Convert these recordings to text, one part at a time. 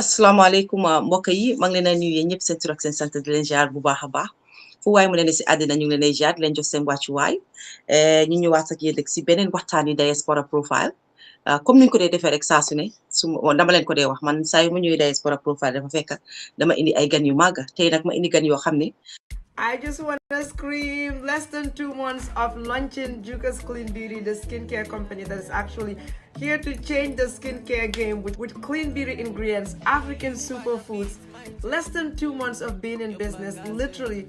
asalaamaaleykum mbokk yi maa ngi leen a nuyu yéen ñëpp seen tur ak seen sant di leen jaar bu baax a baax fu waay mu ne si àddina ñu ngi leen di jaar di leen jox seen wàccuwaay ñu ñëwaat ak yéen rek si beneen waxtaan yi Diaspora profile comme ni ñu ko dee defee rek saa su ne dama leen ko dee wax man saa yu ma ñëwee Diaspora profile dafa fekk dama indi ay gan yu màgg tey nag ma indi gan yoo xam ne. I just want to scream less than 2 months of launching Juka's Clean Beauty, the skincare company that is actually here to change the skincare game with clean beauty ingredients, African superfoods. Less than 2 months of being in business, literally,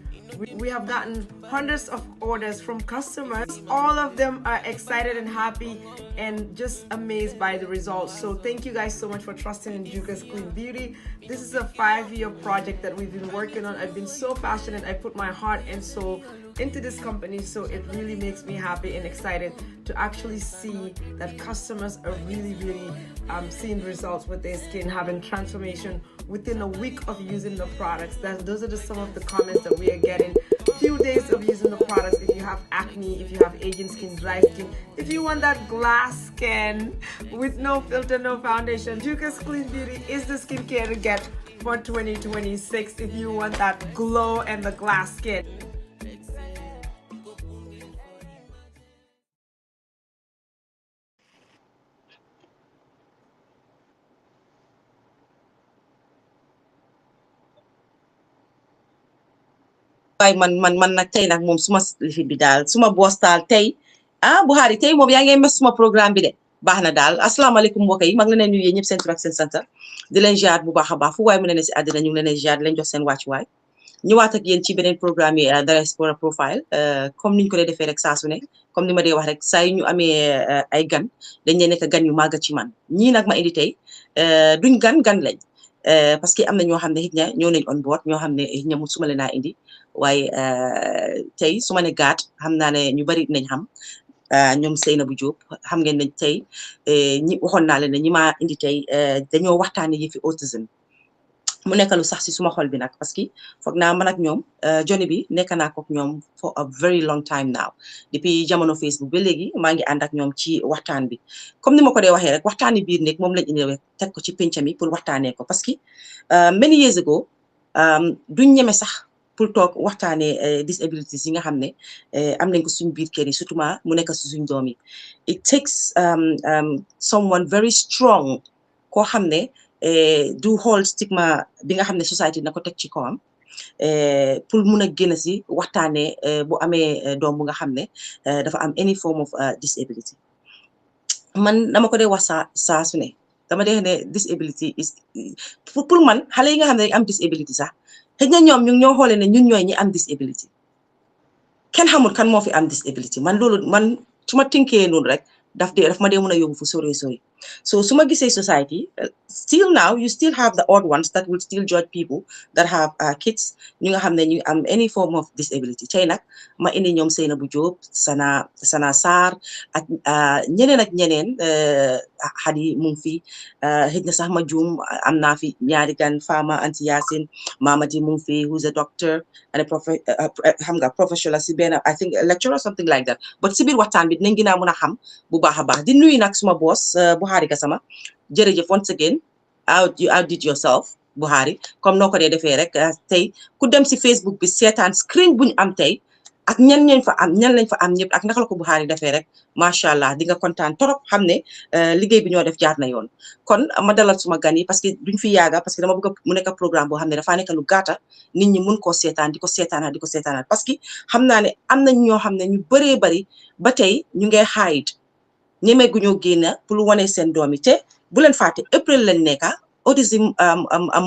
we have gotten hundreds of orders from customers. All of them are excited and happy and just amazed by the results. So thank you guys so much for trusting in Juka's Clean Beauty. This is a 5-year project that we've been working on. I've been so passionate. I put my heart and soul into this company, so it really makes me happy and excited to actually see that customers are really seeing results with their skin, having transformation within a week of using the products. Those are just some of the comments that we are getting. Few days of using the products. If you have acne, if you have aging skin, dry skin, if you want that glass skin with no filter, no foundation, Juka's Clean Beauty is the skincare to get for 2026 if you want that glow and the glass skin. waaye man nag tey nag moom suma lifin bi daal suma boos daal tey Buhari tey moom yaa ngi mes suma programme bi de baax na daal asalaamaaleykum mbokk yi maa ngi leen di nuyu ñëpp seen tur ak seen sant di leen jaar bu baax a baax fu waay mu ne si àddina ñu ngi leen di jaar di leen jox seen wàccuwaay ñëwaat ak yéen ci beneen programme yi Diaspora profile comme niñ ko dee defee rek saa su ne comme ni ma dee wax rek saa yu ñu amee ay gan dañ leen nekk gan yu màgg ci man ñii nag ma indi tey duñ gan lañ parce que am na ñoo xam ne xëy na ñëw nañ on board ñoo xam ne xëy na musuma leen a indi waaye tey su ma ne gaat xam naa ne ñu bari nañ xam ñoom Seynabou Diop xam ngeen ne tey ñi waxoon naa leen ne ñi ma indi tey dañoo waxtaanee yëfi autism mu nekk lu sax si suma xol bi nag parce que foog naa man ak ñoom joni bi nekk naa ko ak ñoom for a very long time now depuis jamono Facebook ba léegi maa ngi ànd ak ñoom ci waxtaan bi comme ni ma ko dee waxee rek waxtaani biir nekk moom lañ indi teg ko ci penc mi pour waxtaanee ko parce que many years ago duñ ñeme sax pour toog waxtaanee disabilities yi nga xam ne am nañ ko suñ biir kër yi surtout mu nekk si suñ doom yi it takes someone very strong koo xam ne du xool stigma bi nga xam ne society na ko teg ci kawam pour mun a génn si waxtaanee bu amee doom bu nga xam ne dafa am any form of disability man dama ko dee wax saa su ne dama dee ne disability is pour man xale yi nga xam ne am disability sax xëy na ñoom ñu ñoo xoolee ne ñun ñooy ñi am disability kenn xamul kan moo fi am disability man loolu man su ma tinkee noonu rek daf ma dee mën a yóbbu fu sori so su ma gisee society still now you still have the odd ones that will still judge people that have kids ñu nga xam ne ñu am any form of disability tey nag ma indi ñoom Seynabou Diop Sana Sarr ak ñeneen Hadi mu ngi fi xëy na sax ma juum am naa fi ñaari gan Fama Anti Yacine Mamadi mu ngi fi who's a doctor and a xam nga professional si benn I think lecturer or something like that but si biir waxtaan bi dinañ gën a mën a xam bu baax a baax di nuyu nag suma boss Buhari Gassama jërëjëf once again you outdid yourself Buhari comme noo ko dee defee rek tey ku dem si Facebook bi seetaan screen buñu am tey ak ñan lañ fa am ñëpp ak naka la ko Buhari defee rek macha allah di nga kontaan trop xam ne liggéey bi ñoo def jaar na yoon kon ma dalal suma gan yi parce que duñ fi yaaga parce que dama bëgg mu nekk programme boo xam ne dafaa nekk lu gàtta nit ñi mun koo seetaan di ko seetaanaat parce que xam naa ne am nañ ñoo xam ne ñu bëree bëri ba tey ñu ngay hide ñeme gu ñoo génn pour wane seen doom yi te bu leen fàtte April lañ nekka autism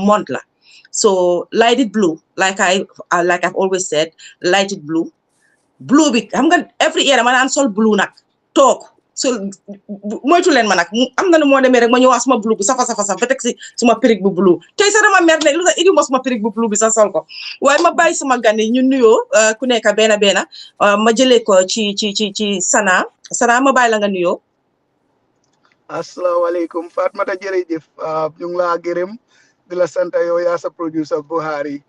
month la so light it blue like I've always said light it blue bi xam nga every year ma naan sol blue nag toog so moytu leen ma nag am na nu moo demee rek ma ñëwaat suma blue bu safa ba teg si suma pirig bu blue tey sax dama mer ne lu tax indi ma suma pirig bu blue bi sax sol ko waaye ma bàyyi suma gan yi ñu nuyoo ku nekk benn ma jëlee ko ci Sana ma bàyyi la nga nuyoo. Assalamualaikum Fatmata jërëjëf ñu ngi laa gërëm di la sant yow yaa sa producer Buhari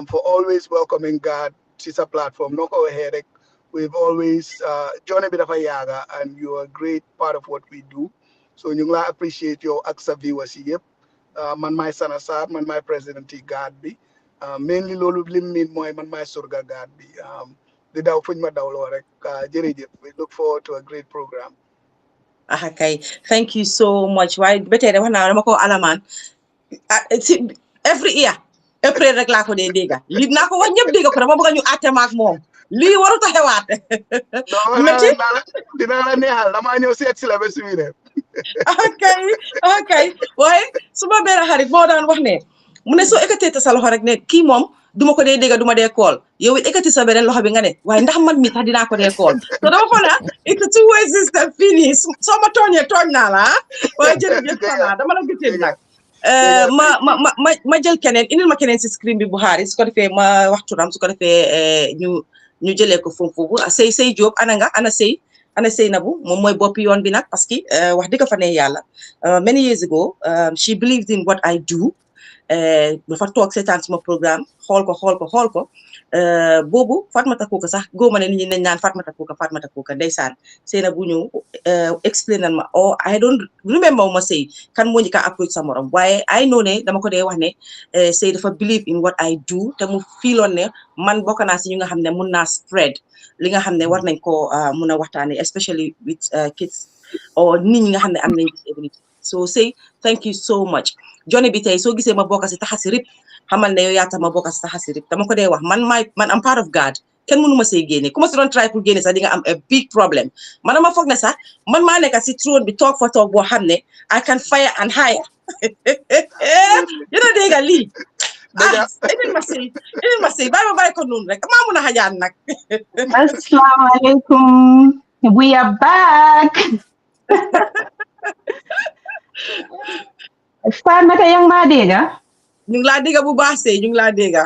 for always welcoming God ci sa platform noo ko waxee rek we've always journey bi dafa yaaga and you are a great part of what we do so ñu ngi laa appreciate yow ak sa viewers yi yëpp man maay Sana Sarr man maay président yi GAD bi mainly loolu lim miin mooy man maay surga GAD bi di daw fuñ ma dawloo rek jërëjëf we look forward to a great program. Okay, thank you so much. Waaye ba tey de wax naa dama ko alamaan every year April rek laa ko dee dégga lii naa ko wax ñëpp dégga ko dama bëgg ñu àtte maak moom lii warut a xewaat. non dinaa la neexal damaa ñëw seet si la ba suñu def. ok waaye suma benn xarit moo daan wax ne mu ne soo ekkatee sa loxo rek ne kii moom duma ko dee dégga duma dee kool yow it ekkati sa beneen loxo bi nga ne waaye ndax man mi tax dinaa ko dee kool so dama ko ne it's a two-way system fii nii soo ma tooñee tooñ naa la waaye jërëjëf Sana dama la gëteel nag ma jël keneen indil ma keneen si screen bi Buhari su ko defee ma wax turam su ko defee ñu jëlee ko foofu Sey Diop ana Sey Nabu moom mooy boppi yoon bi nag parce que wax dëgg fa ne yàlla many years ago she believed in what I do dafa toog seetaan suma programme xool ko boobu Fatmata Kuka sax góoma ne nit ñi nañ naan Fatmata Kuka ndeysaan Sey Nabu ñëw explainal ma I don't remember ma Sey kan moo ñu ka approach sa morom waaye I know ne dama ko dee wax ne Sey dafa believe in what I do te mu fiiloon ne man bokk naa si ñu nga xam ne mun naa spread li nga xam ne war nañ ko mun a waxtaane especially with kids or nit ñi nga xam ne am nañ disability so Sey thank you so much Johnny bi tey soo gisee ma bokk si taxasi rib xamal ne yow yaa tax ma bokk si taxasi rib dama ko dee wax man am part of God kenn mënu ma see génne ku ma si doon try pour génne sax di nga am a big problem man dama foog ne sax man maa nekk si trône bi toog fa toog boo xam ne I can fire and hire yéen a dégg lii indil ma sey bàyyi ko noonu rek maa mun a xajaan nag Assalamualaikum. We are back. Fatmata yang ma dégga ñu ngi laa dégga bu baax Sey ñu ngi laa dégga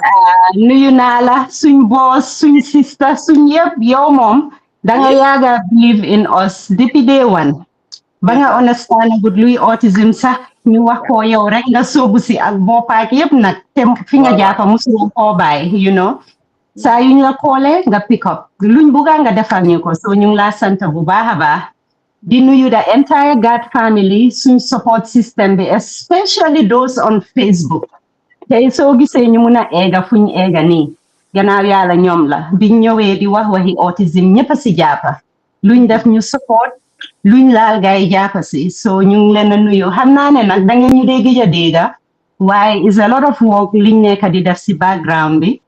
nuyu naa la suñ boss suñ sister suñ yëpp yow moom danga yaaga believe in us depuis day one ba nga understand good luy autism sax ñu wax ko yow rek nga soobu si ak boppaak yëpp nag te fi nga jàppa musuloo koo bàyyi you know saa yu ñu la koolee nga pick up luñ bugga nga defal ñu ko so ñu ngi laa sant bu baax a baax di nuyu the entire GAD family suñ support system bi especially those on Facebook tey soo gisee ñu mun a eega fuñ eega nii gannaaw yàlla ñoom la biñ ñëwee di wax waxi autism ñëpp a si jàppa luñ def ñu support luñ laal gaay jàppa si so ñu ngi leen a nuyu xam naa ne nag da ngeen ñu dee gëj a dégga waaye is a lot of work liñ nekk di def si background bi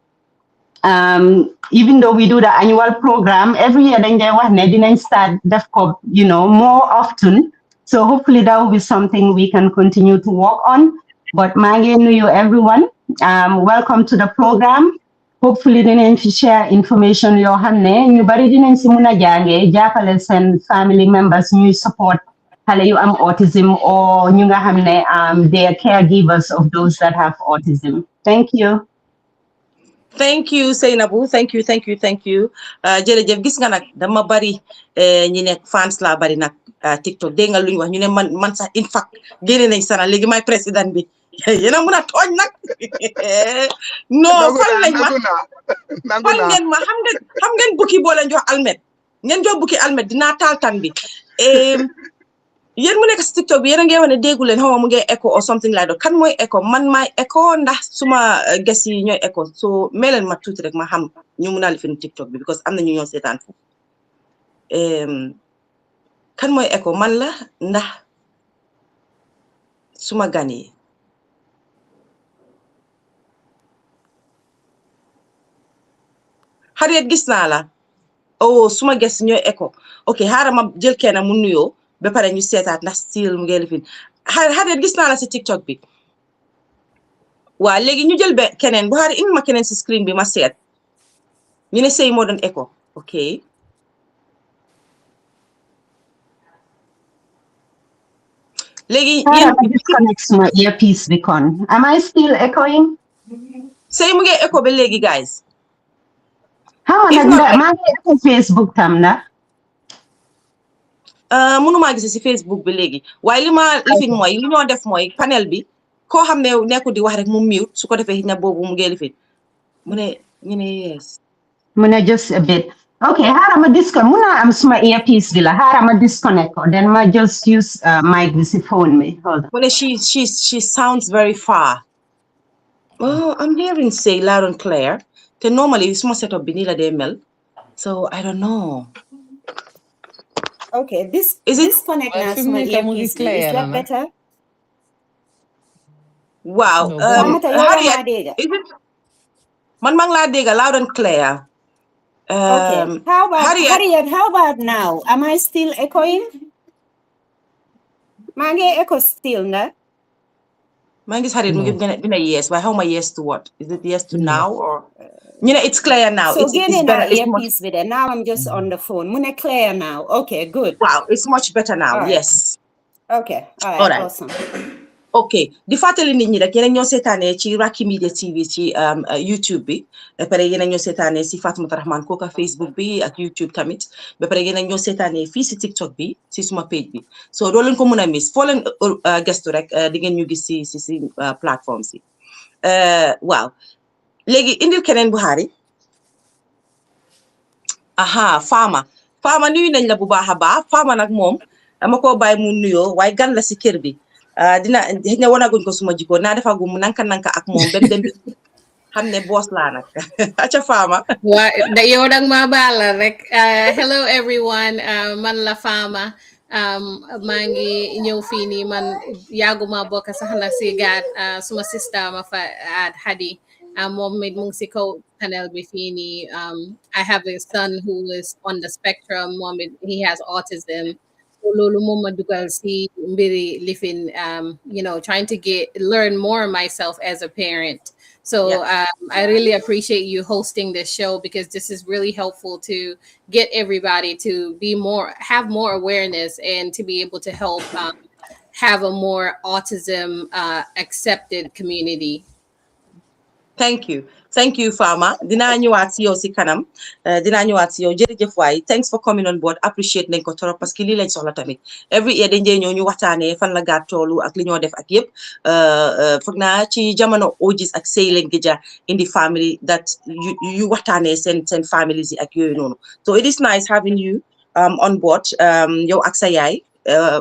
even though we do the annual program every year dañ dee wax ne dinañ start def ko you know more often so hopefully that will be something we can continue to work on but maa ngi nuyu everyone welcome to the program hopefully dinañ fi share information yoo xam ne ñu bari dinañ si mun a jàngee jàppale seen family members ñuy support xale yu am autism or ñu nga xam ne they are caregivers of those that have autism thank you. Thank you Seynabou thank you jërëjëf gis nga nag dama bari ñi nekk fans la bari nag TikTok dégg nga luñ wax ñu ne man sax in fact génne nañ Sana léegi may président bi yéen a mun a tooñ nag non fal nañ ma xam ngeen bukki boo leen jox almet ngeen jox bukki almet dinaa taal tan bi yéen mu nekk si TikTok bi yéen a ngi wax ne déggu leen xaw ma mu ngi echo or something like that kan mooy echo man maay echo ndax suma ges yi ñooy echo so meleen ma tuuti rek ma xam ñu mun a lifin TikTok bi because am na ñu ñoo seetaan foofu kan mooy echo man la ndax suma gan yi Harriet gis naa la suma ges ñooy echo ok xaaral ma jël kenn mu nuyoo ba pare ñu seetaat ndax still mu ngi lifin Harriet gis naa la si TikTok bi waa léegi ñu jël keneen bu xaari indi ma keneen si screen bi ma seet ñu ne Sey moo doon echo ok léegi disconnect my earpiece bi kon am I still echoing Sey mu ngi echo ba léegi guys how maa ngi echo Facebook tam na mënuma gis si Facebook bi léegi waaye li ma lifin mooy li ñoo def mooy panel bi koo xam ne nekku di wax rek mu mute su ko defee na boobu mu ngi lifin mu ne ñu ne yes mu ne just a bit Okay, harama disconnect. Muna am suma earpiece bila. Harama disconnect. Then ma just use mic this phone me. Hold on. Well, she sounds very far. Oh, I'm hearing say loud and clear. Then normally it's more set up binila de mel. So I don't know. Okay, Is it disconnect now suma earpiece. Is that better? wow? Famata yow yaa ma Harriet, dégga. is it? Man mang la dega loud and clear. Okay. How about Harriet, Harriet? How about now? Am I still echoing? Mange echo still, na? mine is Harriet. No. Gonna yes. Why? How am I yes to what? Is it yes to now or? You know, it's clear now. So It's getting better. our It's much. earpiece with it. Now I'm just on the phone. Mune clear now. Okay, good. Wow, it's much better now. All right. Yes. Okay. All All right. right. Awesome. Okay, di fàttali nit ñi rek yéen a ñoo seetaanee ci Racky Media TV ci YouTube bi ba pare yéen a ñoo seetaanee si Fatoumata Rahman Koka Facebook bi ak YouTube tamit ba pare yéen a ñoo seetaanee fii si TikTok bi si suma page bi so doo leen ko mën a miss foo leen gestu rek di ngeen ñu gis si plateforme si waaw léegi indil keneen Buhari aha Fama nuyu nañ la bu baax a baax Fama nag moom dama koo bàyyi mu nuyoo waaye gan la si kër bi dina xëy na wanaguñ ko suma jikko naa defagu mu nanka ak moom ba dem xam ne boss laa nag aca Fama yow dag ma baal rek hello everyone man la Fama maa ngi ñëw fii nii man yàgguma bokk sax na si gaat suma sista ma fa Hadi moom it mu ngi si kaw panel bi fii nii I have a son who is on the spectrum moom it he has autism loolu moom ma dugal si mbiri lifin you know trying to learn more myself as a parent so I really appreciate you hosting this show because this is really helpful to get everybody to have more awareness and to be able to help have a more autism accepted community. Thank you Fama dinaa ñëwaat si yow si kanam dinaa ñëwaat si yow jërëjëf waay thanks for coming on board appreciate nañ ko trop parce que lii lañ soxla tamit every year dañ dee ñëw ñu waxtaanee fan la gaat toolu ak li ñoo def ak yëpp foog naa ci jamono autism ak sëy leen gëja indi family that you waxtaanee seen families yi ak yooyu noonu so it is nice having you on board yow ak sa yaay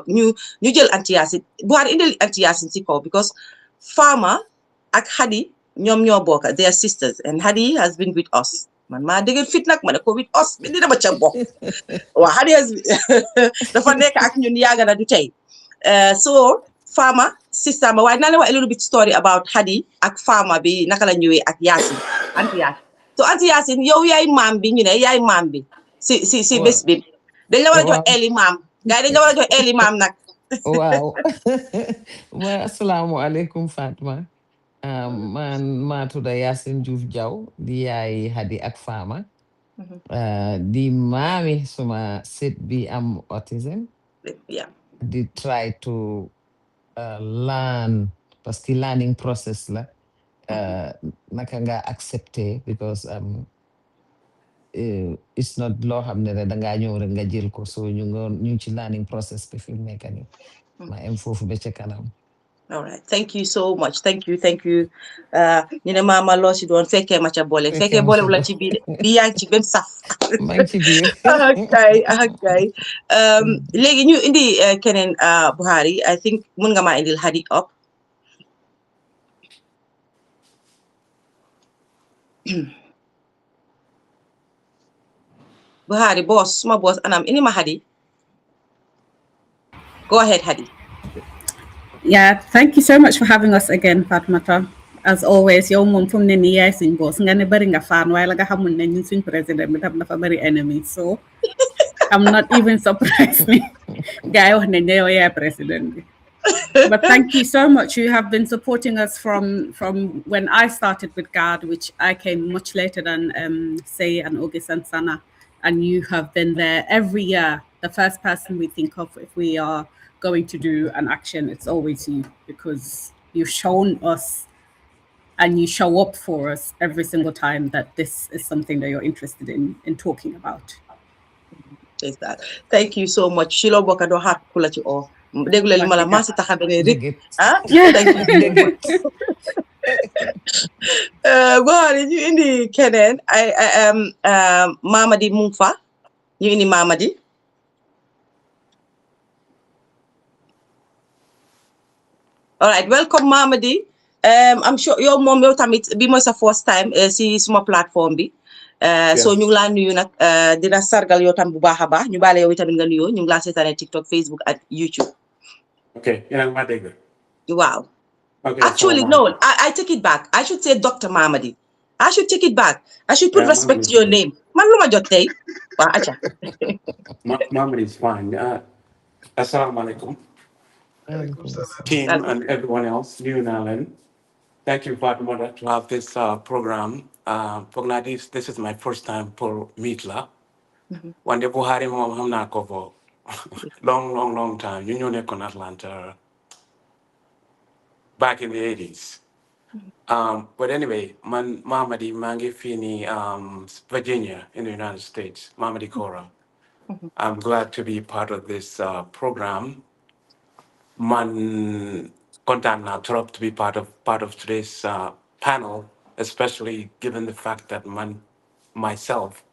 ñu jël Aunty Yacine Buhari indil Aunty Yacine si kaw because Fama ak Hadi ñoom ñoo bokk they are sisters and Hadi has been with us man maa dégg fit nag ma ne ko with us bi dina ma ca bokk waaw Hadi dafa nekk ak ñun yàgg na du tey so Fama sister ma waaye naa leen wax a little bit story about Hadi ak Fama bi naka la ñëwee ak Yacine Aunty Yacine so Aunty Yacine yow yaay maam bi ñu ne yaay maam bi si bés bi dañ la war a jox eli maam gars yi dañ la war a jox eli maam nag waaw asalaamaaleykum Fatma man maa tudda Yacine Diouf Jaw di yaay Hadi ak Fama di maami suma sët bi am autism di try to learn parce que learning process la naka nga accepter because it's not loo xam ne dangaa ñëw rek nga jël ko so ñu ci learning process bi fi mu nekk nii ma am foofu ba ca kanam. All right thank you so much thank you ñu ne maama loo si doon fekkee ma ca boole fekkee boole wala ci biir bi yaa ngi ci benn saf maa ngi ci biir okay léegi ñu indi keneen Buhari I think mun nga maa indil Hadi up Buhari suma boss anam indi ma Hadi go ahead Hadi. Yeah, thank you so much for having us again, Fatmata. As always, yow moom fu mu ne nii yaay suñ boss nga ne bari nga fan waaye la nga xamul ne ñun suñ président bi tam dafa bari enemy so I'm not even surprised ni gars yi wax ne yow yaay président bi. But thank you so much. You have been supporting us from when I started with GAD, which I came much later than Say and August and Sana, and you have been there every year. The first person we think of if we are going to do an action, it's always you because you've shown us and you show up for us every single time that this is something that you're interested in talking about. Is that thank you so much Shilo Boka do hat kula ci o déglu li mala ma si taxabe ne rek thank you Buhari ñu indi keneen Mamadi mu ngi fa ñu indi Mamadi. All right, welcome Mamadi. I'm sure yow moom yow tamit bi mooy sa first time si suma plateforme bi. So ñu ngi laa nuyu nag dina sargal yow tam bu baax a baax ñu baale yow tamit nga nuyoo ñu ngi laa seetaane TikTok, Facebook ak YouTube. Okay, yéen a ngi maa dégg. Wow. Okay, Actually, no, I take it back. I should say Dr. Mamadi. I should take it back. I should put respect to your name. Man lu ma jot tey. Waa acha. Mamadi is fine. Assalamu alaikum. Team and everyone else, new in Ireland. Thank you, Father, to have this program. This is my first time for Meetla. When the Buhari mom hamna ko long time. You know in Atlanta back in the 80s. But anyway, Mamadi Mangi Fini, Virginia in the United States, Mamadi Kora. I'm glad to be part of this program. Man content now to be part of today's panel, especially given the fact that myself,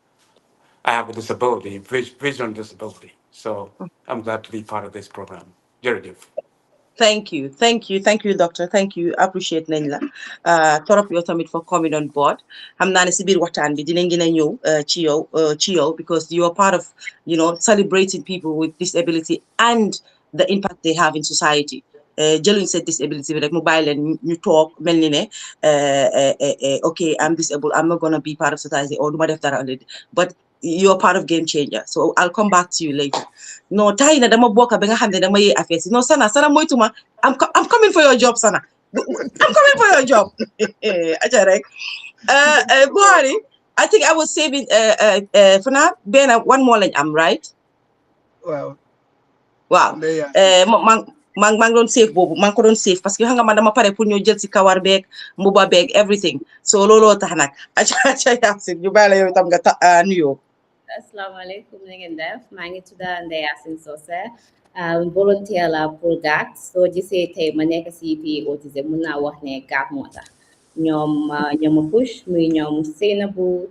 I have a disability, vision disability. So I'm glad to be part of this program. Jerry. Thank you, doctor. Thank you. Appreciate nañ la. Torop yow tamit for coming on board. Xam naa ne si biir waxtaan bi dinañ gën a ñëw ci yow because you're part of, celebrating people with disability and the impact they have in society. Jëluñ seen disability bi rek mu bàyyi leen ñu toog mel ni ne okay, I'm disabled, I'm not gonna be part of society or duma def dara but you're part of game changer. So I'll come back to you later. No, tay na dama bokka ba nga xam ne dama yee affaire si. No, Sana moytuma. I'm coming for your job, Sana. I'm coming for your job. Acha rek. Buhari, I think I was saving for now, Ben, one more lañ am, right? Wow. Mang doon save boobu mang ko doon save parce que xam nga man dama pare pour ñoo jël si kawar beeg mbuba beeg everything. So looloo tax nag. Acha Yacine ñu bàyyi la yow tam nga nuyoo. Assalamualaikum na ngeen def maa ngi tudd Ndeye Yacine Socé volontaire la pour GAT soo gisee tey ma nekk si fii autisme mun naa wax ne GAT moo tax ñoom ma push muy ñoom Seynabou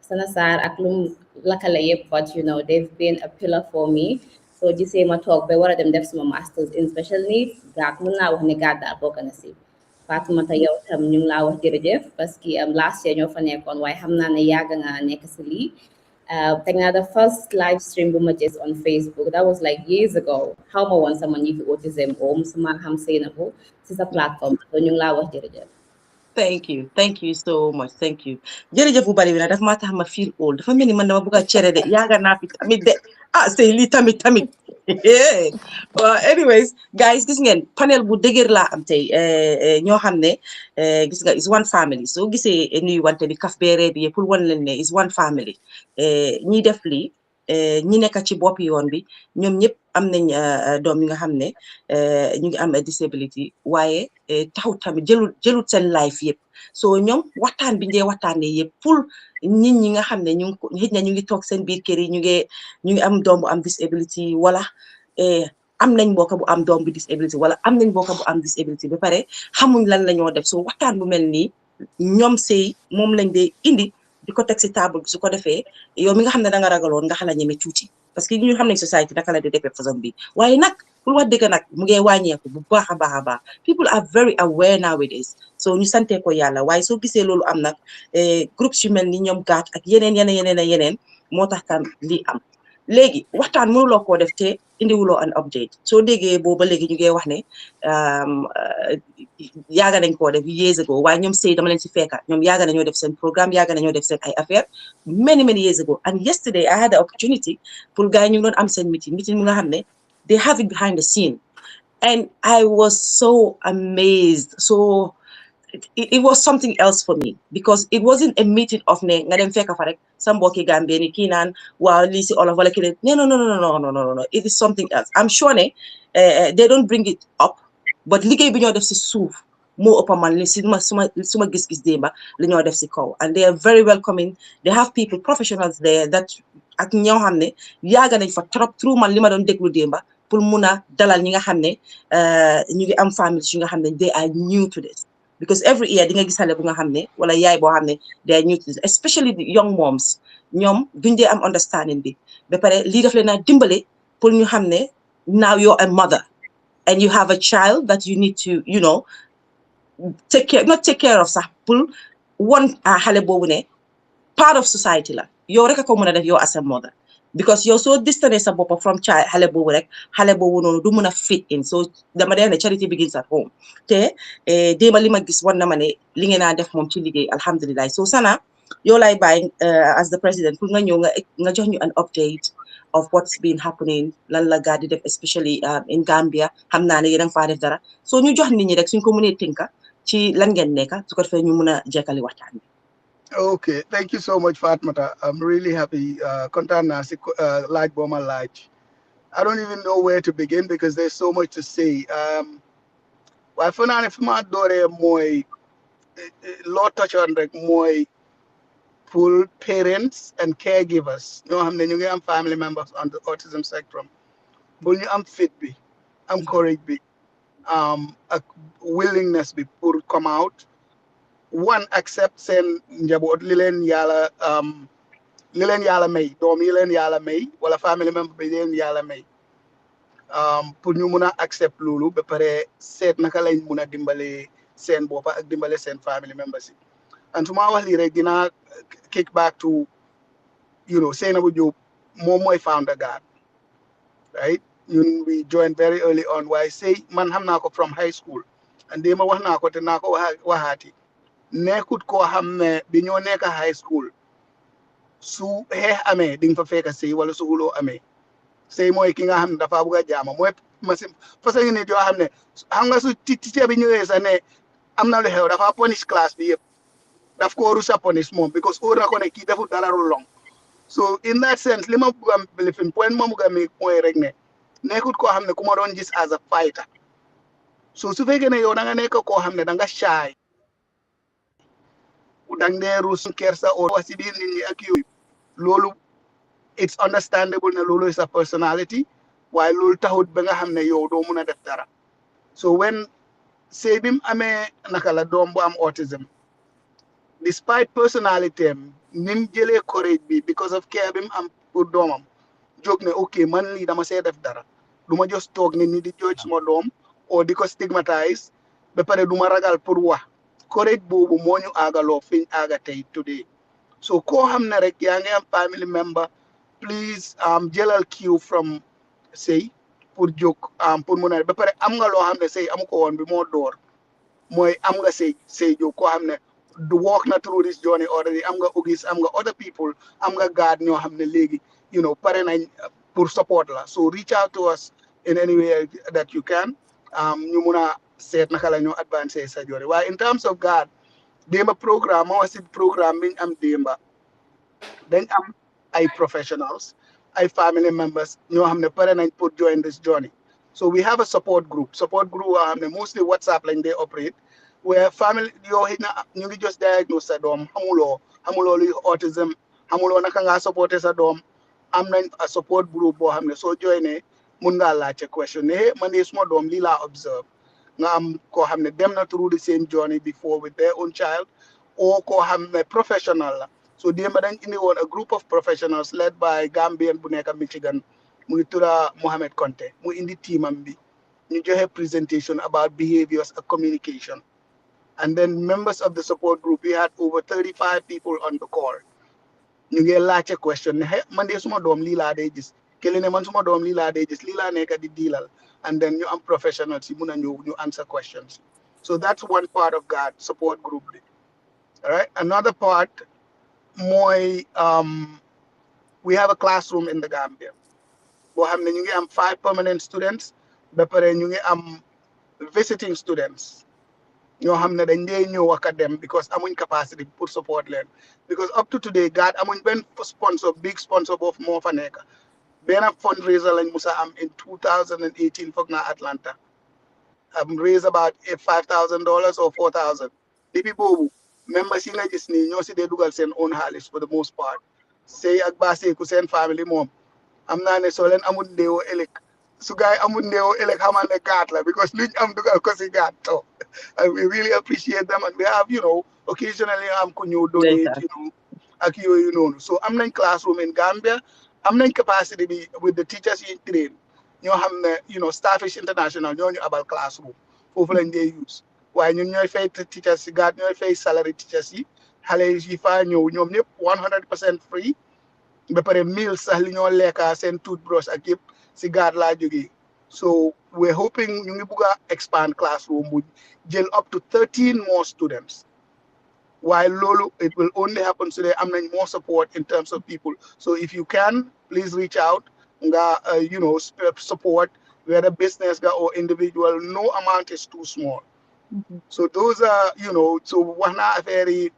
Sana Sarr ak lum lakale yëpp but they've been a pillar for me soo gisee ma toog ba war a dem def suma masters in special needs GAT mun naa wax ne GAT daal bokk na si Fatoumata yow tam ñu ngi laa wax jërëjëf parce que last year ñoo fa nekkoon waaye xam naa ne yàgg nga nekk si lii the first live stream just on Facebook, that was like years ago. How I want someone with autism or someone ham saying it's a platform. So you Thank you so much. Thank you. Jërëjëf bu bari bi nag daf maa tax ma feel old. Dafa mel ni man dama bëgg a cere de yaaga naa fi tamit de say lii tamit. Anyways, guys, gis ngeen panel bu dëgër laa am tey ñoo xam ne gis nga is one family. So gisee nuyu wante bi kaf beere bi pour wan leen ne is one family. Ñi def lii ñi nekk ci bopp yoon bi ñoom ñëpp am nañ doom yi nga xam ne ñu ngi am disability waaye taxut tamit jëlut seen life yëpp so ñoom waxtaan bi ngeen waxtaanee yëpp pour nit ñi nga xam ne ñu ngi toog seen biir kër yi ñu ngi am doom bu am disability wala am nañ mbokk bu am doom bu disability wala am nañ mbokk bu am disability ba pare xamuñ lan la ñoo def so waxtaan bu mel nii ñoom sey moom lañ dee indi di ko teg si table bi su ko defee yow mi nga xam ne da nga ragaloon nga xala ñeme tuuti parce que ñu xam ne society naka la di defee façon bi waaye nag pour wax dëgg nag mu ngi wàññeeku bu baax a baax people are very aware nowadays so ñu sante ko yàlla waaye soo gisee loolu am nag groupe yu mel ni ñoom GAT ak yeneen moo tax tam lii am léegi waxtaan mënuloo koo def te indiwuloo an update soo déggee booba léegi ñu ngi wax ne yaaga nañ koo def years ago waaye ñoom sey dama leen si fekka ñoom yaaga nañoo def seen programme yaaga nañoo def seen ay affaire many years ago and yesterday I had the opportunity pour gars yi ñu doon am seen meeting mi nga xam ne they have it behind the scene and I was so amazed so it was something else for me because it wasn't a meeting of ne nga dem fekka fa rek sa mbokki Gambie ni kii naan waaw lii si olof wala kii no it is something else I'm sure ne they don't bring it up but liggéey bi ñoo def si suuf moo ëpp man li suma gis-gis démba li ñoo def si kaw and they are very welcoming they have people professionals there that ak ñoo xam ne yaaga nañ fa trop trop man li ma doon déglu démba pour mun a dalal ñi nga xam ne ñu ngi am famille yu nga xam ne they are new to this because every year di nga gis xale bu nga xam ne wala yaay boo xam ne they are new to this, especially the young moms ñoom duñ dee am understanding bi ba pare lii daf leen a dimbale pour ñu xam ne now you're a mother and you have a child that you need to take care, not take care of sax pour one xale boobu ne part of society la yow rek a ko mën a def yow as a mother because yow soo distance sa bopp from child xale boobu rek xale boobu noonu du mën a fit in so dama dee ne charity begins at home te déema li ma gis war na ma ne li ngeen a def moom ci liggéey alhamdulilah so Sana yow lay bàyyi as the president pour nga ñëw nga jox ñu an update of what's been happening lan la gaa di def especially in Gambia xam naa ne yéen a ngi faa def dara so ñu jox nit ñi rek suñ ko mënee tënka ci lan ngeen nekka su ko defee ñu mën a jekkali waxtaan bi. Okay, thank you so much, Fatmata. I'm really happy. Content large bomber large. I don't even know where to begin because there's so much to say. Well, for now, if my daughter more lot touch on like more full parents and caregivers. You know, you have family members on the autism spectrum. But you am fit be, am courage be, a willingness be pour come out. One accept sen njabot lilen yala may dom lilen yala may wala family member bi len yala may pour ñu mëna accept lolu ba paré set naka lañ mëna dimbalé sen bopa ak dimbalé sen family members and suma wax li rek dina kick back to Seynabou Diop mom moy founder God, right? We joined very early on. Why say man xamna ko from high school and dema wax na ko te nako waxati nekkut koo xam ne bi ñoo nekk high school su xeex amee di nga fa fekk sëy wala su xuloo amee sëy mooy ki nga xam ne dafa bugg a jaama mooy machine parce que nit yoo xam ne xam nga su teacher bi ñëwee sax ne am na lu xew dafa punish classe bi yëpp daf ko rusa punish moom because óor na ko ne kii defut dara lu long so in that sense li ma bugg a lifin point ma bugg a mi mooy rek ne nekkut koo xam ne ku ma doon gis as a fighter so su fekkee ne yow da nga nekk koo xam ne da nga shy dang dee rus kersa o wasi biir nit ñi ak yooyu loolu it's understandable ne loolu is a personality waaye loolu taxut ba nga xam ne yow doo mun a def dara so when sëy bi mu amee naka la doom bu am autism despite personality am ni mu jëlee courage bi because of care bi mu am pour doomam jóg ne ok man lii dama see def dara du ma just toog nit ñi di judge suma doom o di ko stigmatise ba pare du ma ragal pour wax courage boobu moo ñu aagaloo fiñ aaga tey today so koo xam ne rek yaa ngi am family member please jëlal cue from sëy pour jóg pour mun a ba pare am nga loo xam ne sëy amu ko woon bi moo door mooy am nga sëy jóg koo xam ne du walk na through this journey already am nga ogis am nga other people am nga guard ñoo xam ne léegi pare nañ pour support la so reach out to us in any way that you can ñu mun a seet naka la ñoo advance sa journey waaye in terms of God démba programme moo si programme biñ am démba dañ am ay professionals ay family members ñoo xam ne pare nañ pour join this journey so we have a support group woo xam ne mostly WhatsApp lañ dee operate where family yoo xëy na ñu ngi just diagnose sa doom xamuloo luy autism xamuloo naka ngaa supporter sa doom am nañ a support group boo xam ne soo joinee mun ngaa laajte question ne man de suma doom lii laa observe nga am koo xam ne dem na through the same journey before with their own child or koo xam ne professional la so démb dañ indi woon a group of professionals led by Gambian bu nekk Michigan mu ngi tudda Mohamed Conte mu indi teamam bi ñu joxe presentation about behaviors and communication and then members of the support group we had over 35 people on the call ñu ngi laajte question ne man de suma doom lii laa day gis kële ne man suma doom lii laa day gis lii laa nekk di diilal and then you am professionals you muna you answer questions so that's one part of God support group all right another part mooy we have a classroom in the Gambia boo xam ne ñu ngi am 5 permanent students ba pare ñu ngi am visiting students ñoo xam ne dañ dee ñëw acadème because amuñ capacity pour support leen because up to today God amuñ benn big sponsor boofu moo fa nekk benn fundraiser lañ musa am in 2018 foog naa Atlanta raised about $5,000 or $4,000 depuis boobu members yi nga gis nii ñoo si dee dugal seen own xaalis for the most part sëy ak baaseeku seen family moom am naa ne soo leen amul ndeewoo ëllëg su gaay amul néew ëllëg xamal ne gaat la because luñ am dugal ko si gaat to and we really appreciate them and we have occasionally am ku ñëw donate ak yooyu noonu so am nañ classroom in Gambia am nañ capacity bi with the teachers yi train ñoo xam ne Starfish International ñoo ñu abal classroom foofu lañ dee use waaye ñun ñooy fay teachers si gaat ñooy fay salary teachers yi xale yi fa ñëw ñoom ñëpp 100% free ba pare meals sax li ñoo lekka seen toothbrush ak yëpp si gaat laa jógee so we're hoping ñu ngi bugg a expand classroom bu jël up to 13 more students while lolu it will only happen so they am nañ more support in terms of people so if you can please reach out nga support whether business ga or individual no amount is too small so those are so wax naa affaire yi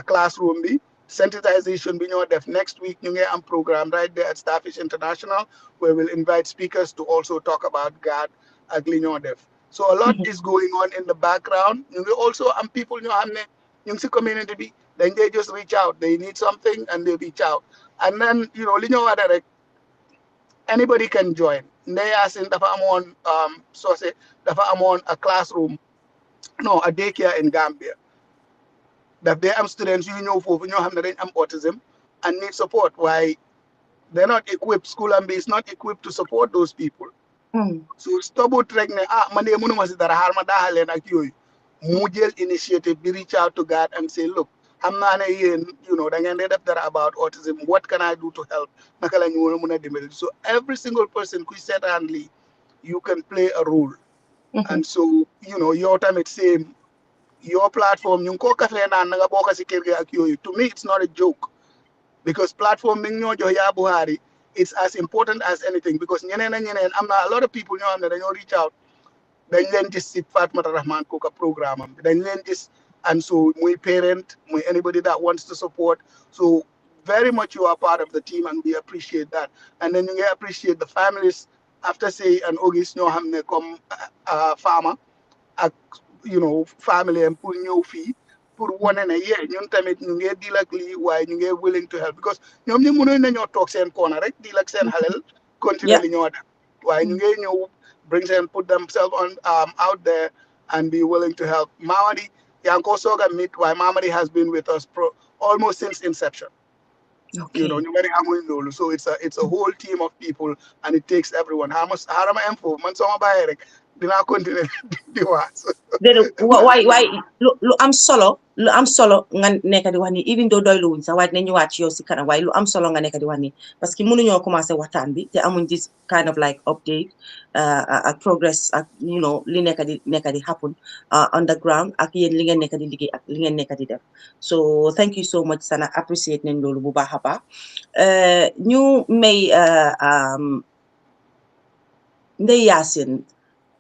classroom bi sensitization bi ñoo def next week ñu ngi am programme right there at Starfish International where we'll invite speakers to also talk about God ak li ñoo def so a lot is going on in the background ñu ngi also am people ñoo xam ne ñu ngi si community bi dañ they just reach out they need something and they reach out and then li ñoo wada rek anybody can join Ndeyasin dafa amoon soose dafa amoon a classroom no a daycare in Gambia that they am students yu ñëw foofu ñoo xam ne dañ am autism and need support why they're not equipped school and is not equipped to support those people so stobut rek ne man de mënuma si dara xaar ma daaxal leen ak yooyu mu jël initiative bi reach out to God and say look xam naa ne yéen da ngeen dee def dara about autism what can I do to help naka la ñu mën a dimbali so every single person kuy seetaan lii you can play a role and so yow tamit same your platform ñu ngi ko kafee naan na nga bokk si kër gi ak yooyu to me it's not a joke because platform bi ñoo jox yaa Buhari it's as important as anything because ñeneen am na a lot of people ñoo xam ne dañoo reach out dañ leen gis si Fatoumatta Rahman Coker programme am dañ leen gis and so muy parent muy anybody that wants to support so very much you are part of the team and we appreciate that and then ñu ngi appreciate the families after say and August ñoo xam ne comme farmer ak family am pour ñëw fii pour wane ne ñun tamit ñu ngi deal ak lii waaye ñu ngi willing to help because ñoom ñu mënoon nañoo toog seen corner rek deal ak seen xalel continuer li ñoo def waaye ñu ngi ñëw bring them put themselves on out there and be willing to help Mamadi yaa ngi ko soog a meet waaye Mamadi has been with us almost since inception ñu bari amuñ loolu so it's a whole team of people and it takes everyone xaarama info man soo ma bàyyee rek dinaa continuer di wax déedéet waay lu am solo nga nekk di wax ni even though doylu wuñ sax waaye dinañ ñëwaat ci yow si kanam waaye lu am solo nga nekk di wax ni parce que mënuñoo commencé waxtaan bi te amuñ this kind of like update ak progress ak li nekk di happen on the ground ak yéen li ngeen nekk di liggéey ak li ngeen nekk di def so thank you so much Sana appreciate nañ loolu bu baax a baax ñu may Ndeye Yacine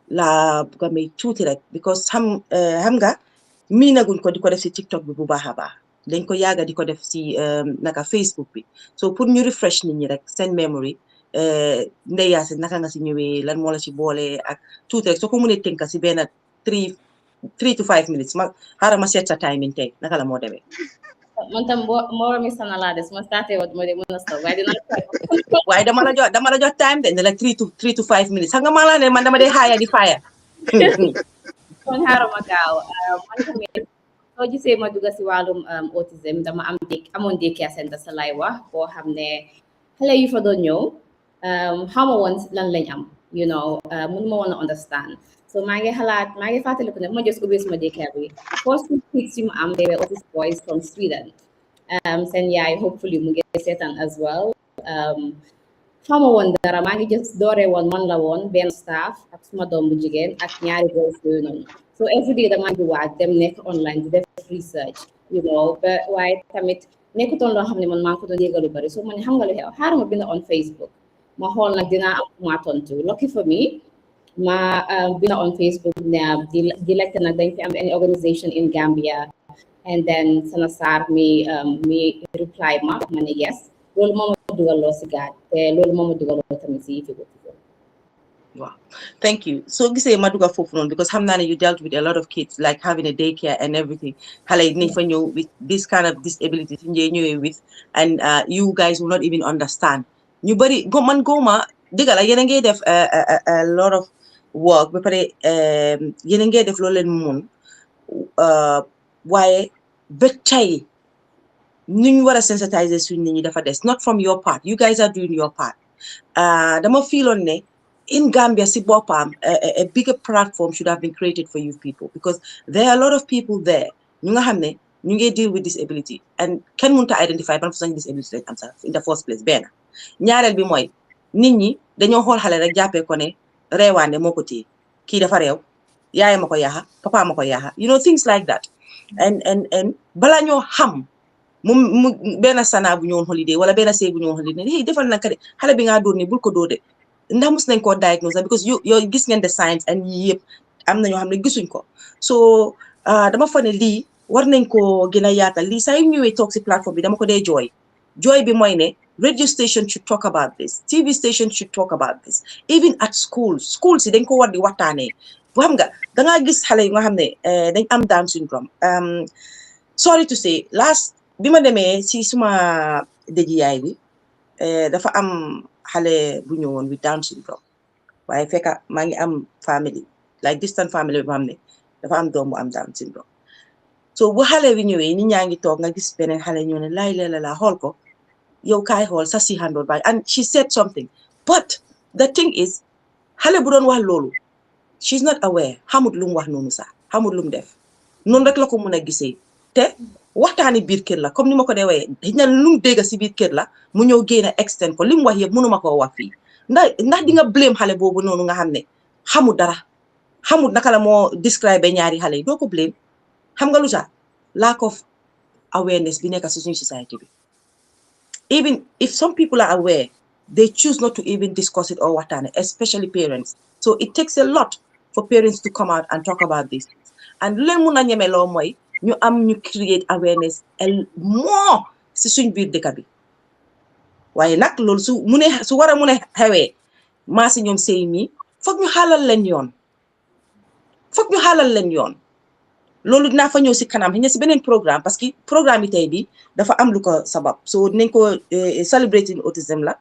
la buga may tuuti rek because xam nga miinaguñ ko di ko def si TikTok bi bu baax a baax dañ ko yàgga di ko def si naka Facebook bi so pour ñu refresh nit ñi rek seen memory Ndeye Yacine naka nga si ñëwee lan moo la ci boole ak tuuti rek soo ko mënee tënka si benn 3 to 5 minutes xaaral ma seet sa timing tey naka la moo demee man tam moo mi sana laa des ma starté wat ma de mën a stop waaye dina waaye dama la jox time de ne la 3 to 5 minutes xam nga maa la ne man dama dee xaaya di faaya kon xaaral ma gaaw man tamit soo gisee ma dugg si wàllum autisme dama amoon daycare center sa lay wax boo xam ne xale yu fa doon ñëw xaw ma woon lan lañ am mënu ma woon a understand so maa ngi fàttaliku ne ma just ubbi suma daycare bi first kids yu ma am they were autistic boys from Sweden seen yaay hopefully mu ngi seetaan as well xama woon dara maa ngi just dooree woon man la woon benn staff ak suma doom bu jigéen ak ñaari boys yooyu noonu so everyday dama di waaj dem nekk online di def research ba waaye tamit nekkutoon loo xam ne man maa ngi ko doon yëgal lu bari so ma ne xam nga lu xew xaaral ma bind on Facebook ma xool nag dinaa am ma tontu lucky for me ma bind on Facebook ne di lekk nag dañ fi am any organization in Gambia and then Sana Sarr mi reply ma ne yes loolu moo ma dugaloo si gaat te loolu moo ma dugaloo tamit si fi wow thank you so gisee ma dugal foofu noonu because xam naa ne you dealt with a lot of kids like having a daycare and everything xale yi dinañ fa ñëw with this kind of disability fi ñëwee with and you guys will not even understand ñu bari man gooma dëgg la yéen a ngi def a lot of work ba pare yéen a ngi def loolu leen mun waaye ba tey ñu war a sensitiser suñ nit ñi dafa des not from your part you guys are doing your part dama fiiloon ne in Gambia si boppam a bigger platform should have been created for youth people because there are a lot of people there ñu nga xam ne ñu ngi deal with disability and kenn mënut a identify ban façon disability lañ am sax in the first place benn ñaareel bi mooy nit ñi dañoo xool xale rek jàppee ko ne reewaande moo ko téye kii dafa réew yaay ma ko yaaxa papa ma ko yaaxa you know things like that and bala ñoo xam mu benn sana bu ñëwoon holiday wala benn sëy bu ñëwoon holiday ne defal na ka de xale bi ngaa dóor ni bul ko dóor de ndax mus nañ koo diagnose because yow gis ngeen de signs and yii yëpp am na ñoo xam ne gisuñ ko so dama fa ne lii war nañ koo gën a yaatal lii saa yu ñëwee toog si plateforme bi dama ko dee jooy bi mooy ne radio station should talk about this TV station should talk about this even at schools yi dañ ko war di waxtaanee bu xam nga dangaa gis xale yu nga xam ne dañ am Down syndrome sorry to say bi ma demee si suma dëji yaay bi dafa am xale bu ñëwoon with Down syndrome waaye fekka maa ngi am family like distant family bi xam ne dafa am doom bu am Down syndrome so bu xale bi ñëwee nit ñaa ngi toog nga gis beneen xale ñëw ne laay la xool ko yow kaay xool sa si handle by and she said something but the thing is xale bu doon wax loolu she's not aware xamut lu mu wax noonu sax xamut lu mu def noonu rek la ko mën a gisee te waxtaani biir kër la comme ni ma ko dee waxee xëy na lu mu dégg si biir kër la mu ñëw génn extend ko li mu wax yëpp mënuma koo wax fii ndax di nga blame xale boobu noonu nga xam ne xamul dara xamul naka la moo describe ñaari xale yi doo ko blame xam nga lu tax lack of awareness bi nekk si suñu society bi even if some people are aware they choose not to even discuss it or waxtaane especially parents so it takes a lot for parents to come out and talk about this and lu leen mun a ñeme loo mooy ñu am ñu create awareness more si suñ biir dëkk bi waaye nag loolu su war a mun a xewee maa si ñoom sëy mi foog ñu xaalal leen yoon loolu dinaa fa ñëw si kanam xëy na si beneen programme parce que programme yi tey bi dafa am lu ko sabab so dinañ ko celebrating autism la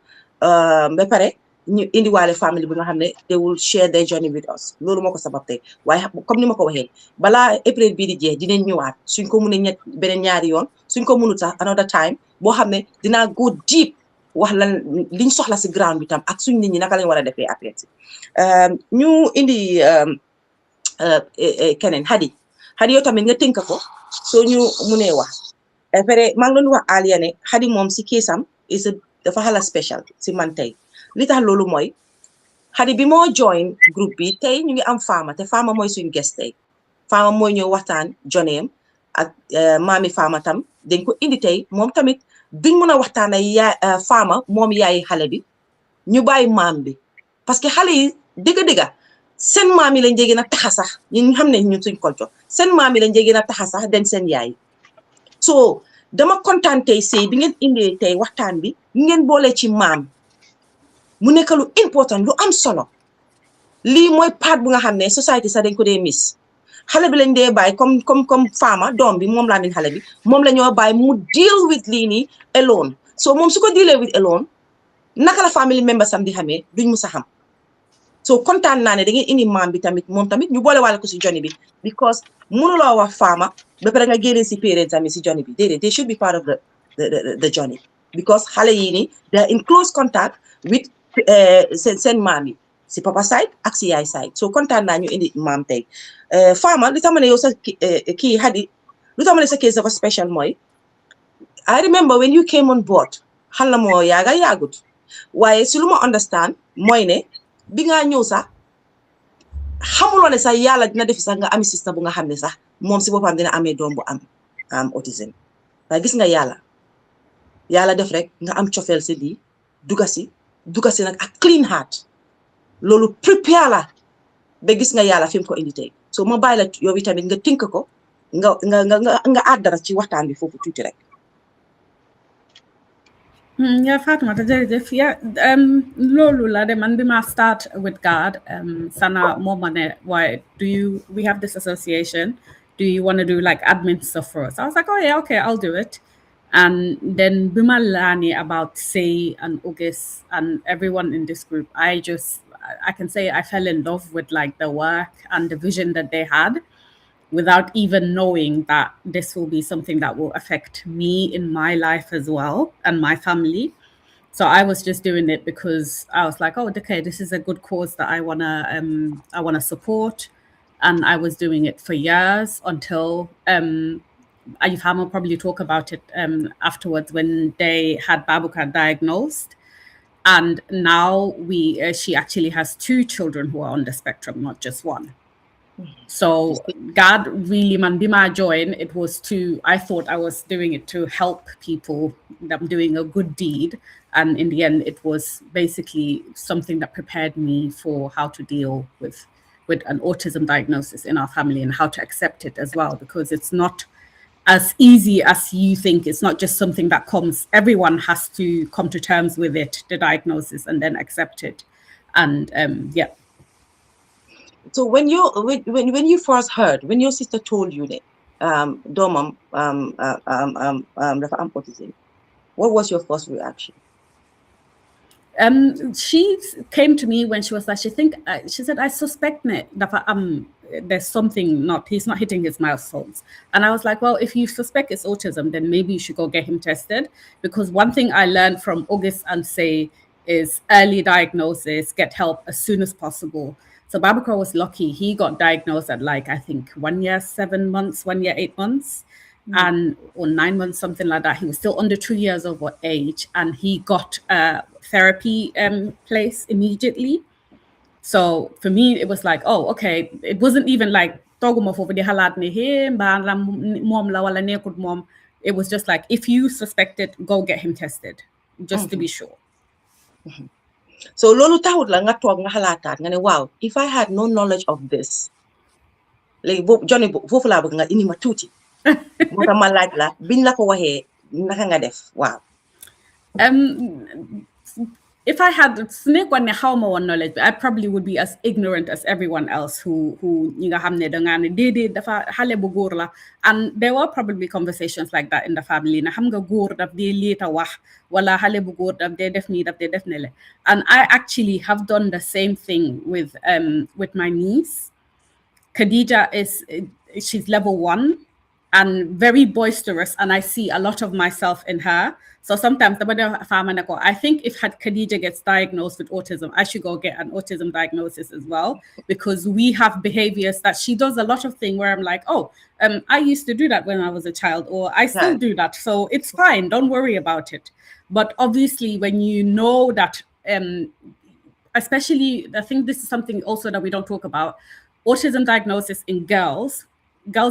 ba pare ñu indiwaale famille bi nga xam ne they will share their journey with us loolu moo ko sabab tey waaye comme ni ma ko waxee balaa April bii di jeex dinañ ñëwaat suñ ko mënee beneen ñaari yoon suñ ko mënut sax another time boo xam ne dinaa go deep wax lan liñ soxla si ground bi tam ak suñ nit ñi naka lañ war a defee affaire si ñu indi keneen Hadi yow tamit nga tënk ko soo ñu mënee wax après maa ngi doon wax Aliya ne Hadi moom si kiisam dafa xala special si man tey li tax loolu mooy Hadi bi moo join groupe bi tey ñu ngi am Fama te Fama mooy suñu guest tey Fama mooy ñëw waxtaan joneem ak maami Fama tam dañ ko indi tey moom tamit duñ mën a waxtaan ak Fama moom yaay xale bi ñu bàyyi maam bi parce que xale yi dëgg-dëgga seen maam yi lañ jege na taxa sax ñun xam ne ñun suñ culture seen maam yi lañ jege na taxa sax den seen yaay so dama kontaan tey sëy bi ngeen indee tey waxtaan bi ngeen boole ci maam mu nekk lu important lu am solo lii mooy part bu nga xam ne society sax dañ ko dee miss xale bi lañ dee bàyyi comme Fama doom bi moom laa nen xale bi moom la ñoo bàyyi mu deal with lii nii alone so moom su ko dealee with alone naka la family members am di xamee duñ mus a xam so kontaan naa ne da ngeen indi maam bi tamit moom tamit ñu boole wàlle ko si journey bi because mënuloo wax Fama ba pare nga génnee si parents tamit si journey bi déedéet they should be part of the journey because xale yii nii they are in close contact with seen maam yi si papa side ak si yaay side so kontaan naa ñu indi maam tey Fama li tax ma ne yow sa kii Hadi lu tax ma ne sa case dafa special mooy I remember when you came on board xal na moo yaagut waaye si lu ma understand mooy ne bi nga ñëw sax xamuloo ne sax yàlla dina def sax nga ami sista bu nga xam ne sax moom si boppam dina amee doom bu am autisme waaye gis nga yàlla def rek nga am cofeel si lii duga si nag ak clean heart loolu prepare la ba gis nga yàlla fi mu ko indi tey so ma bàyyi la yow tamit nga tënk ko nga àddara ci waxtaan bi foofu tuuti rek. Yeah, Fatima, jërëjëf. Yeah, loolu la de man bi ma start with God, sana momane, why we have this association, do you want to do like admin stuff for us? I was like, oh yeah, okay, I'll do it. And then Bimalani about Say and August and everyone in this group, I can say I fell in love with like the work and the vision that they had without even knowing that this will be something that will affect me in my life as well and my family. So I was just doing it because I was like, oh, okay, this is a good cause that I wanna support, and I was doing it for years until Ayufam will probably talk about it afterwards when they had Babuka diagnosed, and now she actually has 2 children who are on the spectrum, not just one. So God really mandima join, it was I thought I was doing it to help people, I'm doing a good deed. And in the end, it was basically something that prepared me for how to deal with an autism diagnosis in our family and how to accept it as well, because it's not as easy as you think. It's not just something that comes, everyone has to come to terms with it, the diagnosis, and then accept it. And yeah. So when you first heard, when your sister told you that Domam dafa am autism, what was your first reaction? She came to me when she was like, she said, I suspect that there's something he's not hitting his milestones. And I was like, well, if you suspect it's autism, then maybe you should go get him tested. Because one thing I learned from August and Say is early diagnosis, get help as soon as possible. So Babakar was lucky. He got diagnosed at like, I think 1 year, 7 months, 1 year, 8 months. Or 9 months, something like that. He was still under 2 years of age, and he got a therapy place immediately. So for me, it was like, oh, okay. It wasn't even like it was just like, if you suspect it, go get him tested, just to be sure. So lolu taxut la nga tok nga xalaataat nga ne wow, if I had no knowledge of this, like Johnny fofu la bëgg nga indi ma tuuti moo tax ma laaj la biñ la ko waxee naka nga def. Wow. If I had knowledge, I probably would be as ignorant as everyone else who and there were probably conversations like that in the family. And I actually have done the same thing with my niece. Khadija she's level 1 and very boisterous, and I see a lot of myself in her. So sometimes I think if Khadija gets diagnosed with autism, I should go get an autism diagnosis as well, because we have behaviors that she does a lot of things where I'm like, oh, I used to do that when I was a child, or I still do that. So it's fine. Don't worry about it. But obviously, when you know that, especially, I think this is something also that we don't talk about, autism diagnosis in girls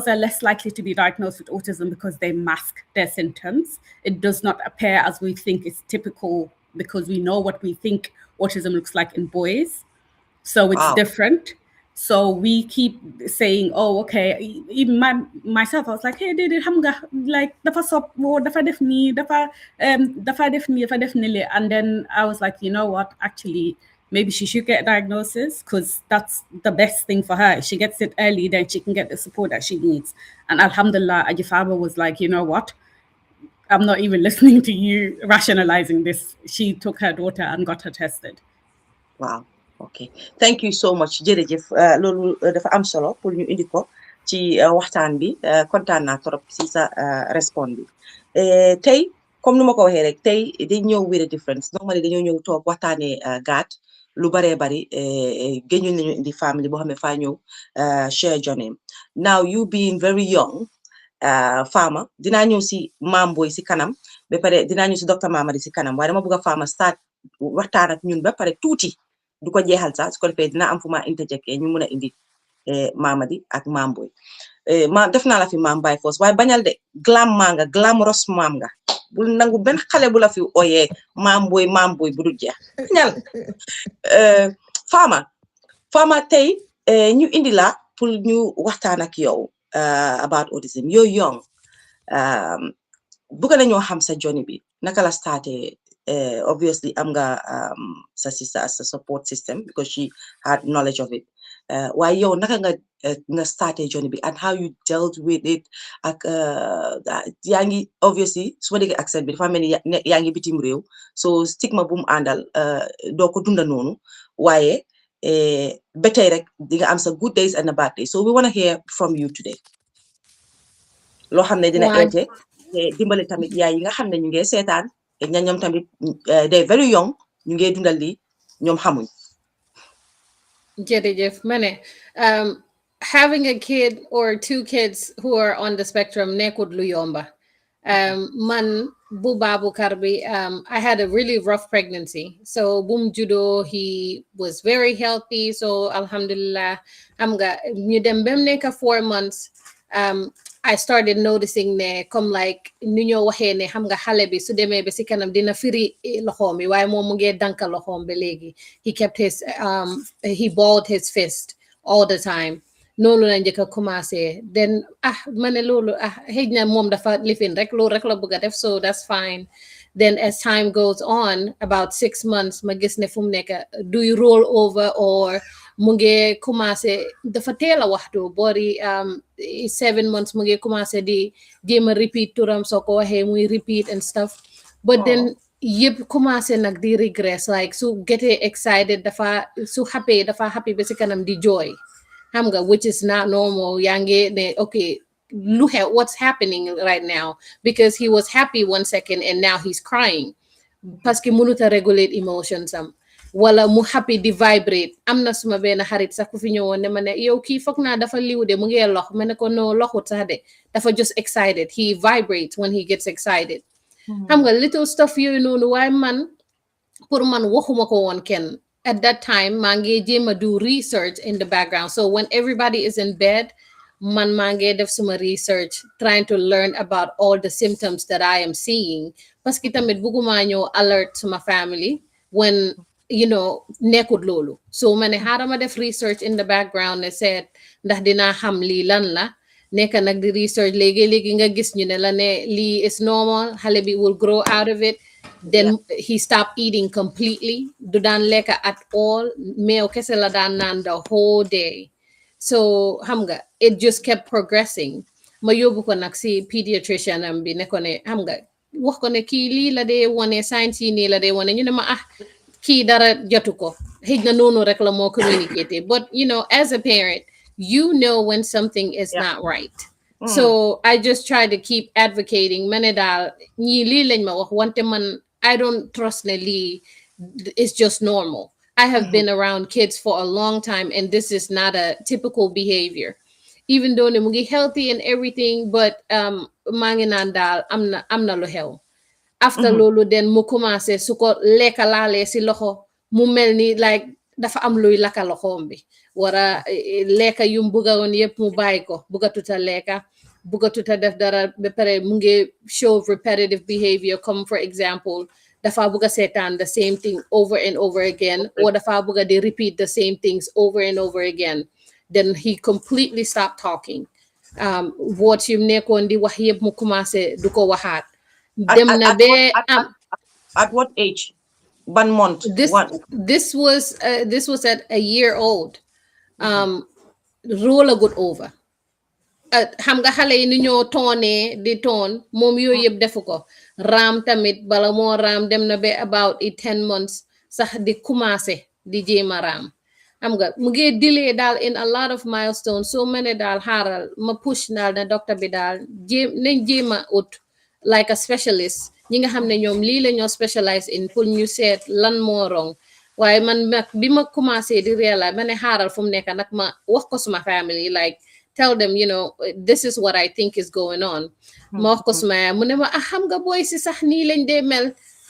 are less likely to be diagnosed with autism because they mask their symptoms. It does not appear as we think is typical, because we know what we think autism looks like in boys. So it's different. So we keep saying, oh, okay. Even myself, I was like, hey, did hamga like dafa sop or dafa def ni dafa def nili. And then I was like, you know what? Actually, maybe she should get a diagnosis, because that's the best thing for her. If she gets it early, then she can get the support that she needs. And alhamdulillah, Ajifaba was like, you know what? I'm not even listening to you rationalizing this. She took her daughter and got her tested. Wow. Okay. Thank you so much. Jërëjëf loolu dafa am solo pour ñu indi ko ci waxtaan bi. Kontaan naa trop ci sa respond bi. Tey comme nu ma ko waxee rek tey dañ ñëw with a difference. Normally dañoo ñëw toog waxtaanee gaat lu baree bari géñul nañu indi family boo xam ne faa ñëw share journey. Now you being very young Fama, dinaa ñëw si maam boy si kanam ba pare dinaa ñëw si docteur Mamadi si kanam, waaye dama bëgg a Fama start waxtaan ak ñun ba pare tuuti du ko jeexal sax su ko defee dina am fu ma interject ñu mën a indi Mamadi ak maam boy. Ma def naa la fi maam Baye Force waaye bañal de glamorous maam nga bul nangu benn xale bu la fi oyee maam boy bu dul jeex bañal. Fama tey ñu indi la pour ñu waxtaan ak yow about autism. You're young. Bëgg nañoo xam sa journey bi naka la starté. Obviously am nga sa sister as a support system because she had knowledge of it. waaye yow naka nga starté journey bi and how you dealt with it ak yaa ngi obviously su ma déggee accent bi dafa mel ni yaa ngi bitim réew so stigma bu mu àndal doo ko dunda noonu waaye ba tey rek di nga am sa good days and a bad days so we want to hear from you today loo xam ne dina eete te dimbale tamit yaay yi nga xam ne ñu ngi seetaan te ñoom tamit they very young ñu ngi dundal li ñoom xamuñ jërëjëf ma ne having a kid or two kids who are on the spectrum nekkut lu yomba man bu Babukar bi I had a really rough pregnancy so bum judo he was very healthy so alhamdulillah am nga ñu dem bem nekk 4 months I started noticing ne comme like nu ñoo waxee ne xam nga xale bi su demee ba si kanam dina firi loxoom bi waaye moom mu ngee danka loxoom ba léegi he kept his he balled his fist all the time noonu la njëkk a commencé then ma ne loolu xëy na moom dafa lifin rek loolu rek la bëgg a def so that's fine then as time goes on about 6 months ma gis ne fu mu nekk duy roll over or mu ngi commencé dafa teel a waxtu boori 7 months mu ngi commencé di jéem a repeat turam soo ko waxee muy repeat and stuff but then yëpp commencé nag di regress like su getting excited dafa su happy dafa happy ba si kanam di joy xam nga which is not normal yaa ngi ne okay look at what's happening right now because he was happy 1 second and now he's crying parce que mënut a regulate emotions am wala mu happy di vibrate am na suma benn xarit sax ku fi ñëwoon ne ma ne yow kii foog naa dafa liw de mu ngi lox ma ne ko no loxut sax de dafa just excited he vibrates when he gets excited xam nga little stuff yooyu noonu waaye man pour man waxuma ko woon kenn at that time maa ngi jéem a do research in the background so when everybody is in bed man maa ngi def suma research trying to learn about all the symptoms that I am seeing parce que tamit bëgguma ñëw alert suma family when you know nekkut loolu so ma ne xaaral ma def research in the background ne seet ndax dinaa xam lii lan la nekk nag di research léegi nga gis ñu ne la ne lii is normal xale bi will grow out of it then he stopped eating completely du daan lekk at all meew kese la daan naan the whole day so xam nga it just kept progressing ma yóbbu ko nag si pediatrician am bi ne ko ne xam nga wax ko ne kii lii la dee wane science yi nii la dee wane ñu ne ma kii dara jotu ko xëj na noonu rek la moo communicaté but you know as a parent you know when something is not right so I just try to keep advocating ma ne daal ñii lii lañ ma wax wante man I don't trust ne lii it's just normal I have been around kids for a long time and this is not a typical behavior even though ne mu ngi healthy and everything but maa ngi naan daal am na lu xew after loolu den mu commencé su ko lekka laalee si loxo mu mel ni like dafa am luy laka loxoom bi wara lekka yum bugga woon yëpp mu bàyyi ko bugga tuta lekka bugga tuta def dara ba pare mu ngi show repetitive behavior comme for example dafa bugga seetaan the same thing over and over again or dafa bugga di repeat the same things over and over again then he completely stopped talking words yum nekkoon di wax yëpp mu commencé du ko waxaat dem na be at what age one month this was at a year old roll a good over xam nga xale yi ni ñoo toonee di toon moom yooyu yëpp defu ko raam tamit bala moo raam dem na be about 10 months sax di commencé di jéema raam xam nga mu ngi delay daal in a lot of milestones so mane daal xaaral ma push daal na docteur bi daal nañ jéema ut like a specialist ñi nga xam ne ñoom lii la ñoo specialize in pour ñu seet lan moo wrong waaye man nag bi ma commencé di realize ma ne xaaral fu mu nekk nag ma wax ko suma family like tell them you know this is what I think is going on ma wax ko suma yaay mu ne ma xam nga boy si sax nii lañ dee mel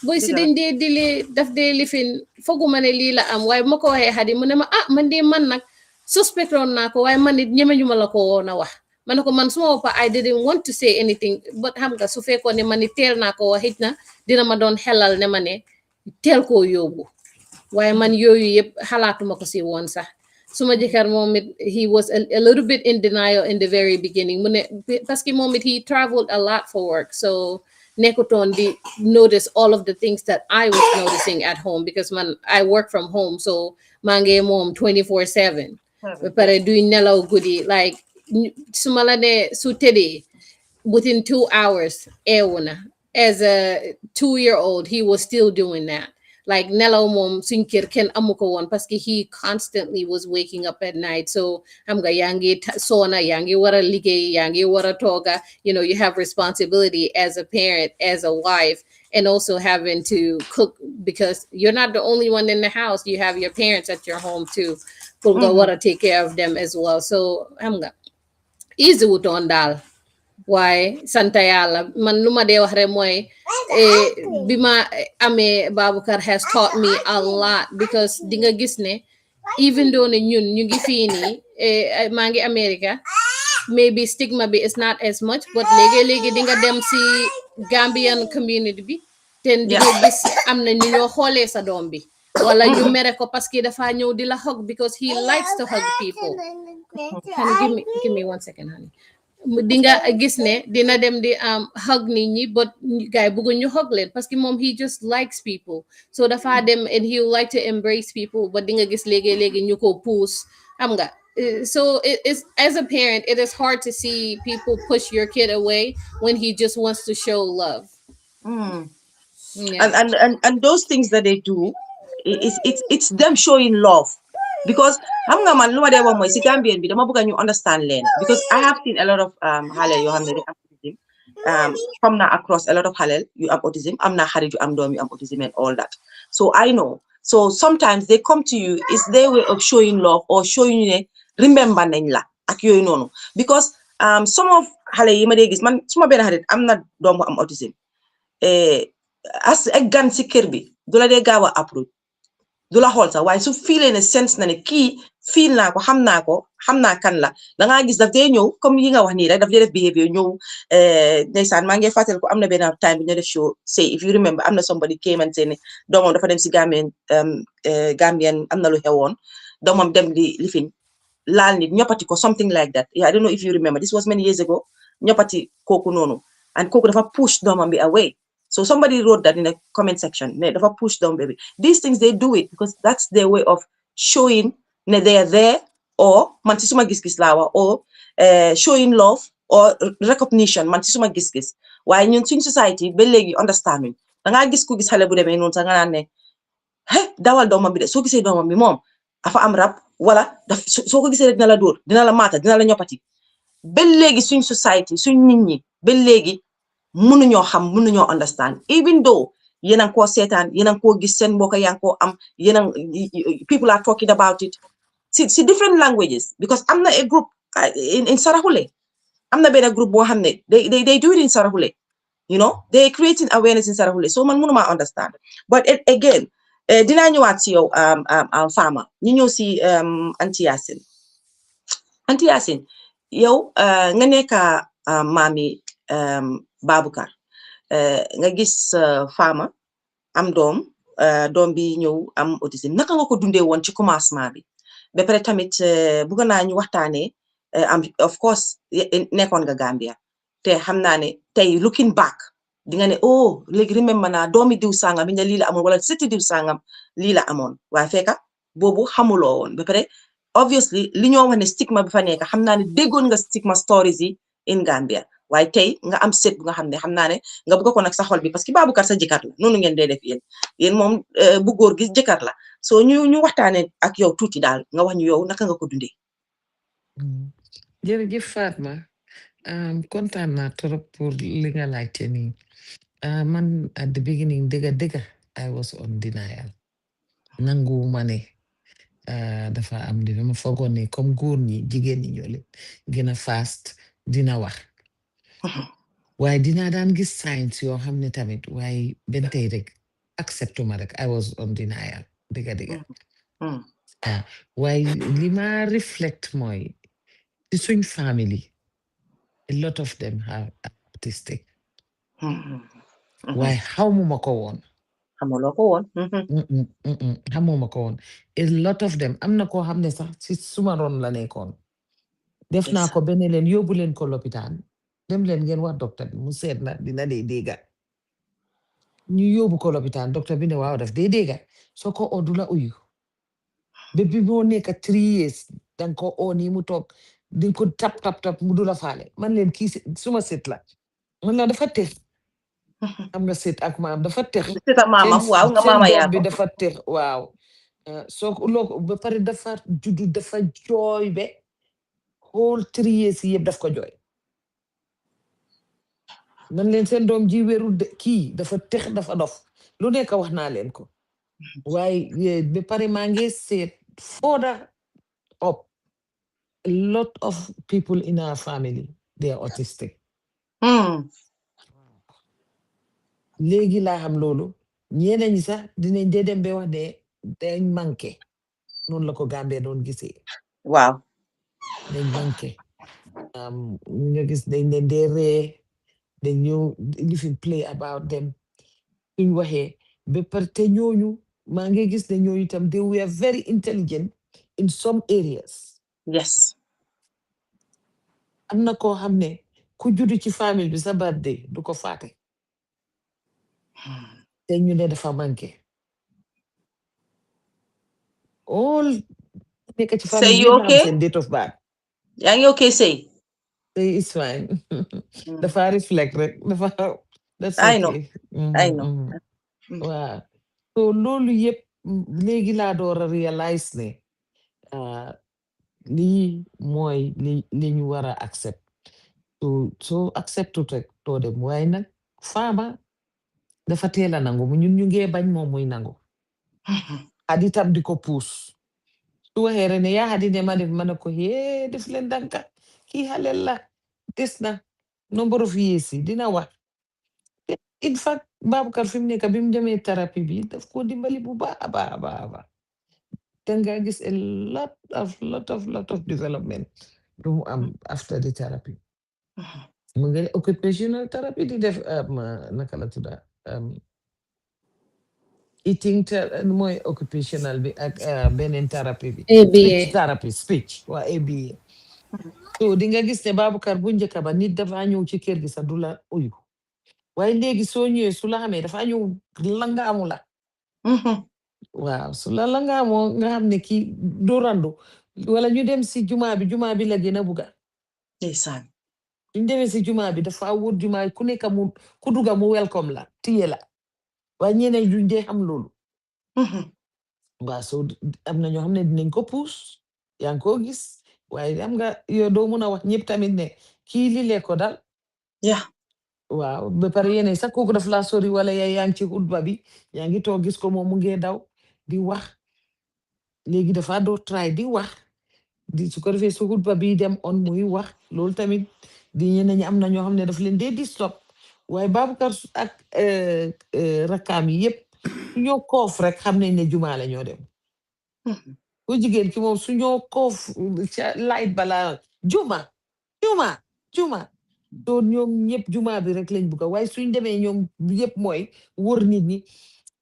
boy si dañ dee dili daf dee lifin foguma ne lii la am waaye ma ko waxee xadi mu ne ma man de man nag suspectoon naa ko waaye man nit ñemeñu ma la ko woon a wax ma ne ko man suma woppa I didn't want to say anything but xam nga su fekkoon ne ma ni teel naa ko wax na dina ma doon xelal ne ma ne teel koo yóbbu waaye man yooyu yëpp xalaatuma ko si woon sax suma jëkkër moom it he was a little bit in denial in the very beginning mu ne parce que moom it he traveled a lot for work so nekkutoon di notice all of the things that I was noticing at home because man I work from home so maa ngi moom 24/7 ba pare duy nelaw guddi like su ma la ne su tëddee within 2 hours eewu na. As a 2-year-old he was still doing that. Like nelaw moom suñ kër kenn amu ko woon parce que he constantly was waking up at night. So xam nga yaa ngi soona yaa ngi war a liggéey yaa ngi war a tooga, you know, you have responsibility as a parent, as a wife, and also having to cook because you're not the only one in the house. You have your parents at your home too. Pour nga war a take care of them as well. So xam nga easy wutoon daal. Waaye santa yàlla man lu ma dee wax rek mooy bi ma amee Baboucarr has taught me a lot because di nga gis ne even though ne ñun ñu ngi fii nii maa ngi America maybe stigma bi is not as much but léegi di nga dem si Gambian community bi te di nga gis am na ñu ñoo xoolee sa doom bi wala ñu mere ko parce que dafa ñëw di la hug because he likes to hug people. Honey, give me 1 second, honey. Dinga gis ne dina dem di hug nit ñi but guy bëggu ñu hug leen parce que moom he just likes people so dafa dem and he would like to embrace people but dinga gis léegi ñu ko puus xam nga so it is as a parent it is hard to see people push your kid away when he just wants to show love. And those things that they do it's them showing love because xam nga man lu ma dee wax mooy si Gambien bi dama bëgg ñu understand leen because I have seen a lot of xale yoo xam ne am autism from na across a lot of xale yu am autism am na xarit yu am doom yu am autism and all that so I know so sometimes they come to you is their way of showing love or showing you ne remember nañ la ak yooyu noonu because some of xale yi ma dee gis man suma benn xarit am na doom bu am autism as a gan si kër bi du la dee gaaw a approach du la xool sax waaye su fiilee ne sense na ne kii fiil naa ko xam naa kan la da ngaa gis daf dee ñëw comme yi nga wax nii rek daf dee def behavior ñëw ndeysaan maa ngi fàttali ko am na benn time bi ñu def show say if you remember am na somebody came and say ne doomam dafa dem si Gambien am na lu xewoon doomam dem di lifin laal nit ñoppati ko something like that I don't know if you remember this was many years ago ñoppati kooku noonu and kooku dafa push doomam bi away. So somebody wrote that in the comment section. They never push down, baby. These things, they do it because that's their way of showing that they are there or mantisuma gislawa or showing love or recognition mantisuma gis. Why in society, belegi understanding. Nga gis ku gis xale bu demee noonu sa nga naan ne dawal doomam bi de soo gisee doomam bi moom afa am rab wala soo ko gisee dina la dóor dina la maata dina la ñoppati ba léegi suñ society suñ nit ñi ba léegi mënuñoo xam mënuñoo understand even though yéen a ngi koo seetaan yéen a ngi koo gis seen mbokk yaa ngi koo am yéen a people are talking about it si different languages because am na a group in Sarahule am na benn group boo xam ne they do it in Sarahule you know they creating awareness in Sarahule so man mënuma understand but again dinaa ñëwaat si yow Fama ñu ñëw si Anti Yacine yow nga nekk maami Baboucarr nga gis Fama am doom bi ñëw am autisme naka nga ko dundee woon ci commencement bi ba pare tamit bëgg naa ñu waxtaanee of course nekkoon nga Gambia te xam naa ne tey looking back di nga ne oh léegi remember naa doomi diw sangam bi nga lii la amoon wala sëti diw sangam lii la amoon waaye fekka boobu xamuloo woon ba pare obviously li ñoo wax ne stigma bi fa nekk xam naa ne déggoon nga stigma stories yi in Gambia waaye tey nga am set bu nga xam ne xam naa ne nga bëgg ko nag sa xol bi parce que Baboucarr sa jëkkër la noonu ngeen dee def yéen moom bu góor gi jëkkër la soo ñu waxtaane ak yow tuuti daal nga wax ñu yow naka nga ko dundee. jërëjëf Fatma kontaan naa trop pour li nga laajte nii man at the beginning dëgga I was on denial nangu ma ne dafa am di dama foogoon ne comme góor ñi jigéen ñi ñoo leen gën a fast dina wax waaye dinaa daan gis signs yoo xam ne tamit waaye benn tey rek acceptu ma rek I was on denial dëgga waaye li ma reflect mooy ci suñ family a lot of them are autistic waaye xamuma ko woon xamuma ko woon a lot of them am na koo xam ne sax ci suma ron la nekkoon def naa ko benn leen yóbbu leen ko lopitaan dem leen ngeen wax docteur bi mu seet na dina dee dégga ñu yóbbu ko lopitaan docteur bi ne waaw daf dee dégga soo ko oddu la uyu Baby moo nekk 3 years danga ko oo nii mu toog di ko tap mu du la faale man leen kii suma sët la man la dafa tex am nga sët ak maam dafa tex sëta maamam waaw nga seen maama doom yaa bi ko dafa tex waaw soo loo ba pare dafa juddu dafa jooy be whole 3 years yëpp daf ko jooy man leen seen doom ji wérul de kii dafa tex dafa dof lu nekk wax naa leen ko waaye ba pare maa ngi seet further up a lot of people in our family they are autistic léegi laa xam loolu ñeneen ñi sax dinañ dee dem ba wax ne dañ manqué noonu la ko Gambie doon gisee waaw dañ manqué nga gis dañ leen dee ree dañ ñëw lifin play about them suñ waxee ba pare te ñooñu maa ngi gis ne ñooñu itam they were very intelligent in some areas yes am na koo xam ne ku juddu ci famille bi sa birthday du ko faate te ñu ne dafa manqué all nekk ci famille say bi you yëpp la xam okay seen date of birth yaa ngi okay say it's fine dafa reflect rek dafa that's I know okay waaw so loolu yëpp léegi laa door a realize ne lii mooy li ñu war a accept so acceptut rek doo dem waaye nag faama dafa teel a nangu ñun ñu ngee bañ moom muy nangu Hadi tam di ko puus su waxee rek ne yaa Hadi ne ma def ma ne ko yee def leen danka kii xale la des na number of years yi dina wax in fact Baboucarr fi mu nekk bi mu demee thérapie bi daf ko dimbali bu baax a baax a baax danga gis a lot of development lu mu am after the therapy mu ngi occupational therapy di def naka la tudda eating mooy occupational bi ak beneen therapy bi speech therapy speech waa ABA so di nga gis ne Baboucarr bu njëkk ba nit dafa ñëw ci kër gi sax du la uyu waaye léegi soo ñëwee su la xamee dafa ñëw langaamu la waaw su la langaamoo nga xam ne kii doo randu wala ñu dem si jumaa bi la gën a bugga ndeysaan suñ demee si jumaa bi dafa wut jumaa ku nekk ku dugga mu welcome la tiye la waaye ñeneen duñ dee xam loolu waaw so am na ñoo xam ne dinañ ko puus yaa ngi ko gis waaye am nga yow doo mun a wax ñëpp tamit ne kii li lee ko dal waaw ba pare yéene sax kooku daf laa sori wala yaa ngi ci xutba bi yaa ngi toog gis ko moom mu ngee daw di wax léegi dafa doo try di wax di su ko defee su xutba bi dem on muy wax loolu tamit di ñeneen ñi am na ñoo xam ne daf leen dee di stop waaye Baboucarr ak rakkaam yi yëpp su ñoo koof rek xam nañ ne jumaa la ñoo dem ku jigéen ki moom su ñoo koof ca light bala juma so ñoom ñëpp jumaa bi rek lañ bugga waaye suñ demee ñoom yëpp mooy wër nit ñi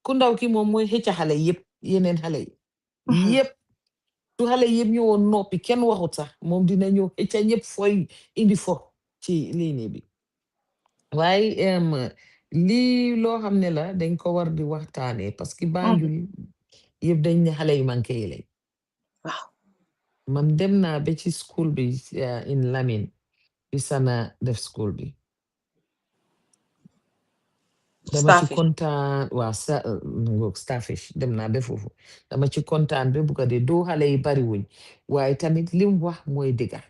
ku ndaw ki moom mooy xëcca xale yëpp yeneen xale yi yëpp su xale yëpp ñëwoon noppi kenn waxut sax moom dina ñëw xëcca ñëpp fooy indi fo ci ligne bi waaye lii loo xam ne la dañ ko war di waxtaanee parce que Banjul yëpp dañ ne xale yu manqué yi lañ waaw man dem naa ba ci school bi in Lamin bi Sana def school bi dama ci kontaan waaw starfish dem naa ba foofu dama ci kontaan ba bugga de doo xale yi bari wuñ waaye tamit lim wax mooy dëgga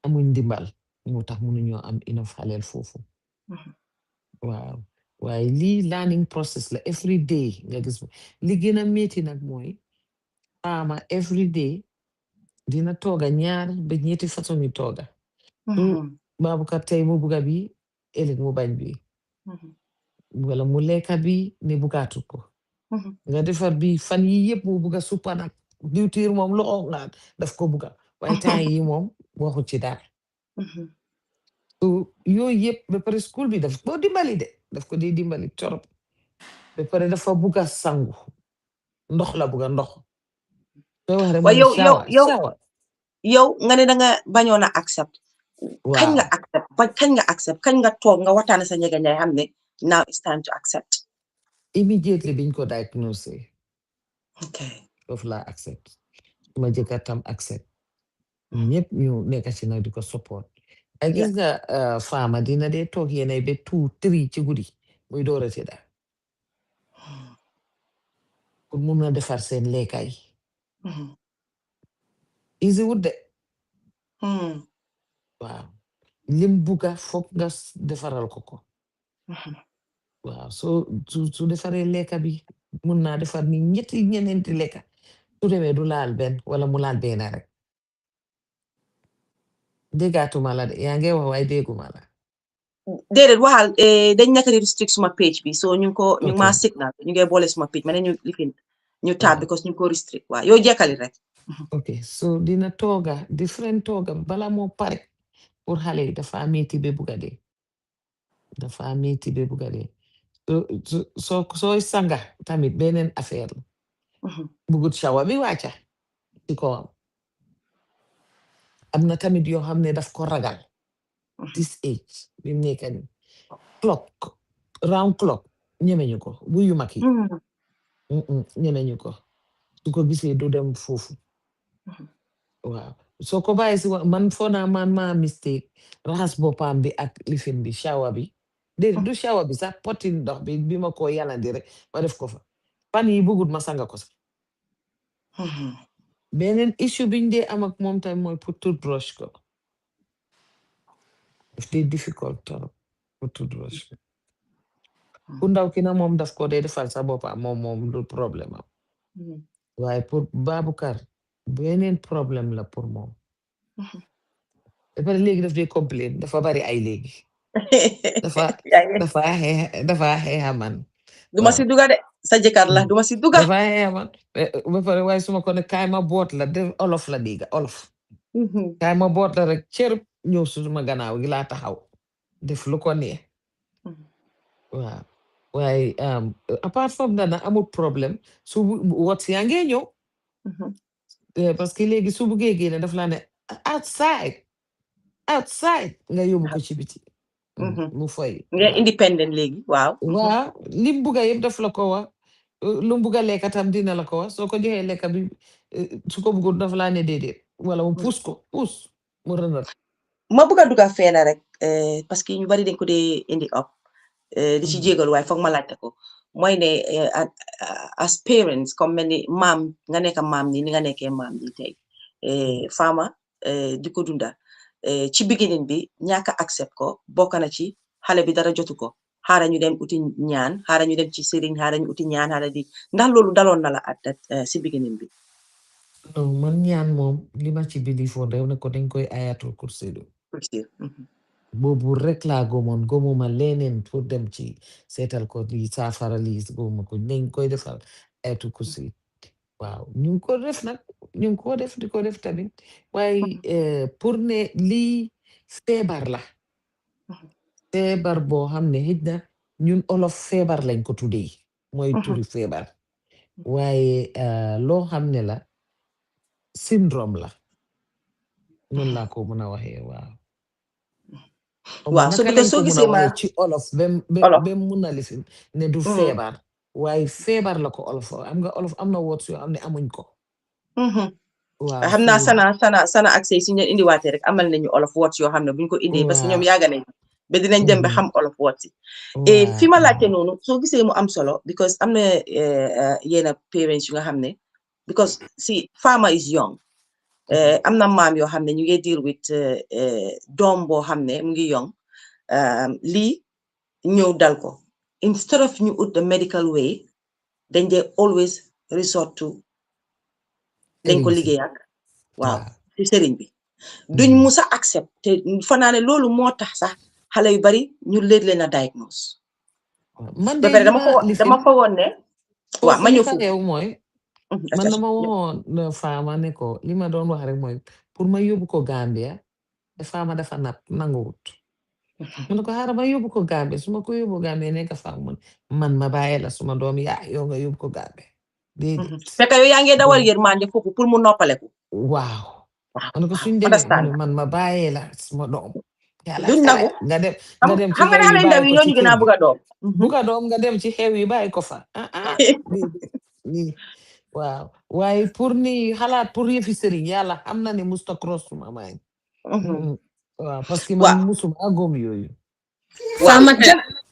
amuñ ndimbal moo tax mënuñoo am enough xaleel foofu waaw waaye lii learning process la every day nga gis li gën a métti nag mooy faama every day dina tooga ñaar ba ñetti façon yi tooga Baboucarr tey mu bugga bi ëllëg mu bañ bi wala mu lekka bi ne bugaatut ko nga defar bi fan yi yëpp mu bugga suppa nag diwtiir moom loxo nga daf ko bugga waaye temps yi moom waxu ci dara yooyu yëpp ba pare school bi daf ko dimbali de daf ko di dimbali torop ba pare dafa bugga sangu ndox la bugga ndox soo wax rek mu ne shower yow nga ne danga bañoon a accept kañ nga accept kañ nga toog nga waxtaane sa njëga ñay xam ne now it's time to accept immediately biñ ko diagnosé foofu laa accept suma jëkkër tam accept ñëpp ñu nekk ci nag di ko support ay gis nga faama dina dee toog yéenay ba 2 3 ci guddi muy door a tëdda pour mun a defar seen lekka yi easy wut de waaw lim bugga foog nga defaral ko waaw su defaree lekka bi mun naa defar ni ñetti ñeneenti lekka su demee du laal benn wala mu laal benn rek déggaatuma la de yaa ngi wax waaye dégguma la déedéet waxal dañ nekk di restrict suma page bi so ñu ngi ma signal ñu ngi boole suma page ma ne ñu lifin ñu tab because ñu ko restrict waaw yow jekkali rek ok so dina tooga different tooga bala moo pare pour xale yi dafa metti be bugga dee dafa metti be bugga dee sooy sanga tamit beneen affaire la bugut shawa bi wàcca ci kawam am na tamit yoo xam ne daf ko ragal this age bi mu nekk ni clock round clock ñemeñu ko bu yu mag yi ñemeñu ko su ko gisee du dem foofu waaw soo ko bàyyi si man foo naa man maa mistake raxas boppam bi ak lifin bi shawa bi déedéet du shawa bi sax poti ndox bi ma ko yalandi rek ma def ko fa fan yi bëggut ma sanga ko sax beneen issue biñ dee am ak moom tamit mooy pour toothbrush ko daf dee difficult trop pour toothbrush ko ku ndaw ki na moom daf ko dee defal sa boppam moom du problème am waaye pour Baboucarr beneen problème la pour moom dafa léegi daf dee complain dafa bari ay léegi dafa xeexa man duma si duga de sa jëkkër la duma si duga dafa xeexa man ba pare waaye suma ko ne kaay ma boot la def olof la diga olof kaay ma boot la rek cër ñëw suma gannaaw gi laa taxaw def lu ko neex waaw waaye apart from that amul problème su wat yaa ngee ñëw parce que léegi su buggee génne daf laa ne outside nga yóbbu ko ci biti mu fay nga independent léegi waaw lim bugga yëpp daf la ko wax lu bugga lekka tam dina la ko wax soo ko joxee lekka bi su ko buggut daf laa ne déedéet wala mu puus mu rënal ma bugga dugga feena rek parce que ñu bari dañ ko dee indi up di ci jégal waaye foog ma laajte ko mooy ne as parents comme mel ni maam nga nekk maam ni nga nekkee maam ni tey faama di ko dunda ci beginning bi ñaaka accept ko bokk na ci xale bi dara jotu ko xaara ñu dem uti ñaan xaara ñu dem ci sëriñ xaara ñu uti ñaan xaara di ndax loolu daloon na la at si beginning bi non man ñaan moom li ma ci bilifoon rew ne ko dañ koy ayatul kursi boobu rek laa gomuma leneen pour dem ci seetal ko lii saafara lii gomuma ko dañ koy defal ayatul kursi waaw ñu ngi ko def nag ñu ngi ko def di ko def tamit waaye pour ne lii feebar la feebar boo xam ne xëj na ñun olof feebar lañ ko tuddee mooy turi feebar waaye loo xam ne la syndrome la noonu laa ko mën a waxee waaw so because soo gisee ma ci olof ba mun a lifin ne du feebar waaye feebar la ko olof am nga olof am na words yoo xam ne amuñ ko waaw xam naa sana accès si ñu indiwaatee rek amal nañu olof words yoo xam ne buñ ko indee parce que ñoom yàgg nañ ba dinañ dem ba xam olof words yi fi ma laajte noonu soo gisee mu am solo because am na yenn parents yu nga xam ne because si farmer is young am na maam yoo xam ne ñu ngi deal with doom boo xam ne mu ngi young lii ñëw dal ko instead of ñu ut the medical way dañ dee always resort to dañ ko liggéey ak waaw ci sëriñ bi duñ musa accept te fanaa ne loolu moo tax sax xale yu bari ñu leet leen a diagnose man ba pare dama fa woon ne waaw ma ñëw foofu mooy man dama waxoon faama ne ko li ma doon wax rek mooy pour ma yóbbu ko Gambia te faama dafa nanguwut mu ne ko xaaral ma yóbbu ko Gambia su ma ko yóbbu Gambia nekk faama man ma bàyyi la suma doom yaa yow nga yóbbu ko Gambia déedéet fekk yow yaa ngi dawal yërmande foofu pour mu noppaleku waaw ma ne ko suñ demee man ma bàyyi la suma doom duñ nangu nga dem ci xam nga xale ndaw yi ñooñu gën a bëgg a doom bëgg a doom nga dem ci xew yi bàyyi ko fa waaw waaye pour ni xalaat pour yëfi sëriñ yàlla xam na ne musta cross suma mind. waaw parce que man musuma agom yooyu.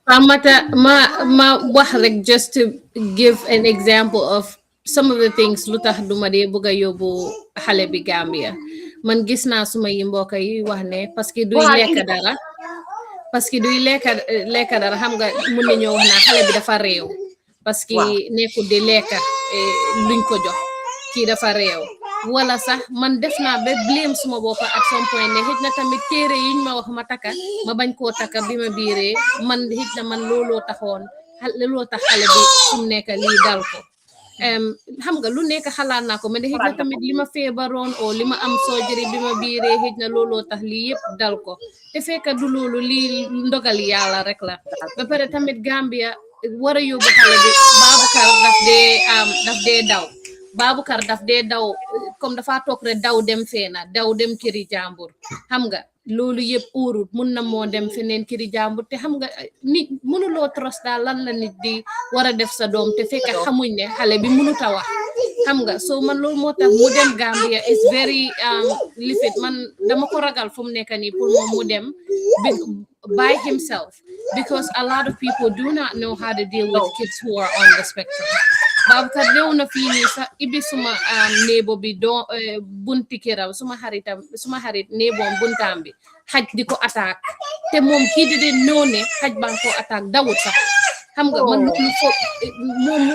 Famata, ma wax rek just to give an example of some of the things lu tax duma dee bëgg a yóbbu xale bi Gambia man gis naa suma yi mbokk yi wax ne parce que duy lekk dara xam nga mun nañoo wax naa xale bi dafa réew parce que nekkul di lekk luñ ko jox kii dafa réew wala sax man def naa ba blame suma boppa at some point ne xëj na tamit téere yiñ ma wax ma taka ma bañ koo taka bi ma biiree man xëj na man looloo tax xale bi fu mu nekk lii dal ko xam nga lu nekk xalaat naa ko mais xëj na tamit li ma feebaroon o li ma am surgery bi ma biiree xëj na looloo tax lii yëpp dal ko te fekk du loolu lii ndogal yàlla rek la ba pare tamit Gambia war a yóbbu xale bi Baboucarr daf dee daw comme dafa toog rek daw dem feena daw dem këri jàmbur xam nga loolu yëpp uurut mun na moo dem feneen këri jàmbur te xam nga nit mënuloo trust daal lan la nit di war a def sa doom te fekk xamuñ ne xale bi mënut a wax xam nga so man loolu moo tax mu dem Gambia is very lifit man dama ko ragal fu mu nekk nii pour moom mu dem by himself because a lot of people do not know how to deal with kids who are on the spectrum. Baboucarr ñëw na fii nii sax ibi suma néebo bi doo bunti këram suma xarit néeboom buntaam bi xaj di ko attaque te moom kii di noo ne xaj baa ko attaque dawut sax xam nga man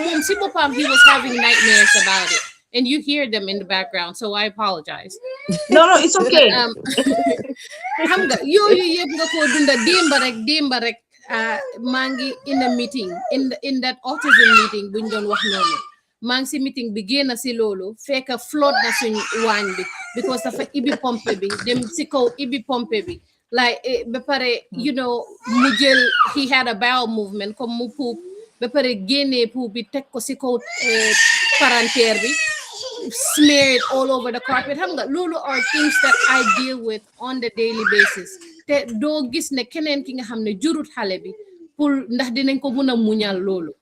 moom si boppam he was having nightmares about it and you hear them in the background so I apologize. No, it's okay. xam nga yooyu yëpp nga ko dunda démba rek maa ngi in a meeting in that autism meeting buñ doon wax noonu maa ngi si meeting bi génn si loolu fekk flood na suñ waañ bi because dafa ibi pompe bi dem si kaw ibi pompe bi like ba pare you know mu jël he had a bowel movement comme mu puub ba pare génnee puub bi teg ko si kaw palanteer bi smear it all over the carpet xam nga loolu are things that I deal with on the daily basis te doo gis ne keneen ki nga xam ne jurut xale bi pour ndax dinañ ko mun a muñal loolu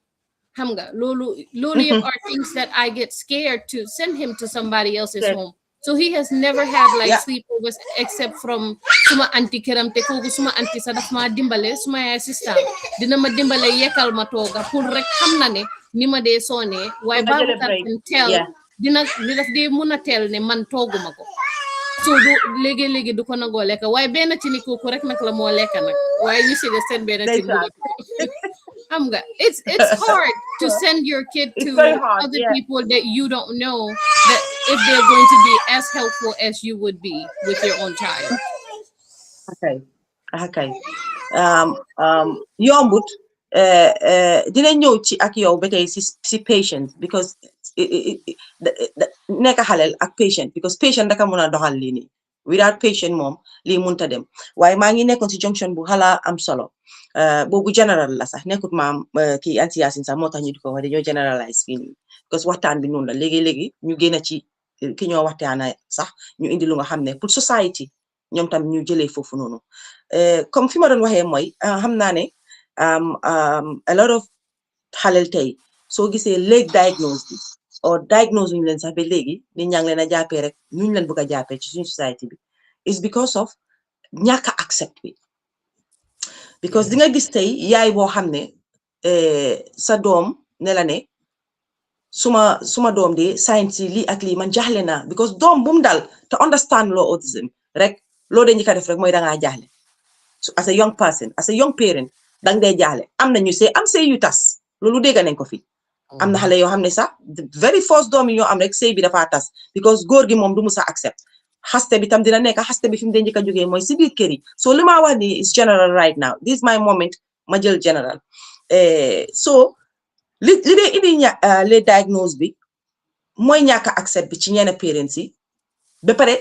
xam nga loolu yëpp are things that I get scared to send him to somebody else's home so he has never had like sleepovers except from suma anti këram te kooku suma anti sa daf ma dimbale suma yaay system dina ma dimbale yekkal ma tooga pour rek xam na ne ni ma dee soonee waaye Baboucarr can tell dina daf dee mun a teel ne man tooguma ko so du léegi du ko nangoo lekk waaye benn ci ni kooku rek nag la moo lekk nag waaye ñu si de seen benn ci ni xam nga it's hard to send your kid to other people that you don't know that if they're going to be as helpful as you would be with your own child. Okay. Yombut dina ñëw ci ak yow ba tey si patient because nekk xalel ak patient because patient daka mën a doxal lii nii without patient moom lii mënta dem waaye maa ngi nekkoon si junction bu xala am solo boobu general la sax nekkut maam kii anti Yaasin sax moo tax ñu di ko wax dañoo generalize fii nii because waxtaan bi noonu la léegi ñu génn ci ki ñoo waxtaana sax ñu indi lu nga xam ne pour society ñoom tam ñu jëlee foofu noonu comme fi ma doon waxee mooy xam naa ne a lot of xalel tey soo gisee late diagnose bi or diagnose ñu leen sax ba léegi nit ñaa ngi leen a jàppee rek ñu leen bëgg a jàppee ci suñu society bi is because of ñàkk a accept bi because di nga gis tey yaay boo xam ne sa doom ne la ne suma doom de science yi lii ak lii man jaaxle naa because doom bu mu dal te understand loo autism rek loo de ñi ko def rek mooy dangaa jaaxle so as a young person as a young parent dang dee jaaxle am na ñu sëy yu tas loolu dégg nañ ko fi am na xale yoo xam ne sax very first doom yi ñoo am rek sëy bi dafa tas because góor gi moom du musa accept xaste bi tam dina nekk xaste bi fi mu dee njëkk a jógee mooy si biir kër yi so li ma wax ni is general right now this is my moment ma jël general so li dee indi les diagnose bi mooy ñàkk a accept bi ci ñenn parents yi ba pare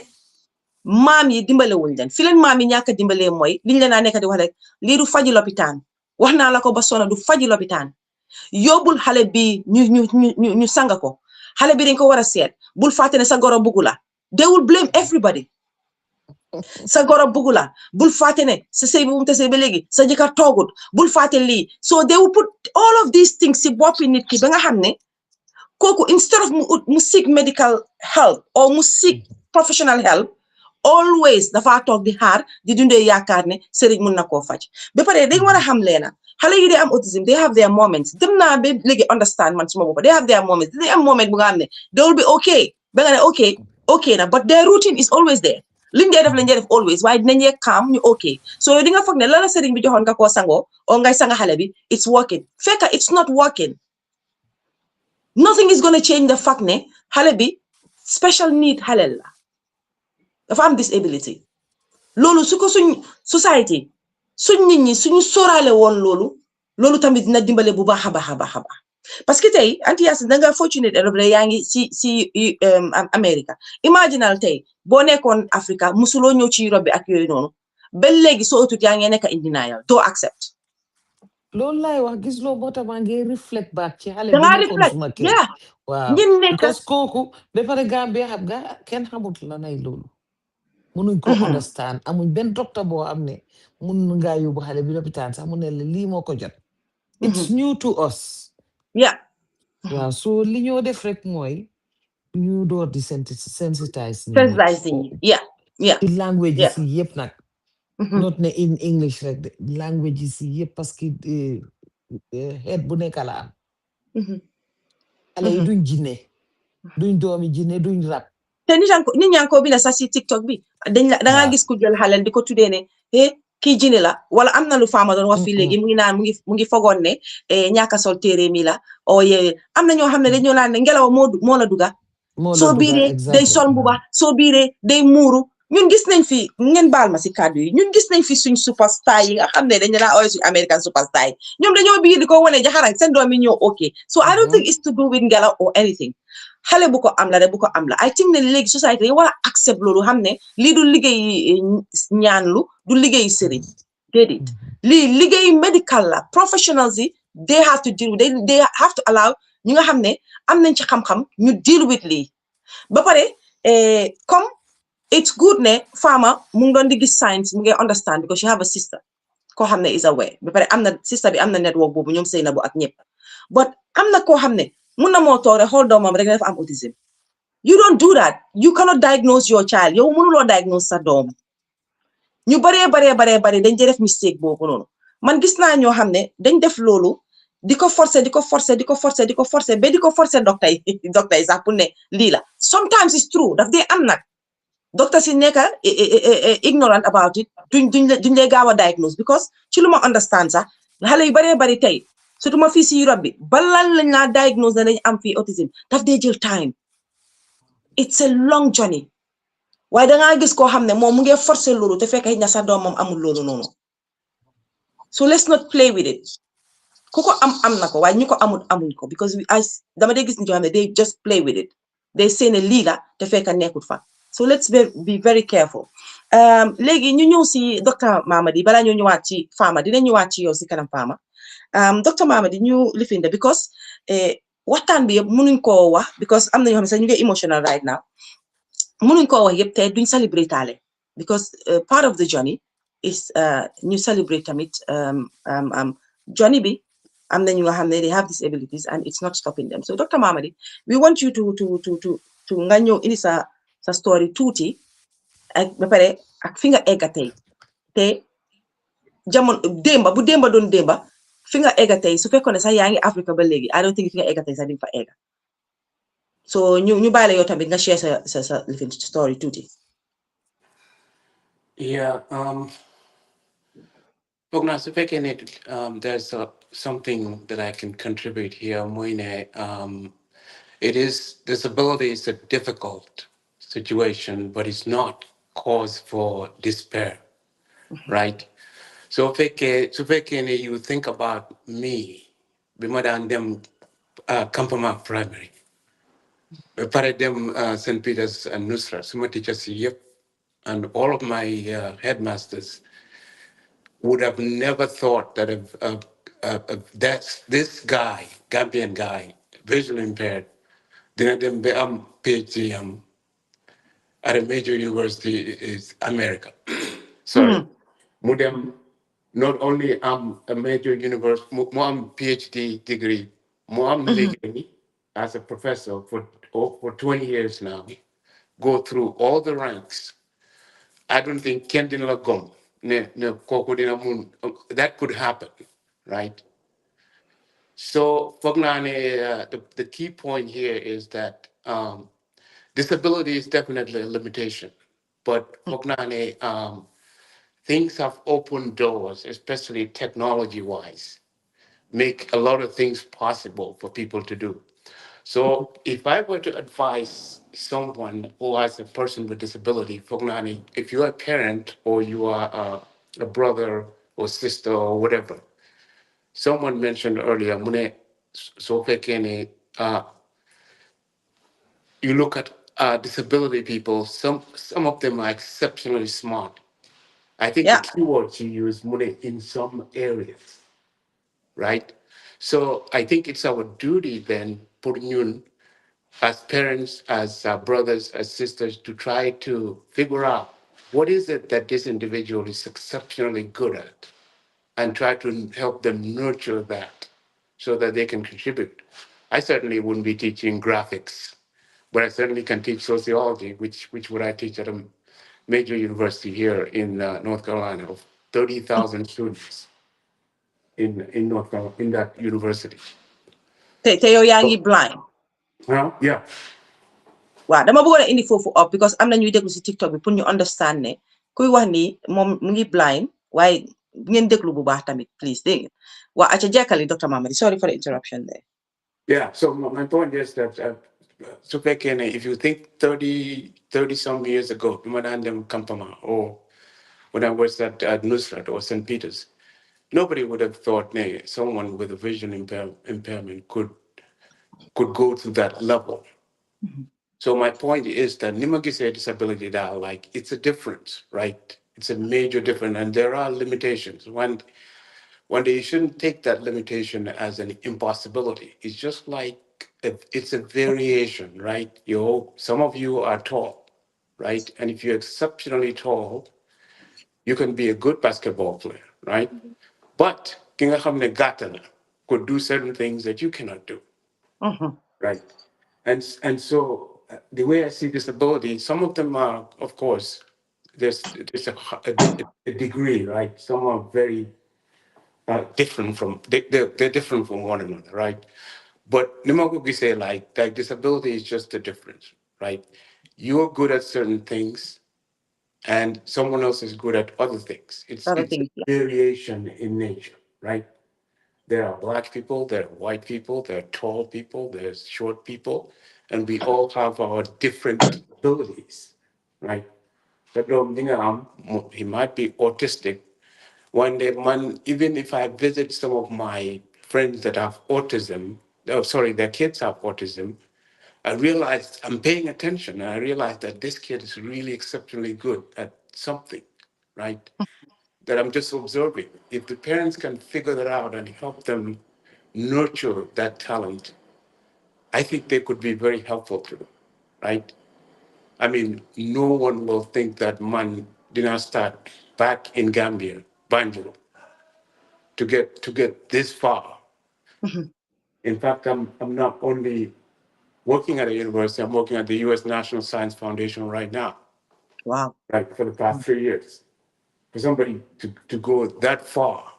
maam yi dimbalewuñ leen fi leen maam yi ñàkk a dimbalee mooy liñ leen a nekk di wax rek lii du faji lopitaan wax naa la ko ba sona du faji lopitaan yóbbul xale bi ñu sanga ko xale bi dañ ko war a seet bul fàtte ne sa goro buggu la they will blame everybody sa goro buggu la bul fàtte ne sa sëy bi bu mu tasee ba léegi sa jëkkër toogut bul fàtte lii so they will put all of these things si boppi nit ki ba nga xam ne kooku instead of mu seek medical help or mu seek professional help always dafa toog di xaar di dundee yaakaar ne sëriñ mun na koo faj ba pare dañ war a xam leena xale yi day am autism they have their moments dem naa ba léegi understand man suma bopp they have their moments they am moment bu nga xam ne they will be okay ba nga ne okay na but their routine is always there liñ dee def lañ dee def always waaye dinañ yee calm ñu okay so di nga foog ne la sëriñ bi joxoon nga koo sangoo o ngay sanga xale bi it's working fekka it's not working nothing is going to change the fact ne xale bi special need xale la dafa am disability loolu su ko suñ society suñ nit ñi suñu sóoraale woon loolu tamit dina dimbale bu baax a baax a baax a baax parce que tey anti Yacine da nga fortunate enough yaa ngi si America imaginal tey boo nekkoon Africa musuloo ñëw ci Europe bi ak yooyu noonu ba léegi soo utut yaa ngi nekk in denial doo accept loolu laay wax gis loo boo tax maa ngi reflect back ci xale bi dangaa nekkoon reflect suma kër yeah waaw ñin nekk because kooku ba pare Gambia xam nga kenn xamut la nay loolu mënuñ ko understand amuñ benn docteur boo xam ne mun ngaa yóbbu xale bi lopitaan sax mu ne la lii moo ko jot it's new to us yeah waaw so li ñoo def rek mooy ñu door di sensitize sensitizing yeah ci language yi si yëpp nag not ne in English rek de language yi si yëpp parce que xeet bu nekk la am xale yi duñ jinne duñ doomi jinne duñ rab te nit ñaa ngi ko binda sax si TikTok bi dangaa gis ku jël xalel di ko tuddee ne kii jinne la wala am na lu faama doon wax fii léegi mu ngi naan mu ngi fogoon ne ñaaka sol téere mi la o ye am na ñoo xam ne dañoo naan ne ngelaw moo la duga soo biiree day sol mbuba soo biiree day muuru ñun gis nañ fi ngeen baal ma si kàddu yi ñun gis nañ fi suñ superstar yi nga xam ne dañu laa ooy suñ American superstar yi ñoom dañoo biir di ko wane jaxarañ seen doom yi ñëw ok so I don't think it's to do with ngelaw or anything xale bu ko am la rek bu ko am la I think ne léegi société yi war a accept loolu xam ne lii du liggéey ñaanlu du liggéey sëriñ déedéet lii liggéey medical la professionals yi they have to deal they have to allow ñi nga xam ne am nañ ci xam-xam ñu deal with lii ba pare comme it's good ne Fama mu ngi doon di gis science mu ngi understand because she have a sister koo xam ne is aware ba pare am na sister bi am na network boobu ñoom Seynabou ak ñëpp but am na koo xam ne mun na moo toog rek xool doomam rek dafa am autism you don't do that you cannot diagnose your child yow mënuloo diagnose sa doom ñu baree dañ def mistake boobu noonu man gis naa ñoo xam ne dañ def loolu di ko forcer ba di ko forcer docteur yi sax pour ne lii la sometimes it's true daf dee am nag docteur si nekk ignorant about it duñ lay gaaw a diagnose because ci lu ma understand sax xale yu bari tey surtout ma fii si Europe bi balal lañ laa diagnose ne dañ am fii autism daf dee jël time it's a long journey waaye dangaa gis koo xam ne moom mu ngi forcer loolu te fekk na sa doom moom amul loolu noonu so let's not play with it ku ko am na ko waaye ñu ko amuñ ko because dama dee gis ni joo xam ne they just play with it they say ne lii la te fekk nekkut fa so let's be very careful léegi ñu ñëw si docteur Mamadi balaa ñu ñëwaat ci Fama dina ñëwaat ci yow si kanam Fama docteur Mamadi ñu lifinde because waxtaan bi yëpp mënuñ koo wax because am na ñoo xam ne sax ñu ngi emotional right now mënuñ koo wax yëpp te duñ celebrate taale because part of the journey is ñu celebrate tamit journey bi am na ñu nga xam ne they have disabilities and it's not stopping them so docteur Mamadi we want you to nga ñëw indi sa story tuuti ak ba pare ak fi nga egga tey te jamono bu démba doon démba fi nga egga tey su fekkoon ne sax yaa ngi Afrique ba léegi I don't think fi nga egga tey sax di fa egga so ñu bàyyi la yow tamit nga share sa living story tuuti. Yeah, foog naa su fekkee ne there's something that I can contribute here mooy ne disability is a difficult situation, but it's not cause for despair, right? So you think about me, them Kampama Primary, them St. Peter's and Nusra, some teachers, yep, and all of my headmasters would have never thought that that's this guy, Gambian guy, visually impaired, then PhD at a major university is America. Sorry. Mudem, not only a major university, more PhD degree, more legally, as a professor for 20 years now, go through all the ranks. I don't think Kendin Lagom, that could happen, right? So, the key point here is that disability is definitely a limitation, but things have opened doors, especially technology-wise, make a lot of things possible for people to do. So if I were to advise someone who has a person with disability, Fognani, if you're a parent or you are a brother or sister or whatever, someone mentioned earlier, Mune Sofekene, you look at disability people, some of them are exceptionally smart. I think the keyword you use, Mune, in some areas, right? So I think it's our duty then, Puryun, as parents, as brothers, as sisters, to try to figure out what is it that this individual is exceptionally good at and try to help them nurture that so that they can contribute. I certainly wouldn't be teaching graphics, but I certainly can teach sociology, which would I teach at a major university here in North Carolina of 30,000 students in North Carolina, in that university. Te yow blind. Yeah. Waaw dama bëggoon a indi foofu up because am na ñuy déglu si TikTok bi pour ñu understand ne kuy wax ni moom mu ngi blind waaye ngeen déglu bu baax tamit please dégg nga waa aca jekkali Dr. Mamadi sorry for the interruption there. Yeah, so my point is that if you think 30 some years ago, Kampama, or when I was at Nusrat or St. Peter's, nobody would have thought someone with a vision impairment could go to that level. So my point is that Nimagise disability, like, it's a difference, right? It's a major difference, and there are limitations. One day you shouldn't take that limitation as an impossibility. It's just like it's a variation, right? Some of you are tall, right? And if you're exceptionally tall, you can be a good basketball player, right? But Kinga Hamne Gatana could do certain things that you cannot do, right? And so the way I see disability, some of them are, of course, there's a degree, right? Some are very different from they're different from one another, right? But we say like disability is just the difference, right? You're good at certain things, and someone else is good at other things. It's a variation in nature, right? There are black people, there are white people, there are tall people, there's short people, and we all have our different abilities, right? But he might be autistic. One day, even if I visit some of my friends that have autism, their kids have autism, I realized I'm paying attention, and I realized that this kid is really exceptionally good at something, right? That I'm just observing. If the parents can figure that out and help them nurture that talent, I think they could be very helpful to them, right? I mean, no one will think that man did not start back in Gambia, Banjul, to get this far. In fact, I'm not only working at a university, I'm working at the U.S. National Science Foundation right now. Wow. Right, for the past 3 years. For somebody to go that far,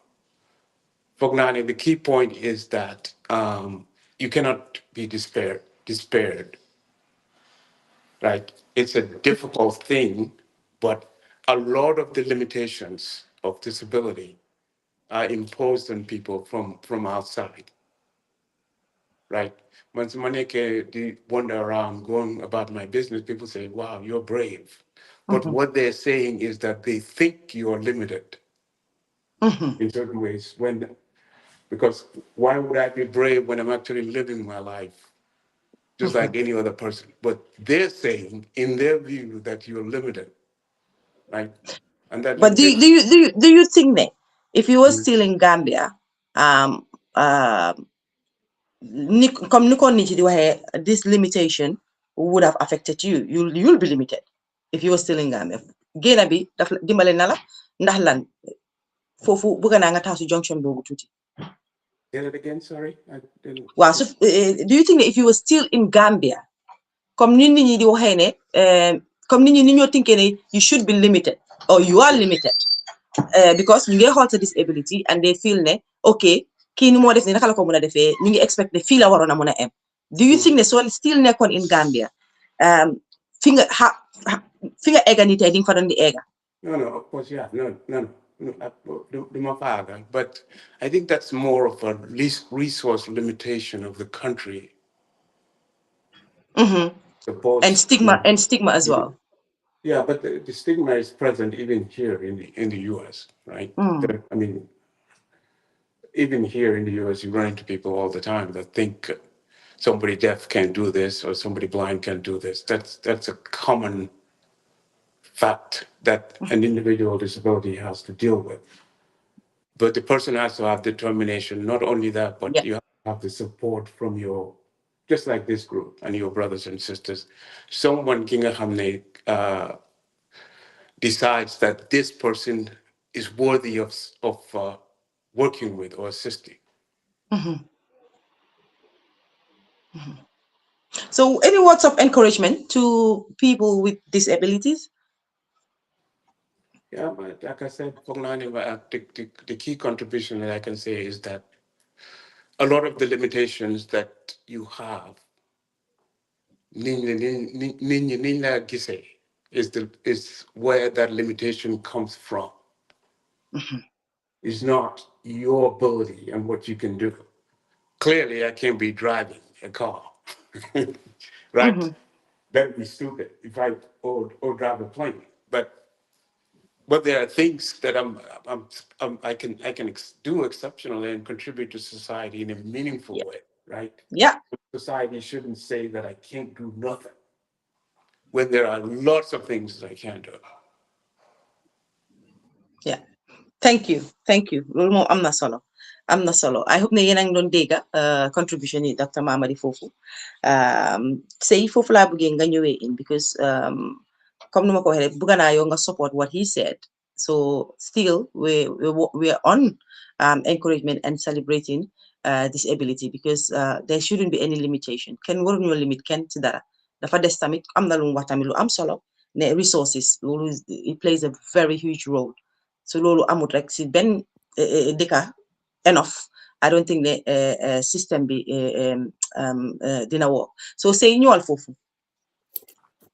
Fognani, the key point is that you cannot be despaired, right? It's a difficult thing, but a lot of the limitations of disability are imposed on people from outside, right? When somebody wander around going about my business, people say, wow, you're brave. But what they're saying is that they think you're limited in certain ways. Because why would I be brave when I'm actually living my life just like any other person? But they're saying, in their view, that you're limited, right? And that But do you think that if you were still in Gambia, this limitation would have affected you. You'll be limited if you were still in Gambia. Génn bi daf dimbale na la ndax lan foofu bëgg naa nga taxaw si junction boobu tuuti. Say it again, sorry. I didn't. Wow. So, do you think that if you were still in Gambia, comme nit ñi di waxee ne, comme nit ñi ñoo thinking ne you should be limited or you are limited, because ñu ngi xool sa disability and they feel ne, okay, kii ni moo def ni naka la ko mën a defee, ñu ngi expect ne fii la waroon a mën a am. Do you think ne soo still nekkoon in Gambia, fi nga egga ni tey di nga fa doon di egga? No, of course, yeah. No, do my father. But I think that's more of a resource limitation of the country. And stigma as well. Yeah, but the stigma is present even here in the US, right? I mean, even here in the US, you run into people all the time that think somebody deaf can't do this or somebody blind can't do this. That's a common fact that an individual disability has to deal with. But the person has to have determination. Not only that, but you have the support from just like this group and your brothers and sisters. Someone decides that this person is worthy of working with or assisting. So, any words of encouragement to people with disabilities? Yeah, but like I said, the key contribution that I can say is that a lot of the limitations that you have is where that limitation comes from. It's not your ability and what you can do. Clearly, I can't be driving a car, right? That'd be stupid if I or drive a plane. But there are things that I can do exceptionally and contribute to society in a meaningful way, right? Yeah. Society shouldn't say that I can't do nothing when there are lots of things that I can do. Yeah. Thank you. Loolu moom am na solo. I hope ne yéen a ngi doon dégg contribution yi Dr. Mamadi foofu. Say foofu laa bëggee nga ñëwee in because comme nu ma ko waxee rek bëgg naa yow nga support what he said. So still we're on encouragement and celebrating disability because there shouldn't be any limitation. Kenn waruñoo limit kenn ci dara. Dafa des tamit am na lu mu wax tamit lu am solo ne resources loolu it plays a very huge role. So loolu amut rek si benn dëkka enough. I don't think the system bi dina work. So say ñëwal foofu.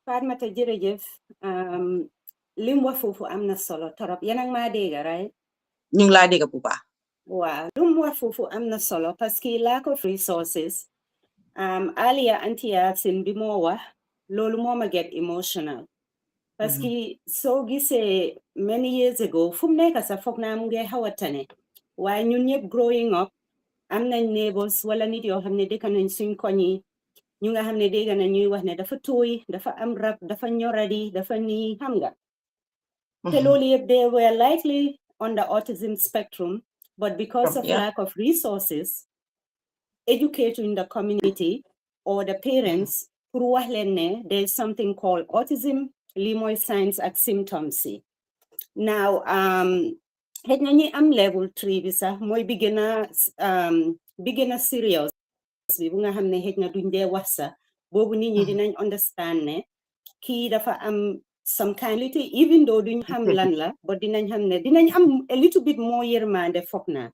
Fatmata jërëjëf lim wax foofu am na solo torop yéen a ngi maa dégg right? ñu ngi laa dégg bu baax. Waaw lim wax foofu am na solo parce que lack of resources earlier Antia sin bi moo wax loolu moo ma get emotional. Parce que soo gisee many years ago fu mu nekk sax foog naa mu ngi xaw a tane waaye ñun ñëpp growing up am nañ neighbors wala nit yoo xam ne dëkk nañ suñ koñ yi ñu nga xam ne dégg na ñuy wax ne dafa tooy dafa am rab dafa ñoradi dafa nii xam nga te loolu yëpp they were likely on the autism spectrum but because of lack of resources educating the community or the parents pour wax leen ne there is something called autism lii mooy signs ak symptoms yi now xëj na ñi am level 3 bi sax mooy bi gën a serious bi bu nga xam ne xëj na duñ dee wax sax boobu nit ñi dinañ understand ne kii dafa am some kind even though duñ xam lan la but dinañ xam ne dinañ am a little bit more yërmande foog naa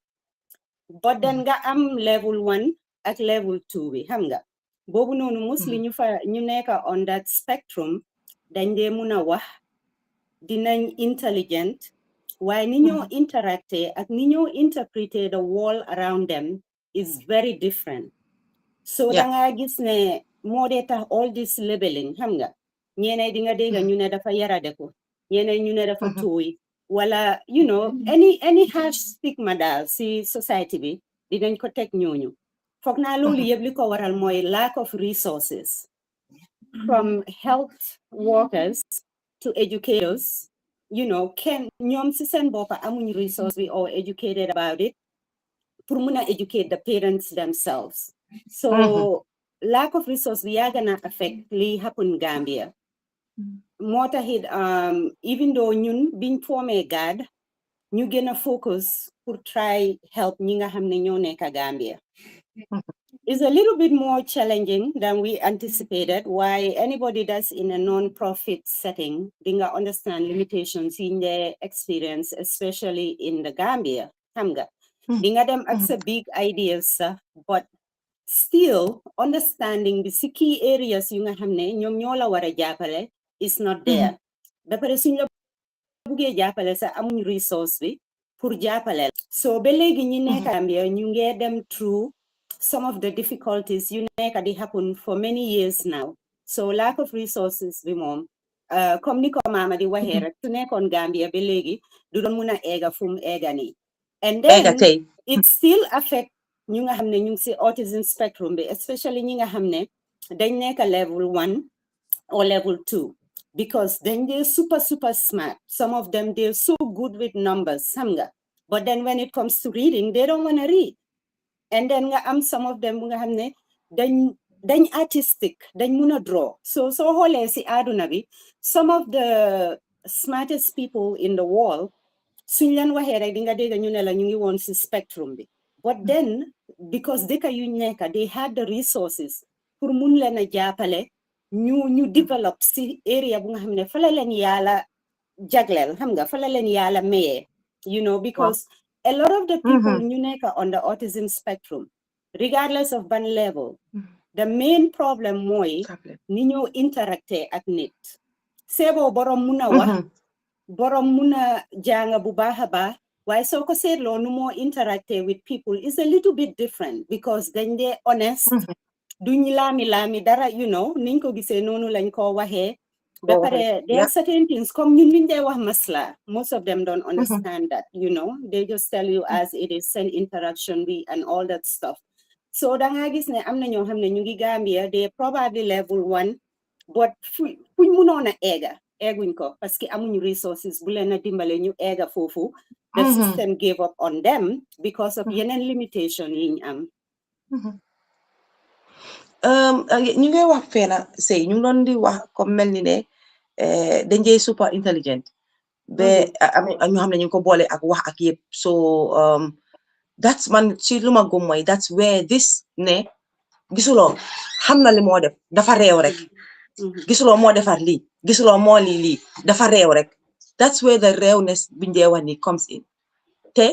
but then nga am level 1 ak level 2 bi xam nga boobu noonu mostly ñu nekk on that spectrum dañ dee mun a wax dinañ intelligent waaye ni ñoo interacté ak ni ñoo interprété the world around them is very different so danga gis ne moo dee tax all this labeling xam nga ñeenay di nga dégg ñu ne dafa yarade ko ñeenay ñu ne dafa tooy wala you know any harsh stigma daal si society bi dinañ ko teg ñooñu foog naa loolu yëpp li ko waral mooy lack of resources from health workers to educators, you know, ñoom si seen boppa amuñ resource bi or educated about it pour mun a educate the parents themselves. So lack of resource bi yaa gën a affect li happen Gambia. Moo taxit even though ñun biñ formé GAD ñu gën a focus pour try help ñi nga xam ne ñoo nekk Gambia. It's a little bit more challenging than we anticipated. Why anybody that's in a non-profit setting, they understand limitations in their experience, especially in the Gambia. They them accept big ideas, but still understanding the key areas you nga xamne ñom ñola wara jappalé is not there. Ba paré suñ la buggé jappalé sa amuñ resource bi pour jappalé. So ba légui ñi nekk Gambia ñu ngé dem through some of the difficulties you nekk di happen for many years now. So lack of resources bi mom comme ni ko mama di waxé rek su nekkon Gambia ba légui du doon mëna éga fum éga ni. And then it still affect ñu nga xam ne ñu ngi si autism spectrum bi especially ñi nga xam ne dañ nekk level 1 or level 2 because then they're super smart. Some of them they're so good with numbers but then when it comes to reading they don't want to read. And then nga am some of them nga xam ne dañ artistic dañ mëna draw. So xolé si aduna bi some of the smartest people in the world suñ leen waxee rek di nga dégg ñu ne la ñu ngi woon si spectrum bi. But then, because they had the resources pour mun leen a jàppale ñu develop si area bu nga xam ne fa la leen yàlla jagleel xam nga fa la leen yàlla mayee because a lot of the people ñu nekk on the autism spectrum regardless of ban level the main problem mooy ni ñoo interacté ak nit seeboo borom mun a wax borom mun a jànga bu baax a baax waaye soo ko seetloo nu moo interacté with people is a little bit different because dañ dee honest duñ laami dara niñ ko gisee noonu lañ ko waxee ba pare there are certain things comme ñun liñ dee wax masla most of them don't understand that they just tell you as it is send interaction bi and all that stuff so danga gis ne am na ñoo xam ne ñu ngi Gambia they probably level 1 but fuñ mënoon a eguñ ko parce que amuñ resources bu leen a dimbale ñu eega foofu the system gave up on them because of yeneen limitation yiñ am ñu ngi wax feena sey ñu doon di wax comme mel ni ne dañ jey super intelligent ba ñu xam ne ñu ko boole ak wax ak yëpp so that's man ci lu ma gëm mooy that's where this ne gisuloo xam na li moo def dafa réew rek gisuloo moo defar lii gisuloo moo lii dafa réew rek that's where the realness biñ dee wax ni comes in te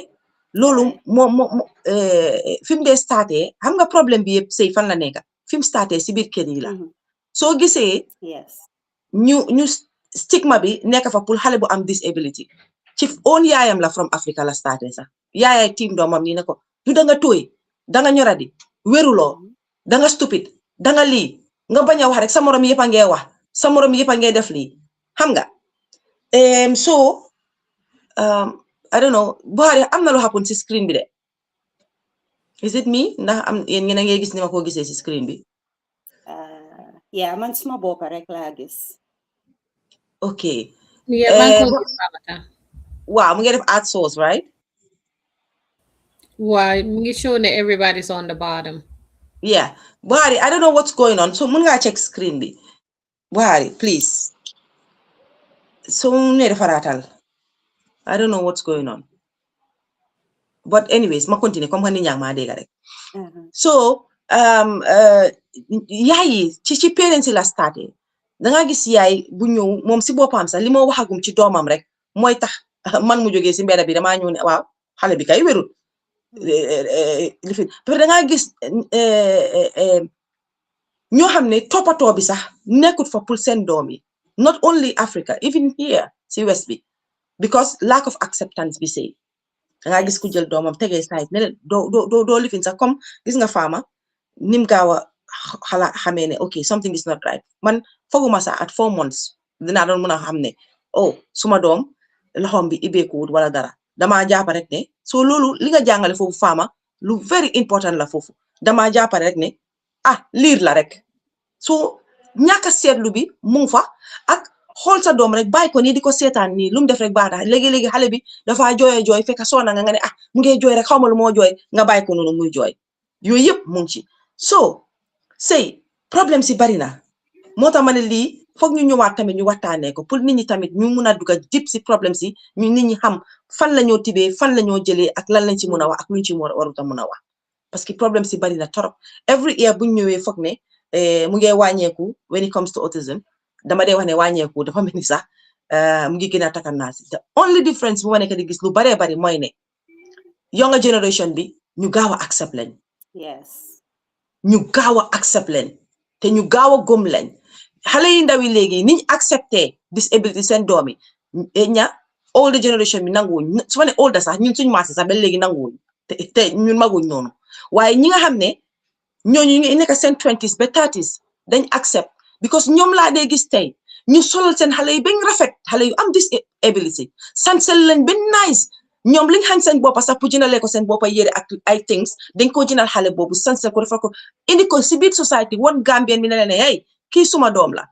loolu moo fi mu dee starté xam nga problème bi yëpp sëy fan la nekk fi mu starté si biir kër yi la soo gisee ñu stigma bi nekk fa pour xale bu am disability ci own yaayam la from Africa la starté sax yaayay tiim doomam nii ne ko du danga tooy danga ñoradi wéruloo danga stupide danga lii nga bañ a wax rek sa morom yëpp a ngee wax sa morom yëpp a ngee def lii xam nga so I don't know Buhari am na lu happen si screen bi de is it me ndax am yéen ngeen a ngee gis ni ma ko gisee si screen bi yeah man suma bopp rek laa gis okay waaw mu ngi def add source right waaw mu ngi show ne everybody's on the bottom yeah Buhari I don't know what's going on so mun nga check screen bi Buhari please so ne defaratal I don't know what's going on but anyways ma continue comme ni ñang ma dégg rek so yaay ci parents la starté da nga gis yaay bu ñëw moom si boppam sax li ma waxagum ci doomam rek mooy tax man mu jógee si mbedd bi damaa ñëw ne waaw xale bi kay wérul li fi da nga gis ñoo xam ne toppatoo bi sax nekkut fa pour seen doom yi not only Africa even here si west bi because lack of acceptance bi sëy da nga gis ku jël doomam tegee side ne doo lifin sax comme gis nga faama nim gaaw a xala xamee ne okay something is not right man foguma sax at 4 months dinaa doon mën a xam ne suma doom loxoom bi ibeekuwut wala dara damaa jàpp rek ne so loolu li nga jàngale foofu faama lu very important la foofu damaa jàpp rek ne liir la rek so ñàkk a seetlu bi mu ngi fa ak xool sa doom rek bàyyi ko nii di ko seetaan nii lu mu def rek baax léegi xale bi dafa jooy fekk soona nga ne mu ngi jooy rek xaw ma lu moo jooy nga bàyyi ko noonu muy jooy yooyu yëpp mu ngi ci so sëy problème si bari na moo tax ma ne lii foog ñu ñëwaat tamit ñu waxtaanee ko pour nit ñi tamit ñu mun a dugg dip si problème si ñu nit ñi xam fan la ñoo tibee fan la ñoo jëlee ak lan lañ ci mun a wax ak luñ ci warut a mun a wax parce que problème si bari na torop every year buñ ñëwee foog ne mu ngi wàññeeku when it comes to autism dama dee wax ne wàññeeku dafa mel ni sax mu ngi gën a takkanaa si the only difference bu ma nekk di gis lu baree bari mooy ne younger generation bi ñu gaaw a accept lañ yes ñu gaaw a accept leen te ñu gaaw a gëm lañ xale yi ndaw yi léegi niñ accepté disability seen doom yi ña older generation bi nanguwuñ su ma ne older sax ñun suñu maase sax ba léegi nanguwuñ te ñun maguñ noonu waaye ñi nga xam ne ñooñu ñu ngi nekk seen 20s ba 30s dañ accept because ñoom laa dee gis tey ñu solal seen xale yi bañ rafet xale yu am disability sansel leen ba nice ñoom liñ xañ seen boppa sax pour jëndalee ko seen boppa yére ak ay things dañ ko jëndal xale boobu sansel ko defal ko indi ko si biir society wan Gambien bi ne leen ne hey kii suma doom la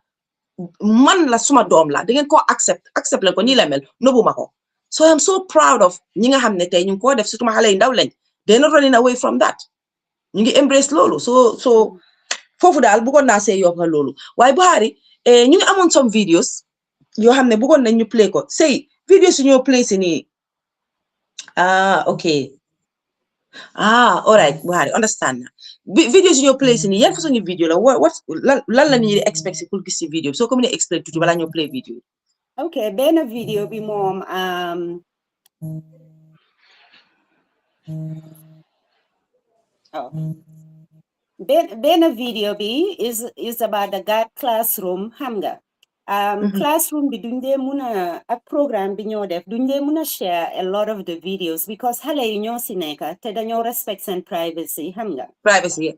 man la suma doom la da ngeen koo accept leen ko nii la mel nobuma ko so I'm so proud of ñi nga xam ne tey ñu ngi koo def surtout ma xale yu ndaw lañ they're not running away from that ñu ngi embrace loolu so foofu daal bëggoon naa see yokk loolu waaye Buhari ñu ngi amoon some videos yoo xam ne bëggoon nañ ñu play ko say videos yu ñoo play si nii okay all right Buhari understand na videos yu ñoo play si nii yan façon video la lan la ñuy expect si pour gis si video soo ko mënee explain tuuti balaa ñoo play video okay benn video bi moom benn video bi is about the God classroom xam nga classroom bi duñ dee mun a ak programme bi ñoo def duñ dee mun a share a lot of the videos because xale yi ñoo si nekk te dañoo respect seen privacy xam nga privacy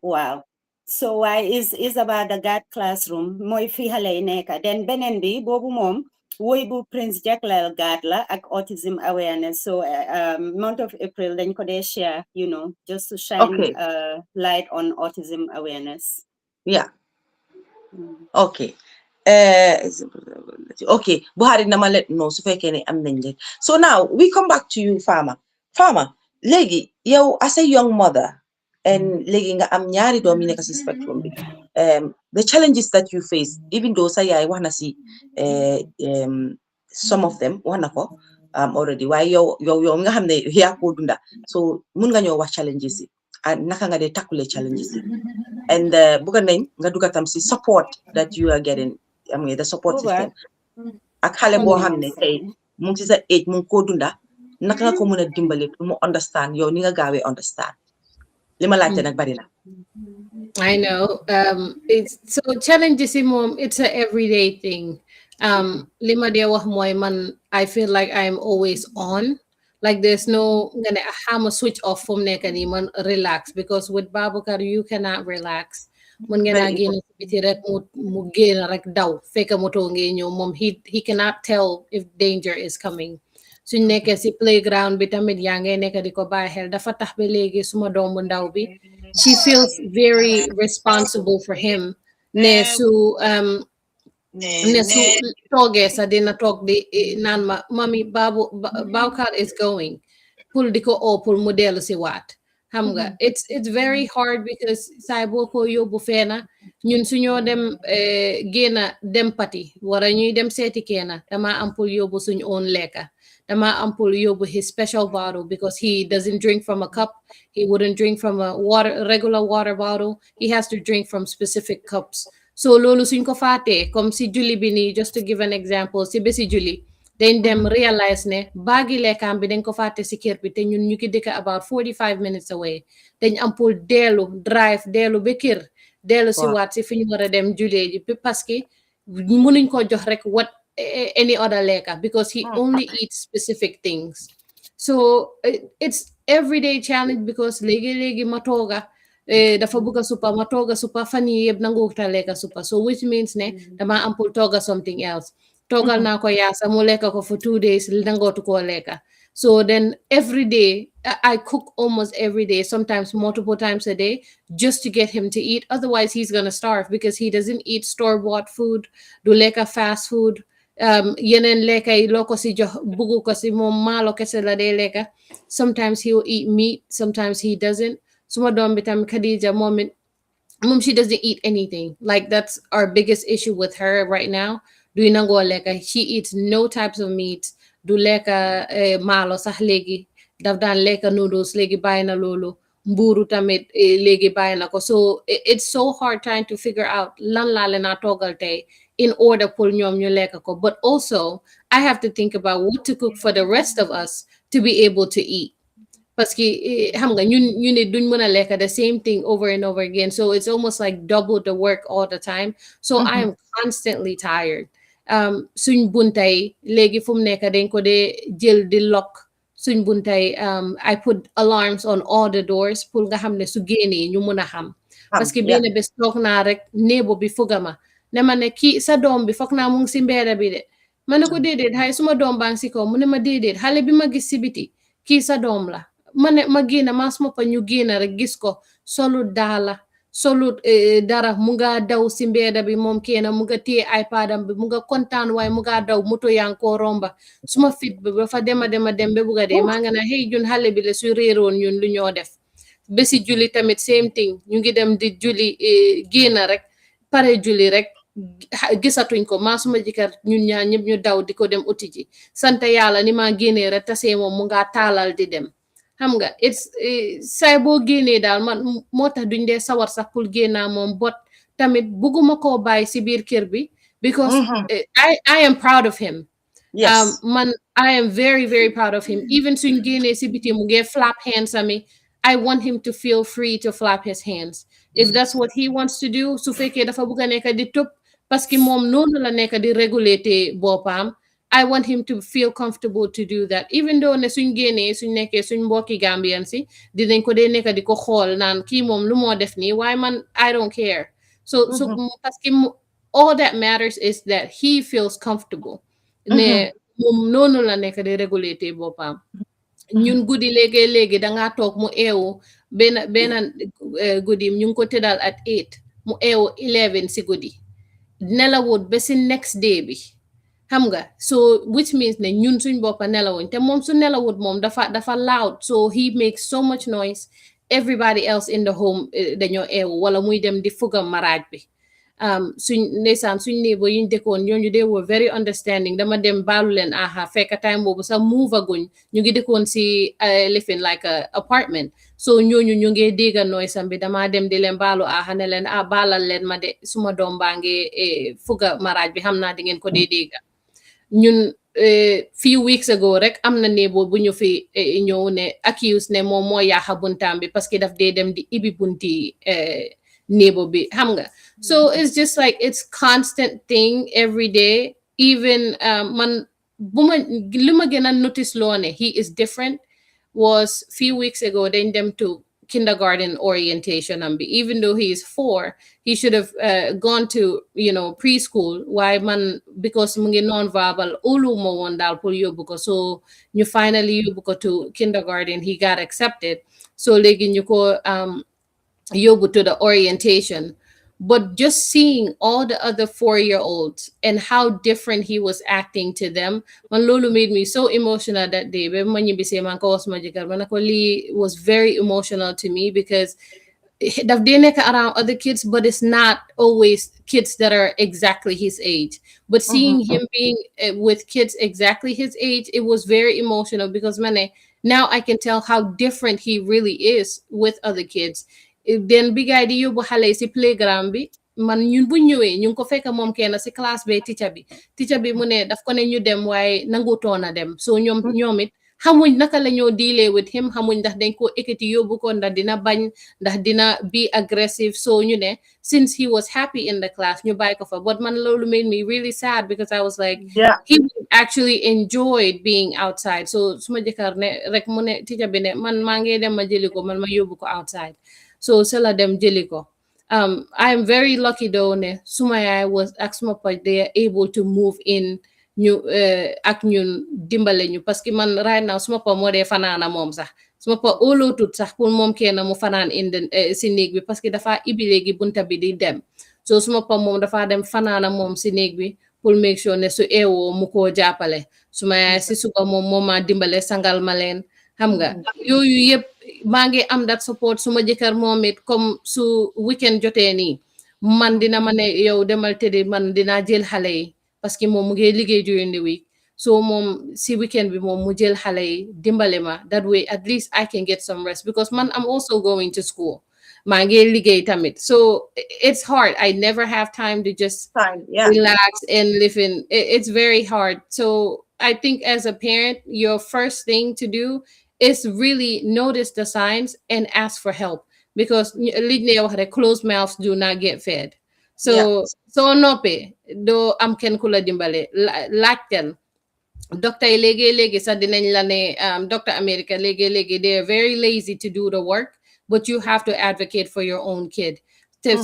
waaw so why is about the God classroom mooy fi xale yi nekk then beneen bi boobu moom woy bu Prince jagleel God la ak autism awareness so month of April dañ ko dee share you know just to shine light on autism awareness yeah okay Buhari na ma let know su fekkee ne am nañ leen so now we come back to you Fama léegi yow as a young mother and léegi nga am ñaari doom yi nekk si spectrum bi the challenges that you face even though sa yaay wax na si some of them wax na ko already waaye yow nga xam ne yaa ko dunda so mun nga ñoo wax challenges yi naka nga dee tackle challenges yi and bëgg nañ nga dugga tam si support that you are getting the support system ak xale boo xam ne tey mu ngi si sa age mu ngi koo dunda naka nga ko mën a dimbale pour mu understand yow ni nga gaawee understand li ma laajte nag bari na I know so challenges yi moom it's a everyday thing li ma dee wax mooy man I feel like I'm always on like there's no nga ne xama switch off fu mu nekk nii man relax because with Baboucarr you cannot relax mën ngeen a génn ci biti rek mu génn rek daw fekk moto ngee ñëw moom he cannot tell if danger is coming suñ nekkee si playground bi tamit yaa ngay nekk di ko bàyyi xel dafa tax ba léegi suma doomu ndaw bi she feels very responsible for him ne su toogee sa dina toog di naan ma mami Baboucarr is going pour di ko pour mu dellu si waat xam nga it's very hard because saay boo ko yóbbu feena ñun suñoo dem génna dem pati wara ñuy dem seeti keena dama am pour yóbbu suñ own lekka dama am pour yóbbu his special bottle because he doesn't drink from a cup he wouldn't drink from a regular water bottle he has to drink from specific cups so loolu suñ ko faatee comme si julli bi nii just to give an example si bési julli dañ dem realize ne baagi lekkaam bi dañ ko fàtte si kër bi te ñun ñu ngi dëkk about 45 minutes away dañ am pour drive deelu ba kër deelu si waat si fi ñu war a dem julee ji parce que mënuñ ko jox rek what any other lekka because he only eats specific things so it's everyday challenge because léegi ma tooga dafa bëgg supa ma tooga supa fan yi yëpp nanguuta lekka supa so which means ne dama am pour tooga something else toogal naa ko yaasa mu lekka ko for 2 days nangootu koo lekka so then every day I cook almost every day sometimes multiple times a day just to get him to eat otherwise he's gonna starve because he doesn't eat store-bought food du lekka fast food yeneen lekka yi loo ko si jox buggu ko si moom maalo kese la dee lekka sometimes he will eat meat sometimes he doesn't suma doom bi tam Khadija moom it mom, she doesn't eat anything. Like that's our biggest issue with her right now. Do nango leka. She eats no types of meat. Do leka malo sah legi. Daf dan leka noodles legi bayna lolo. Mburu tamit legi bayna ko. So it's so hard trying to figure out lan la le na togal tay in order pull ñom ñu leka ko. But also I have to think about what to cook for the rest of us to be able to eat. Parce que xam nga ñun ne duñ mën a lekk the same thing over and over again, so it's almost like double the work all the time. So I am constantly tired. Suñ buntay léegi fu mu nekk dañ ko dee jël di lock suñ buntay. I put alarms on all the doors pour nga xam ne su génnee ñu mën a xam. Parce que benn bés toog naa rek néebo bi fugama ne ma ne kii sa doom bi foog naa mu ngi si mbeeda bi de. Ma ne ko déedéet xay suma doom baa ngi si kaw mu ne ma déedéet xale bi ma gis si biti kii sa doom la. Ma génn maa suma pa ñu génn rek gis ko solut daala solut dara mu nga daw si mbeeda bi moom kenn mu nga téye iPadam bi mu nga kontaan waaye mu nga daw moto yaa ngi koo romba suma fit bi ba fa dem ba bugga dee maa nga ne xëy jun xale bi la su réeroon ñun lu ñoo def. Bési julli tamit same thing ñu ngi dem di julli génn rek pare julli rek gisatuñ ko maa suma jëkkër ñun ñaar ñëpp ñu daw di ko dem uti ji sant yàlla ni maa génnee rek tasee moom mu nga taalal di dem. Xam nga it's say boo génnee daal man moo tax duñ dee sawar sax pour génnaa moom bot tamit bugguma koo bàyyi si biir kër bi because I am proud of him. Man I am very very proud of him. Even suñ génnee si biti mu ngee flap hands ami I want him to feel free to flap his hands if that's what he wants to do. Su fekkee dafa bugg a nekk di tëb parce que moom noonu la nekk di réguler boppam. I want him to feel comfortable to do that, even though ne suñ génnee suñ nekkee suñ mbokki Gambian si dinañ ko dee nekk di ko xool naan kii moom lu moo def nii waaye man I don't care. So parce que all that matters is that he feels comfortable. Ne moom noonu la nekk di réguler boppam. Ñun guddi léegi dangaa toog mu eewu benn guddi ñu ngi ko tëddal at 8 mu eewu 11 si guddi nelawut ba si next day bi. Xam nga so which means ne ñun suñ boppa nelawuñ te moom su nelawut moom dafa loud, so he makes so much noise. Everybody else in the home dañoo eewu wala muy dem di fugam maraaj bi. Suñ ndeysaan suñ néebo yuñ dëkkoon ñooñu they were very understanding. Dama dem baalu leen aha fekk time boobu sax move aguñ ñu ngi dëkkoon si living like a apartment, so ñooñu ñu ngi dégga noise am bi dama dem di leen baalu aha ne leen baalal leen ma de suma doom baa ngi fuga maraaj bi xam naa di ngeen ko dee dégga. Ñun few weeks ago rek am na néebo bu ñu fi ñëw ne accuse ne moom moo yaaxa buntaam bi parce que daf dee dem di ibi bunti néebo bi xam nga. So it's just like it's constant thing every day. Even man lu ma gën a notice loo ne he is different was few weeks ago dañ dem to kindergarten orientation am bi even though he is 4 he should have gone to preschool. Why man because mu ngi non-verbal ulu mo woon daal pour yóbbu ko, so ñu finally yóbbu ko to kindergarten. He got accepted, so léegi ñu ko yóbbu to the orientation. But just seeing all the other 4-year-olds and how different he was acting to them, man lolu made me so emotional that day. Ba ma ñibbisee man ko wax ma jëkkër ma ne ko lii was very emotional to me because daf dee nekk around other kids, but it's not always kids that are exactly his age. But seeing him being with kids exactly his age, it was very emotional because now I can tell how different he really is with other kids. Then big idea yóbbu xale si playground bi man ñun bu ñëwee ñu ngi ko fekk moom kenn si classe bi teacher bi mu ne daf ko ne ñu dem waaye nangutoon a dem, so ñoom it xamuñ naka la ñoo dealee with him, xamuñ ndax dañ ko ekkati yóbbu ko ndax dina bañ ndax dina be aggressive, so ñu ne since he was happy in the class ñu bàyyi ko fa. But man loolu made me really sad because I was like he actually enjoyed being outside. So suma jëkkër ne rek mu ne teacher bi ne man maa ngi dem ma jëli ko man ma yóbbu ko outside. So sela dem jëli ko. I am very lucky though ne suma yaay was ak suma pa they are able to move in ñu ak ñun dimbale ñu parce que man right now suma pa moo dee fanaana moom sax suma pa óolootut sax pour moom kenn mu fanaan si néeg bi parce que dafa ibi léegi bunta bi di dem, so suma pa moom dafa dem fanaana moom si néeg bi pour make sure ne su eewoo mu koo jàppale. Suma yaay si suba moom moo ma dimbale sangal ma leen xam nga yooyu yëpp maa ngi am that support suma jëkkër moom it comme su weekend jotee nii man dina ma ne yow demal tëddi man dinaa jël xale yi parce que moom mu ngi liggéey during the week so moom si weekend bi moom mu jël xale yi dimbale ma that way at least I can get some rest because man I'm also going to school maa ngi liggéey tamit so it's hard I never have time to just Fine, yeah. relax and live in it's very hard so I think as a parent your first thing to do is really notice the signs and ask for help because closed mouths do not get fed Yeah. so nope do am ken kula dimbale laajtel doctor yi léegi sax dinañ la ne doctor America léegi they are very lazy to do the work but you have to advocate for your own kid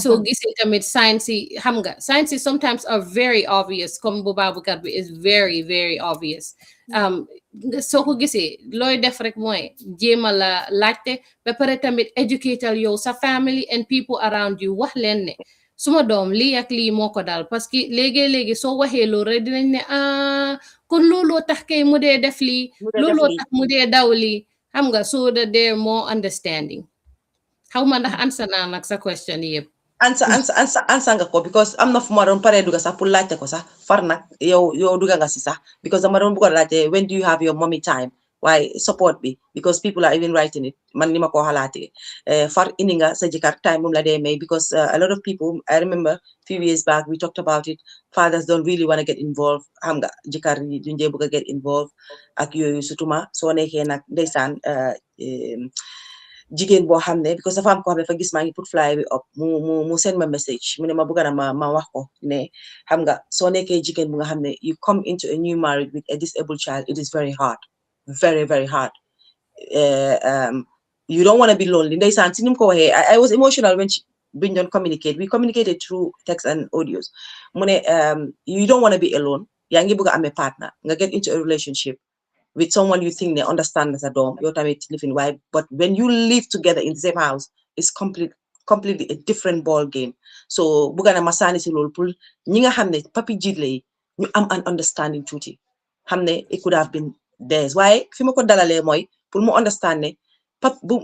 so gisee tamit science yi xam nga science yi sometimes are very obvious comme bu Baboucarr bi is very very obvious soo ko gisee looy def rek mooy jéema la laajte ba pare tamit educatal yow sa family and people around you wax leen ne suma doom lii ak lii moo ko daal parce que léegi soo waxee loolu rek dinañ ne kon looloo tax kay mu dee def lii looloo tax mu dee daw lii xam nga so that they're more understanding xaw ma ndax answer naa nag sa question yëpp answer nga ko because am na fu ma doon paree duga sax pour laajte ko sax far nag yow duga nga si sax because dama doon bëggoon laajte when do you have your mommy time why support bi because people are even writing it man ni ma ko xalaatee far indi nga sa jëkkër time moom la dee may because a lot of people I remember few years back we talked about it fathers don't really want to get involved xam nga jëkkër yi duñ dee bëgg a get involved ak yooyu surtout ma soo nekkee nag ndeysaan jigéen boo xam ne because dafa am ko xam ne fa gis maa ngi put fly bi up mu send ma message mu ne ma bëgg na ma wax ko ne xam nga soo nekkee jigéen bu nga xam ne you come into a new marriage with a disabled child it is very hard very very hard you don't want to be lonely ndeysaan si ni mu ko waxee I was emotional when we don't communicate we communicated through text and audios mu ne you don't want to be alone yaa ngi bëgg a amee partner nga get into a relationship with someone you think they understand as a dom, you're living why. But when you live together in the same house, it's completely a different ball game. So bugana masani si lol pul ñinga xamne papi jidle ñu am an understanding tuuti xamne it could have been theirs. Why fi mako dalale moy pour mu understand ne pap bu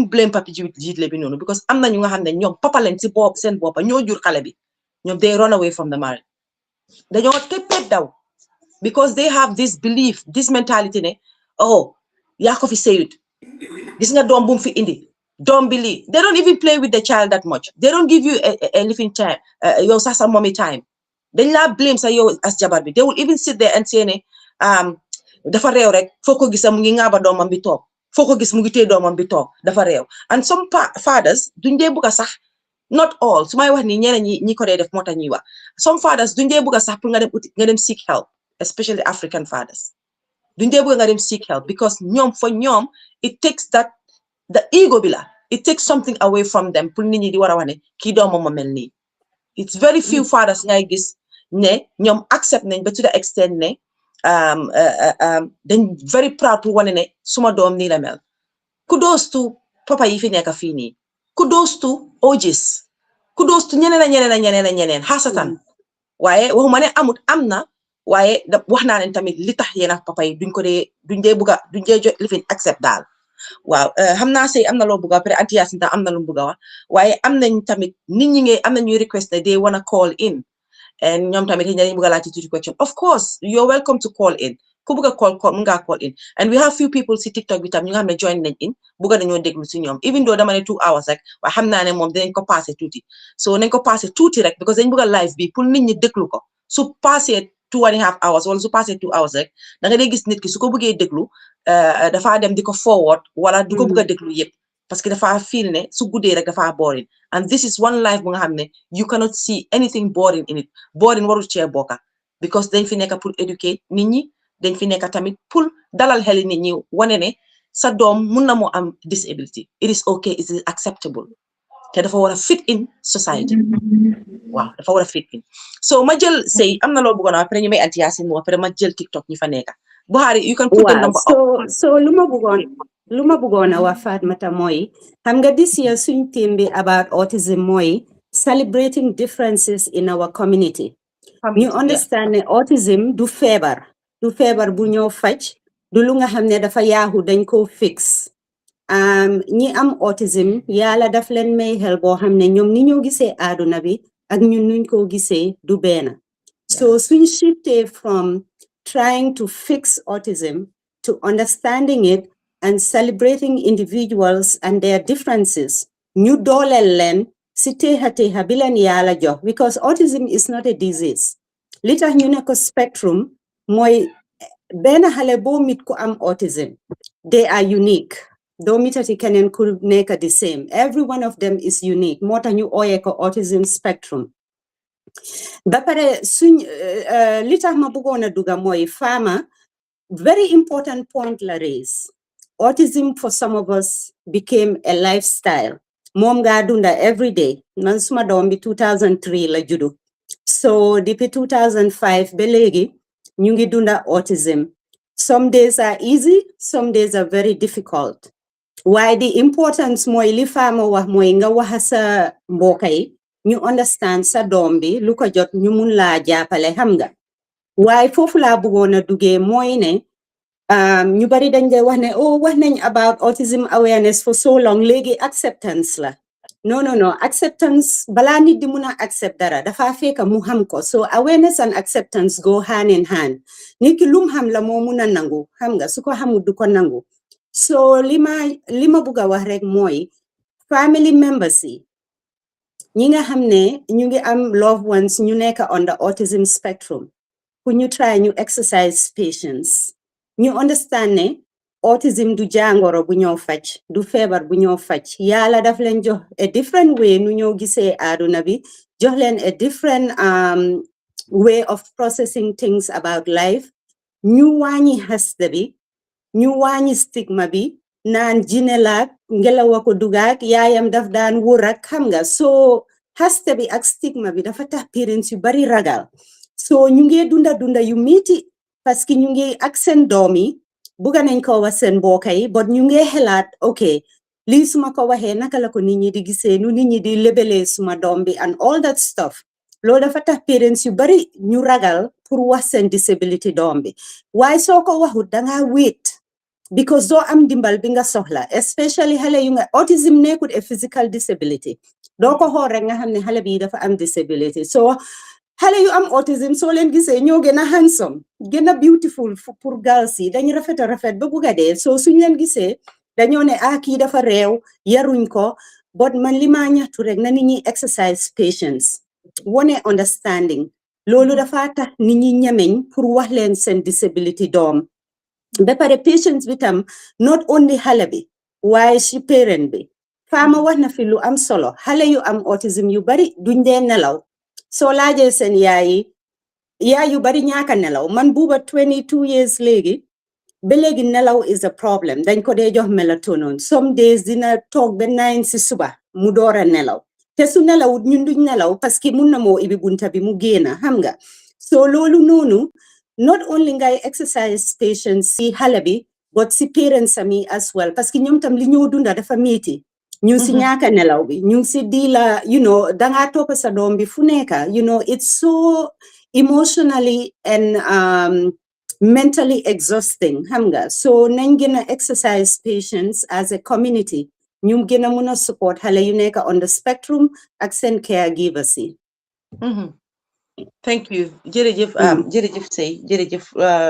blame papi jidle bi nonu because am na ñu nga xamne ñom papa len ci bop sen bopa ñoo jur xale bi ñom they run away from the marriage. Dañoo teppet daw because they have this belief, this mentality ne, oh, yaa ko fi seyut. Gis nga doom bu mu fi indi. Don't believe. They don't even play with the child that much. They don't give you a living time, yow sax sa mommy time. Dañ la blame sa yow as jabar bi. They will even sit there and say ne, dafa réew rek, foo ko gis mu ngi ngaaba doomam bi toog. Foo ko gis mu ngi téye doomam bi toog. Dafa réew. And some fathers duñ dee bëgg sax not all. Su may wax ni ñeneen ñi ko dee def moo tax ñuy wax. Some fathers duñ dee bëgg sax pour nga dem seek help. Especially African fathers. Duñ dee bëgg nga dem seek help because for ñoom it takes that the ego bi la it takes something away from them pour nit ñi di war a wax ne kii doomam ma mel nii. It's very few fathers ngay gis ne ñoom accept nañ ba to the extent ne dañ very proud pour wane ne suma doom nii la mel. Kudos to papa yi fi nekk fii nii. Kudos to OGs. Kudos to ñeneen xasatan waaye waxuma ne amut am na waaye wax naa leen tamit li tax yéen ak papa yi duñ dee bëgga duñ dee jot li fi accept daal waaw xam naa sey am na loo bëgga après anti Yasinta am na lu mu bëgga wax waaye am nañ tamit nit ñi am na ñuy request ne they wanna call in and ñoom tamit dañu bëgga laajte tuuti question of course you're welcome to call in ku bëgga call mun ngaa call in and we have few people si TikTok bi tam ñu nga xam ne join nañ in bëgga nañoo déglu si ñoom even though dama ne 2 hours rek waaye xam naa ne moom dinañ ko passé tuuti so nañ ko passé tuuti rek because dañ bëgga live bi pour nit ñi déglu ko su passé 2.5 hours wala su passé 2 hours rek da nga day gis nit ki su ko bëggee déglu dafa dem di ko forward wala du ko bëgg a déglu yëpp parce que dafa feel ne su guddee rek dafa boring and this is one life bu nga xam ne you cannot see anything boring in it boring warul cee bokka because dañ fi nekk pour educate nit ñi dañ fi nekk tamit pour dalal xeli nit ñi wane ne sa doom mun na moo am disability it is okay it is acceptable te dafa war a fit in society waaw dafa war a fit in so ma jël sey am na loo bëggoon après ñu may anti Yacine mo après ma jël TikTok ñi fa nekk Buhari you can put the number up so lu ma bëggoon a wax Fatmata mooy xam nga this year suñ theme bi about autism mooy celebrating differences in our community ñu understand ne autism du feebar bu ñoo faj du lu nga xam ne dafa yaaxu dañ ko fix ñi am autism yàlla daf leen may xel boo xam ne ñoom ni ñoo gisee àdduna bi ak ñun nuñ ko gisee du benn. So suñ shifté from trying to fix autism to understanding it and celebrating individuals and their differences, ñu dooleel leen si teexa bi leen yàlla jox, because autism is not a disease. Li tax ñu ne ko spectrum mooy benn xale boo mit ku am autism, they are unique. Doo mitati keneen ku nekk the same. Every one of them is unique. Moo tax ñu ooyee ko autism spectrum. Ba pare suñ li tax ma bëggoon a duga mooy Fama, very important point la raise. Autism for some of us became a lifestyle. Moom nga dunda every day. Man suma doom bi 2003 la judu. So depuis 2005 ba léegi ñu ngi dunda autism. Some days are easy, some days are very difficult. Why the importance mooy li Fama wax mooy nga wax sa mbokk yi ñu understand sa doom bi lu ko jot ñu mun laa jàppale xam nga. Waaye foofu laa bëggoon a duggee mooy ne ñu bari dañ dee wax ne oh wax nañ about autism awareness for so long léegi acceptance la. No, acceptance balaa nit di mun a accept dara dafa fekk mu xam ko. So awareness and acceptance go hand in hand. Nit ki lum xam la moo mun a nangu xam nga su ko xamul du ko nangu. So li ma bëgg a wax rek mooy family members yi ñi nga xam ne ñu ngi am loved ones ñu nekk on the autism spectrum pour ñu try ñu exercise patience ñu understand ne autism du jàngoro bu ñoo faj du feebar bu ñoo faj yàlla daf leen jox a different way nu ñoo gisee àdduna bi jox leen a different way of processing things about life ñu wàññi xasta bi ñu wàññi stigma bi naan jine laak ngelaw ko dugaak yaayam daf daan wóor ak xam nga so xasta bi ak stigma bi dafa tax parents yu bari ragal so ñu ngi dunda yu metti parce que ñu ngi ak seen doom yi bugga nañ ko wax seen mbokk yi but ñu ngi xelaat ok lii suma ko waxee naka la ko nit ñi di gisee nu nit ñi di lebelee suma doom bi and all that stuff loolu dafa tax parents yu bari ñu ragal pour wax seen disability doom bi waaye soo ko waxut danga wait because doo am dimbal bi nga soxla especially xale yu nga autism nekkut a physical disability doo ko xool rek nga xam ne xale bi dafa am disability so xale yu am autism soo leen gisee ñoo gën a handsome gën a beautiful pour girls yi dañu rafet a rafet ba bugga dee so suñ leen gisee dañoo ne kii dafa réew yaruñ ko but man li ma ñaxtu rek na nit ñi exercise patience wone understanding loolu dafa tax nit ñi ñemeñ pour wax leen seen disability doom ba pare patience bi tam not only xale bi waaye si parent bi Fama wax na fi lu am solo xale yu am autism yu bari duñ dee nelaw soo laajee seen yaay yu bari ñaaka nelaw man buuba 22 years léegi ba léegi nelaw is a problem dañ ko dee jox melatonin some days dina toog ba 9 si suba mu door a nelaw te su nelawut ñun duñ nelaw parce que mun na moo ibi bunta bi mu génna xam nga so loolu noonu not only ngay exercise patience si xale bi but si parents ami as well parce que ñoom tam li ñoo dunda dafa metti ñu si ñaaka nelaw bi ñu si di la danga topp sa doom bi fu nekka it's so emotionally and mentally exhausting xam nga so nañ gën a exercise patience as a community ñu gën a mun a support xale yu nekk on the spectrum ak seen caregivers yi thank you jërëjëf jërëjëf Sey jërëjëf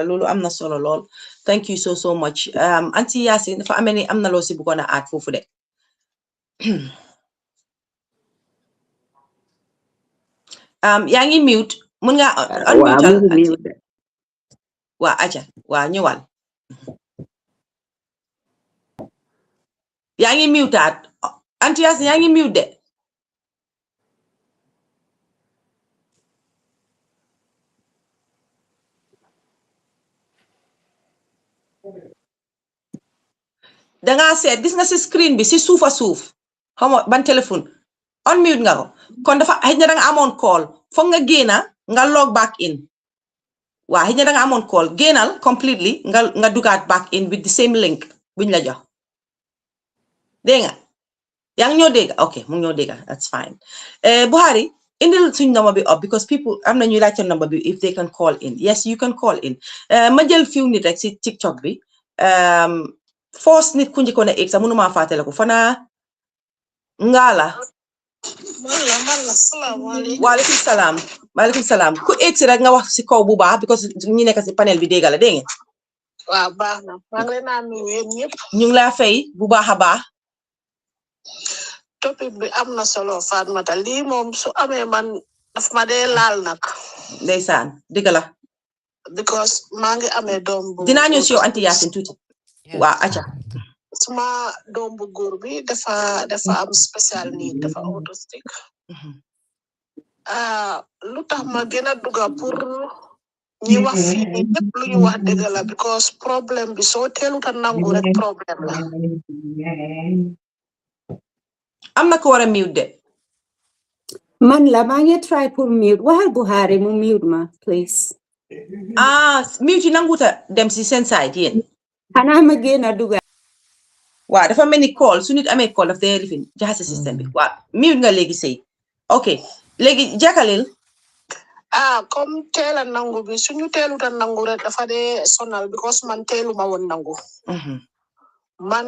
loolu am na solo lool thank you so much Aunty Yacine dafa amee ni am na loo si bëggoon a aat foofu de yaa ngi mute mun nga unmute waa aja waa ñëwal yaa ngi mute aat Aunty Yacine yaa ngi mute de danga seet gis nga si screen bi si suufa suuf xam nga ban téléphone unmute nga ko kon dafa xëy na danga amoon call foog nga génna nga log back in waa xëy na danga amoon call génnal completely nga dugaat back in with the same link buñ la jox dégg nga yaa ngi ñoo dégg ok mu ngi ñoo dégg that's fine Buhari indil suñ number bi up because people am na ñuy laajte number bi if they can call in yes you can call in ma jël few nit rek si TikTok bi force nit ku njëkkoon a egg sax mënuma fàttale ko fana ngala Malla salaamaaleykum. waaleykum salaam waaleykum salaam ku egg si rek nga wax si kaw bu baax because ñi nekk si panel bi dégg la dégg ngeen waaw baax na maa ngi leen a nuyu yéen ñëpp. ñu ngi laa fay bu baax a baax topic bi am na solo Fatmata lii moom su amee man daf ma dee laal nag. ndeysaan dëgg la because maa ngi amee doom bu dinaa ñëw si yow anti Yaasin tuuti waa acca suma doom bu góor bi dafa am special need dafa autistique lu tax ma gën a dugga pour ñi wax fii nii lépp lu ñu wax dëgg la because problème bi soo teeluta nangu rek problème la am na ko war a mute de man la maa ngi try pour mute waxal Buhari mu mute ma please mute yi nanguta dem si seen side yéen xanaa ma gën a dugga waaw dafa mel ni call su nit amee call daf day lifin jaxase système bi waaw mute nga léegi sëy ok léegi jàkkaleel comme teel a nangu bi suñu teeluta nangu rek dafa dee sonal because man teeluma woon nangu man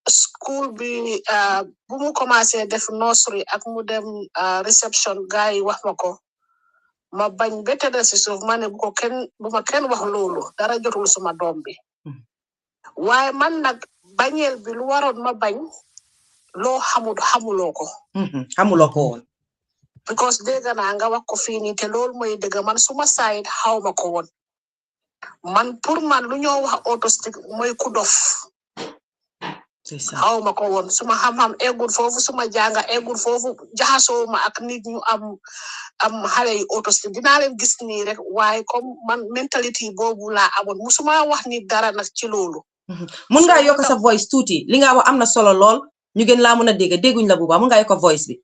school bi bu mu commencé def nursery ak mu dem reception gars yi wax ma ko ma bañ ba tëdd si suuf ma ne bu ma kenn wax loolu dara jotul suma doom bi waaye man nag bañeel bi lu waroon ma bañ loo xamuloo ko xamuloo ko woon because dégg naa nga wax ko fii nii te loolu mooy dëgg man suma sayit xaw ma ko woon man pour man lu ñoo wax autistique mooy ku dof xaw ma ko woon suma xam-xam eggul foofu suma jànga eggul foofu jaxasoo ma ak nit ñu am xale yu autistique dinaa leen gis nii rek waaye comme man mentalité boobu laa amoon musuma wax ni dara nag ci loolu mun ngaa yokk sa voice tuuti li nga wax am na solo lool ñu gën laa mën a dégg dégguñ la bu baax mun ngaa yokk voice bi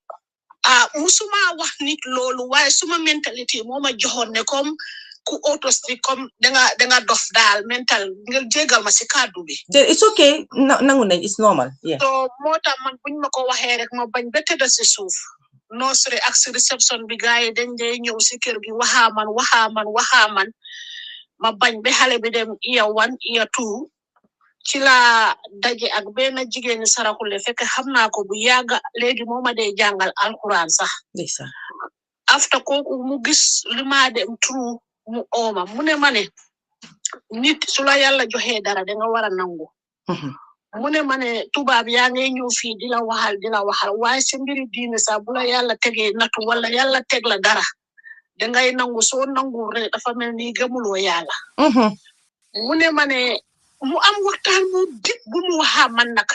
musuma wax nit loolu waaye suma mentalité moo ma joxoon ne comme ku autistique comme danga dof daal mental nga jégal ma si kàddu bi it's okay nangu nañ it's normal so moo tax man buñ ma ko waxee rek ma bañ ba tëdd si suuf nursery ak si reception bi gars yi dañ dee ñëw si kër gi waxaaman ma bañ ba xale bi dem year 1 year 2 ci la daje ak benn jigéeni Saraxule fekk xam naa ko bu yàgga léegi moo ma dee jàngal alquran sax after kooku mu gis li ma dem trou mu ooma mu ne ma ne nit su la yàlla joxee dara da nga war a nangu mu ne ma ne tubaab yaa ngay ñëw fii di la waxal waaye si mbiri diine sax bu la yàlla tegee natu wala yàlla teg la dara dangay nangu soo nangu rek dafa mel ni gëmuloo yàlla mu ne ma ne mu am waxtaan bu dib bu mu waxaa man nag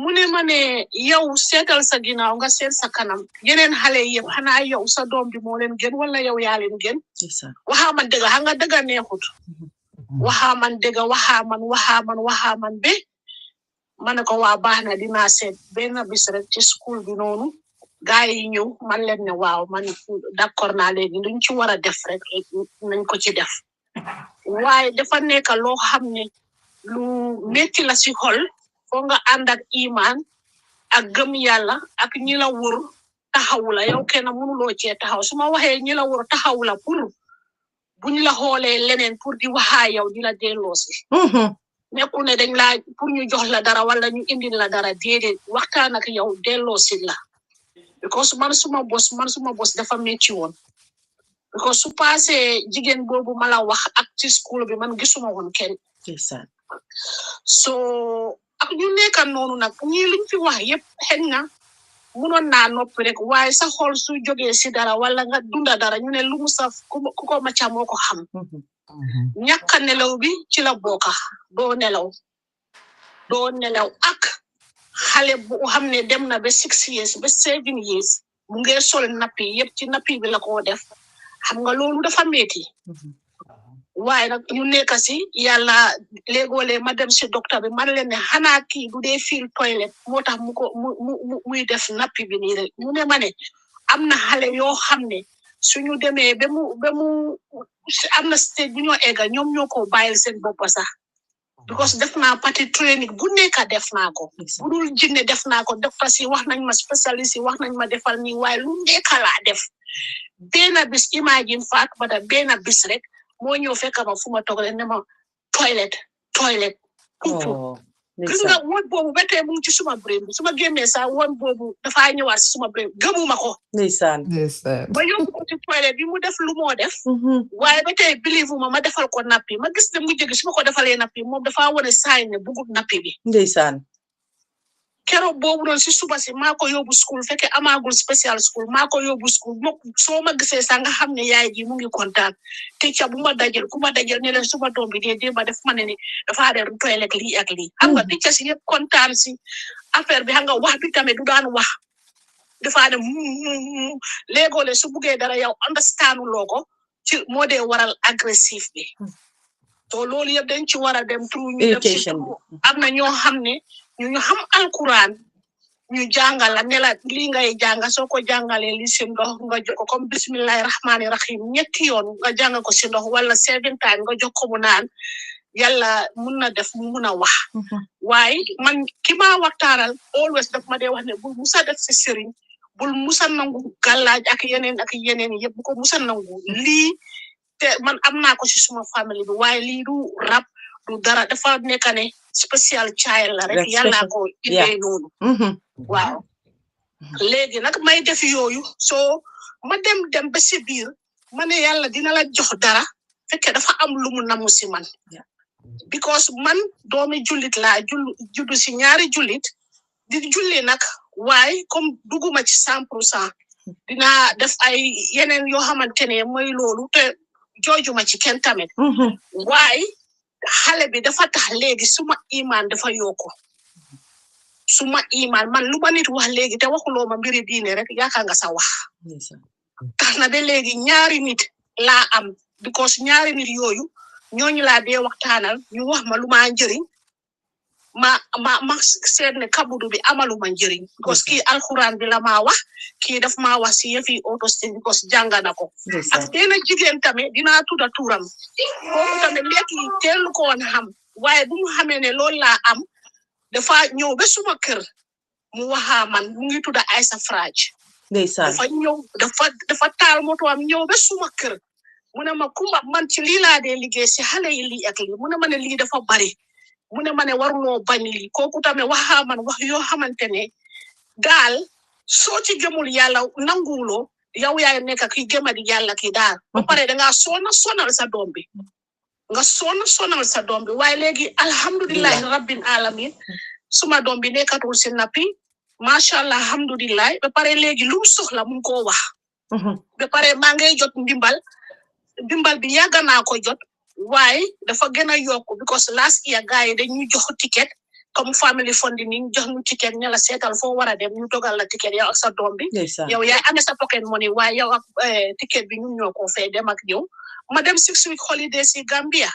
mu ne ma ne yow seetal sa ginnaaw nga seet sa kanam yeneen xale yëpp xanaa yow sa doom bi moo leen gën wala yow yaa leen gën waxaa man dëgg xam nga dëgg neexut waxaa man dëgg waxaa man be ma ne ko waa baax na dinaa seet benn bis rek ci school bi noonu gars yi ñëw man leen ne waaw man d'accord naa léegi luñ ci war a def rek nañ ko ci def waaye dafa nekk loo xam ne lu metti la si xol foo nga ànd ak iman ak gëm yàlla ak ñi la wër taxawu la yow kenn mënuloo cee taxaw su ma waxee ñi la wër taxawu la pour buñ la xoolee leneen pour di waxaa yow di la delloosi nekkul ne dañ laa pour ñu jox la dara wala ñu indil la dara déedéet waxtaan ak yow delloosi la because man suma bos dafa metti woon because su passé jigéen boobu ma la wax ak ci school bi man gisuma woon kenn so ak ñu nekkan noonu nag ñii liñ fi wax yëpp xëy na mënoon naa noppi rek waaye sa xol su jógee si dara wala nga dunda dara ñu ne lu mu saf ku ko macca moo ko xam ñàkka nelaw bi ci la bokka doo nelaw ak xale bu xam ne dem na ba 6 years ba 7 years mu ngi sol nappi yëpp ci nappi bi la ko def xam nga loolu dafa metti waaye nag ñu nekk si yàlla léegoolee ma dem si docteur bi man leen ne xanaa kii du dee fil toilette moo tax muy def nappi bi nii rek mu ne ma ne am na xale yoo xam ne suñu demee ba mu am na stage bu ñoo egga ñoom ñoo ko bàyyil seen bopp sax because def naa party training bu nekk def naa ko bu dul jinne def naa ko docteur si wax nañ ma spécialiste yi wax nañ ma defal nii waaye lu nekk laa def benn bis imagine faat ba da benn bis rek moo ñëw fekk ma fu ma toog rek ne ma toilette gis nga woon boobu ba tey mu ngi ci suma brain bi suma génnee sax woon boobu dafaa ñëwaat si suma brain gëmuma ko ndeysaan ma yóbbu ko ci toilette bi mu def lu moo def waaye ba tey believe ma defal ko nappi ma gis ne mu jóge su ma ko defalee nappi moom dafaa wane saay ne bugut nappi bi ndeysaan keroog boobu noonu si suba si maa ko yóbbu school fekkee amaagul spécial school maa ko yóbbu school soo ma gisee sax nga xam ne yaay ji mu ngi kontaan te ca bu ma dajal ku ma dajal ne leen suma doom bi dee démba def ma ne ni dafaa dem toilette lii ak lii xam nga ticca si yëpp kontaan si affaire bi xam nga wax bi tamit du daan wax dafaa ne léegoo su buggee dara yow understand loo ko ci moo dee waral agressif bi to loolu yëpp dañ ci war a dem through ñu def si am na ñoo xam ne ñu xam alquran ñu jàngal la ne la lii ngay jànga soo ko jàngalee li si ndox nga jox ko comme bismillahi rahmaani rahim ñetti yoon nga jàng ko si ndox wala 7 times nga jox ko mu naan yàlla mun na def mu mun a wax waaye man ki ma waxtaanal always daf ma dee wax ne bul musa def si sëriñ bul musa nangu gàllaaj ak yeneen yëpp bu ko musa nangu lii te man am naa ko si suma famille bi waaye lii du rab du dara dafa nekk ne spécial child la rek yàlla ko indee noonu waaw léegi nag may def yooyu soo ma dem ba si biir ma ne yàlla dina la jox dara fekke dafa am lu mu namu si man because man doomi jullit laa juddu si ñaari jullit di julli nag waaye comme duguma ci 100% dinaa def ay yeneen yoo xamante ne mooy loolu te joojuma ci kenn tamit waaye xale bi dafa tax léegi suma iman dafa yokku suma iman man lu ma nit wax léegi te waxuloo ma mbiri diine rek yaakaar nga sa wax tax na ba léegi ñaari nit laa am because ñaari nit yooyu ñooñu laa dee waxtaanal ñu wax ma lu ma njëriñ ma seet ne kabudu bi amaluma njëriñ because kii alxuraan bi la maa wax kii daf maa wax si yëfi autisme because jànga na ko ak benn jigéen tamit dinaa tudda turam kooku tamit léegi teelu ko woon xam waaye bu mu xamee ne loolu laa am dafa ñëw ba suma kër mu waxaa man mu ngi tudda Aysa Fraj ndeysaan dafa ñëw dafa taal moto am ñëw ba suma kër mu ne ma kumba man ci lii laa dee liggéey si xale yi lii ak lii mu ne ma ne lii dafa bari mu ne ma ne waruloo bañ lii kooku tamit waxaa man wax yoo xamante ne daal soo ci gëmul yàlla nanguwuloo yow yaay nekk ki gëmadi yàlla ki daal ba pare dangaa sonal sa doom bi nga sonal sa doom bi waaye léegi alhamdulillahi rabbil alamin suma doom bi nekkatul si nappi macha allah alhamdulilah ba pare léegi lu mu soxla mu ngi koo wax ba pare maa ngay jot ndimbal bi yàgg naa ko jot waaye dafa gën a yokku because last year gars yi dañuy jox ticket comme family funding jox ñu ticket ne la seetal foo war a dem ñu dogal la ticket yow ak sa doom bi yow yaay amee sa pocket money waaye yow ak ticket bi ñun ñoo ko fay dem ak ñëw ma dem 6 week holiday si Gambia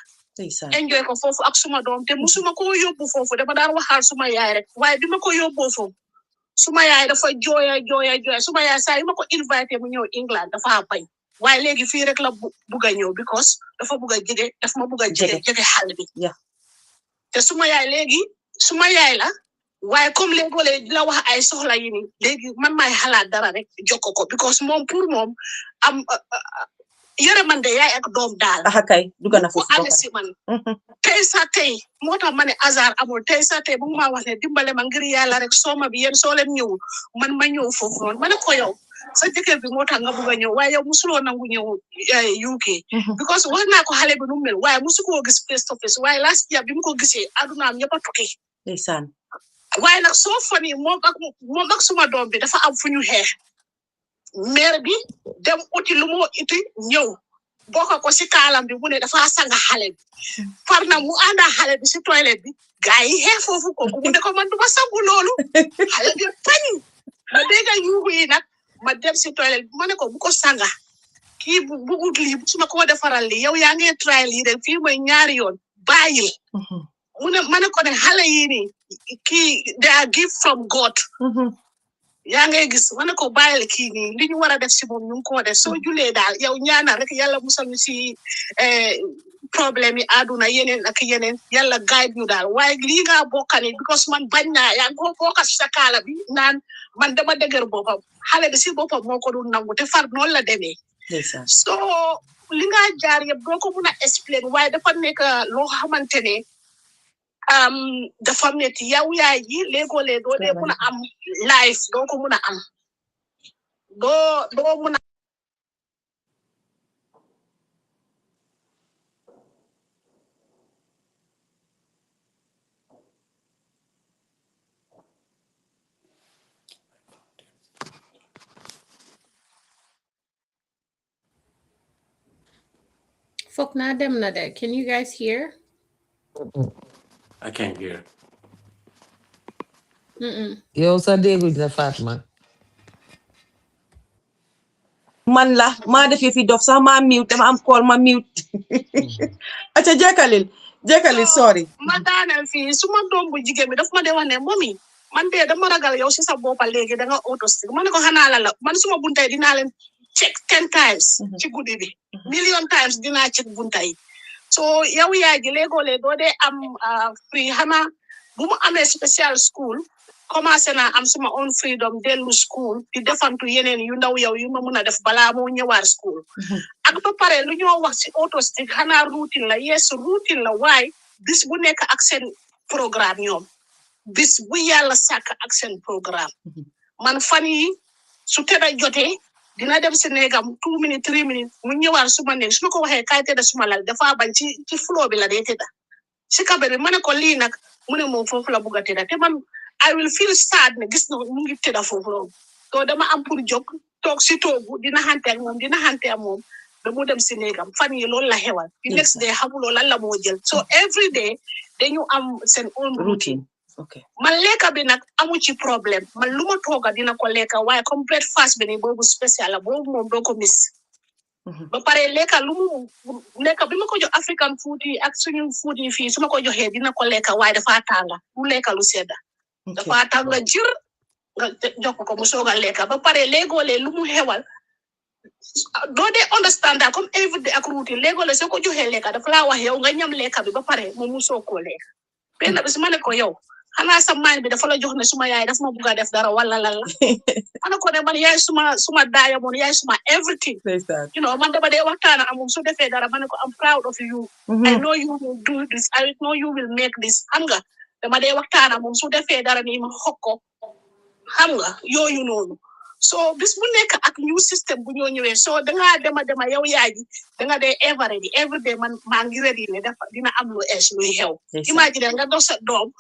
enjoy ko foofu ak suma doom te musuma ko yóbbu foofu dama daan waxaal suma yaay rek waaye bi ma ko yóbboo foofu suma yaay dafa jooya suma yaay saa yi ma ko invité mu ñëw England dafa bañ waaye léegi fii rek la bugg a ñëw because dafa bugg a jege daf ma bugg a jege xale bi te suma yaay léegi suma yaay la waaye comme léegi la wax ay soxla yi ni léegi man maay xalaat dara rek jokko ko because moom pour moom am yërëmande yaay ak doom daal kay dugg na foofu ame si man tey moo tax ma ne hasard amul tey bu ma wax ne dimbale ma ngir yàlla rek sooma bi yéen soo leen ñëwul man ma ñëw foofu noonu ma ne ko yow sa jëkkër bi moo tax nga bugg a ñëw waaye yow musuloo nangu ñëw UK because wax naa ko xale bi nu mel waaye musu koo gis face to face waaye last year bi mu ko gisee adunaam ñëpp a tukki ndeysaan waaye nag soo fani moom ak suma doom bi dafa am fu ñu xeex maire bi dem uti lu moo iti ñëw bokk ko si kaalam bi mu ne dafa sanga xale bi far na mu ànda xale bi si toilette bi gars yi xeex foofu ko mu ne ko man duma sangu loolu xale bi pañ ma dégga yuuxu yi nag ma dem si toilette bi ma ne ko bu ko sanga kii bu ut lii suma ko defaral lii yow yaa ngi try lii rek fii mooy ñaari yoon bàyyil mu ne ma ne ko ne xale yii nii kii they are gift from God yaa ngay gis ma ne ko bàyyil kii nii li ñu war a def si moom ñu ngi ko def soo julee daal yow ñaanal rek yàlla musal ñu si problème yi àdduna yeneen ak yeneen yàlla guide ñu daal waaye lii nga bokkani because man bañ naa yaa ngi bokka si sa kaala bi naan man dama dëgër boppam xale bi si boppam moo ko dul nangu te far noonu la demee so li nga jaar yëpp doo ko mun a explain waaye dafa nekk loo xamante ne dafa metti yow yaay ji léegoo-lee doo dee mun a am live doo ko mun a am doo mun a Fok na dem na de. Can you guys hear? I can't hear. Yow sa dégguñ la Fatma. man la maa defee fi dof sax maa mute dama am call ma mute aca jekkalil sorry ma daaneel fii su ma doom bu jigéen bi daf ma de wax ne momi man de dama ragal yow si sa boppa léegi da nga autistique ma ne ko xanaa la man suma buntay dinaa leen check 10 times ci guddi bi million times dinaa check buntay so yow yaay ji léegoo-lee doo dee am free xanaa bu mu amee special school commencé naa am suma own freedom dellu school di defantu yeneen yu ndaw yow yu ma mun a def balaa moo ñëwaat school ak ba pare lu ñoo wax ci autistique xanaa routine la yes routine la waaye bis bu nekk ak seen programme ñoom bis bu yàlla sàkk ak seen programme man fan yi su tëdda jotee dina dem si néegam 2 minutes 3 minutes mu ñëwaat suma néeg su ma ko waxee kaay tëdda suma lal dafa bañ ci floor bi la dee tëdda si kabe bi ma ne ko lii nag mu ne moom foofu la bugg a tëdda te man I will feel sad ne gis na mu ngi tëdda foofu loolu to dama am pour jóg toog si toogu dina xante ak moom ba mu dem si néegam fan yi loolu la xewal di next day xamuloo lan la moo jël so every day dañu am seen own routine okay man lekka bi nag amu ci problème man lu ma tooga dina ko lekka waaye comme breakfast bi ni boobu spécial la boobu moom doo ko miss ba pare lekka lekka bi ma ko jox African food yi ak suñu food yi fii su ma ko joxee dina ko lekka waaye dafa tànga lu lekka lu sedda dafa tànga jir nga jox ko mu soog a lekka ba pare léegoolee lu mu xewal doo dee understand comme everyday ak routine léegoolee soo ko joxee lekka dafa laa wax yow nga ñam lekka bi ba pare moom mu soog koo lekka benn bis ma ne ko yow xanaa sa maan bi dafa la jox ne suma yaay dafa ma bugg a def dara wala lan la ma ne ko ne man yaay suma diamond yaay suma everything you know man dama dee waxtaan ak moom su defee dara ma ne ko I'm proud of you I know you will do this I know you will make this xam nga dama dee waxtaan ak moom su defee dara nii ma xokko xam nga yooyu noonu so bis bu nekk ak new system bu ñoo ñëwee so dangaa dema yow yaay ji danga dee every day man maa ngi ready ne dafa dina am lu es luy xew imagine nga dox sa doom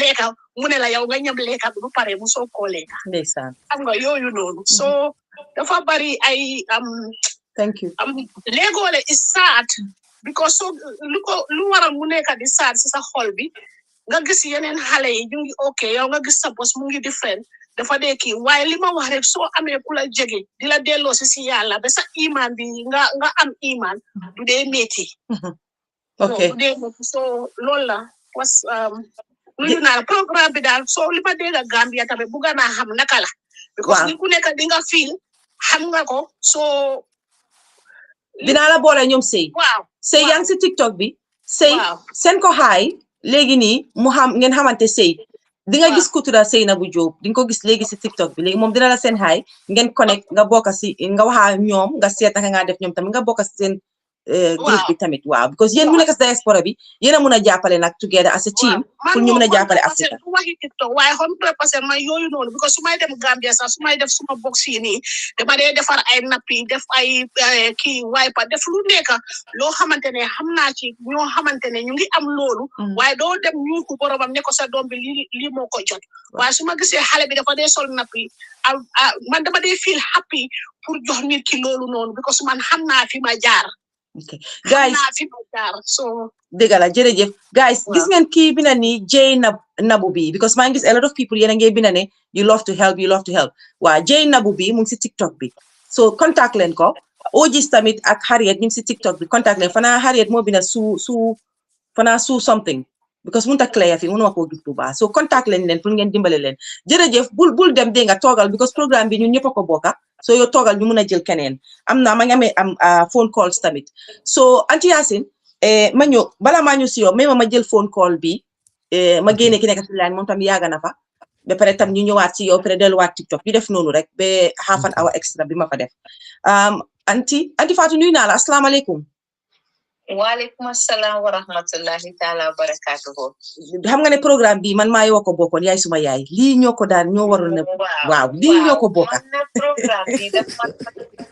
lekka mu ne la yow nga ñam lekka bi bu pare mu soo koo lekka ndeysaan xam nga yooyu noonu so dafa bari ay thank you léegoole is sad because so lu waral mu nekk di sad si sa xol bi nga gis yeneen xale yi ñu ngi okay yow nga gis sa bos mu ngi different dafa dee kii waaye li ma wax rek soo amee ku la jege di la delloo si yàlla ba sa iman bi nga am iman du dee métti okay du dee métti so loolu la was nuyu naa la programme bi daal soo li ma dégg Gambia tamit bugga naa xam naka la because ni ku nekk di nga feel xam nga ko soo dinaa la boole ñoom sëy sëy yaa ngi si TikTok bi sëy seen ko xaay léegi nii mu xam ngeen xamante sëy di nga gis ku tudda Seynabou Jobe di nga ko gis léegi si TikTok bi léegi moom dina la seen xaay ngeen connect nga bokk si nga waxa ñoom nga seet naka nga def ñoom tamit nga bokk si seen groupe bi tamit waaw because yéen mu nekk si diaspora bi yéen a mun a jàppale nag together as a team pour ñu mun a jàppale Africa waxi TikTok waaye 100% man yooyu noonu because su may dem Gambia sax su may def suma box yi nii dama dee defar ay nappi def ay kii wiper def lu nekk loo xamante ne xam naa ci ñoo xamante ne ñu ngi am loolu waaye doo dem ñu ko boromam ne ko sa doom bi lii moo ko jot waaye su ma gisee xale bi dafa dee sol nappi man dama dee feel happy pour jox nit ki loolu noonu because man xam naa fi ma jaar okay guys so dëgg la jërëjëf guys gis ngeen kii bi na ni Nabu bi because maa ngi gis a lot of people yéen a ngi bina ne you love to help waaw Nabu bi mu ngi si TikTok bi so contact leen ko Ogis tamit ak Harriet ñu ngi si TikTok bi contact leen fanaa Harriet moo bina su something because mënut a clair fi mënuma koo gis bu baax so contact leen pour ngeen dimbale leen jërëjëf bul dem dee nga toogal because programme bi ñun ñëpp a ko bokka so yow toogal ñu mun a jël keneen ma ngi amee phone calls tamit so Auntie Yacine ma ñëw bala maa ñu si yow mais ma jël phone call bi ma génne ki nekk si line moom tam yàgg na fa ba pare tam ñu ñëwaat si yow pare delluwaat TikTok bi def noonu rek ba half an hour extra bi ma fa def Auntie Fatou nuyu naa la asalaamaaleykum Waalaikum assalam wa rahmatullahi ta'ala wa barakatuhu. xam nga ne programme bi man maa yoo ko bokkoon yaay suma yaay lii ñoo ko daan ñoo waroon a waaw lii ñoo ko bokka Man na programme bi dafa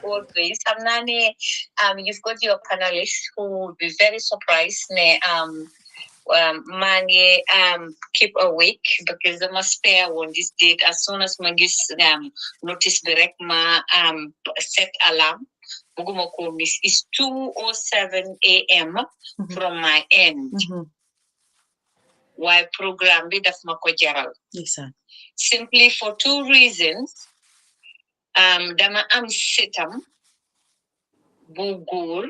always xam naa ne you've got your panelists who will be very surprised ne maa ngi keep awake because I must spare on this date as soon as ma gis notice bi rek ma set alarm buguma ko miss is 2:07 a.m. from my end. Why program bi daf ma ko jaral. Simply for two reasons. Dama am sitam bu góor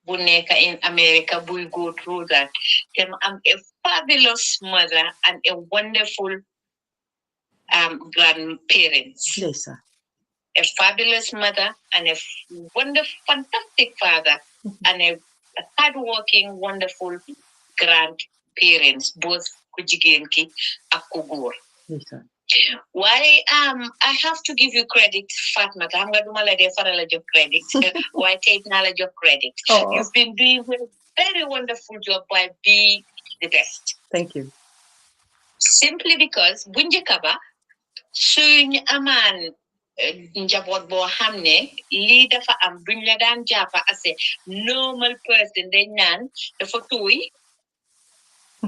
bu nekk in America bu go through that. Dama am a fabulous mother and a wonderful grandparents. Yes, A fabulous mother and a wonderful, fantastic father and a hardworking, wonderful grandparents, both kujigen ki ak ku góor. Yes, sir. Why I have to give you credit, Fatma. I'm going to do farala job credit. Why take knowledge of credit? You've been doing a very wonderful job by being the best. Thank you. Simply because bunjekaba suñ aman njabot bo xamne li dafa am buñ la daan jàppa as a normal person dañ naan dafa tuuy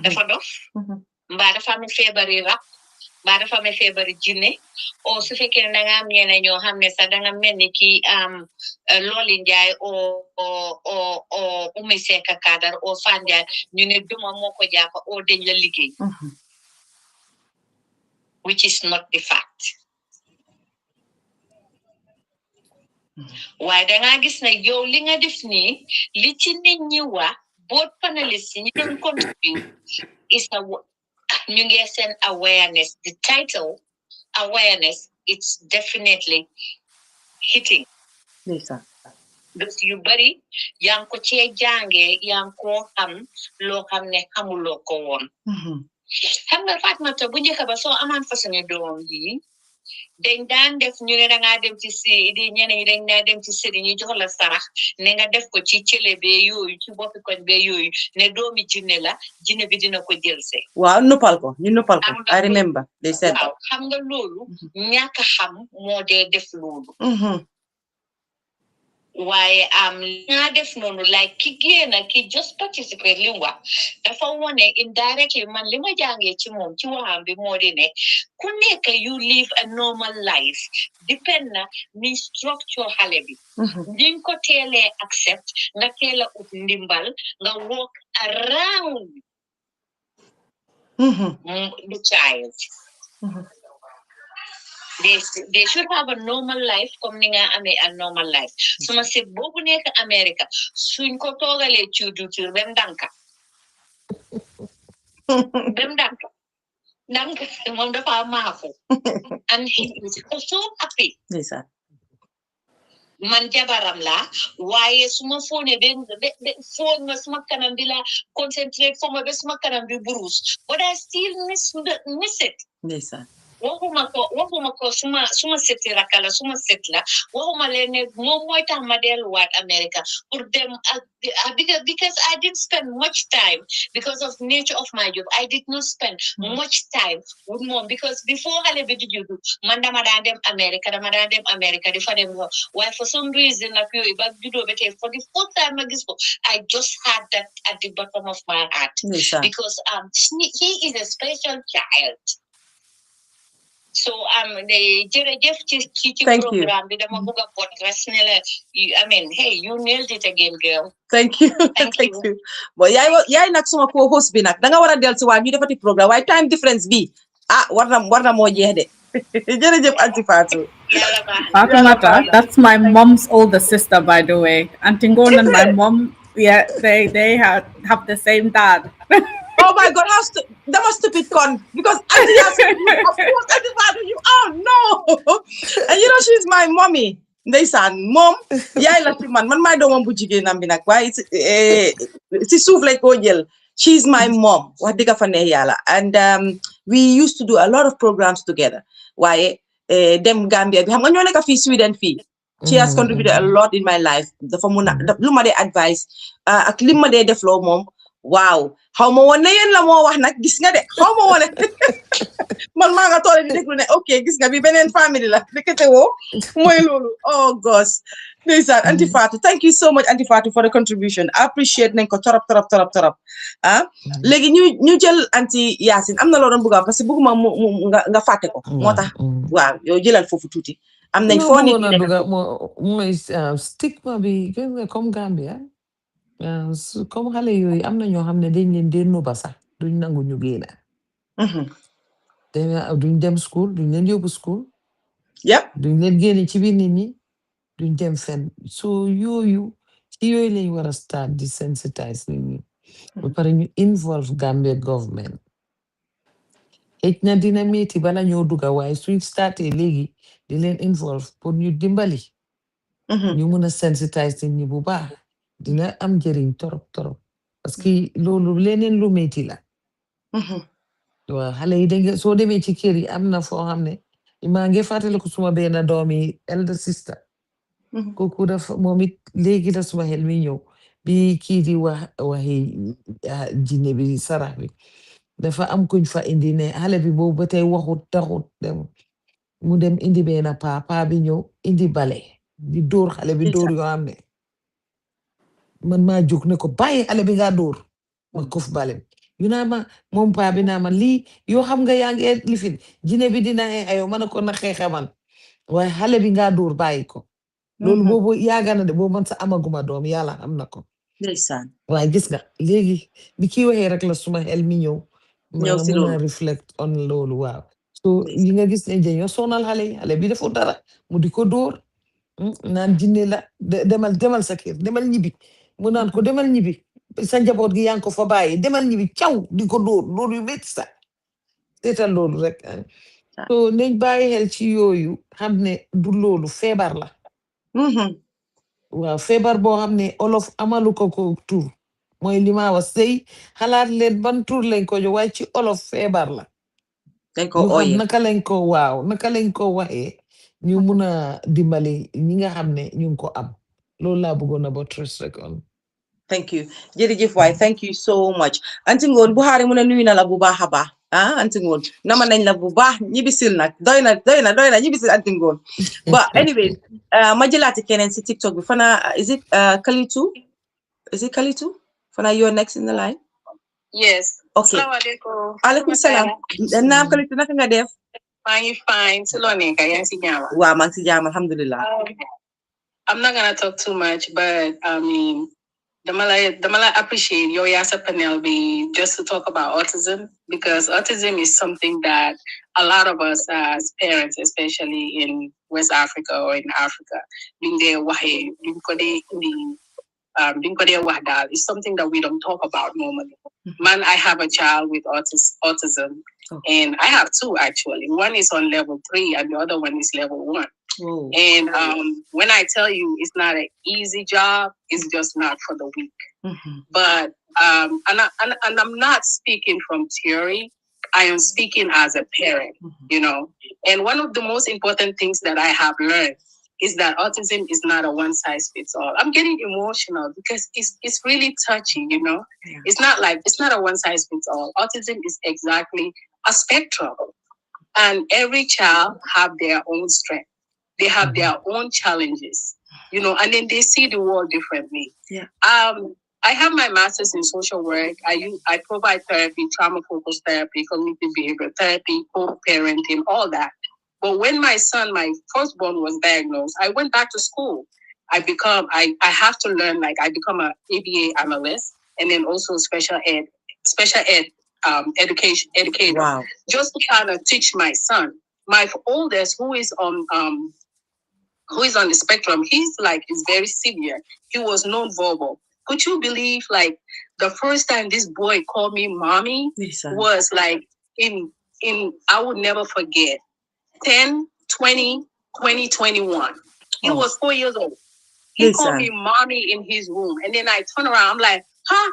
dafa dof mbaa dafa am feebari rab mbaa dafa am feebari jinne o su fekkee da nga am ñeneen ñoo xam ne sax da nga mel ni ki Looli Njaay o Umi Seka Kadar o Fanjaay ñu ne duma moo ko jàppa o dañ la liggéey which is not the fact. Waaye dangaa gis na yow li nga def nii li ci nit ñi wax both panelists yi ñu doon contribute is a ñu ngi seen awareness. The title awareness, it's definitely hitting. Yes, sir. Because yu bari yaa ngi ko cee jànge yaa ngi ko xam loo xam ne xamuloo ko woon. Xam nga Fatmata bu njëkk ba soo amaan façon doom yi dañ daan def ñu ne dangaa dem ci si di ñeneen ñi dañ daa dem ci sëriñ ñu jox la sarax ne nga def ko ci cële bee yooyu ci boppi koñ bee yooyu ne doomi jinne la jinne bi dina ko jël see. Waaw noppal ko ñu noppal ko. I remember they said. Waaw xam nga loolu ñàkk xam moo dee def loolu. Waaye nga def noonu like ki génna ki just participate li mu wax dafa wone indirectly man li ma jàngee ci moom ci waxam bi moo di ne ku nekk you live a normal life depend na ni structure xale bi ni ko teelee accept nga teel a ut ndimbal nga walk around the child. They should have a normal life comme ni nga amee a normal life. Suma se boobu nekk America suñ ko toogalee ci duutir bem danka moom dafa maafu and he is so happy. Yes, sir. Man jabaram la waaye suma fone ben phone ma suma kanam bi la concentrate fo ma be suma kanam bi bruise but I still miss it. Yes, sir. waxuma ko suma seti rakala suma setla waxuma leen moom mooy tax ma delluwaat America pour dem because I didn't spend much time because of nature of my job. I did not spend much time with mom because before xale bi di juddu man dama daan dem America di fa dem waaye for some reason nag yooyu ba juddoo ba tey for the first time ma gis ko I just had that at the bottom of my heart. Yes, sir. Because he is a special child. So jërëjëf ci program bi dama bëgg a podcast ne la I mean hey you nailed it again girl. Thank you. Thank you. Bon yaay nag suma co-host bi nag danga war a dellu si waat ñu defati programme waaye time difference bi war na moo jeex de jërëjëf Aunty Fatou. Fatimata, that's my mom's older sister, by the way. Auntie Ngon and my mom, yeah, they have the same dad. Oh my God, that was stupid con because Auntie asked me, of course, Auntie Fatou, you no. And you know she's my mommy. Ndeysaan mom yaay la ci man maay doomam bu jigéenam bi nag waaye si suuf lay ko jël. She's my mom wax dëgg fa neex yàlla and we used to do a lot of programs together waaye dem Gambia bi xam nga ñoo nekk fii Sweden fii She has contributed a lot in my life. Dafa mun a lu ma dee advice ak li ma dee defloo moom waaw xaw ma woon ne yéen la moo wax nag gis nga de xaw ma woon man maa nga toole di déglu ne ok gis nga bi beneen famille la dëkkate woo mooy loolu oh gosh ndeysaan Auntie Fatou thank you so much Auntie Fatou for the contribution I appreciate nañ ko torop léegi ñu jël Auntie Yacine am na loo doon bëgg parce que bëgguma mu nga fàtte ko moo tax waaw yow jëlal foofu tuuti am nañ foo nit mooy stigma bi gis nga comme Gambia comme xale yooyu am na ñoo xam ne dañ leen dee nuba sax duñ nangu ñu génna duñ dem school duñ leen yóbbu school duñ leen génne ci biir nit ñi duñ dem fenn so yooyu ci yooyu lañ war a start di sensitize nit ñi ba pare ñu involve Gambia government xëj na dina metti bala ñoo dugga waaye suñ starté léegi di leen involve pour ñu dimbali ñu mun a sensitize nit ñi bu baax dina am njëriñ torop parce que loolu leneen lu metti la waaw xale yi danga soo demee ci kër yi am na foo xam ne maa ngi fàttali ko suma benn doomi elder sister kooku dafa moom it léegi la suma xel mi ñëw bi kii di waxi jinne bi sarax bi dafa am kuñ fa indi ne xale bi boobu ba tey waxut taxut dem mu dem indi benn paa bi ñëw indi bale di dóor xale bi dóor yoo xam ne man maa jóg ne ko bàyyi xale bi nga dóor ma kof bale yu naa ma moom paa bi naa ma lii yoo xam nga yaa ngi lifin jinne bi dina ayo ma ne ko na xeexa man waaye xale bi nga dóor bàyyi ko loolu boobu yaaga na de boobu man sa amaguma doom yàlla am na ko ndeysaan waaye gis nga léegi bi kii waxee rek la suma xel mi ñëw ma si mun a reflect on loolu waaw so yi nga gis ne dañoo sonal xale bi defu dara mu di ko dóor naan jinne la demal sa kër demal ñibbi mu naan ko demal ñibbi sa njaboot gi yaa ngi ko fa bàyyi demal ñibbi caw di ko dóor yu métti sax seetal loolu rek so nañ bàyyi xel ci yooyu xam ne du loolu feebar la waaw feebar boo xam ne olof amalu ko tur mooy li ma wax sëy xalaat leen ban tur lañ ko jox waaye ci olof feebar la ñu xam naka lañ ko waxee ñu mun a dimbali ñi nga xam ne ñu ngi ko am loolu laa bëggoon a ba trust rek on thank you jërëjëf waay thank you so much Auntie Ngoone Buhari mu ne nuyu na la bu baax a baax Auntie Ngoone nama nañ la bu baax ñibisil nag doy na ñibisil Auntie Ngoone but anyway ma jëlaati keneen si TikTok bi fana is it Kalitu fana you're next in the line yes okay aleykum salaam naam Kalitu naka nga def maa ngi fine si loo nekk yaa ngi si jàmm waaw maa ngi si jàmm alhamdulillah I'm not gonna talk too much but I mean Damala appreciate your Yasa panel be just to talk about autism because autism is something that a lot of us as parents, especially in West Africa or in Africa, is something that we don't talk about normally. Man, I have a child with autism, and I have two actually. One is on level 3, and the other one is level 1. Whoa. And when I tell you it's not an easy job, it's just not for the weak. But and I'm not speaking from theory. I am speaking as a parent, you know. And one of the most important things that I have learned is that autism is not a one size fits all. I'm getting emotional because it's really touchy, you know. Yeah. It's not a one size fits all. Autism is exactly a spectrum, and every child have their own strength. They have their own challenges, you know, and then they see the world differently. Yeah. I have my master's in social work. I provide therapy, trauma-focused therapy, cognitive behavioral therapy, co-parenting, all that. But when my firstborn was diagnosed, I went back to school. I have to learn, like I become an ABA analyst and then also special ed educator. Wow. Just to kind of teach my son. My oldest, who is on the spectrum, is very severe. He was nonverbal. Could you believe, like, the first time this boy called me mommy was like in I would never forget 10/20/2021. He was 4 years old. He called me mommy in his room, and then I turn around. I'm like, huh?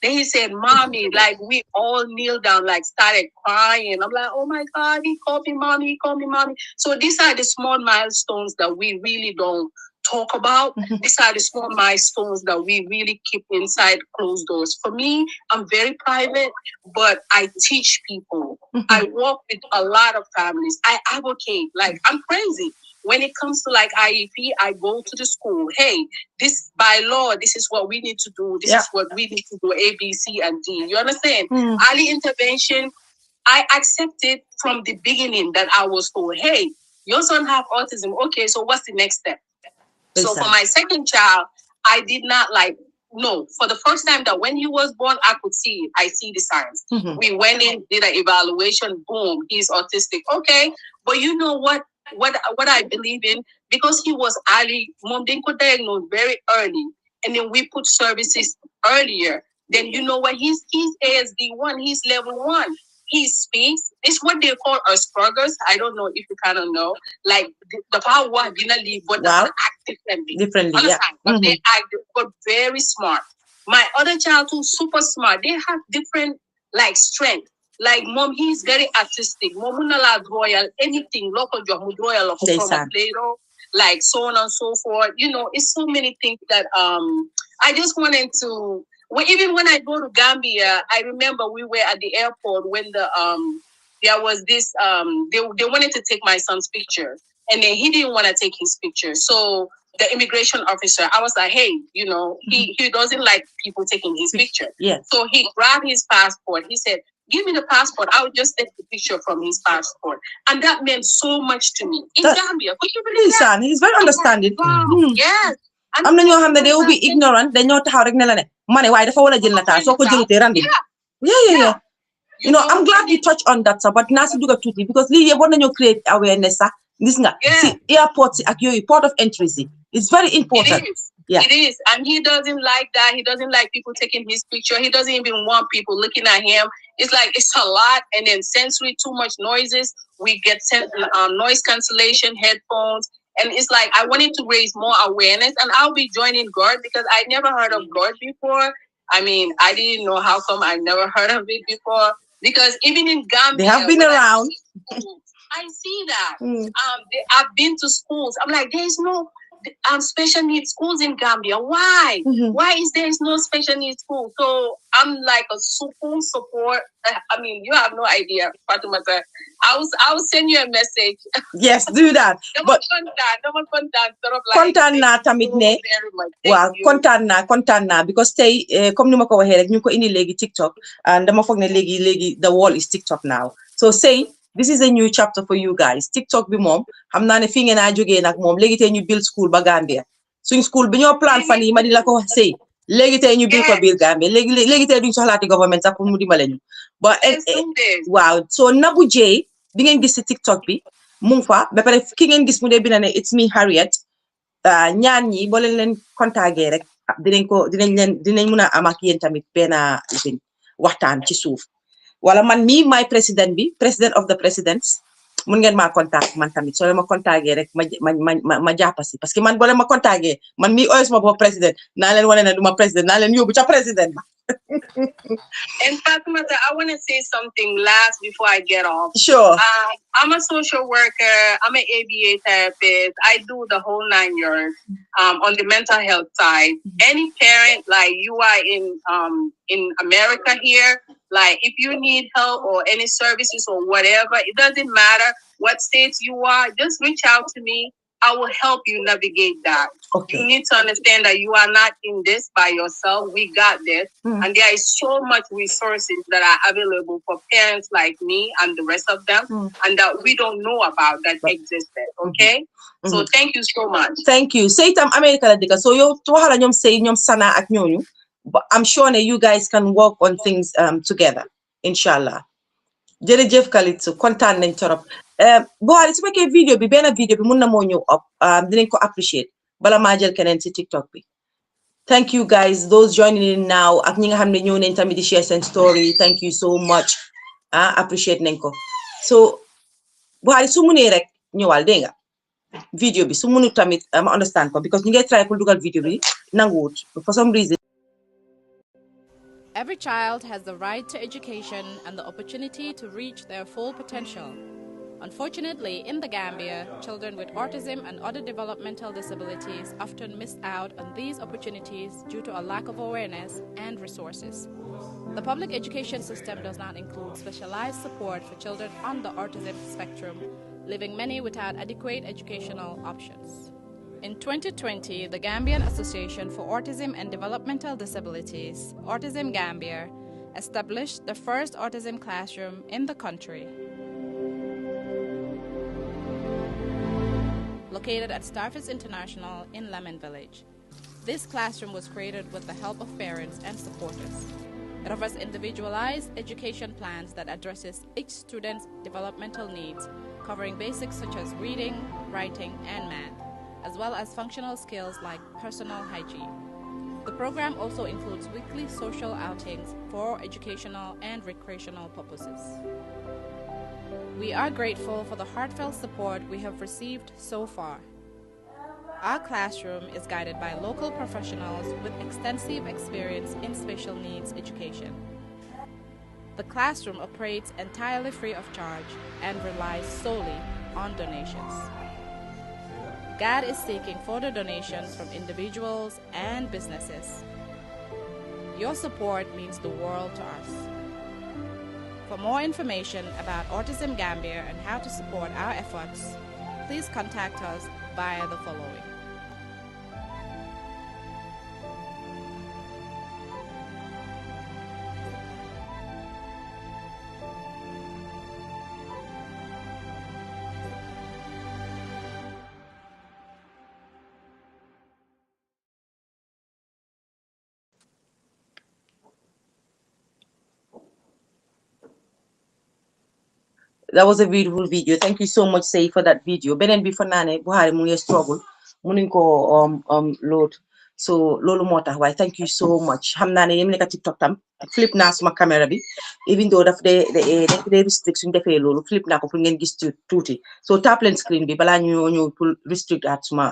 Then he said, "Mommy," like we all kneel down, like started crying. I'm like, "Oh my God, he called me mommy, he called me mommy." So these are the small milestones that we really don't talk about. These are the small milestones that we really keep inside closed doors. For me, I'm very private, but I teach people. I work with a lot of families. I advocate, like I'm crazy. When it comes to like IEP, I go to the school. Hey, this by law, this is what we need to do. This is what we need to do. A, B, C, and D. You understand? Early intervention. I accepted from the beginning that I was told, hey, your son have autism. Okay, so what's the next step? So for my second child, I did not like, no, for the first time that when he was born, I could see it. I see the signs. We went in, did an evaluation, boom, he's autistic. Okay, but you know what I believe in? Because he was early, mom didn't could diagnose very early, and then we put services earlier. Then you know what? He's ASD1, he's level 1. He speaks. It's what they call Asperger's. I don't know if you kind of know. Like the power didn't leave, but they act differently. Understand? But they act, but very smart. My other child too, super smart. They have different like strength. Like mom, he's very artistic. Mom unala royal anything local job royal from a Play-Doh, like so on and so forth. You know, it's so many things that I just wanted to. Well, even when I go to Gambia, I remember we were at the airport when there was this they wanted to take my son's picture, and then he didn't want to take his picture. So the immigration officer, I was like, hey, you know, he doesn't like people taking his picture. So he grabbed his passport. He said, give me the passport. I will just take the picture from his passport. And that meant so much to me. In Gambia, could you believe that? He's very understanding. Wow. Yes. am na ñoo xam ne they will be ignorant dañoo taxaw rek ne la ne ma ne waaye dafa war a jël nataal soo ko jëlutee randi yeah you know I'm glad you touch on that sax but naa si dugga tuuti because lii yëpp war nañoo create awareness sax gis nga si airport si ak yooyu port of entry si it's very important. It is. And he doesn't like that. He doesn't like people taking his picture. He doesn't even want people looking at him. It's like, it's a lot. And then sensory, too much noises. We get noise cancellation, headphones. And it's like, I wanted to raise more awareness. And I'll be joining GORD because I never heard of GORD before. I mean, I didn't know how come I never heard of it before. Because even in Gambia, they have been around. I see that. I've been to schools. I'm like, there's no special needs schools in Gambia. Why? Why is there no special needs school? So I'm like a full support. I mean, you have no idea, Fatimata. I will send you a message. Yes, do that. But kontaan naa tamit ne waaw kontaan naa because tey comme ni ma ko waxee rek ñu ko indi léegi TikTok and dama foog ne léegi the world is TikTok now. So say this is a new chapter for you guys. TikTok bi moom xam naa ne fii ngeen a jógee nag moom léegi tey ñu build school ba Gambia suñ school bi ñoo plan fan yi ma di la ko wax sëy léegi tey ñu build ko biir Gambia léegi tey duñ soxlaati government sax pour mu dimbale ñu ba waaw so Nabou J bi ngeen gis si TikTok bi mu ngi fa ba pare ki ngeen gis mu dee bina ne it's me Harriet ñaan ñi boo leen contacté rek dinañ mun a am ak yéen tamit benn waxtaan ci suuf wala man mii maay président bi president of the presidents mun ngeen maa contact man tamit soo leen ma contacté rek ma jàppasi parce que man boo leen ma contacté man mii oyes ma boo président naa leen wane ne du ma président naa leen yóbbu ca président ba. And Fatima, I want to say something last before I get off. Sure. I'm a social worker. I'm an ABA therapist. I do the whole 9 years on the mental health side. Any parent, like you are in America here, like if you need help or any services or whatever, it doesn't matter what state you are, just reach out to me. I will help you navigate that. Okay. You need to understand that you are not in this by yourself. We got this. And there is so much resources that are available for parents like me and the rest of them and that we don't know about that existed. Okay? So thank you so much. Thank you. Say tam America la dika. So yo to hala ñom say ñom sana ak ñoñu. But I'm sure that you guys can work on things together. Inshallah. Jërëjëf Kalitsu kontaan nañ torop Buhari su fekkee vidéo bi benn vidéo bi mun na moo ñëw up dinañ ko appreciate bala maa jël keneen ci TikTok bi thank you guys those joining in now ak ñi nga xam ne ñëw nañ tamit di share seen story thank you so much appreciate nañ ko so Buhari su munee rek ñëwal dégg nga vidéo bi su munu tamit ma understand ko because ñu ngay try pour dugal vidéo bi nanguwut for some reason Every child has the right to education and the opportunity to reach their full potential. Unfortunately, in the Gambia, children with autism and other developmental disabilities often miss out on these opportunities due to a lack of awareness and resources. The public education system does not include specialized support for children on the autism spectrum, leaving many without adequate educational options. In 2020, the Gambian Association for Autism and Developmental Disabilities, Autism Gambia, established the first autism classroom in the country. Located at Starfish International in Lemon Village. This classroom was created with the help of parents and supporters. It offers individualized education plans that addresses each student's developmental needs, covering basics such as reading, writing, and math, as well as functional skills like personal hygiene. The program also includes weekly social outings for educational and recreational purposes. We are grateful for the heartfelt support we have received so far. Our classroom is guided by local professionals with extensive experience in special needs education. The classroom operates entirely free of charge and relies solely on donations. GAD is seeking further donations from individuals and businesses. Your support means the world to us. For more information about Autism Gambia and how to support our efforts, please contact us via the following. That was a beautiful video. Thank you so much, Say, for that video. Benen bi fa naane Buhari mu ngi struggle munuñ ko load. So lolu motax way thank you so much. Xam naa ne yéen nekk TikTok tam flip naa suma caméra bi even though daf de restrict suñ defee lolu flip naa ko pour ngeen gis tuuti. So tap leen screen bi bala ñu ñëw pour restrict at suma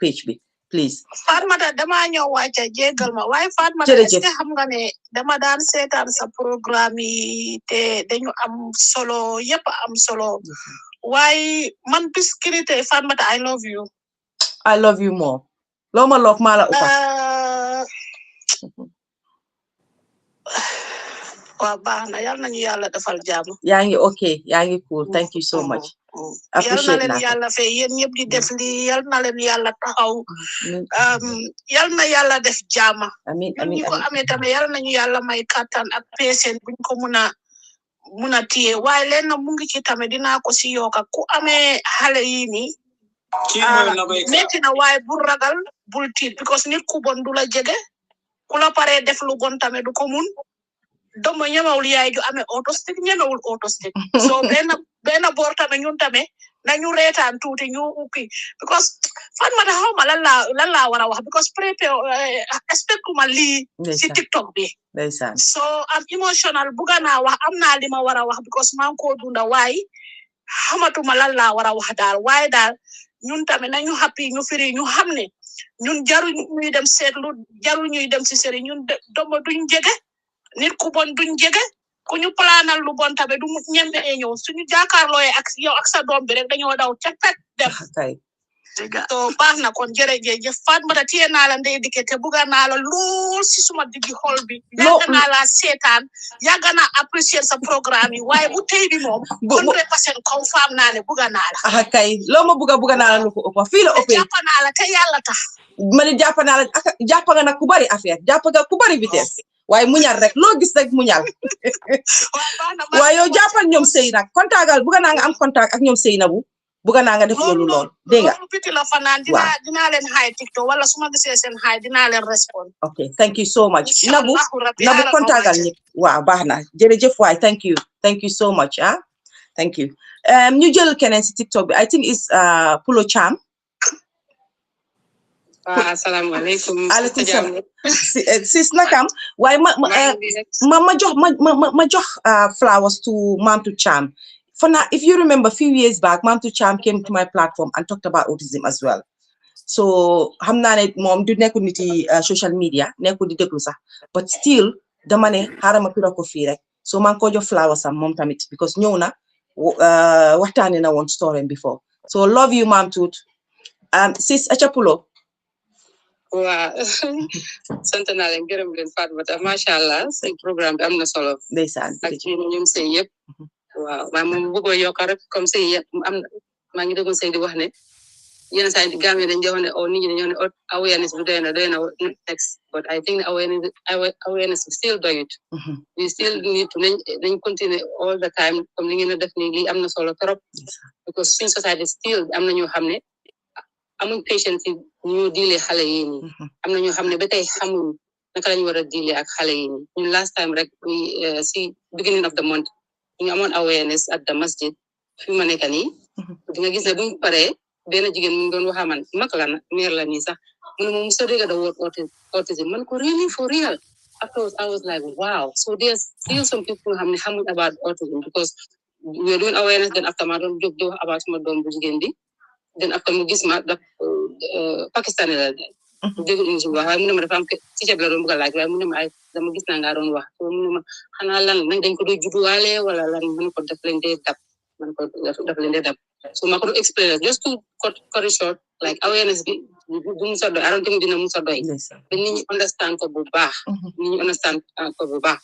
page bi please. Fatmata dama ñëw wàcce jéggal ma waaye Fatmata est-ce que xam nga ne dama daan seetaan sa programme yi te dañu am solo yépp am solo waaye man biscuité Fatmata I love you. I love you more. Loo ma love maa la uppa. Waaw baax na yal nañu yàlla defal jàmm. Yaa ngi okay yaa ngi cool thank you so much. Appreciate yal na leen yàlla fay yéen ñëpp di def lii yal na leen yàlla taxaw yal na yàlla def jàmm. Amiin ñun amiin ñi ko amee tamit yal nañu yàlla may kattan ak patience buñ ko mun a téye waaye leen na mu ngi ci tamit dinaa ko si yokka ku amee xale yi nii metti na waaye bul ragal bul tiit because nit ku bon du la jege ku la paree def lu bon tamit du ko mun domo ñemewul yaay ju amee autistique ñemewul autistique so benn boor tamit ñun tamit nañu reetaan tuuti ñu ukki because Fatmata xaw ma lan laa war a wax because expectuma lii si TikTok bi so am emotional buga naa wax am naa li ma war a wax because maa ngi ko dunda waaye xamatuma lan laa war a wax daal waaye daal ñun tamit nañu happy ñu firi ñu xam ne ñun jarul ñuy dem seetlu jarul ñuy dem si sëriñ ñun domo duñ jege nit ku bon duñ jege ku ñu planal lu bon tamit du ñembe ñëw suñu jàkkaarlooyee ak yow ak sa doom bi rek dañoo daw ca pet dem so baax na kon jërëjëf Fatmata téye naa la ndey dikke te bugga naa la lool si suma diggi xol bi yàgg naa la seetaan yàgg naa apprécier sa programme yi waaye bu tey bi moom 100% confirm naa ne bugga naa la kay loo ma bugga naa la lu ko ëpp fii la ëppee jàpp naa la te yàlla tax ma ne jàpp naa la jàpp nga nag ku bari affaire jàpp nga ku bari vitesse waaye muñal rek loo gis rek muñal waaye yow jàppal ñoom sëy nag contactal bugga naa nga am contact ak ñoom sëy na bu bugga naa nga def loolu lool dégg nga loolu biti la fanaan dinaa leen xaay TikTok wala su ma gisee seen xaay dinaa leen respond okay thank you so much nabu contactal ñëpp waaw baax na jërëjëf waay thank you so much thank you ñu jël keneen si TikTok bi I think is Pulo Cham asalaamaaleykum aleykum salaam sis nakam waaye ma jox flowers to Mamtu Cham for now. If you remember a few years back Mamtu Cham came to my platform and talked about autism as well so xam naa ne moom du nekkul niti social media nekkul di déglu sax but still dama ne xaaral ma pira ko fii rek so man ko jox flowers am moom tamit because ñëw na waxtaane na woon story before so love you Mom Tut sis acapulo waa sant naa leen gërëm leen Fatoumata macha allah seen programme bi am na solo ndeysaan ak ñoom sëy yëpp waaw waaye moom bëggoo yokk rek comme sëy yëpp am na maa ngi déggoon sëy di wax ne yenn saa yi Gambie dañ jox ne nit ñi dañoo ne awareness bi doy na next but I think awareness bi still doyut we still need to dañ continue all the time comme li ngeen a def nii lii am na solo trop because suñ society still am na ñoo xam ne amuñ patience yi ñu diile xale yi nii am na ñoo xam ne ba tey xamuñ naka lañu war a diile ak xale yi nii ñun last time rek si beginning of the month ñu amoon awareness at the masjid fi ma nekk nii di nga gis ne buñ paree benn jigéen mu ngi doon waxa man mag la na meer la nii sax mu ne moom musa dégg the word autism man ko really for real afterwards I was like wow so there's still some people nga xam ne xamuñ about autism because we're doing awareness then after ma doon jóg di wax about suma doom bu jigéen bi then after mu gis ma daf Pakistani la dégg English wax waaye mu ne ma dafa am teacher bi la doon bëgg a laaj waaye mu ne ma ay dama gis naa nga doon wax so mu ne ma xanaa lan nag dañ ko doon judduwaale wala lan man ko daf leen dee dab man ko daf leen dee dab so ma ko doon explain just to cut it short like awareness bi du musa doy I don't think dina musa doy ba nit ñi understand ko bu baax nit ñi understand ko bu baax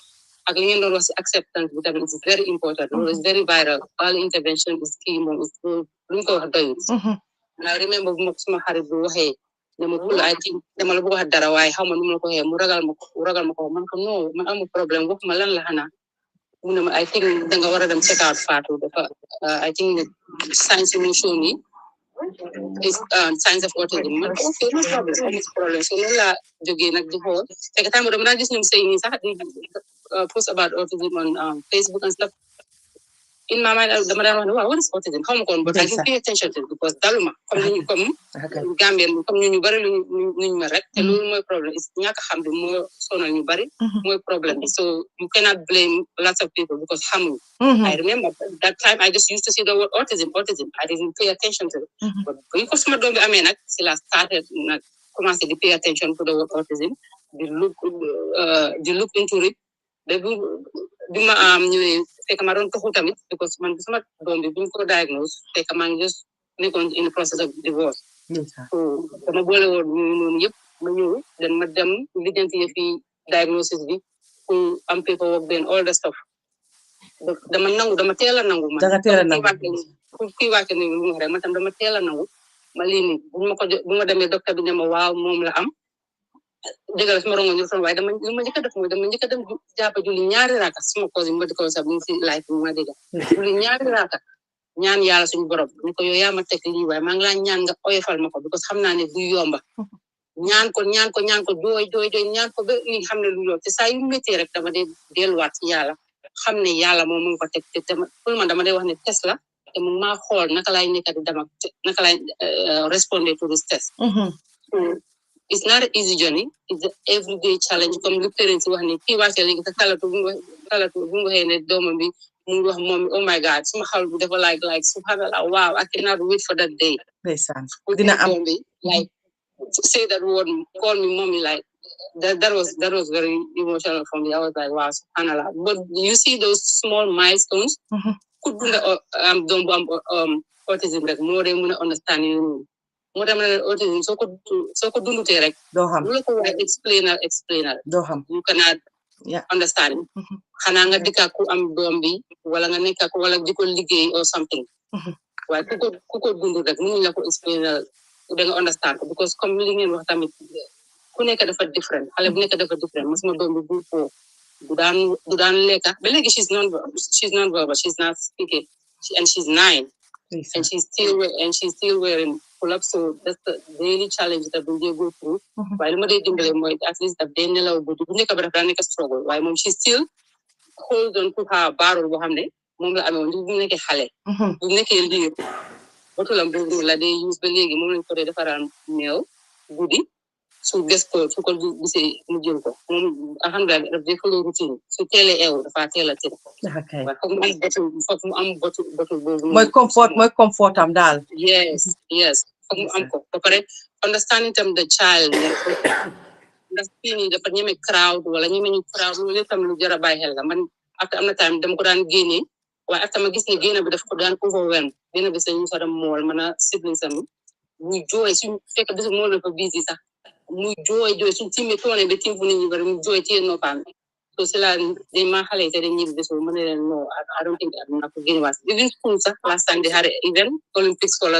ak li ngeen doon wax si acceptance bi tamit is very important it's very vital all intervention is key moom is lu ñu ko wax doyut I remember bu ma suma xarit bu waxee ne ma pula I think dama la bëgg wax dara waaye xaw ma nu ma ko waxee mu ragal ma ko man ko non man amu problème wax ma lan la xanaa mu ne ma I think danga war a dem check out Fatou dafa I think the science yi mu show me is signs of autism man okay no problem so loolu laa jógee nag di xool fekk time dama daan gis ñoom sëy nii sax di post about autism on Facebook and stuff in my mind dama daan wax ne waaw what is autism xaw ma ko woon but I didn't pay attention to it because daluma comme Gambien comme ñu bari luñu ma rek te loolu mooy problème is ñàkk xam bi moo sonal ñu bari mooy problème bi so you cannot blame lots of people because xamuñ I remember that time I just used to see the word autism I didn't pay attention to it but buñ ko suma doom bi amee nag si la started nag commencé di pay attention to the word autism di look into it bi ma ñëwee fekk ma doon toxu tamit because man sama doom bi buñ ko diagnose fekk maa ngi just nekkoon in the process of divorce so dama boole woon noonu yëpp ma ñëw den ma dem lijjanti fi diagnosis bi pour am paperwork then all the stuff dama teel a nangu man kii wàcce ni lu rek man tam dama teel a nangu ma lii nii bu ma demee docteur bi ne ma waaw moom la am dëggal sama rongo ñu waaye li ma njëkk a def mooy dama njëkk a dem jàppa julli ñaari raaka suma cause yi ma di ko sax bu si life bi ma dégg julli ñaari raaka ñaan yàlla suñu borom ni ko yow yaa ma teg lii waaye maa ngi laa ñaan nga oyofal ma ko because xam naa ne du yomba ñaan ko jooy ñaan ko ba ni xam ne lu yoon te saa yu métti rek dama dee delluwaat ci yàlla xam ne yàlla moom mu ngi ko teg te pour man dama dee wax ne test la te mu maa xool naka laay nekk di dama naka laay responder to this test it's not an easy journey it's an everyday challenge comme lu parents wax ni kii wàcce léegi te kalatu bu nga waxee ne doomam bi mu ngi wax moom oh my god suma xal bu dafa like subhanallah wow I cannot wait for that day dina am like say that word call me mommy like that was very emotional for me I was like wow subhanallah but you see those small milestones could dunda doom bu am autism rek moo dee mën a understand you moo tax ma ne autism soo ko dundutee rek doo xam lu la ko waxee explainal doo xam you cannot understand xanaa nga dikka ku am doom bi wala nga nekka ko wala di ko liggéey or something waaye ku ko dund rek mënuñ la ko explainal da nga understand ko because comme li ngeen wax tamit ku nekk dafa different xale bu nekk dafa different ma sama doom bi bu foo du daan lekka ba léegi she's non-verbal she's not speaking and she's 9 and she's still wearing pull-ups so that's the daily challenge that we go through waaye li ma dee dimbale mooy at least daf dee nelaw guddi bu nekk ba dafa daan nekk struggle waaye moom she still hold on to her barrel boo xam ne moom la amee woon bu nekkee xale bu nekkee liir botulam boobu la dee use ba léegi moom lañ ko dee defaraan meew guddi su ges ko su ko gisee mu jël ko moom alhamdulilah daf dee follow routine su teelee eew dafa teel a tëdd waaye foog mu am botul boobu mooy comfort am daal yes foog mu am ko ba pare understanding tam the child ndax fii nii dafa ñeme crowd wala ñeme ñu crowd loolu yëpp tam lu jar a bàyyi xel la man après am na time dama ko daan génne waaye après ma gis ne génne bi daf ko daan overwhelm génne bi sañu fa dem mool mën a siblings sami muy jooy suñ fekk bisu mool dafa busy sax muy jooy suñ timmee toone ba tim fu nit ñi bari muy jooy ci noppam so si la day maa xale yi te dañ ñibbi bisu ma ne leen no I don't think aduna ko génne waas even school sax last time they had an event Olympics wala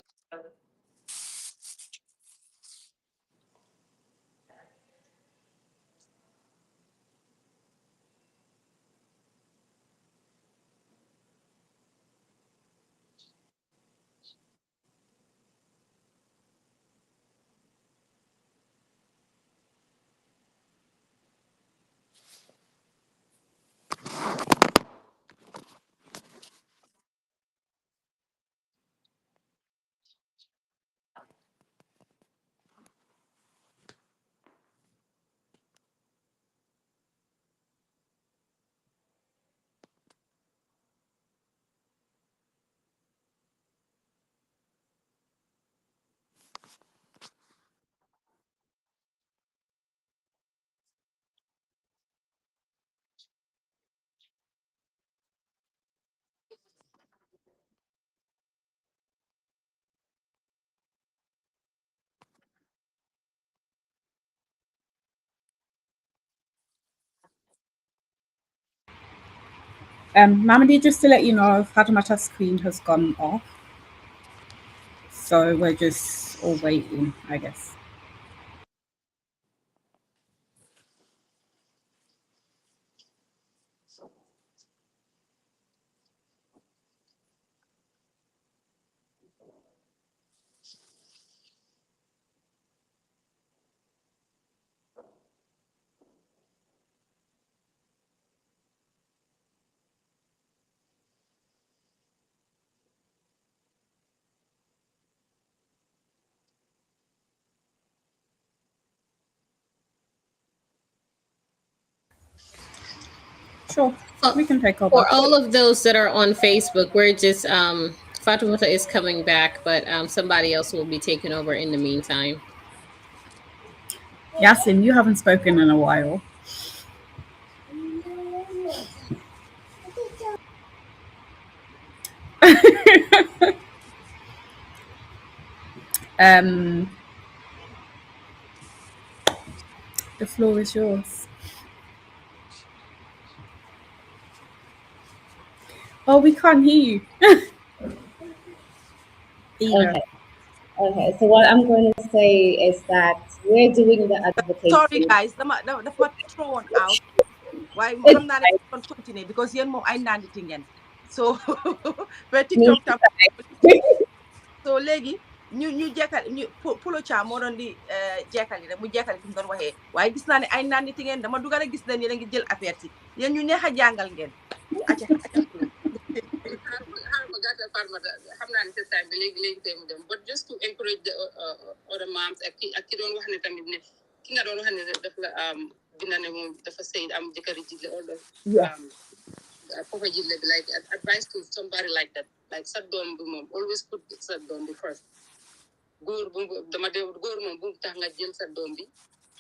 Mamadi, just to let you know, Fatimata's screen has gone off. So we're just all waiting, I guess. Sure, we can take over. For all of those that are on Facebook, we're just Fatimata is coming back, but somebody else will be taking over in the meantime. Yasin, you haven't spoken in a while. The floor is yours. Oh, we can't hear you. Okay, so what I'm going to say is that we're doing the advocacy. Sorry guys, dafa thrown out. Why xam naa ne kon continue because yéen moom ay naanditi ngeen. So ba TikTok tam. So léegi ñu jekkal ñu Pulo Cha moo doon di jekkali rek mu jekkali fi mu doon waxee waaye gis naa ne ay naanditi ngeen dama dugal a gis ne yéen a ngi jël affaire si yéen ñu neex a jàngal ngeen. acca xam naa ne ce time bi léegi tey mu dem but just to encourage the other moms ak ki doon wax ne tamit ne ki nga doon wax ne daf la dina ne moom dafa sëy am jëkkëri jigle or papa jigle bi like advice to somebody like that like sa doom bi moom always put sa doom bi first góor moom bu tax nga jël sa doom bi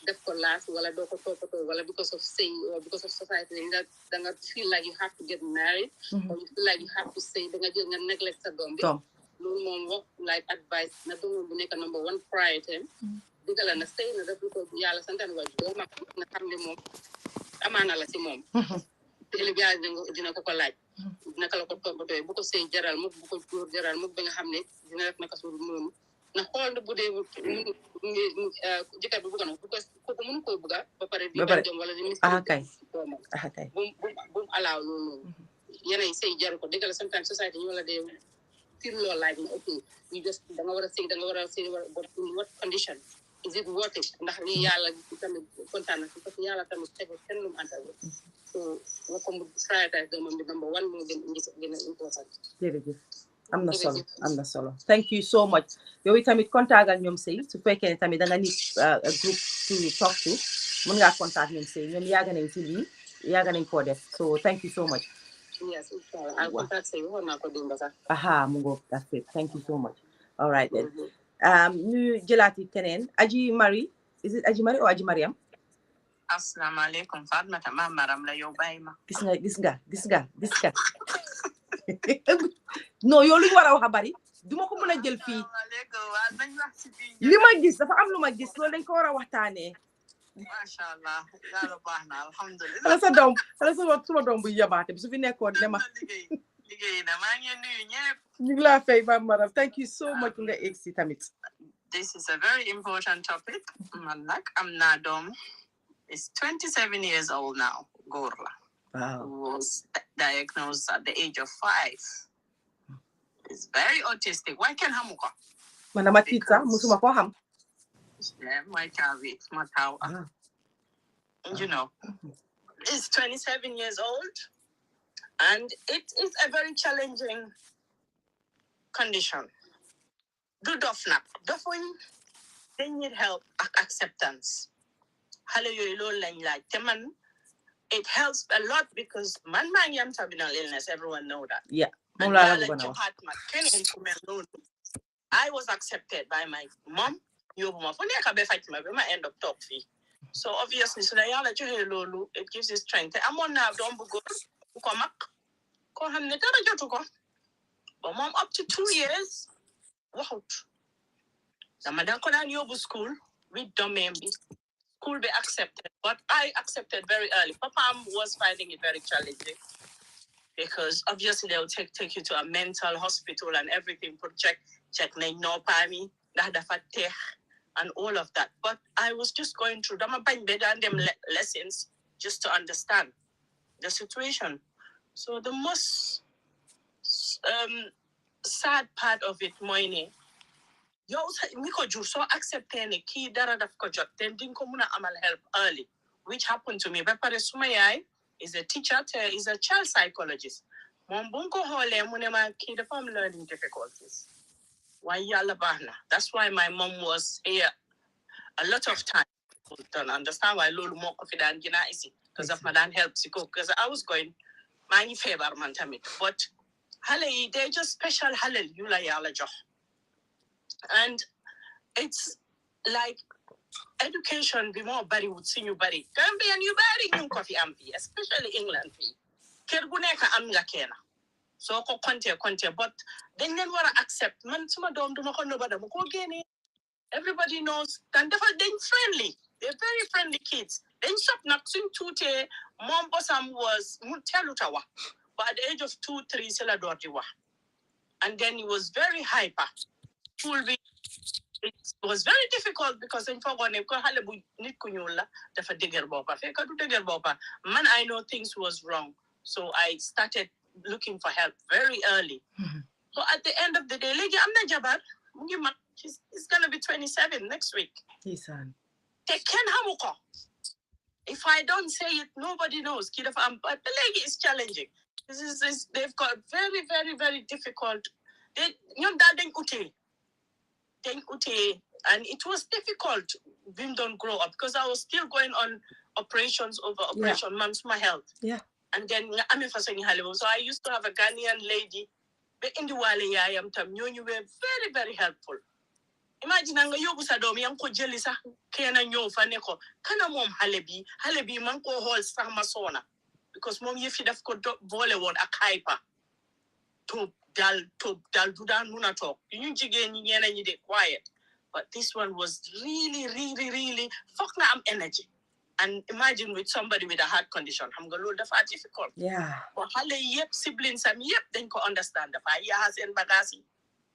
def ko last wala doo ko toppatoo wala because of say or because of society da nga feel like you have to get married or you feel like you have to say da nga jël nga neglect sa doom bi loolu moom wax like advice na doomam bu nekk number one priority digala na sëy na def lu ko yàlla santaan wa doomam na xam ne moom amaana la si moom ëllëg yàlla dina ko laaj naka la ko toppatoo bu ko sëy jaral mukk bu ko góor jaral mukk ba nga xam ne dina def naka suul noonu na xool bu dee jëkkër bi bëgg na bu ko kooku mënu koo bëgga ba pare di jom wala di kay bu alaaw loolu yeneen sëy jaru ko dëgg la sometimes society ñu wala dee feel loolu laaj na ok ñu just da nga war a sëy but in what condition is it worth it ndax li yàlla tamit kontaan na parce que yàlla tamit tegu kenn lu mu antal so nga ko mu prioritize doomam bi number one moo gën a important jërëjëf am na solo thank you so much yow tamit contactal ñoom sëy su fekkee ne tamit da nga need a group to talk to mën ngaa contact ñoom sëy ñoom yàgg nañ ci lii yàgg nañ koo def so thank you so much yes I'll contact sëy waxoon naa ko dimba sax mu ngoog that's it thank you so much all right then ñu jëlaati keneen Aji Marie is it Aji Marie or Aji Mariam Assalamu alaikum. Fatmata maram la yow bayma. Gis nga. No, yow lu ñu war a wax a bari duma ko mën a jël fii. Li ma gis dafa am lu ma gis loolu dañ ko war a waxtaanee. Masha Allah. Yàlla baax na alhamdulillah. Xala suma doom bu yabaate bi su fi nekkoon ne ma. Liggéey na maa ngi nuyu ñëpp. Ñu ngi laa fay ba maram. Thank you so much nga egsi tamit. This is a very important topic. Man nag am naa doom. Is 27 years old now, Gorla. Wow. Who was diagnosed at the age of 5. He's very autistic. Why can't Hamuka? Man, I'm a teacher. Musuma ko ham. Yeah, my child is my child. You know, he's 27 years old, and it is a very challenging condition. Do dofna. Dofun, they need help, acceptance. It helps a lot because man terminal illness, everyone know that. Yeah. I was accepted by my mom. End of talk fee. So obviously, it gives you strength. I'm on now, don't go. But mom, up to 2 years, wow. The madam could school with Domembi. School be accepted, but I accepted very early. Papa was finding it very challenging because obviously they'll take you to a mental hospital and everything, check no pami, and all of that. But I was just going through them lessons just to understand the situation. So the most sad part of it, Moine, so accepting a key dara daf ko jot then din ko muna amal help early, which happened to me. Bepare suma yaay is a teacher, is a child psychologist. Mom bunko hole mune ma key dafa am learning difficulties. Why yalla bahna? That's why my mom was here a lot of time. Don't understand why lolu mo ko fi dan gina isi because of my dan help because I was going my favor man tamit. But hale they just special halal yula yalla jox. And it's like education be more bari would see you bari. Gambia you bari you coffee ampi, especially England fee. Kerguneka amga kena. So ko konte, but then wara accept man suma dom duma ko nobada mo ko gene. Everybody knows and they're friendly. They're very friendly kids. Then shop naksun tute mom bosam was mutelutawa. But at the age of 2, 3 sela dortiwa. And then he was very hyper. It was very difficult because in man, I know things was wrong. So I started looking for help very early. So at the end of the day, lady, I'm not jabar. He's gonna be 27 next week. Yes, son. If I don't say it, nobody knows. But the lady is challenging. They've got very, very, very difficult. And it was difficult. Women don't grow up because I was still going on operations over operation, Mom's my health. Yeah. And then so I used to have a Ghanaian lady. In the Wale, you were very, very helpful. Imagine nga yobu sa domi yang ko jeli sa kena nyo fane ko kana mom halebi man ko hol sa masona because mom yefi daf ko bole won akaipa to dal dudan nuna talk you jige ni nyena ni de quiet, but this one was really, really, really fuck na am energy. And imagine with somebody with a heart condition, I'm going to find difficult. Yeah. But hale yep siblings am yep then ko understand the fire has en bagasi,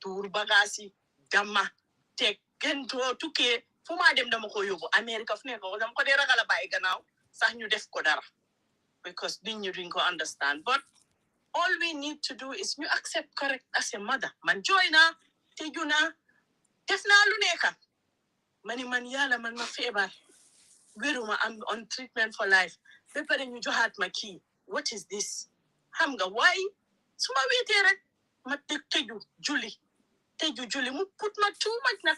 tour bagasi, gamma, take gento tuke, fuma dem damo ko yobo, America fne ko dam ko de ragala bay ganaw, sax ñu def ko dara. Because then you didn't understand. But all we need to do is you accept correct as a mother. Man joina, tejuna, defna luneka. Man yala man ma febar. I'm on treatment for life. People you just had my key. What is this? Hamga, why? Suma waitere. Ma teju Julie. Mu put ma too much na.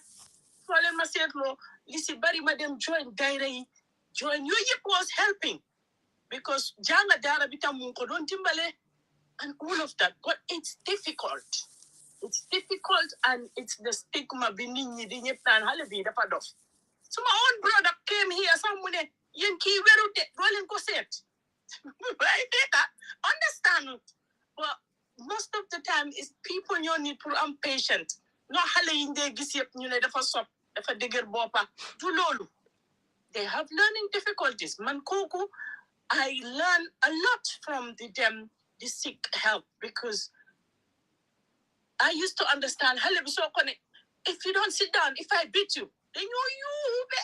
Swale ma setlo. Lisi bari madam join diary. Join you was helping. Because janga dara bita munko don timbale. And all of that. But it's difficult. It's difficult and it's the stigma benin dinye plan halebi da padof. So my own brother came here, someone yen ki werude dolen ko set understand but most of the time is people you need pour am patient no xale yi ndé gis yépp ñu né dafa sop dafa dëgër bopa du lolu they have learning difficulties man koku I learn a lot from the sick help because I used to understand xale bi so ko né if you don't sit down if I beat you then you be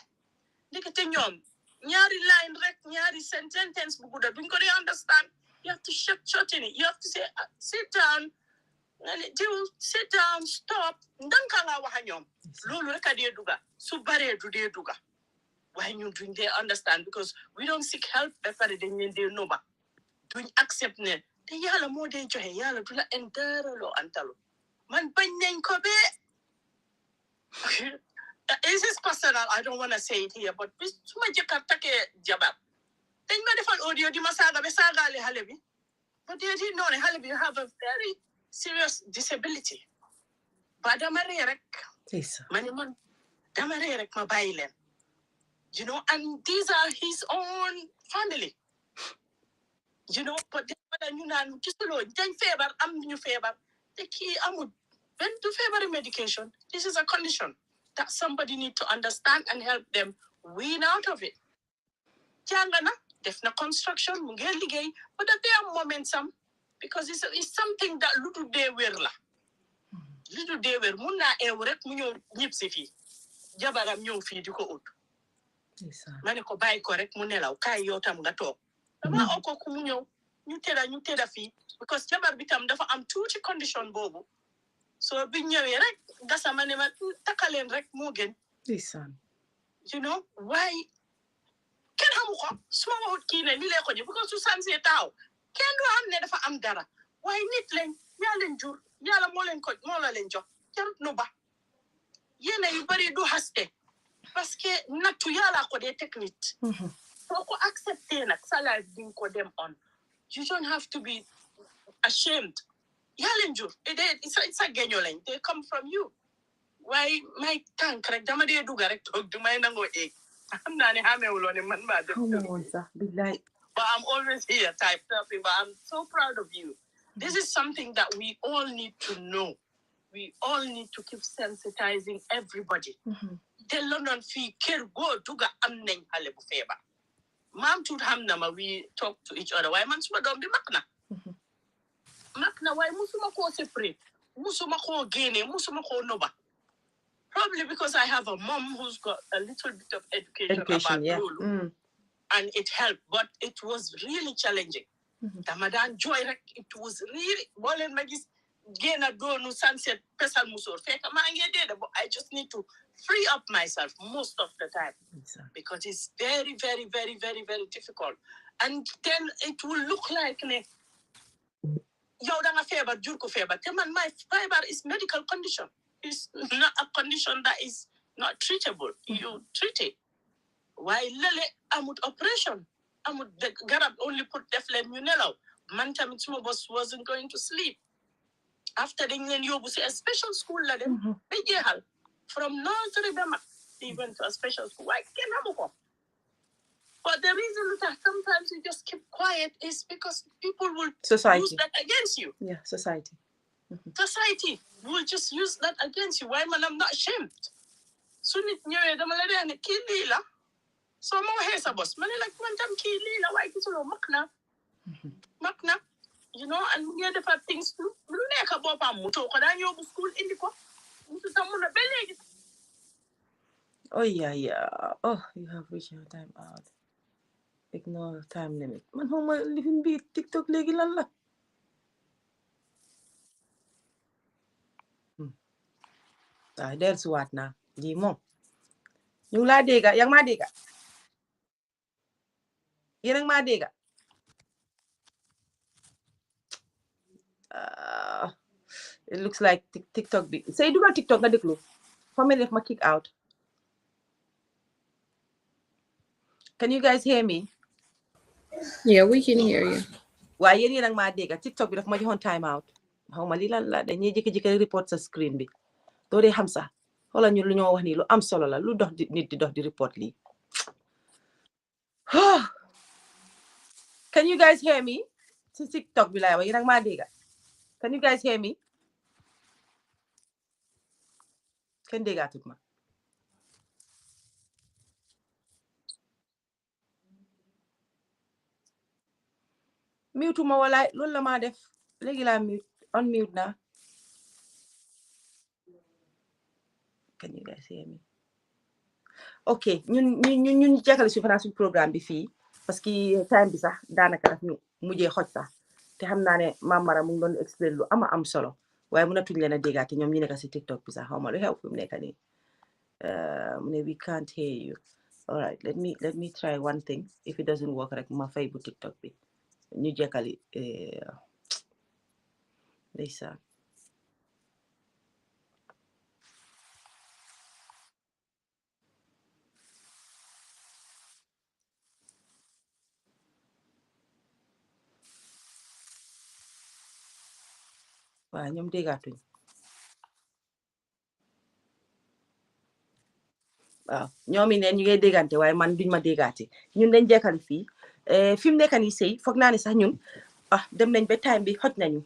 ndekete ñom ñaari line rek ñaari sentence bu gudda duñ ko dey understand you have to shorten it you have to say sit down sit down stop ndanka nga wax ñom lolu rek a dee duga su bare du dee duga why ñu duñ dee understand because we don't seek help ba pare dañ leen dee noba duñ accept ne te yàlla moo dee joxe yàlla du la enteralo antalo man bañ nañ ko be this is personal I don't want to say it here but suma jëkkër take jabar dañ ma defal audio di ma saaga be saagaale xale bi but they didn't know ne xale bi you have a very serious disability ba dama ree rek man dama ree rek ma bàyyi leen you know and these are his own family you know but ñu naan gisuloo dañ feebar am ñu feebar te kii amul benn du feebar medication this is a condition that somebody need to understand and help them wean out of it. Jangana, def na construction, mu ngi liggéey, but that there are moments because it's something that little day wér la. Little day wér mun naa eew rek mu ñëw ñib si fii. Jabaram ñëw fii di ko ut. Ma ne ko bàyyi ko rek mu nelaw kaay yow tam nga toog. Dama oko ku mu ñëw ñu tëdda fii because jabar bi tam dafa am tuuti condition boobu. So bi ñëwee rek gasama ne ma takaleen rek moo gën. You know why kenn xamu ko suma waxut kii ne li lee ko ji because su sansee taaw kenn du xam ne dafa am dara waaye nit leen yaa leen jur yàlla moo la leen jox jarut nu ba yéena yu bari du haste parce que nattu yàlla ko dee teg nit soo ko accepté nag sa life di ko dem on you don't have to be ashamed Yalenjur, it's a genuine. They come from you. Why my tank rek dama dee duga rek tok du may nango egg. I'm not man ma def. But I'm always here type stuff. But I'm so proud of you. This is something that we all need to know. We all need to keep sensitizing everybody. The London fee ker go duga am nañ xale bu feebar. Mam tut xam na ma we talk to each other. Why man suma doom bi mak na. Makna why musuma ko separate musuma ko gene musuma ko noba probably because I have a mom who's got a little bit of education about Lulu and it helped but it was really challenging Ramadan joy it was really bolen magis gena do no sunset pesal musor feka mangi dede but I just need to free up myself most of the time because it's very very very very very difficult and then it will look like yow da nga feebar jur ko feebar te man my feebar is medical condition it's not a condition that is not treatable you treat it why lele amut operation amut the garab only put deflen ñu nelaw man tamit suma boss wasn't going to sleep after dañ leen yóbbu si a special school la dem ba jeexal from nursery ba mag he went to a special school why kenn amu ko but the reason that sometimes you just keep quiet is because people will use that against you. Yeah, society. Society will just use that against you. Why man, I'm not ashamed. So nit ñëwee dama la dee ne kii lii la soo ma waxee sa boss ma ne la man tam kii lii la waaye gisuloo mak na you know and ngeen defar things lu nekk boppam mu too ko daa ñëw bu school indi ko musu tam mun a ba léegi. Oh yeah. Oh, you have reached your time out. Ignore time limit. Man, how much living be TikTok legi lan la? Del suwat na. Di mo. Yung la dega, yang ma dega. Yan ang ma dega. It looks like TikTok be. Say dugal TikTok nga deklu. Family def ma kick out. Can you guys hear me? Yeah, we can hear you. Why yéen nag maa dégg TikTok bi daf ma joxoon time out xaw ma lii lan la dañuy jékki-jékki report sa screen bi doo dee xam sax xoolal ñu lu ñoo wax nii lu am solo la lu dox di nit di dox di report lii Can you guys hear me? Si TikTok bi laay wax yéen ak maa dégga. Can you guys hear me? Kenn déggaatut ma. Mute ma walaay loolu la maa def léegi laa mute unmute naa. Can you guys hear me? Ok ñun jekkale su fanaa suñu programme bi fii parce que time bi sax daanaka daf ñu mujjee xoj sax te xam naa ne Mamara mu ngi doon explain lu am solo waaye mënatuñ leen a déggaate ñoom ñu nekk si TikTok bi sax xaw ma lu xew fi mu nekk nii mu ne we can't hear you. All right, let me try one thing. If it doesn't work, rek ma fay bu TikTok bi ñu jekkali ndeysaan. waaw ñoom déggaatuñ. waaw ñoom i neen ñu ngay déggante waaye man duñ ma déggaate ñun dañ jekkali fii fi mu nekk nii sëy foog naa ne sax ñun dem nañ ba time bi xoj nañu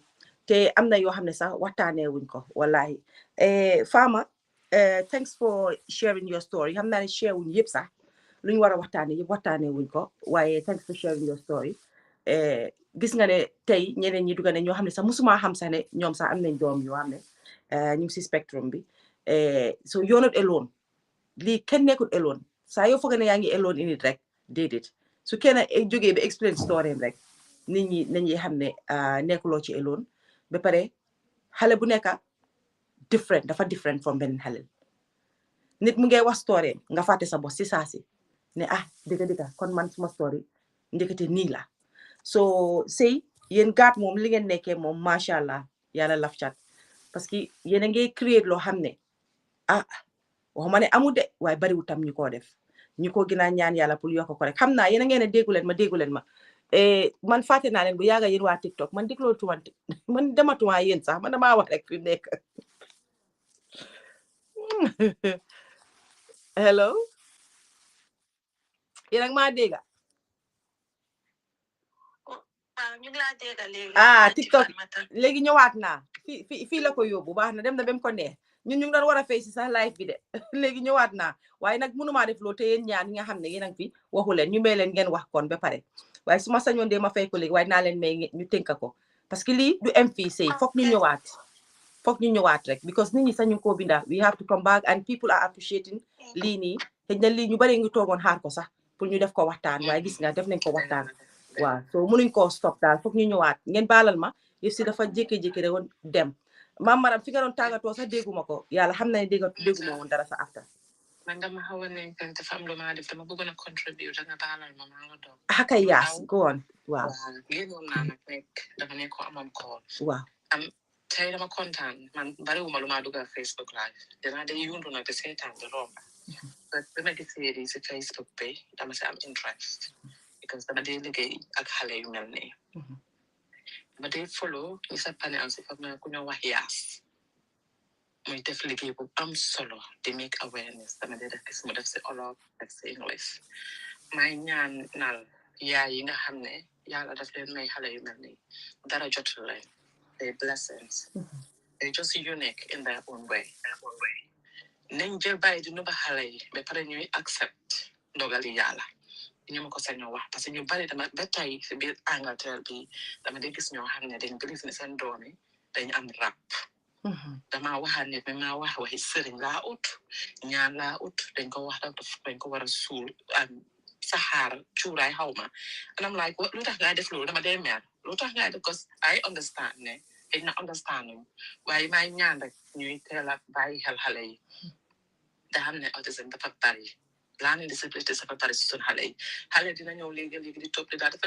te am na yoo xam ne sax waxtaanee wuñ ko wallahi. Fama, thanks for sharing your story. xam naa ne share wuñ yëpp sax lu ñu war a waxtaanee yëpp waxtaanee wuñ ko waaye thanks for sharing your story. Gis nga ne tey ñeneen ñi dugga ne ñoo xam ne sax musuma xam sax ne ñoom sax am nañ doom yoo xam ne ñu ngi si spectrum bi so you're not alone. lii kenn nekkul alone saa yoo foog ne yaa ngi alone in it rek déedéet su kenn jógee ba explain story rek nit ñi nañuy xam ne nekkuloo ci alone ba pare xale bu nekk different dafa different from beneen xale nit mu ngay wax story nga fàtte sa bos si saasi ne dëgg kon man suma story ndekete nii la so sëy yéen gaat moom li ngeen nekkee moom macha allah yàlla laf cat parce que yéen a ngay create loo xam ne waxuma ne amul de waaye bariwul tam ñu ko def ñu ko gën a ñaan yàlla pour yokk ko rek xam naa yéen a ngeen a déggu leen ma man fàtte naa leen bu yàgga yéen waa TikTok man dégloo tuwante man dematuma yéen sax man damaa wax rek fi nekk hello yéen ak maa dégga ñu ngi laa dégga léegi TikTok léegi ñëwaat naa fii la ko yóbbu baax na dem na ba mu ko neex ñun ñu ngi doon war a fay si sax live bi de léegi ñëwaat naa waaye nag mënumaa def loolu te yéen ñaan ñi nga xam ne yéen a ngi fi waxu leen ñu may leen ngeen wax kon ba pare waaye su ma sañoon de ma fay ko léegi waaye naa leen may ñu tënka ko parce que lii du MVC foog ñu ñëwaat rek because nit ñi sax ñu ngi koo binda we have to come back and people are appreciating lii nii xëy na lii ñu bari ngi toogoon xaar ko sax pour ñu def ko waxtaan waaye gis nga def nañ ko waxtaan waaw so mënuñ koo stop daal foog ñu ñëwaat ngeen baalal ma yëf si dafa jékki-jékki rek woon dem Maram fi nga doon tàggatoo sax dégguma ko yàlla xam na ne dégguma woon dara sa after man dama xaw a ne dafa am lu ma def dama bëggoon a contribute nga baalal ma maa nga doon kay yaas go on waaw génnoon naa nag dama ne ko amam call waaw tey dama kontaan man bariwuma lu ma dugal Facebook live dinaa de yundu nag te seetaan di romba dama gisee di si Facebook bi dama si am interest because dama dee liggéey ak xale yu mel nii dama dee follow ñi sa panel si foog na ku ñoo wax yaas muy def liggéey bu am solo di make awareness dama dee def gis mu def si olof def si English may ñaan nal yaay yi nga xam ne yàlla daf leen may xale yu mel nii dara jotul leen they blessings they just unique in their own way nañ jël bàyyi di nuba xale yi ba pare ñuy accept ndogali yàlla ñu ma ko sañoo wax parce que ñu bari dama ba tey si biir Angleterre bi dama dee gis ñoo xam ne dañ believe ne seen doom yi dañ am rap dama waxaat ne mais maa wax waxi sëriñ laa ut ñaan laa ut dañ ko wax dañ ko war a suul saxaar cuuraay xaw ma and I'm like lu tax ngay def loolu dama dee mer lu tax ngay def because I understand ne dañ na understand waaye may ñaan rek ñuy teel a bàyyi xel xale yi da xam ne autisme dafa bari learning disability dafa bari si suñu xale yi xale dina ñëw léegi di topp daal dafa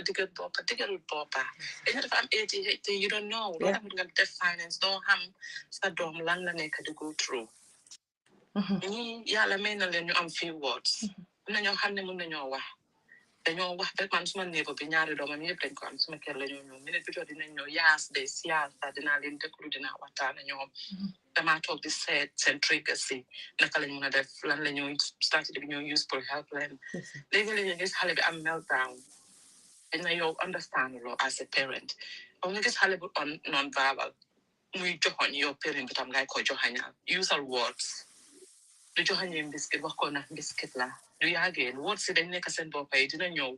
diggalul boppa dañu dafa am ADHD you don't know loolu tax nga def finance doo xam sa doom lan la nekk di go through ñi yàlla may na leen ñu am few words am na ñoo xam ne mën nañoo wax dañoo wax ba man suma néego bi ñaari doomam yëpp dañ ko am suma kër la ñoo ñëw minute bi jot dinañ ñëw yaas de siyaasa dinaa leen déglu dinaa waxtaan ak ñoom damaa toog di seet seen triggers si naka lañ mën a def lan la ñuy stratégie bi ñoo use pour help leen léegi-léegi gis xale bi am meltdown dañ na yow understand loo as a parent ba nga gis xale bu non verbal muy joxoñ yow parent bi tam ngay ko joxañal usal words du joxañee biscuit wax ko na biscuit la du yàggee words si dañ nekk seen bopp yi dina ñëw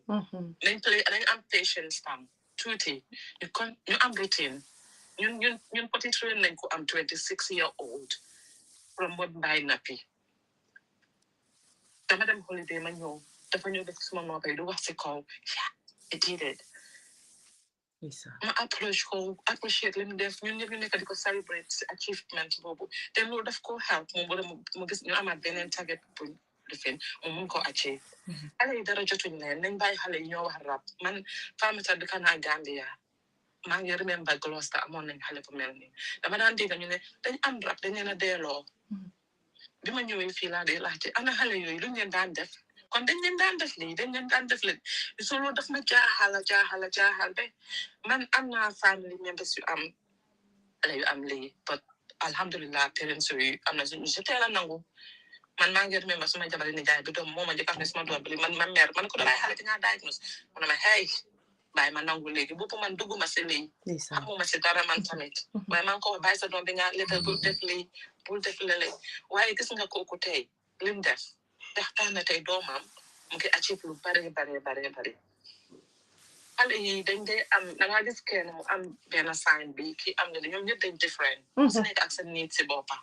dañ am patience tam tuuti ñu am routine ñun poti train nañ ko am 26-year-old from what mbaay nappi dama dem holiday ma ñëw dafa ñëw def suma noppa yi du wax si kaw yeah I did it ma appreciate lim def ñun ñëpp ñu nekk di ko celebrate si achievement boobu te loolu daf ko help mu gis ñu amaat beneen target pour defin mun ko achieve xale yi dara jotuñ leen nañ bàyyi xale yi ñoo wax rap man famita dëkk naa Gambia maa ngi remember Gloucester amoon nañ xale bu mel nii dama daan dégg ñu ne dañ am rap dañ leen a delloo bi ma ñëwee fii laa dee laajte ana xale yooyu luñ leen daan def kon dañ leen daan def lii dañ leen daan def leen so loolu daf ma jaaxal ba man am naa family members yu am xale yu am lii but alhamdulillah parents yu am na si teel a nangu man maa ngi remember suma jabari ni jaay bi doom moo ma njëkk a wax ne suma doom bi man ma mère man ko damay xale bi nga diagnose mu ne ma hey bàyyi ma nangu léegi boppu man dugguma si lii xamuma si dara man tamit waaye maa ngi ko wax bàyyi sa doom bi nga letal bul def lii bul def lele waaye gis nga kooku tey lim def tax na tey doomam mu ngi achieve lu bare xale yi dañ dee am da ngaa gis kenn mu am benn sign bi kii am na ñoom ñëpp dañ different ku si nekk ak sa need si boppa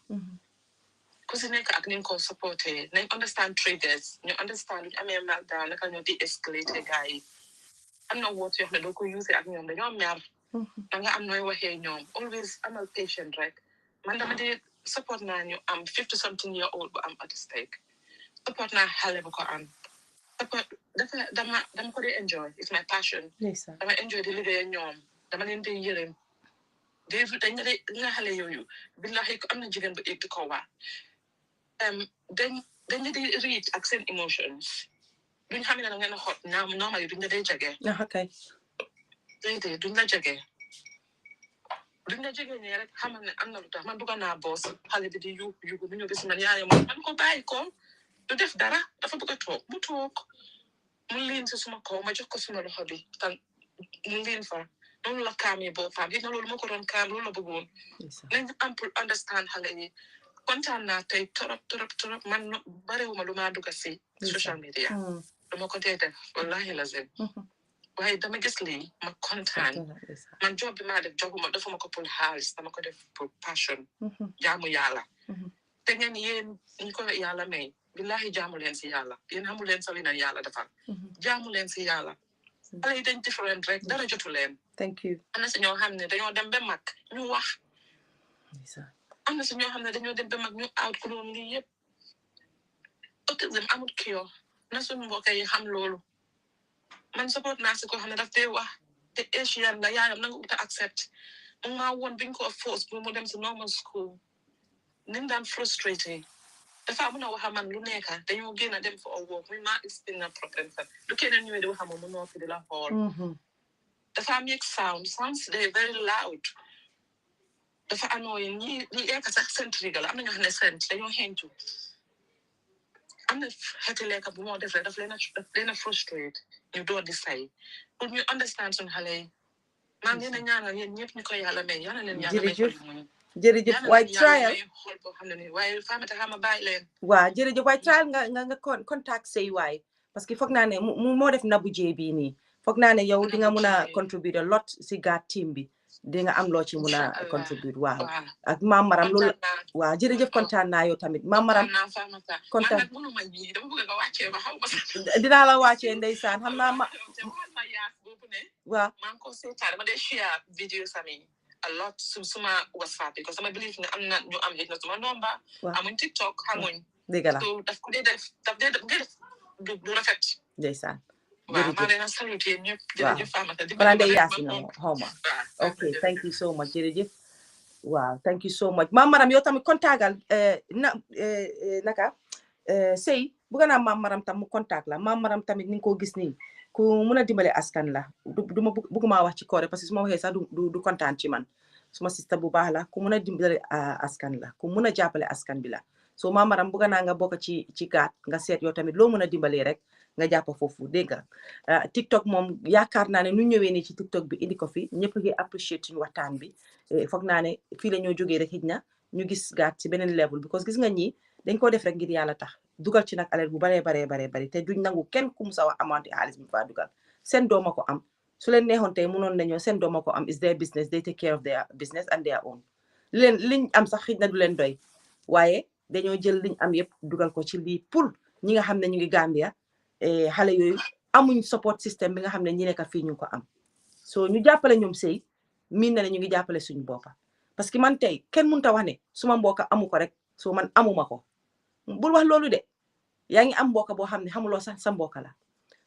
ku si nekk ak ni nga ko supporté nañ understand triggers ñu understand luñu amee meltdown naka ñoo di escalate gars yi am na woot yoo xam ne doo ko use ak ñoom dañoo mer da nga am nooy waxee ñoom always amal patient rek man dama di support naa ñu am 50-something-year-old bu am autistic support naa xale bu ko am support dama ko di enjoy it's my passion dama enjoy di liggéey ak ñoom dama leen di yërëm dañ nga xale yooyu billahi ko am na jigéen bu egg di ko waa dañ di read ak seen emotions duñ xam ne da ngeen a xot normal yi duñ la day jege déedéet duñ la jege nii rek xamal ne am na lu tax man bëgg naa boos xale bi di yuuxu bu ñëw gis man yaayam man ko bàyyi ko du def dara dafa bëgg a toog mu toog mu liin si suma kaw ma jox ko suma loxo bi tan mu liin fa noonu la kaamee boppam gis na loolu moo ko doon kaam loolu la bëggoon nañ am pour understand xale yi kontaan naa tey torop man barewuma lu maa dugg si social media dama ko dee def wallahi lazim waaye dama gis lii ma kontaan man job bi maa def jobuma defuma ko pour xaalis dama ko def pour passion jaamu yàlla te ngeen yéen ñu ko yàlla may billahi jaamu leen si yàlla yéen xamu leen sa li na yàlla defal jaamu leen si yàlla xale yi dañ different rek dara jotu leen thank you am na si ñoo xam ne dañoo dem ba mag ñu wax am na si ñoo xam ne dañoo dem ba mag ñu out ku doon lii yëpp autisme amul kio na suñu mbokk yi xam loolu man support naa si ko xam ne daf dee wax te Asian la yaayam nanga uta accept mu maa woon biñ ko force pour mu dem si normal school nim daan frustrated dafa mun a wax man lu nekka dañoo génn dem for a walk muy maa explain na problème sax du keneen ñëwee di wax mu noppi di la xool dafa make sounds they very loud dafa annoying ñi lekka sax seen trigger la am na ñoo xam ne seen dañoo xencu am na xeeti lekka bu moo def rek daf leen a frustrate ñu door di say pour ñu understand suñu xale yi maa ngi leen a ñaanal yéen ñëpp ñu ko yàlla may yàlla leen yàlla may jërëjëf waaye trial xool boo xam ne ni waaye famata xama bàyyi leen waaw jërëjëf waaye trial nga contact say waay parce que foog naa ne mu moo def nabu jee bii nii foog naa ne yow di nga mun a contribute a lot si gaat team bi di nga am loo ci mun a contribute waaw ak Maam Maram loolu waaw jërëjëf kontaan naa yow tamit Maam Maram kontaan dinaa la wàccee ndeysaan xam naa waaw maa ngi ko seetaan dama dee share vidéo sami a lot suma WhatsApp because I believe ne am na ñu am it na suma nomba amuñ TikTok xamuñ dëgg la so daf ko dee def du rafet ndeysaan waaw maa leen a salute yéen ñëpp jërëjëf Famata di konaan de yaasi na xaw ma ok thank you so much jërëjëf waaw thank you so much Maam Maram yow tamit contactal naka sëy bëgg naa Maam Maram tam mu contact la Maam Maram tamit ni nga ko gis nii ku mun a dimbale askan la du ma bëgguma wax ci koore parce que su ma waxee sax du kontaan ci man suma sista bu baax la ku mun a dimbale askan la ku mun a jàppale askan bi la so mamaram bëgg naa nga bokk ci gaat nga seet yow tamit loo mun a dimbalee rek nga jàpp foofu dégg nga TikTok moom yaakaar naa ne nu ñëwee nii ci TikTok bi indi ko fi ñëpp ngi appreciate suñu waxtaan bi foog naa ne fii la ñoo jógee rek xëj na ñu gis gaat ci beneen level because gis nga ñi dañ ko def rek ngir yàlla tax dugal ci nag alal bu baree bari te duñ nangu kenn ku mu sa wax amante xaalis bi faa dugal seen dooma ko am su leen neexoon tey mënoon nañoo seen dooma ko am is their business they take care of their business and their own liñ am sax xëj na du leen doy waaye dañoo jël liñ am yëpp dugal ko ci lii pour ñi nga xam ne ñu ngi Gambia xale yooyu amuñ support système bi nga xam ne ñi nekk fii ñu ko am so ñu jàppale ñoom sëy miin na ne ñu ngi jàppale suñu boppa parce que man tey kenn mënut a wax ne suma mbokka amu ko rek so man amuma ko bul wax loolu de yaa ngi am mbokka boo xam ne xamuloo sax sa mbokka la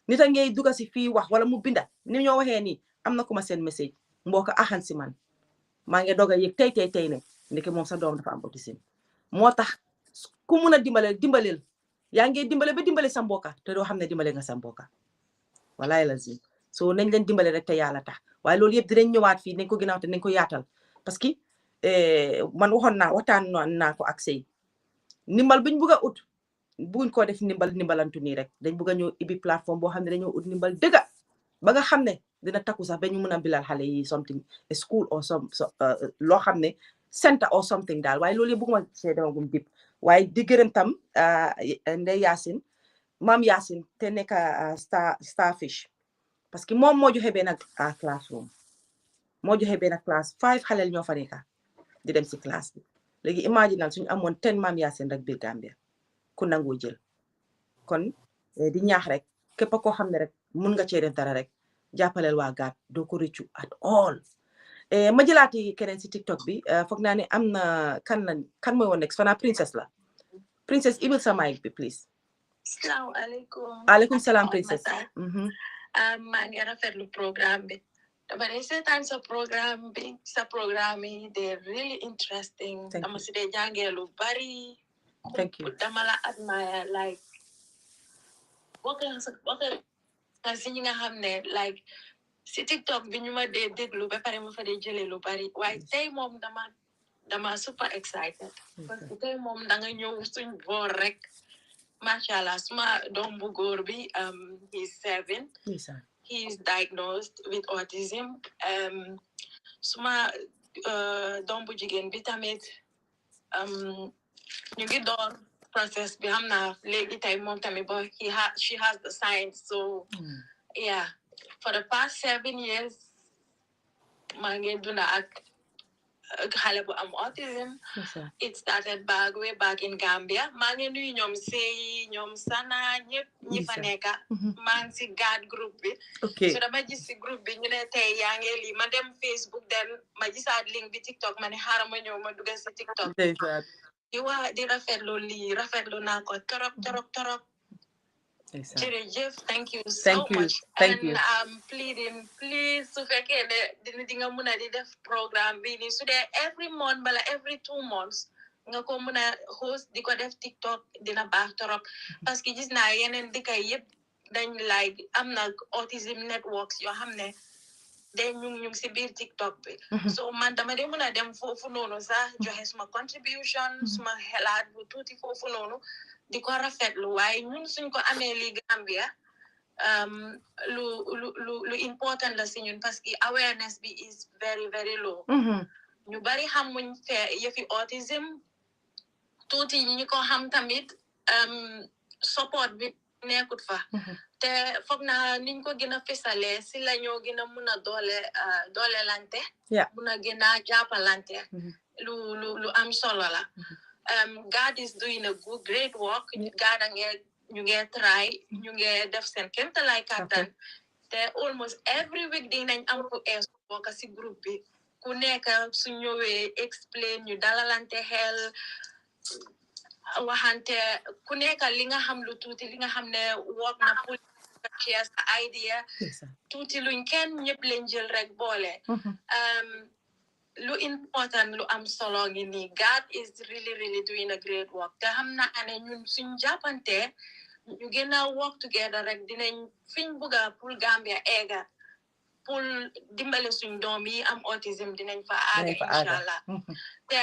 nit a ngay duga si fii wax wala mu binda ni ñoo waxee nii am na ku ma seen message mbokka axan si man maa ngi doog a yëg tey ne ndeke moom sa doom dafa am autisme moo tax ku mun a dimbaleel yaa ngi dimbale ba dimbale sa mbokka te doo xam ne dimbale nga sa mbokka walaay la zi so nañ leen dimbale rek te yàlla tax waaye loolu yëpp dinañ ñëwaat fii nañ ko ginnaaw te nañ ko yaatal parce que man waxtaan naa ko ak sëy ndimbal buñ bugg a ut buñ ko def ndimbalantu nii rek dañ bugg a ñëw ibi plateforme boo xam ne dañoo ut ndimbal dëgga ba nga xam ne dina takku sax ba ñu mën a bilal xale yi something school or loo xam ne center or something daal waaye loolu yëpp bugguma see demagum dip waaye di gërëm tam Ndey Yaasin maam Yaasin te nekk starfish parce que moom moo joxe benn classroom moo joxe benn classe 5 xaleel ñoo fa nekka di dem si classe bi léegi imaginal suñu amoon 10 maam Yaasin rek biir Gambia ku nangoo jël kon di ñaax rek képp koo xam ne rek mun nga cee def dara rek jàppaleel waa gaat doo ko rëccu at all ma jëlaati keneen si TikTok bi foog naa ne am na kan mooy woon next fanaa princess la princess ibil sa mic bi please. Assalamualaikum. Alaikum salam princess. Maa ngi rafetlu programme bi. Dama dee seetaan sa programme bi they're really interesting. Dama si dee jàngee lu bari. Thank you. Dama la admire like bokk si ñi nga xam ne like si TikTok bi ñu ma dee déglu ba pare ma fa dee jëlee lu bari waaye tey moom dama super excited parce que tey moom da nga ñëw suñ boor rek macha allah suma doom bu góor bi he's 7 he's diagnosed with autism suma doom bu jigéen bi tamit ñu ngi door process bi xam naa léegi tey moom tamit but she has the signs so yeah for the past 7 years maa ngi dunda ak xale bu am autism. It started way back in Gambia. maa ngi nuyu ñoom Sey ñoom Sana ñëpp ñi fa nekka maa ngi si GAD group bi so dama gis si group bi ñu ne tey yaa ngi lii ma dem Facebook den ma gisaat link bi TikTok ma ne xaaral ma ñëw ma dugal si TikTok di rafetlu lii rafetlu naa ko torop jërëjëf thank you so much and I'm pleading please su fekkee ne di nga mun a di def programme bi ni su dee every month bala every 2 months nga ko mun a host di ko def TikTok dina baax torop parce que gis naa yeneen dëkk yëpp dañ like am na autism networks yoo xam ne dañ ñu si biir TikTok bi so man dama de mun a dem foofu noonu sax joxe suma contribution suma xelaat bu tuuti foofu noonu di ko rafetlu waaye ñun suñ ko amee li Gambia lu important la si ñun parce que awareness bi is very very low ñu bari xamuñ yëfi autism tuuti ñi ko xam tamit support bi nekkut fa te foog naa niñ ko gën a fisalee si la ñoo gën a mun a doole lante mun a gën a jàppalante lu am solo la God is doing a great work. God ñu ngi try ñu ngi def seen kéemtalaay kàttan te almost every week dinañ am ku bokk si groupe bi ku nekk su ñëwee explain ñu dalalante xel waxante ku nekk li nga xam lu tuuti li nga xam ne work na pour share sa idea tuuti luñ kenn ñëpp leen jël rek boole lu important lu am solo ngi nii God is really really doing a great work te xam naa ne ñun suñ jàppante ñu gën a work together rek dinañ fiñ bëgga pour Gambia ega pour dimbale suñ doom yi am autism dinañ fa aga inshallah te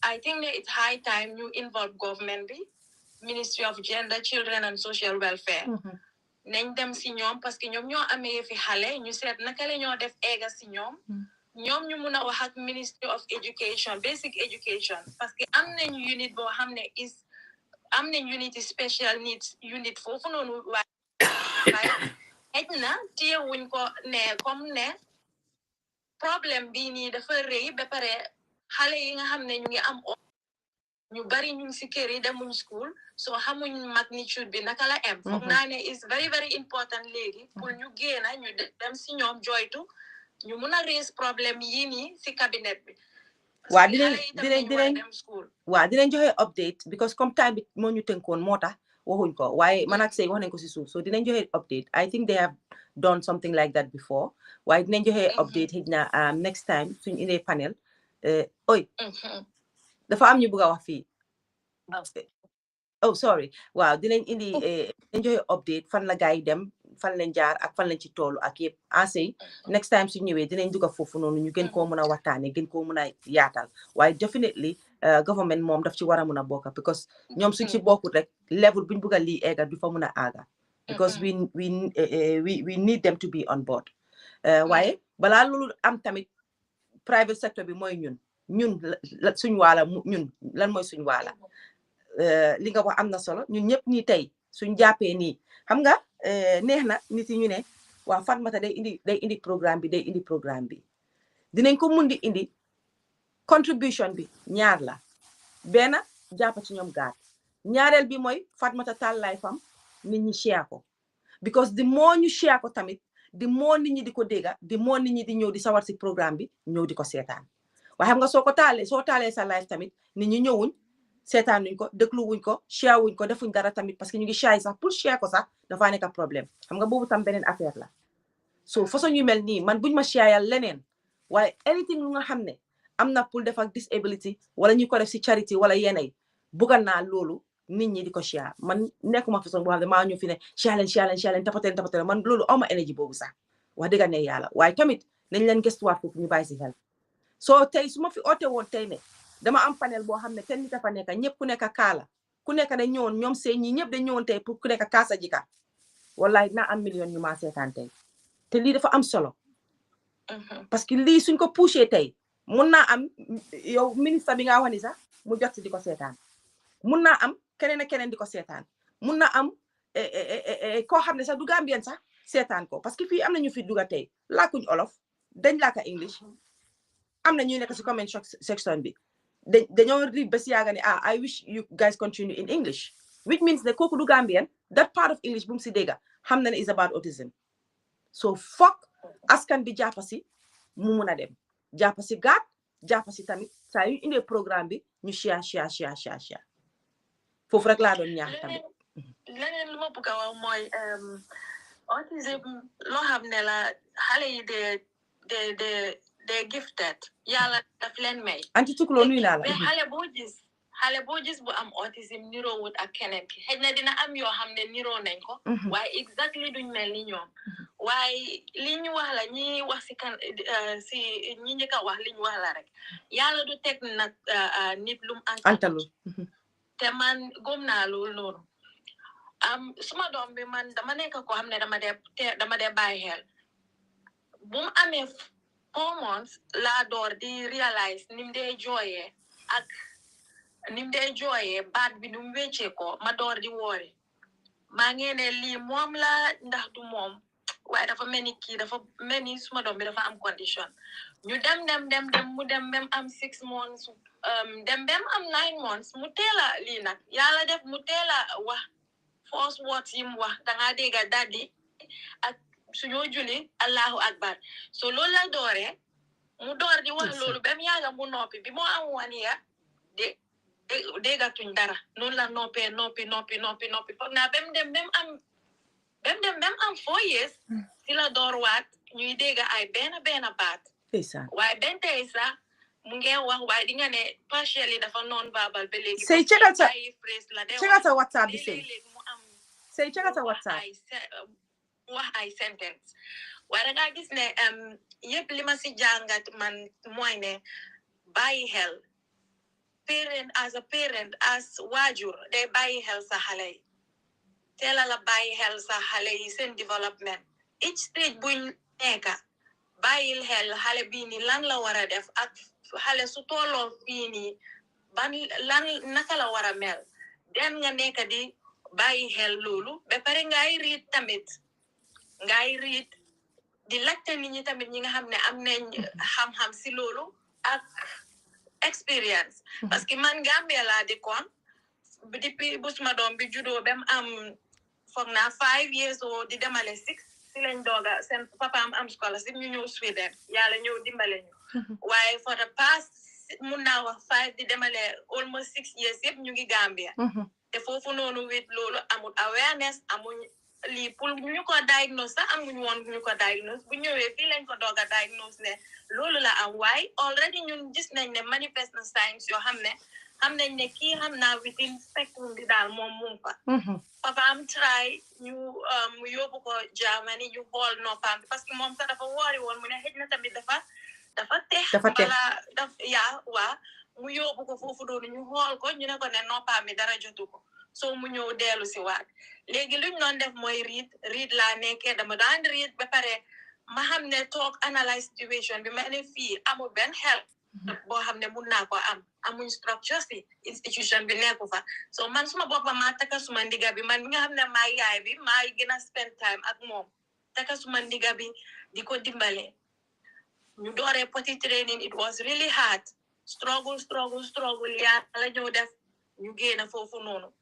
I think that it's high time you involve government bi Ministry of Gender, Children and Social Welfare nañ dem si ñoom parce que ñoom ñoo amee fi xale ñu seet naka la ñoo def ega si ñoom ñoom ñu mun a wax ak Ministry of Education basic education parce que am nañ unit boo xam ne am nañ unity special needs unit foofu noonu waaye xëj na téyewuñ ko ne comme ne problème bii nii dafa rëy ba pare xale yi nga xam ne ñu ngi am ñu bari ñu ngi si kër yi demuñ school soo xamuñ magnitude bi naka la am foog naa ne is very very important léegi pour ñu génn ñu dem si ñoom joytu ñu mun a raise problème yii nii si cabinet bi waa dinañ joxe update because comme time bi moo ñu tënkoon moo tax waxuñ ko waaye man ak Sey wax nañ ko si suuf so dinañ joxe update I think they have done something like that before waaye dinañ joxe update xëy na next time suñ indee panel dafa am ñu bëgg a wax fii oh sorry waaw dinañ indi dinañ joxe update fan la gaay dem fan lañ jaar ak fan lañ ci toolu ak yëpp Sey next time su ñëwee dinañ dugg foofu noonu ñu gën koo mën a waxtaane gën koo mën a yaatal waaye definitely government moom daf ci war a mën a bokka because ñoom suñ ci bokkut rek level buñ bëgg a lii eega du fa mën a aaga because we need them to be on board waaye balaa loolu am tamit private sector bi mooy ñun suñ waala ñun lan mooy suñ waala li nga wax am na solo ñun ñëpp nii tey suñ jàppee nii xam nga neex na nit yi ñu ne waa Fatoumatta day indi programme bi dinañ ko mun di indi contribution bi ñaar la benn jàppa ci ñoom gaat ñaareel bi mooy Fatoumatta taal live fam nit ñi share ko because di moo ñu share ko tamit di moo nit ñi di ko dégga di moo nit ñi di ñëw di sawar si programme bi ñëw di ko seetaan waaye xam nga soo taalee sa live tamit nit ñi ñëwuñ seetaan nuñ ko déglu wuñ ko share wuñ ko defuñ dara tamit parce que ñu ngi shy sax pour share ko sax dafaa nekk problème xam nga boobu tam beneen affaire la so façon yu mel nii man buñ ma share leneen waaye anything lu nga xam ne am na pour def ak disability wala ñu ko def si charity wala yeneen buggal naa loolu nit ñi di ko share man nekkuma façon boo xam ne maa ñëw fi ne share leen tapateel man loolu awma énergie boobu sax wax dëgg ne yàlla waaye tamit nañ leen gëstuwaat foofu ñu bàyyi si xel soo tey su ma fi oote woon tey ne dama am panel boo xam ne kenn nit dafa nekk ñëpp ku nekk kaala ku nekk da ñëwoon ñoom seen ñi ñëpp da ñëwoon tey pour ku nekk kaasa jika wallahi dinaa am million ñu maa seetaan tey te lii dafa am solo parce que lii suñ ko poussé tey mun naa am yow ministre bi nga wax ni sax mu jot si di ko seetaan mun naa am keneen ak keneen di ko seetaan mun naa am koo xam ne sax du Gambien sax seetaan ko parce que fii am na ñu fi duga tey laakuñ olof dañ laaka English am na ñuy nekk si comment section bi dañoo read ba si yaaga ne I wish you guys continue in English which means ne kooku du Gambian that part of English bu mu si dégga xam na ne is about autism so fuck askan bi jàppa si mu mun a dem jàppa si gaat jàppa si tamit saa yu indee programme bi ñu share foofu rek laa doon ñaax tamit leneen lu ma bëgg a wax mooy autism loo xam ne la xale yi de gifted yàlla daf leen may anti tukuloo nuyu naa la xale boo gis bu am autism niroowut ak keneen ki xëy na dina am yoo xam ne niroo nañ ko waaye exactly duñ mel ni ñoom waaye li ñu wax la ñi wax si ñi njëkk a wax li ñu wax la rek yàlla du teg nag nit lum antalu te man gëm naa loolu noonu suma doom bi man dama nekk ko xam ne dama dee bàyyi xel bu mu amee 4 months laa door di realize nim dee jooyee ak nim dee jooyee baat bi nu mu wéccee ko ma door di woori maa ngi ne lii moom la ndax du moom waaye dafa mel ni kii dafa mel ni suma doom bi dafa am condition ñu dem mu dem même am 6 months dem am 9 months mu teela lii nag yàlla def mu teela wax first words yi mu wax dangaa dégga daddi ak suñoo julli allahu akbar so loolu la dooree mu door di wax loolu ba mu yàgga mu noppi bi moo am 1 year déggatuñ dara noonu la noppi foog naa ba mu dem am 4 years si la door waat ñuy dégga ay benn baat waaye benn tey sax mu ngi wax waaye di nga ne partially dafa non verbal ba léegi say checkal sa phrase la de WhatsApp bi mu am say checkal sa WhatsApp wax ay sentence waaye nga gis ne yëpp li ma si jàngat man mooy ne bàyyi xel as a parent as waajur day bàyyi xel sa xale yi teela la bàyyi xel sa xale yi seen development each stage buñ nekka bàyyil xel xale bii nii lan la war a def ak xale su tolloo fii nii lan naka la war a mel den nga nekka di bàyyi xel loolu ba pare ngay riit tamit ngay riit di laajte nit ñi tamit ñi nga xam ne am nañ xam-xam si loolu ak experience parce que man Gambia laa di koon depuis bu suma doom bi juddoo ba mu am foog naa 5 years old di demale 6 si lañ dooga seen papa am scholarship ñu ñëw Sweden yàlla ñëw dimbale ñu waaye for the past mun naa wax 5 di demale almost 6 years yëpp ñu ngi Gambia te foofu noonu wit loolu amul awareness amuñ lii pour ñu ko diagnose sax amuñ woon ñu ko diagnose bu ñëwee fii lañ ko dooga diagnose ne loolu la am waaye already ñun gis nañ ne manifest na signs yoo xam nañ ne kii xam naa within spectrum bi daal moom mu fa papa am try ñu mu yóbbu ko Germany ñu xool noppam bi parce que moom sax dafa woori woon mu ne xëj na tamit dafa tex waa mu yóbbu ko foofu doonu ñu xool ko ñu ne ko ne noppam bi dara jotu ko so mu ñëw dellu si waat léegi luñ doon def mooy riit laa nekkee dama daan riit ba pare ma xam ne toog analyse situation bi ma ne fii amul benn help boo xam ne mun naa ko amuñ structure si institution bi nekku fa so man suma boppa maa taka suma ndiga bi man mi nga xam ne maa yaay bi maa gën a spend time ak moom taka suma ndiga bi di ko dimbale ñu dooree potty training it was really hard struggle yaa la ñëw def ñu génn foofu noonu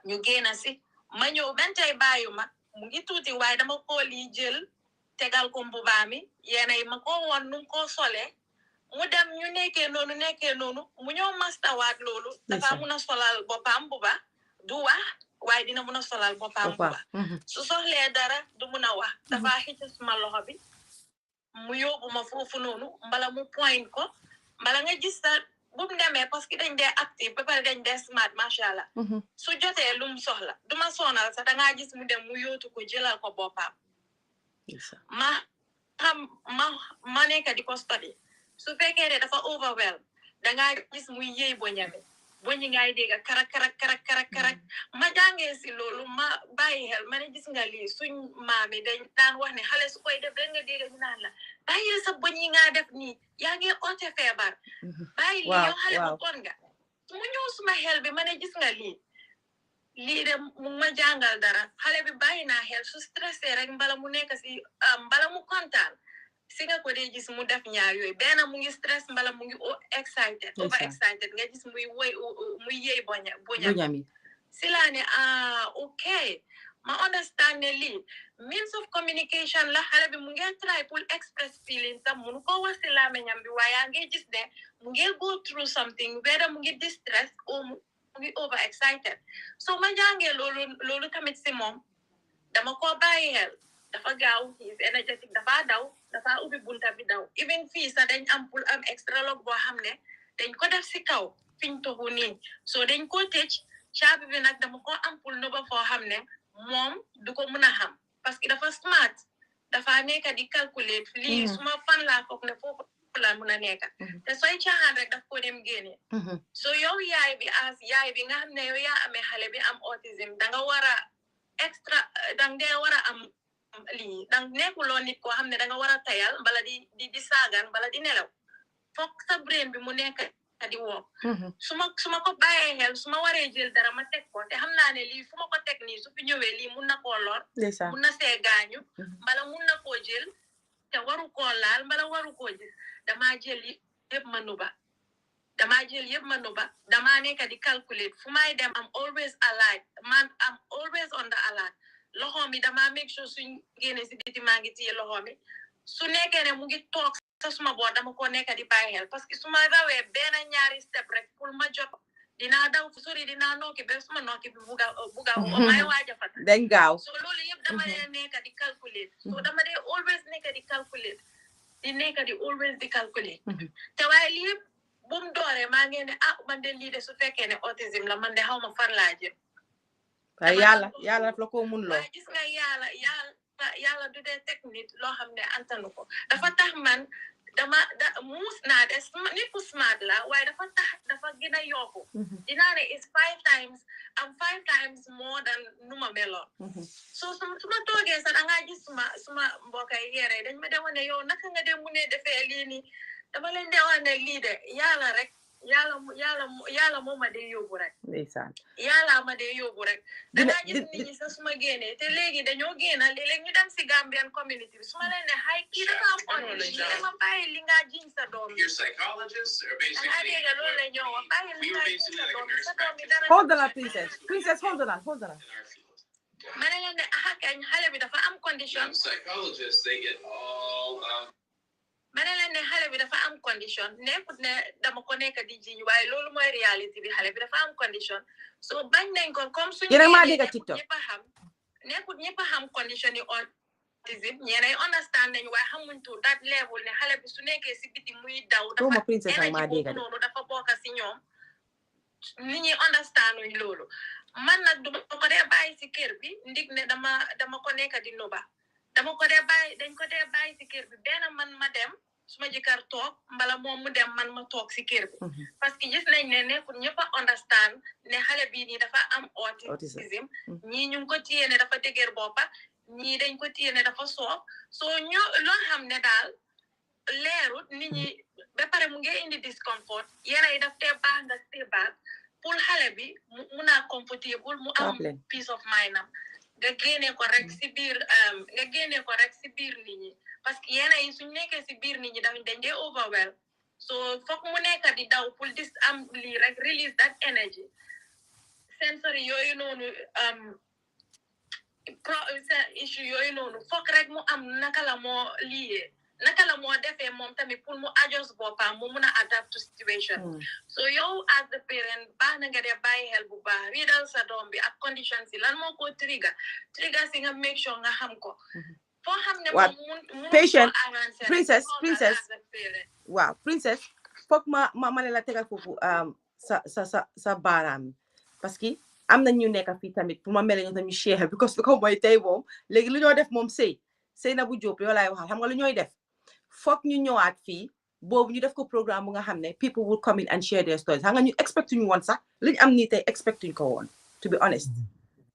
ñu génn si ma ñëw benn tey bàyyu ma mu ngi tuuti waaye dama ko lii jël tegal ko mbubaami yéenay ma ko woon nu ko solee mu dem ñu nekkee noonu mu ñëw mastawaat loolu dafa mun a solal boppam buba du wax waaye dina mun a solal boppam buba su soxlee dara du mun a wax dafa xëcc suma loxo bi mu yóbbu ma foofu noonu mbala mu point ko mbala nga gis sa bu mu demee parce que dañ dee active ba pare dañ dee smart macha allah su jotee lu mu soxla duma sonal sax dangaa gis mu dem mu yóotu ko jëlal ko boppam ma nekk di ko study su fekkee ne dafa overwhelm dangaa gis muy yëy boñami boñi ngay dégg karak ma jàngee si loolu ma bàyyi xel ma ne gis nga lii suñ maami dañ daan wax ne xale su koy def rek nga dégg ñu naan la bàyyil sa boñ yi nga def nii yaa ngi oote feebar bàyyi lii yow xale bu bon nga mu ñëw suma xel bi ma ne gis nga lii de mu ma jàngal dara xale bi bàyyi naa xel su stressé rek mbala mu nekk si mbala mu kontaan si nga ko dee gis mu def ñaar yooyu benn mu ngi stress mbala mu ngi over excited nga gis muy yëy boñami si laa ne ok ma understand ne lii means of communication la xale bi mu ngi try pour express feeling tam munu ko wax si làmmiñam bi waaye yaa ngi gis ne mu ngi go through something whether mu ngi distress or mu ngi over excited so ma jàngee loolu tamit si moom dama ko bàyyi xel dafa gaaw he is energetic dafa ubbi bunta bi daw even fii sax dañ am pour am extra log boo xam ne dañ ko def si kaw fiñ toxu nii so dañ ko tëj caabi bi nag dama ko am pour nëba foo xam ne moom du ko mën a xam parce que dafa smart dafa nekk di calculer lii suma fan laa foog ne foofu la mën a nekk te sooy caaxaan rek daf ko dem génne so yow yaay bi nga xam ne yow yaa amee xale bi am autisme danga war a am lii dang nekkuloo nit koo xam ne danga war a tayal mbala di saagan mbala di nelaw foog sa brain bi mu nekk di woo suma ko bàyyee xel suma waree jël dara ma teg ko te xam naa ne lii fu ma ko teg nii su fi ñëwee lii mun na koo lor mun na see gaañu mbala mun na koo jël te waru koo laal mbala waru koo gis damaa jël yëpp ma nuba damaa nekk di calculate fu may dem am always alert man am always on the alert loxo mi damaa make sure suñ génne si biti maa ngi téye loxo mi su nekkee ne mu ngi toog sa suma boor dama ko nekk di bàyyi xel parce que su ma rawee benn ñaari step rek pour ma jot dinaa daw sori dinaa nokki ba suma nokki bi buga o may waaja fat dañ gaaw so loolu yëpp dama dee nekk di calculate so dama dee always nekk di calculate di nekk di always di calculer te waaye lii bu mu dooree maa ngi ne man de lii de su fekkee ne autisme la man de xaw ma fan laa jëm waaye yàlla daf la ko mun loo waaye gis nga yàlla du dee teg nit loo xam ne antanu ko dafa tax man muus naa de nit ku smart la waaye dafa gën a yokku dinaa ne is 5 times am 5 times more than nu ma meloon so su ma toogee sax dangaa gis suma mbokay yére dañ ma de wane yow naka nga de mu ne defee lii nii dama leen de wane lii de yàlla rek yàlla moo ma dee yóbbu rek ndeysaan yàlla ma dee yóbbu rek dangaa gis nit ñi sax suma génnee te léegi dañoo génna léeg-léeg ñu dem si Gambian community bi suma leen ne xay kii dafa am autisme dama bàyyi li nga jiñ sa doom bi dangaa dégga loolu la ñoo wax bàyyi li nga jiñ sa doom bi dara hold on princess hold on ma ne leen ne kañ xale bi dafa am condition ma ne leen ne xale bi dafa am condition nekkut ne dama ko nekk di jiñ waaye loolu mooy réalité bi xale bi dafa am condition so bañ nañ ko comme suñu yéen a maa dégg TikTok ñëpp a xam nekkut ñëpp a xam condition yi autisme ñeneen understand nañ waaye xamuñ to that level ne xale bi su nekkee si biti muy daw dafa énergie boobu noonu dafa bokk si ñoom nit ñi understand uñ loolu man nag duma ko dee bàyyi si kër bi ndig ne dama ko nekk di nuba dama ko dee bàyyi dañ ko dee bàyyi si kër bi benn man ma dem suma jëkkër toog mbala moom mu dem man ma toog si kër bi parce que gis nañ ne nekkul ñëpp a understand ne xale bii nii dafa am autisme ñii ñu ngi ko téye ne dafa dëgër boppa ñii dañ ko téye ne dafa soof soo loo xam ne daal leerut nit ñi ba pare mu ngi indi discomfort yére yi daf tee baax nga stay back pour xale bi mu mun a comfortable mu am peace of mind am nga génne ko rek si biir nit ñi parce que yéen yi suñu nekkee si biir nit ñi dañ dee overwhelm so foog mu nekk di daw pour dis am lii rek release that energy sensory yooyu noonu issue yooyu noonu foog rek mu am naka la moo defee moom tamit pour mu adjust boppam mu mun a adapt to situation so yow as the parent baax na nga dee bàyyi xel bu baax riidal sa doom bi ak conditions yi lan moo ko trigger si nga make sure nga xam ko foo xam ne moom patient princess waaw princess foog ma ne la tegal foofu sa baaraam parce que am na ñu nekk fii tamit pour ma mel ne tamit share because lu ko mooy tey moom léegi lu ñoo def moom sëy na bu jóob yow laay waxal xam nga lu ñooy def foog ñu ñëwaat fii boobu ñu def ko programme bu nga xam ne people will come in and share their stories xam nga ñu expectuñ woon sax li ñu am nii tey expectuñ ko woon to be honest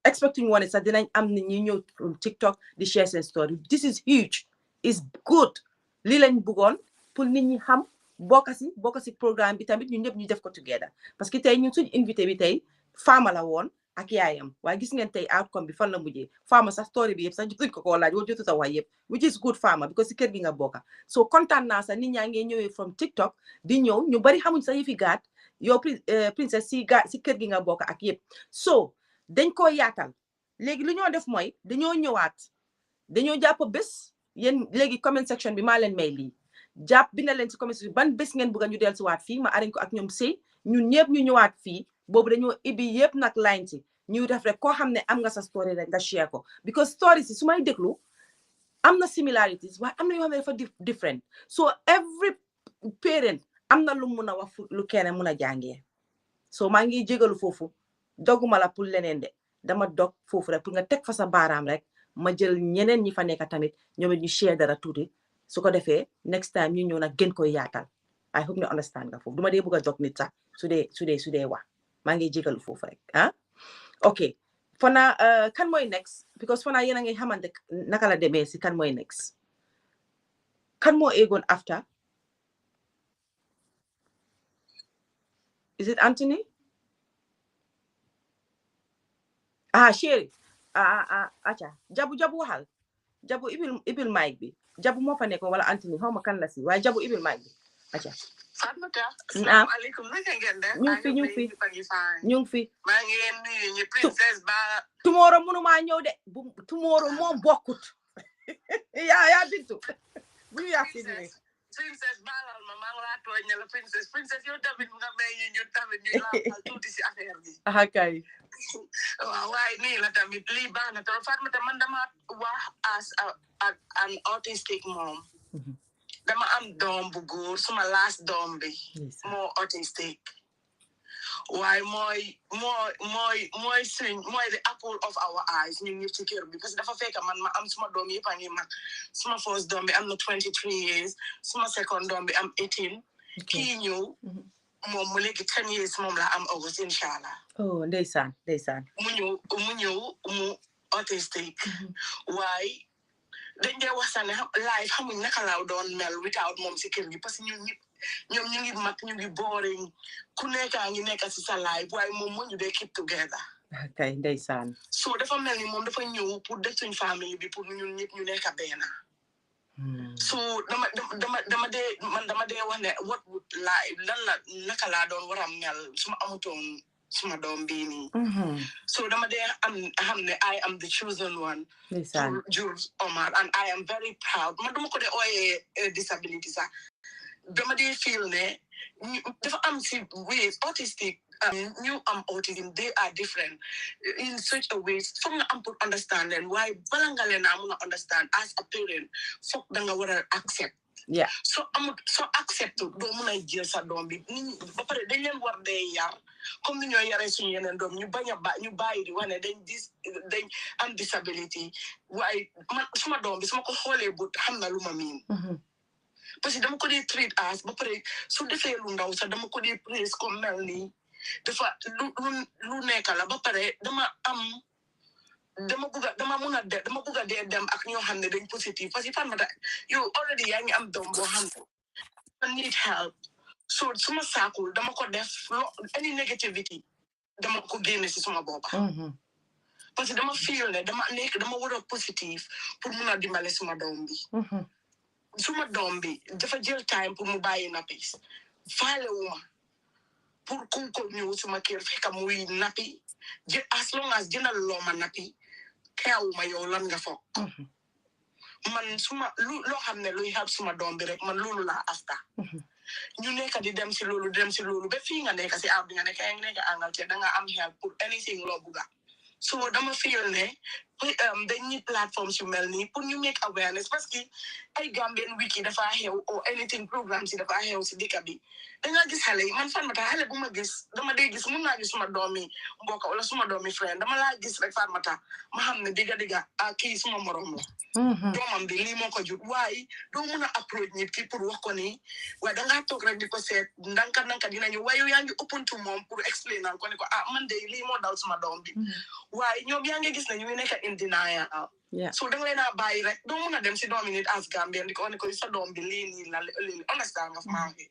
expectuñ woon sax dinañ am nit ñi ñëw from TikTok di share seen story this is huge is good lii lañ bëggoon pour nit ñi xam bokk si programme bi tamit ñun ñëpp ñu def ko together parce que tey ñun suñu invité bi tey faama la woon ak yaayam waaye gis ngeen tey outcome bi fan la mujjee faama sax story bi yëpp sax jotuñ ko laaj woo jotut a wax yëpp which is good faama because si kër gi nga bokka so kontaan naa sax nit ñaa ngi ñëwee from TikTok di ñëw ñu bari xamuñ sax yëfi gaat yow princess si kër gi nga bokka ak yëpp so dañ ko yaatal léegi lu ñoo def mooy dañoo ñëwaat dañoo jàpp bés yéen léegi comment section bi maa leen may lii jàpp bi na leen si comment section ban bés ngeen bëgg ñu del si waat fii ma arañ ko ak ñoom sëy ñun ñëpp ñu ñëwaat fii boobu dañoo ibi yëpp nag line si ñu def rek koo xam ne am nga sa story rek nga share ko because story si su may déglu am na similarities waaye am na yoo xam ne dafa different so every parent am na lu mun a wax lu kenn mun a jàngee so maa ngi jégalu foofu doguma la pour leneen de dama dog foofu rek pour nga teg fa sa baaraam rek ma jël ñeneen ñi fa nekk tamit ñoom it ñu share dara tuuti su ko defee next time ñu ñëw nag gën koy yaatal I hope you understand nga foofu duma dee bëgg a dog nit sax su dee wax maa ngi jégalu foofu rek ok fana kan mooy next because fana yéen a ngi xamante naka la demee si kan mooy next kan moo eegoon after is it Anthony chéri aca jabu waxal jabu ibil mic bi jabu moo fa nekkoon wala Anthony xaw ma kan la si waaye jabu ibil mic bi aca Fatmata asalaamaaleykum naka ngeen def ñu ngi fi maa ngi leen nuyu ñi princesse ba tomorrow mënuma ñëw de tomorrow moom bokkut yaa bintu bu ñu yàq princesse baalal ma maa ngi laa tooñ ne la princesse yow tamit nga may ñu tamit ñu laal tuuti si affaire bi kay waaw waaye nii la tamit lii baax na trop Fatmata man dama wax as an autistic mom dama am doom bu góor suma last doom bi moo autistic waaye mooy the apple of our eyes ñun ñëpp ci kër bi parce que dafa fekk man ma am suma doom yëpp a ngi mag suma first doom bi am na 23 years suma second doom bi am 18 kii ñëw moom mu léegi 10 years moom la am August inshallah oh ndeysaan mu ñëw mu autistic waaye dañ dee waxtaane life xamuñ naka laaw doon mel without moom si kër gi parce que ñoom ñu ngi mag ñu ngi boring ku nekkaa ngi nekk si sa life waaye moom moo ñu dee keep together kay ndeysaan so dafa mel ni moom dafa ñëw pour def suñ famille bi pour ñun ñëpp ñu nekk benn so dama dee wax ne what would life lan la naka laa doon war a mel suma amutoon suma doom bii nii so dama dee xam ne I am the chosen one pour jur Omar and I am very proud man duma ko dee ooyee disability sax dama dee feel ne dafa am si ways autistic ñu am autism they are different in such a way foog nga am pour understand leen waaye bala nga leen a mun a understand as a parent foog da nga war a accept so accept doo mun a jël sa doom bi ba pare dañ leen war dee yar comme ni ñoo yaree suñu yeneen doom ñu bàyyi di wax ne dañ am disability waaye man suma doom bi suma ko xoolee but xam na lu ma miin parce que dama ko dee treat as ba pare su defee lu ndaw sax dama ko dee praise comme mel nii dafa lu nekk la ba pare dama bugg a dee dem ak ñoo xam ne dañ positif parce que fan ma yow already yaa ngi am doom boo xam ne need help so suma saakul dama ko def any negativity dama ko génne si suma boppa parce que dama feel ne dama war a positif pour mun a dimbale suma doom bi suma doom bi dafa jël time pour mu bàyyi nappi faalewuma pour ku ko ñëw suma kër fekk muy nappi as long as jëndal loo ma nappi xewuma yow lan nga foog man loo xam ne luy help suma doom bi rek man loolu laa afta ñu nekk di dem si loolu ba fii nga nekk si aw bi nga nekk yaa ngi nekk Angleterre da nga am help pour anything loo bugga so dama feel ne dañ ñi platforms yu mel nii pour ñu make awareness parce que ay Gambian Week yi dafa xew or anything programme si dafa xew si dëkk bi da nga gis xale yi man fan ma tax xale bu ma gis dama dee gis mun naa gis suma doomi mbokk wala suma doomi friend dama laa gis rek fan ma tax ma xam ne digga kii suma morom la doomam bi lii moo ko jur waaye doo mun a approach nit ki pour wax ko nii waaye dangaa toog rek di ko seet ndanka dinañu waaye yow yaa ngi open to moom pour explain ko ne ko man de lii moo dal suma doom bi waaye ñoom yaa ngi gis ne ñu ngi nekk in denial so da nga leen a bàyyi rek doo mun a dem si doomi nit as Gambien di ko ne ko sa doom bi lii la lii understand nga maa ngi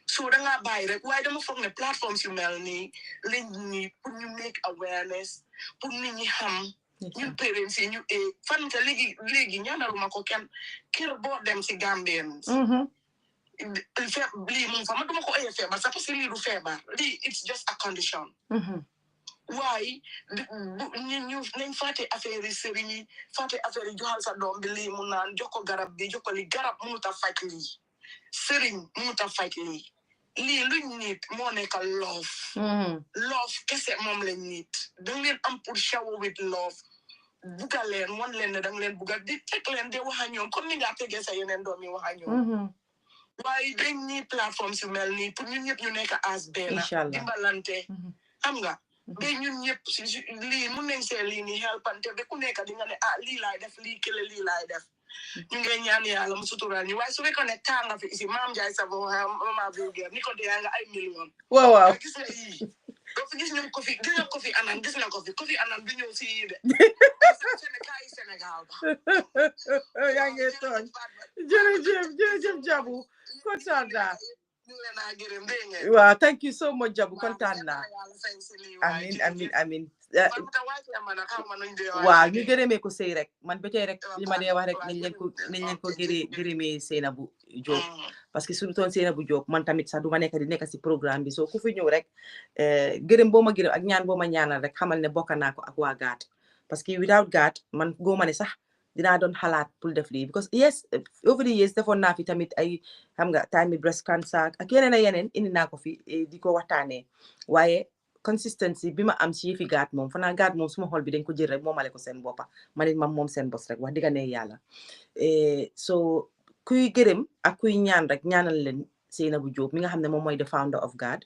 so da ngaa bàyyi rek waaye dama foog ne plateformes yu mel nii lañ nii pour ñu make awareness pour nit ñi xam ñun parents yi ñu fan te léegi ñaanaluma ko kenn kër boo dem si Gambien lii moom fa ma duma ko oyee feebar sax parce que lii du feebar lii it's just a condition waaye ñu nañ fàtte affaire yi sëriñ yi fàtte affaire yi joxal sa doom bi lii mu naan jox ko garab bi jox ko li garab mënut a faj lii sëriñ mënut a faj lii luñ nit moo nekk love kese moom lañ nit danga leen am pour shower with love bugga leen wan leen ne danga leen bugga di teg leen de wax a ñoom comme ni nga tegee sa yeneen doom yi wax a ñoom waaye dañ ni plateformes yu mel nii pour ñun ñëpp ñu nekk as benn dimbalante xam nga ba ñun ñëpp lii mun nañ see lii nii helpante ba ku nekk di nga ne lii laay def lii kële lii laay def ñu ngi ñaan yàlla mu sutural ñu waaye su fekkoon ne tànga fi ici Maam Njaay Savon mama vulgaire ni ko dee nga ay million waaw gis nga yii doo fi gis ñoom Kofi gis nga Kofi Annan gis nga Kofi Annan bi ñëw si yii de kaay Sénégal ba yaa ngi tooñ jërëjëf Jabu kontaan naa waaw thank you so much Jabu kontaan naa amin waaw ñu gërëmee ko sëy rek man ba tey rek li ma dee wax rek nañ leen ko gërëmee Seynabou Diop parce que suñu toon Seynabou Diop man tamit sax du ma nekk di nekk si programme bi soo ku fi ñëw rek gërëm boo ma gërëm ak ñaan boo ma ñaanal rek xamal ne bokk naa ko ak waa gaat parce que without gaat man góoma ne sax dinaa doon xalaat pour def lii because yes over the years defoon naa fi tamit ay xam nga time breast cancer ak yeneen indi naa ko fi di ko waxtaanee waaye consistency bi ma am ci yëfi gaat moom fanaa gaat moom suma xol bi dañ ko jël rek moomale ko seen boppa man it moom seen bos rek wax digga ne yàlla so kuy gërëm ak kuy ñaan rek ñaanal leen Sainabou Jobe mi nga xam ne moom mooy the founder of God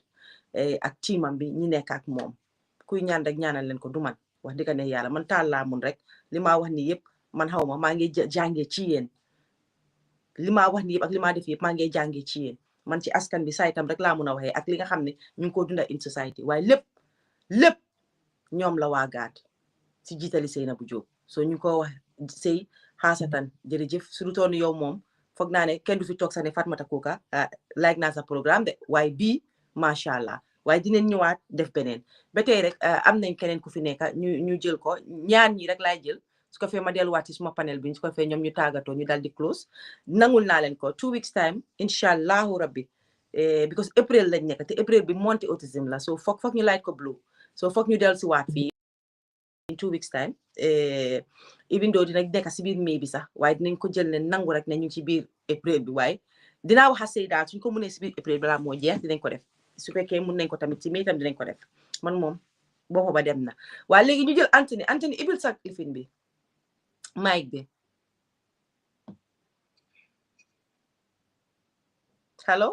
ak teamam bi ñi nekk ak moom kuy ñaan rek ñaanal leen ko du man wax dëgg ne yàlla man taal laa mun rek li maa wax ni yëpp man xaw ma maa ngi jàngee ci yéen li maa wax ni yëpp ak li maa def yëpp maa ngi jàngee ci yéen man ci askan bi saytam rek laa mun a waxee ak li nga xam ne ñu ngi ko dunda in society waaye lépp ñoom la waa God si jiitali Sainabou Jobe so ñu ko wax sëy xaasatan jërëjëf su du toon yow moom foog naa ne kenn du fi toog sax ne Fatoumatta Kuka like naa sa programme de waaye bii macha allah waaye dinañ ñëwaat def beneen ba tey rek am nañ keneen ku fi nekk ñu jël ko ñaan ñi rek laay jël su ko fee ma delluwaat ci suma panel bi su ko fee ñoom ñu tàggatoo ñu dal di close nangul naa leen ko 2 weeks time incha allahu rabbi because April lañ nekk te April bi monti autism la so foog ñu light ko blue so foog ñu dellu si waat fii in 2 weeks time even though dina nekk si biir mai bi sax waaye dinañ ko jël ne nangu rek ne ñu ci biir April bi waaye dinaa wax a sëy daal suñ ko mënee si biir April balaa moo jeex dinañ ko def su fekkee mun nañ ko tamit si mai tam dinañ ko def man moom boppa ba dem na waaye léegi ñu jël Anthony ibil sax lifin bi mic bi hello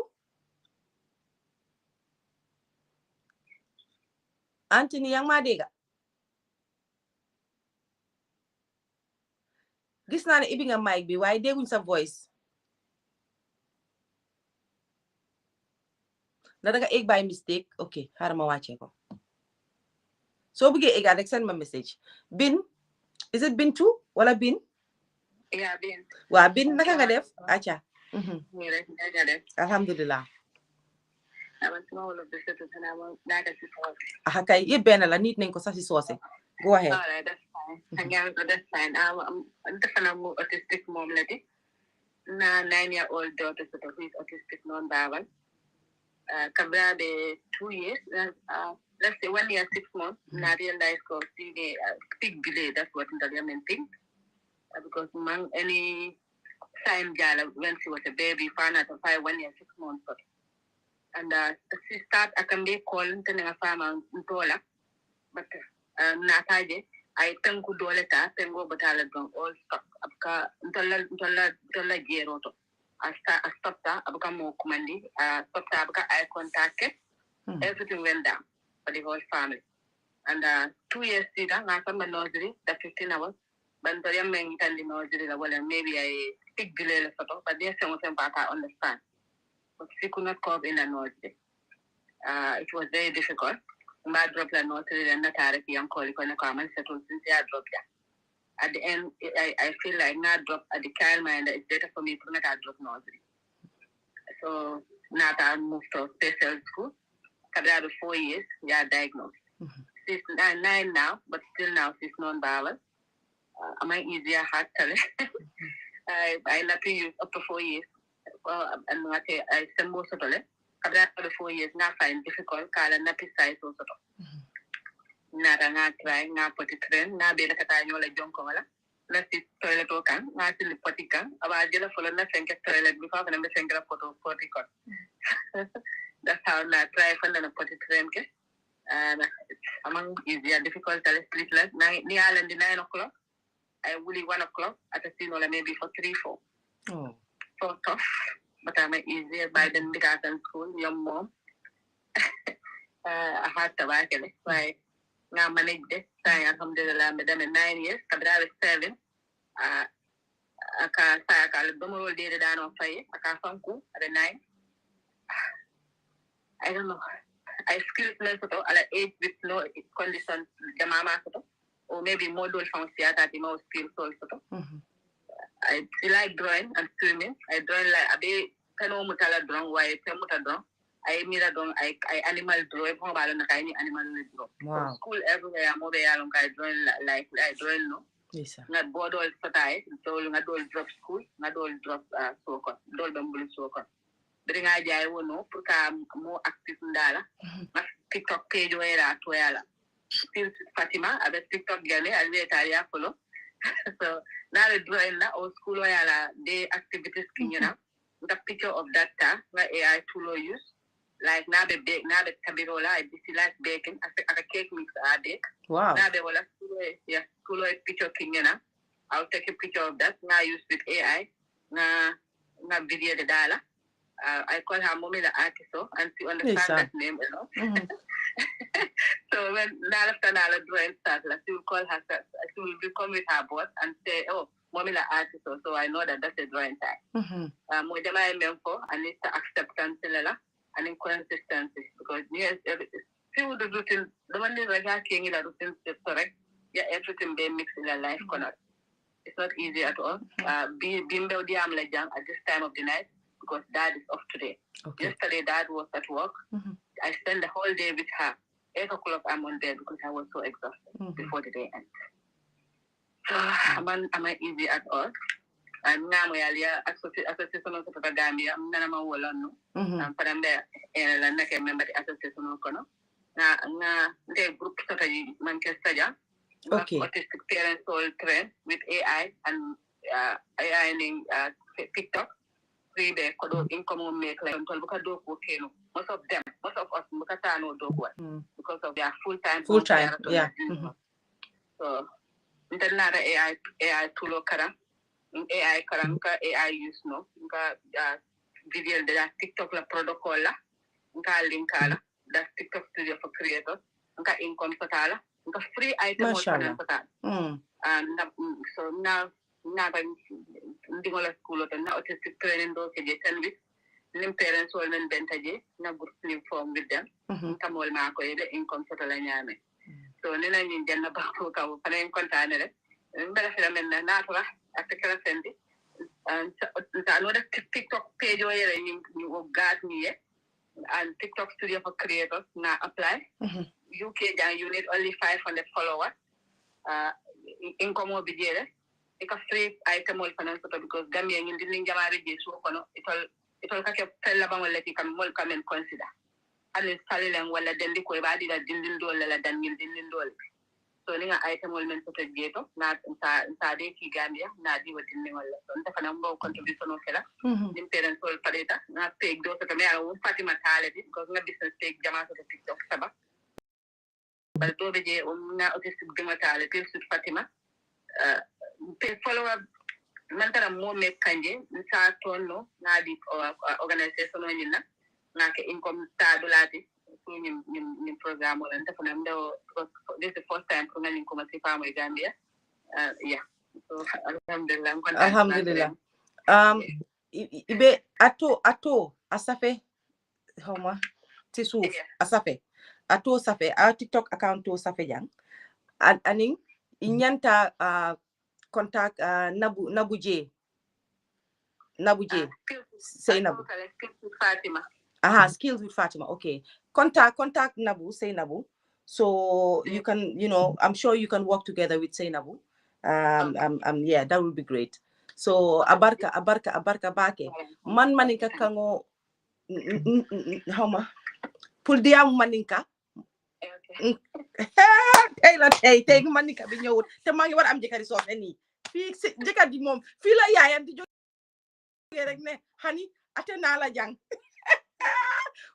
Anthony yaa ngi maa dégga gis naa ne ibi nga mic bi waaye dégguñ sa voice na danga egg by mistake ok xaaral ma wàccee ko soo bëggee eggaat rek send ma message bin is it bin too wala bin yeah bin waa bin naka nga def acca nii rek nga def alhamdulillah aha kay yëpp benn la nit nañ ko sax si soose go ahead all right that's fine that's fine defana mu autistic mom la di na 9-year-old daughter who is autistic non-verbal kabra be 2 years let's say 1 year 6 months na realize ko see the big delay that's what the men think because man any time jala when she was a baby found out 1 year 6 months and she start akambe call tena fama ntola but nataje ay tanku dole ta tengo batala don all stop abka ntola jeroto stop ta abka mo kumandi stop ta abka eye contact everything went down for the whole family and 2 years later na sama nursery the 15 hours but the young man can the nursery la wala maybe I big delay photo but they say something back I understand but she could not cope in the nursery it was very difficult my drop la nursery and not a young colleague when I come and settle since I dropped ya at the end I feel like not drop at the child mind it's better for me to not drop nursery so now I moved to special school after 4 years yeah diagnosed she's 9 now but still now she's non-verbal am I easier hard tell I not to use up to 4 years and I send most of it after 4 years now find difficult kala na precise also na nga try nga poti train na be la kata nyola jonko wala na si toilet o kan na si poti kan aba jela folo na senke toilet bi fa na be senke photo poti kon that's how na try for na poti train ke among easier difficult tell sleepless ni ala ndi 9 o'clock I will 1 o'clock at a scene or maybe for 3-4 so tough but I'm easier by then because in school young mom I had to work in it right now manage this I alhamdulillah madam 9 years kabra 7 aka sa aka domo de dano fay aka fanku at 9 I don't know I skillfulness to ala age with no condition the mama to or maybe model from theater the most skillful to I like drawing and swimming I draw like a bit kano mutala drawing why temuta draw I mira drawing I animal draw ko balo na kay ni animal draw wow. School everywhere mo be yalong kay drawing like I drawing no yes sir nga bodol patay so nga dol drop school nga dol drop soko dol bambul soko bari nga jaay wono pour ka mo active ndala mas TikTok page wera to yala Fatima avec TikTok gane alwe taria follow so now the drawing na or school yala day activities kinyana the picture of that na AI tool use like na be bake na be kabirola I busy like baking a cake mix a bake wow na be wala school picture kinyana I'll take a picture of that na use with AI na nga video de dala. I call her Momila Artiso, and she understands that name, you know. So when Nala drawing starts, she will call her, she will become with her boss and say, oh, Momila Artiso, so I know that that's a drawing time. Mojama Mempo, I need to acceptance and inconsistency, because yes, people do routine, the one is like king in a routine is correct, yeah, everything they mix in a life cannot. It's not easy at all. Being at this time of the night, because dad is off today. Yesterday, dad was at work. I spent the whole day with her. 8 o'clock, I'm on bed because I was so exhausted before the day ends. So, am I easy at all? I'm now association of the Gambia. I'm not a woman. I'm from there, and I'm not a member of the association of Kono. Now, the group strategy, Manchester, autistic parents all trained with AI and AI in TikTok. Income make like most of them, most of us because of their full time. Yeah. So internet AI tool AI AI use no video de TikTok la protocol la link la that TikTok studio for creators income totala free item total and so now ndingola school to na autistic training do ke 10 weeks nim parents wol men bentaje na group nim form with them tamol ma ko yede income total la nyame so nena ni janna ba ko ka fa en contane rek mbele fi la men na to ak kala sendi and ta no TikTok page o yere ni gat ni and TikTok studio for creators na apply UK dan you need only 500 followers income o bidere it's a free item all finance because Gambia in the Ninjamari so it'll kake tell about let you can come and consider. And it's salary and wala then the body that didn't do la dan didn't do. So ninga item all men put a ghetto, not inside Gambia, not do what in wala. So the number contribution of kela. The parents all pareta, not take those that may own Fatima tality because no business take Jama to the TikTok saba. But do the na autistic dermatology with Fatima. Follow up mantara mo me kanje sa tono na di organization ni na ke income stability ni program wala nta fana ndo this is the first time kuna ni kuma si famo Gambia yeah so alhamdulillah ibe ato asafe homa tisuf asafe ato safe a TikTok account to safe jang aning inyanta contact Nabu J say Nabu Fatima skills with Fatima. Okay, contact Nabu, say Nabu, so you can, I'm sure you can work together with say Nabu. Yeah, that would be great. So abarka bake man maninka kango homa pul diam maninka tay maninka bi ñewut te ma ngi war am jëkëri so ni fi jëkkat di mom fi la yaayam di jóge rek ne hani ate na la jang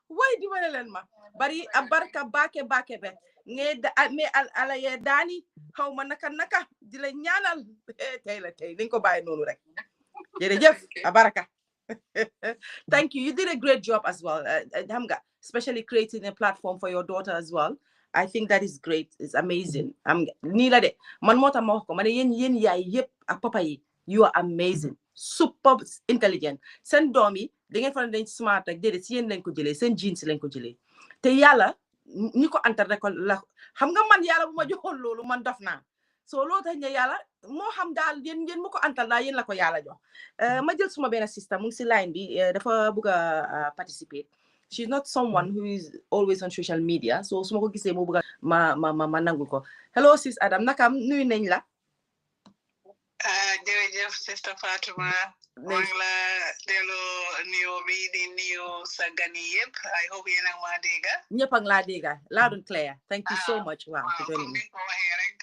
way di wala len ma bari abarka bake be nge me ala ye dani xawma naka di la ñaanal tay dañ ko baye nonu rek jërëjëf abarka thank you did a great job as well hamga especially creating a platform for your daughter as well. I think that is great. It's amazing. Nii la de man mota ma wax ko mané yeen yaay yépp ak papa yi you are amazing, super intelligent. Sen doom yi da ngeen fa dañ smart rek dédé ci yeen lañ ko jëlé sen jeans lañ ko jëlé te yàlla ñi ko antar rek la xam nga man yàlla bu ma joxoon loolu man daf naa so loo tax ne yàlla moo xam daal yéen mu ko antal daal yéen la ko yàlla jox ma jël suma benn sister mu ngi si line bi dafa bëgg a participer. She's not someone who is always on social media, so su ma ko gisee mu bëgg ma nangul ko. Hello sis Adam nakam nuyu nañ la. Jërëjëf sister Fatima maa ngi la delloo nuyoo bi di nuyu sa gan yi yëpp I hope yéen a ngi maa dégg. ñëpp a ngi laa dégg loud and clear. Thank you so much. Wow, for joining me. ko waxee rek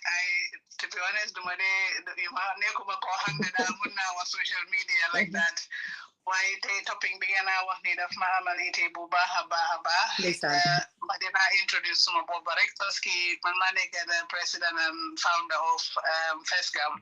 to be honest duma dee nekkuma koo xam ne daal mën naa wax social media like that waaye tey topic bi ngeen a wax ni daf ma amal ite bu baax a baax ma dina introduce suma bopp rek parce que man maa nekk the president and founder of FESGAM,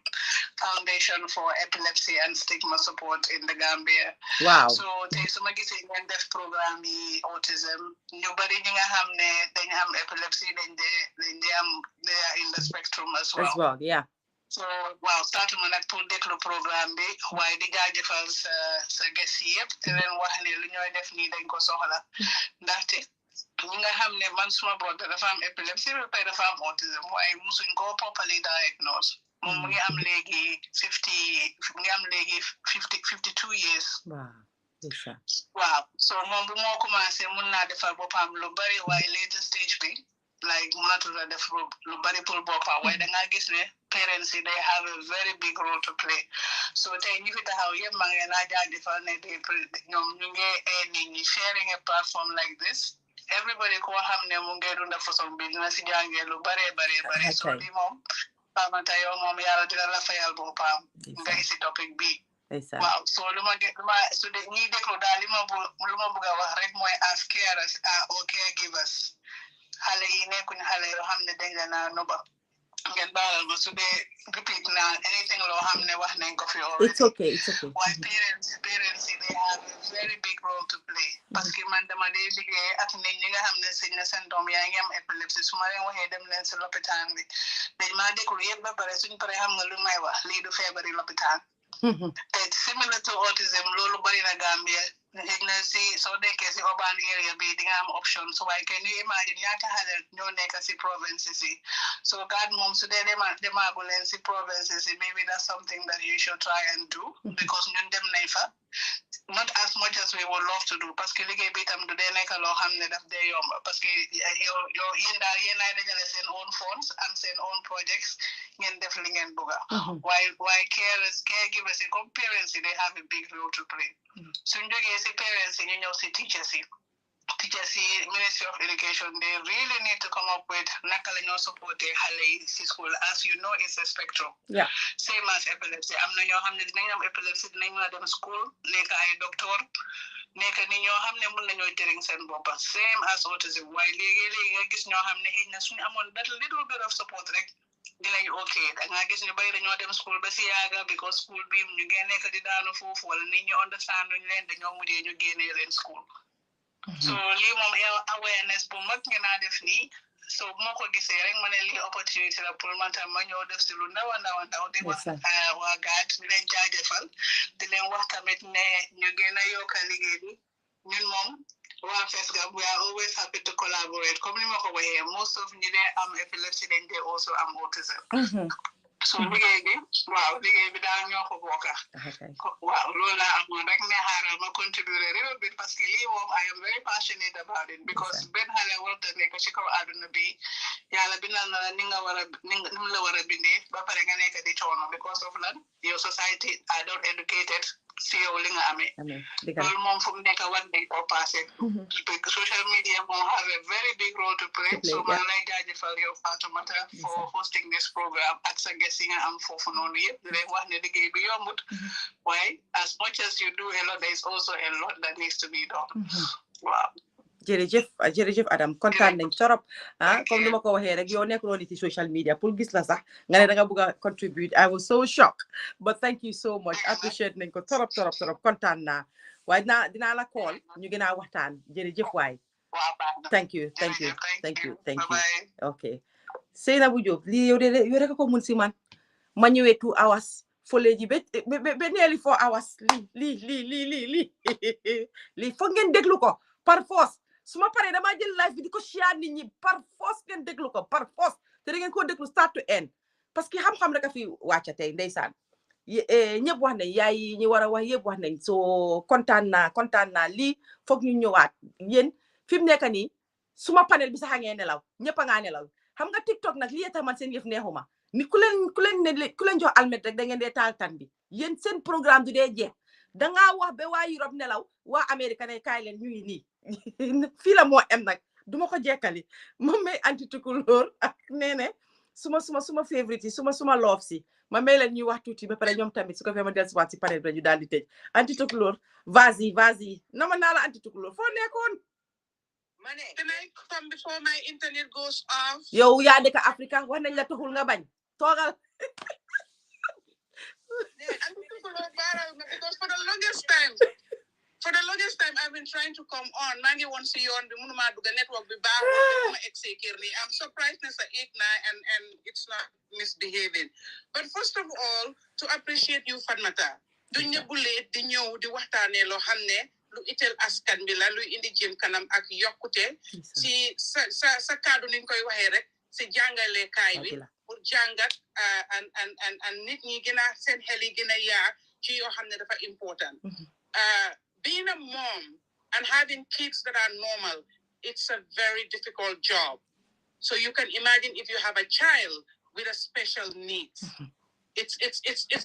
Foundation for Epilepsy and Stigma Support in the Gambia. Wow. So tey su ma gisee ngeen def programme yi autism ñu bari ñi nga xam ne dañ am epilepsy dañ dee am they are in the spectrum as well. As well, yeah. So waaw startuma nag pour déglu programme bi waaye di jaajëfal sa ges yi yëpp te leen wax ne lu ñooy def nii dañ ko soxla ndaxte ñi nga xam ne man suma brother dafa am épilepsie ba pare dafa am autism waaye musuñ ko properly diagnose moom mu ngi am léegi 52 years. Waaw so moom bu moo commencé mun naa defal boppam lu bari waaye later stage bi like mënatul a def lu bari pour boppam waaye da nga gis ne parents they have a very big role to play. So tey ñu fi taxaw yëpp maa ngi naa jaajëfal ne ñoom ñu ngi nit ñi sharing a platform like this. Everybody ko xam ne mu ngi dunda façon bi dina si jàngee lu bare so di moom Pamata yow moom yàlla dina la fayal boppam nga isi topic bi. Waaw so lu ma su de ñi déglu daal lu ma bëgg a wax rek mooy as carers or caregivers xale yi nekkuñ xale yoo xam ne dañ leen a noba ngeen baalal ma su dee repeat na anything loo xam ne wax nañ ko fi already. It's okay. Why parents they have a very big role to play parce que man dama dee liggéey ak nit ñi nga xam ne sëñ na seen doom yaa ngi am épilepsie su ma leen waxee dem leen si lopitaan bi dañ maa déglu yëpp ba pare suñ pare xam nga lu may wax lii du feebari lopitaan te similar to autism loolu bari na Gambia xëy na si soo nekkee si urban area bi di nga am options waaye can you imagine ñaata xale ñoo nekk si provinces yi so God moom su dee demaagu leen si provinces yi maybe that's something that you should try and do because ñun dem nañ fa not as much as we would love to do parce que liggéey bi tam du dee nekk loo xam ne daf dee yomba parce que yéen daal yéen ay dajale seen own funds am seen own projects ngeen def li ngeen bëgga waaye caregivers yi comme parents yi they have a big role to play suñ jógee si parents yi ñu ñëw si teachers yi Ministry of Education they really need to come up with naka la ñoo supporté xale yi si school as you know it's a spectrum same as epilepsy am na ñoo xam ne dinañ am epilepsy dinañ mën a dem school nekk ay docteur nekk ni ñoo xam ne mën nañoo jëriñ seen boppa same as autism waaye léegi nga gis ñoo xam ne xëy na suñu amoon that little bit of support rek dinañ ok da nga gis ñu bari dañoo dem school ba si yaaga because school bi ñu ngeen nekk di daanu foofu wala nit ñu understand ñu leen dañoo mujjee ñu génnee leen school so lii moom awareness bu mag ngeen a def nii so bu ma ko gisee rek ma ne lii opportunity la pour man tam ma ñëw def si lu ndaw di wax waa gaat di leen jaajëfal di leen wax tamit ne ñu gën a yokk liggéey bi ñun moom waa FESGAM we are always happy to collaborate comme ni ma ko waxee most of ñi dee am epilepsy dañ dee also am autism so liggéey bi daal ñoo ko bokka waaw loolu laa amoon rek ne xaaral ma contribuer a little bit parce que lii moom I am very passionate about it because benn xale warta nekk ci kaw àdduna bi yàlla bindal na la ni nga war a ni mu la war a bindee ba pare nga nekk di coono because of lan your society are not educated si yow li nga amee loolu moom fu mu nekk war nañ koo passé social media moom have a very big role to play so maa ngi lay jaajëfal yow Fatoumata for hosting this program ak sa guest yi nga am foofu noonu yëpp di leen wax ne liggéey bi yombut waaye as much as you do a lot there is also a lot that needs to be done waaw jërëjëf Adam kontaan nañ torop comme ni ma ko waxee rek yow nekk loolu ci social media pour gis la sax nga ne da nga bëgg a contribute I was so shocked but thank you so much appreciate nañ ko torop kontaan naa waaye dinaa la call ñu gën a waxtaan jërëjëf waay thank you okay Seynabou Diop lii yow rek ko mun si man ma ñëwee 2 hours fole ji ba neeli 4 hours lii foog ngeen déglu ko par force su ma paree damaa jël live bi di ko share nit ñi par force ngeen déglu ko par force te da ngeen ko déglu start to end parce que xam-xam rek a fi wàcca tey ndeysaan ñëpp wax nañ yaay yi ñi war a wax yëpp wax nañ soo kontaan naa lii foog ñu ñëwaat yéen fi mu nekk nii suma panel bi sax a ngeen nelaw ñëpp a ngaa nelaw xam nga TikTok nag lii tax man seen yëf neexuma ni ku leen jox almet rek da ngeen dee taal tan bi yéen seen programme du dee jeex dangaa wax ba waa Europe nelaw waa Amérique ne kaay leen ñu ngi nii fii la moo em nag duma ko jekkali moom may anti tukulóor ak nee ne suma favorite yi suma love si ma may leen ñuy wax tuuti ba pare ñoom tamit su ko fee ma dellusiwaat si panel bi ñu daal di tëj anti tukulóor vas-y nama naa la anti tukulóor foo nekkoon can I come before my internet goes off? yow yaa dëkk Africa wax nañ la taxul nga bañ toogal Because for the longest time I've been trying to come on. Mangi won si yon bi munuma duga network bi baaxul ma exé kirni. I'm surprised na sa and it's not misbehaving. But first of all, to appreciate you, Fatmata. Duñ ne bu leet di ñëw di waxtaanee loo xam ne lu itel askan bi la luy indi jëm kanam ak yokkute ci sa kaddu ni koy waxee rek ci jàngale kaay bi pour jàngat and nit ñi gën a seen xel yi gën a yaa ci yoo xam ne dafa important. Being a mom and having kids that are normal, it's a very difficult job. So you can imagine if you have a child with a special needs. It's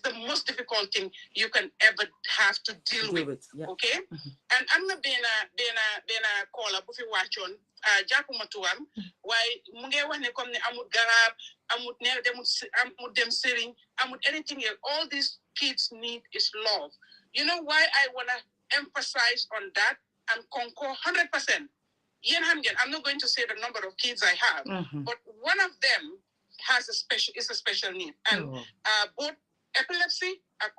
the most difficult thing you can ever have to deal with. Okay? And I'm not being a caller bu fi wàccoon jàppuma tuwam waaye mu ngi wax ne comme ne amut garab amut ne amut dem sëriñ amut anything else. All these kids need is love. You know why I want to emphasize on that and concur 100%. I'm not going to say the number of kids I have, but one of them is a special need, and both epilepsy and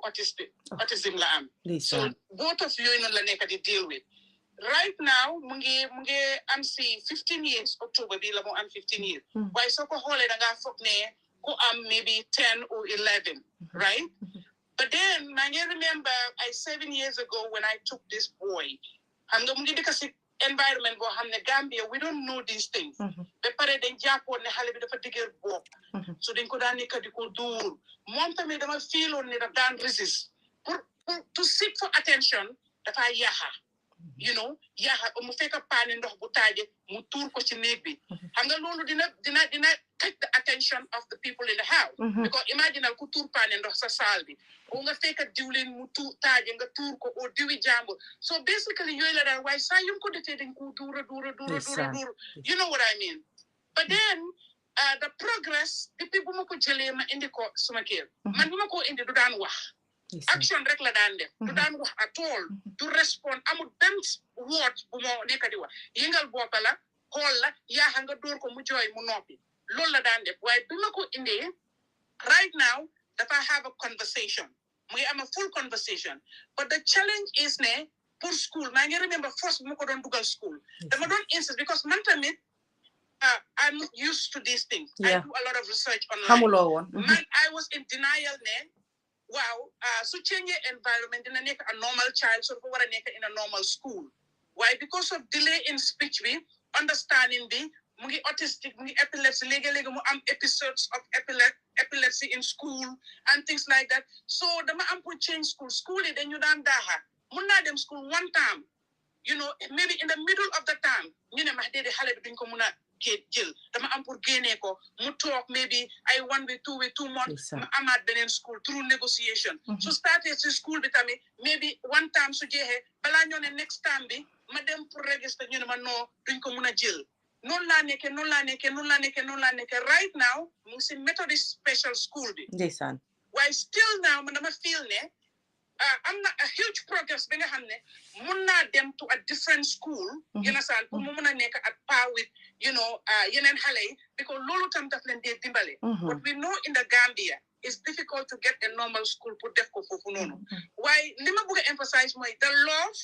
autism la am. So both of you in la nekk di deal with. Right now, mungi am si 15 years October bi la mo am 15 years. Why so ko hole da nga fokk ne ko am maybe 10 or 11, right? But then, I remember 7 years ago when I took this boy. I'm going to because environment go Gambia, we don't know these things. The pare den Japan ne hale bi dafa digger bop. So den ko da nek di ko dur. Mom tamit dama feel on ne da dan resist. To seek for attention, dafa yaha. You know, yaha o mu fekk pan ndox bu taaje mu tour ko ci neeg bi. Xam nga lolu dina take the attention of the people in the house. Because imagine ku tour pan ndox sa saal bi. O nga fekk diwlin mu taaje nga tour ko o diwi jambo. So basically yoy la dal way sa yum ko defé dañ ko dura. You know what I mean? But then the progress depuis bu mako jëlé ma indi ko suma kër. Man bu mako indi du daan wax. Action rek la daan def. Du daan wax at all. Du respond amul benn word bu mo nekk di wax. Yëngal boppa la xool la yaa nga door ko mu jooy mu noppi. Loolu la daan def waaye bi ma ko indee right now dafa have a conversation. We am a full conversation. But the challenge is ne pour school. I remember first we don't do school. Dama don't insist because man tamit I'm not used to these things. I do a lot of research online. Man, I was in denial ne. Wow, so change environment in a normal child, so we in a normal school. Why? Because of delay in speech, we understanding the mungi autistic, mungi epilepsy, legally episodes of epilepsy in school and things like that. So the ma am change school. School then you don't daha. Muna them school one time. You know, maybe in the middle of the time, you know, mahde de hale bin ko muna jël dama am pour génné ko mu talk maybe I 1 week 2 week 2 months ma amaat benen school through negotiation. So started to school bi tamit maybe one time su jéxé bala ñoo né next time bi ma dem pour register ñu né ma no duñ ko mëna jël non la neké right now mu ci Methodist special school bi ndeysaan why still now man dama feel né I'm not a huge progress bi nga xamné mën na dem to a different school you know san pour mu mëna nek at par with you know yenen xalé because lolu tam daf len dé dimbalé but we know in the Gambia it's difficult to get a normal school pour def ko fofu nono why lima bëgg emphasize moy the love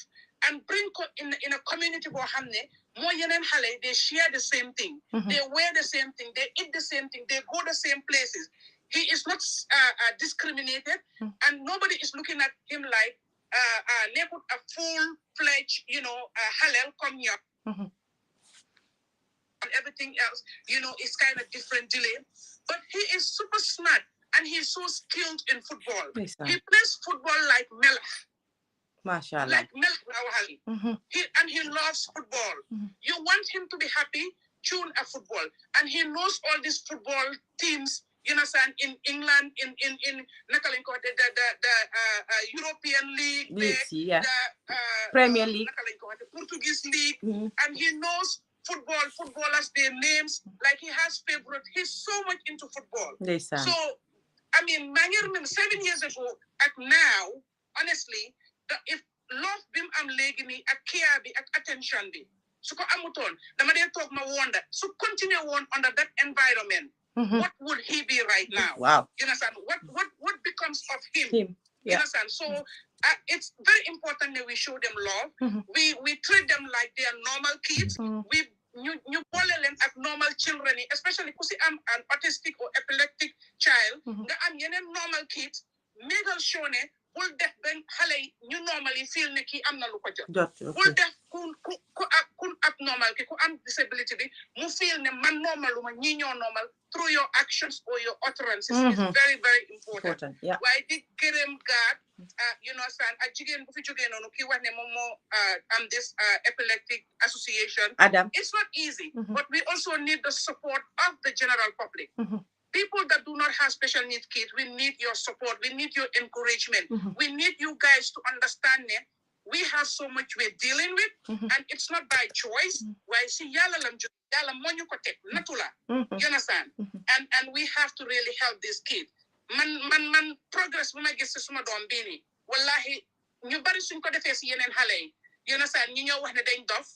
and bring in a community bo xamné mo yenen xalé they share the same thing they wear the same thing they eat the same thing they go the same places. He is not discriminated, and nobody is looking at him like a full-fledged, you know, halal community. And everything else, you know, is kind of different delay. But he is super smart, and he's so skilled in football. Yes, he plays football like Melch. Mashallah. Like Melch Rawali. And he loves football. You want him to be happy, tune a football. And he knows all these football teams. You understand? In England, in the European League, Premier League, the Portuguese League, and he knows footballers, their names, like he has favorite. He's so much into football. So, I mean, 7 years ago, at now, honestly, if love bim am legini ak care bi ak attention bi su ko amuton dama dey tok ma wonder so continue on under that environment what would he be right now? Wow. You understand what becomes of him? You understand? So it's very important that we show them love. We treat them like they are normal kids. We ñu boole leen ak normal children, especially ku si am an autistic or epileptic child nga am yeneen normal kids, make sure ne bul def ben xale ñu normally feel ne kii am na lu ko jot bul def ku abnormal ki ku am disability bi mu feel ne man normal ma ñi ñoo normal through your actions or your utterances is very very important. Waaye di gërëm gaat you know san ak jigéen bu fi jógee noonu kii wax ne moom moo am this epileptic association. Adam, it's not easy but we also need the support of the general public. People that do not have special needs kids, we need your support. We need your encouragement. We need you guys to understand that we have so much we're dealing with, and it's not by choice. Why see yalla monyu ko tek natula. You understand? And we have to really help these kids. Man progress bu ma gis ci suma doom bi ni wallahi ñu bari suñ ko defee ci yeneen xale yi. You understand? Ñi ñoo wax ne dañ dof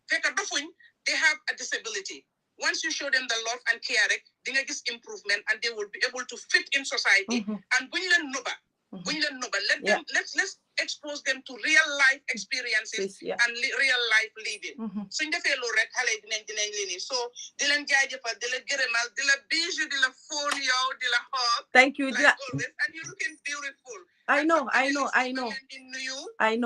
fekk dofuñ, they have a disability. Once you show them the love and care, they will get improvement and they will be able to fit in society. And let them let's expose them to real life experiences and real life living. So in the fellow rek xalé dinañ leni. So di len jaajëfal, di la gërëmal, di la bijou, di la phone yow, di la hug. Thank you. Like always, and you're looking beautiful. I know.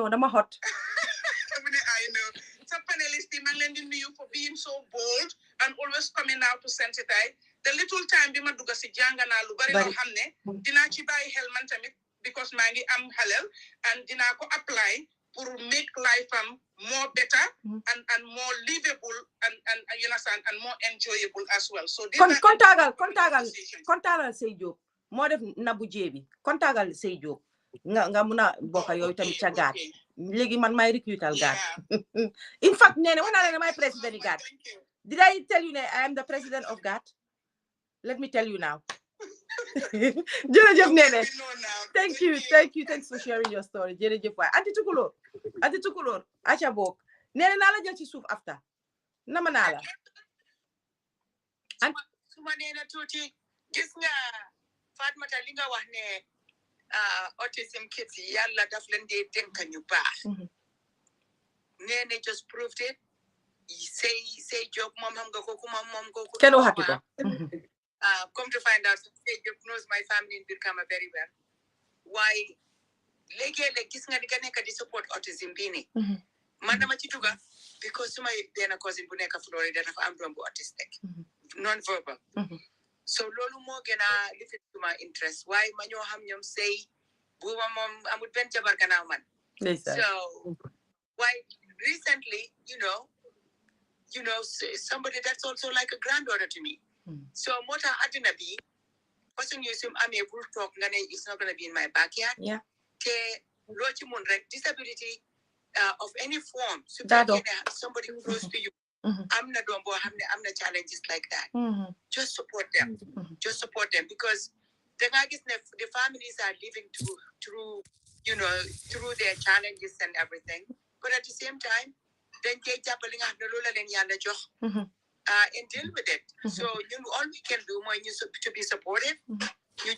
Dama hot. I know. So panelists, thank you for being so bold and always coming out to sensitize. The little time bima duga si janga na lu bari lo xamne dina ci baye xel man tamit because ma ngi am halal and dina ko apply pour make life more better and more livable and you understand and more enjoyable as well. So kontagal Sey Diop mo def nabu jebi kontagal Sey Diop nga muna bokka yoy tamit ca gaat léegi man may recruital gaat. In fact nene wana na my president gaat. Did I tell you I am the president of GAT? Let me tell you now. Jerejef nene. Thank you. Thanks for sharing your story. Jerejef waay. Anti tukulor. Acha bok. Nene na la jël ci suuf after. Nama na la. Suma nene tuuti gis nga Fatmata li nga wax ne autism kids yalla daf leen dee denk ñu baax. Nene just proved it. Say joke mom xam nga ko mom ko kenn waxati ko. Come to find out say joke knows my family in Birkama very well. Why léegi gis nga ni ka nekk di support autism bi ni man dama ci duga because suma benn cousin bu nekk Florida dafa am doom bu autistic non verbal. So loolu moo gën a lifi suma interest waaye ma ñoo xam ñoom say buuma moom amul benn jabar gannaaw man. So why recently you know somebody that's also like a granddaughter to me. So mota adina bi person you assume I'm able to talk ngane it's not going to be in my backyard. Ke lochi mun rek disability of any form. So somebody close to you. I'm not doing I'm not challenges like that. Just support them. Just support them because the families are living through through their challenges and everything. But at the same time then take up and deal with it. So all we can do more to be supportive, you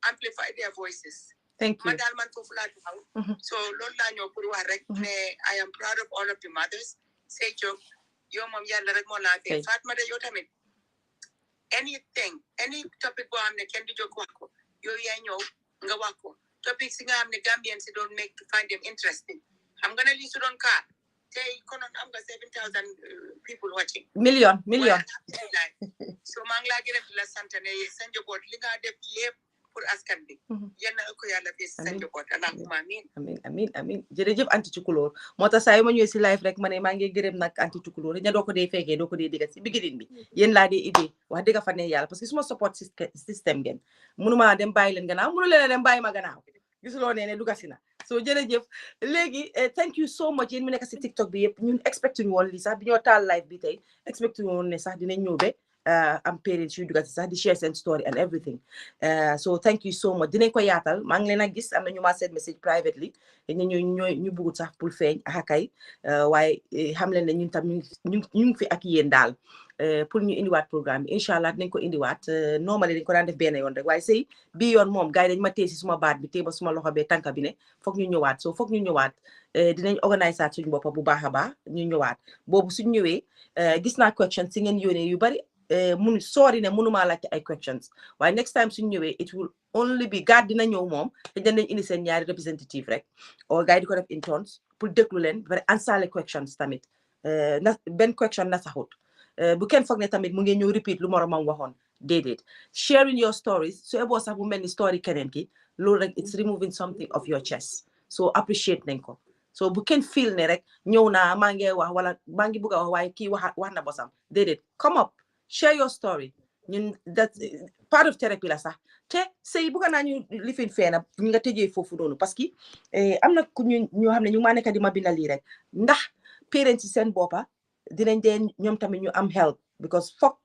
amplify their voices. Thank you. So I am proud of all of the mothers. Say joke, your mom Fatma anything, any topic can do joke nga wako. Topics Gambians don't make to find them interesting. I'm gonna list it on car. I'm got 7,000 people watching. Million. So mangla gere la santane sanjo bot linga def yep pour askan bi. Yenna ko yalla bi sanjo bot amin. Jerejef anti tukulor. Mota say ma ñëw ci live rek mané ma ngi gërem nak anti tukulor. Ña doko dé féké doko dé diga ci bigidin bi. Yeen la dé idée wax dëgg fa né yalla parce que suma support system gen. Mënuma dem bayyi len gannaaw, mënu leen dem bayyi ma gannaaw. gisuloo nee ne dugasi na so jërëjëf léegi thank you so much yéen mu nekk si TikTok bi yëpp ñun expect ñu woon lii sax bi ñoo taal live bi tey expect ñu woon ne sax dinañ ñëw be am parents yu dugasi sax di share seen story and everything so thank you so much dinañ ko yaatal maa ngi leen a gis am na ñu ma send message privately ñu bëggut sax pour feeñ akay waaye xam leen ne ñun tam ñu ngi fi ak yéen daal pour ñu indiwaat programme bi incha allah dinañ ko indiwaat normally dañ ko daan def benn yoon rek waaye sëy bii yoon moom gars yi dañ ma téye si suma baat bi téye ba suma loxo bee tànka bi ne foog ñu ñëwaat so foog ñu ñëwaat dinañ organiser suñu boppa bu baax a baax ñu ñëwaat boobu suñ ñëwee gis naa questions si ngeen yónnee yu bari mun sorry ne mënumaa laajte ay questions waaye next time suñ ñëwee it will only be gars dina ñëw moom te dinañ indi seen ñaari representative rek o gars yi di ko def in turns pour déglu leen ba pare ansale questions tamit na benn question na saxut bu kenn foog ne tamit mu ngi ñëw repeat lu moromam waxoon déedéet sharing your stories so eboo sax bu mel ni story keneen ki loolu rek it's removing something of your chest so appreciate nañ ko so bu kenn feel ne rek ñëw naa maa ngi wax wala maa ngi bëgg a wax waaye kii wax na bosam déedéet come up share your story ñun that part of therapy la sax te sëy bëgg naa ñu lifin feena ñu nga tëjee foofu noonu parce que am na ku ñoo xam ne ñu maa nekk di ma bindal lii rek ndax parents yi seen boppa dinañ dee ñoom tamit ñu am help because fuck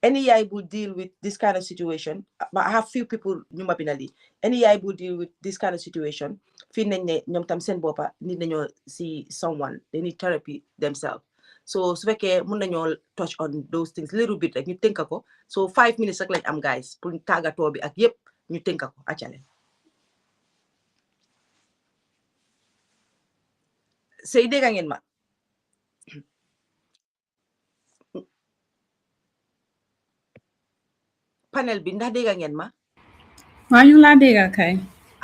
any yaay will deal with this kind of situation I have few people ñu ma bindal lii any yaay will deal with this kind of situation fii nañ ne ñoom tam seen boppa nit nañoo see someone they need therapy themselves so su fekkee mun nañoo touch on those things little bit rek ñu tënka ko so 5 minutes rek lañ am guys pour tàggatoo bi ak yépp ñu tënka ko accale sëy dégga ngeen ma panel bi ndax dégga ngeen ma waa ñu laa dégga kay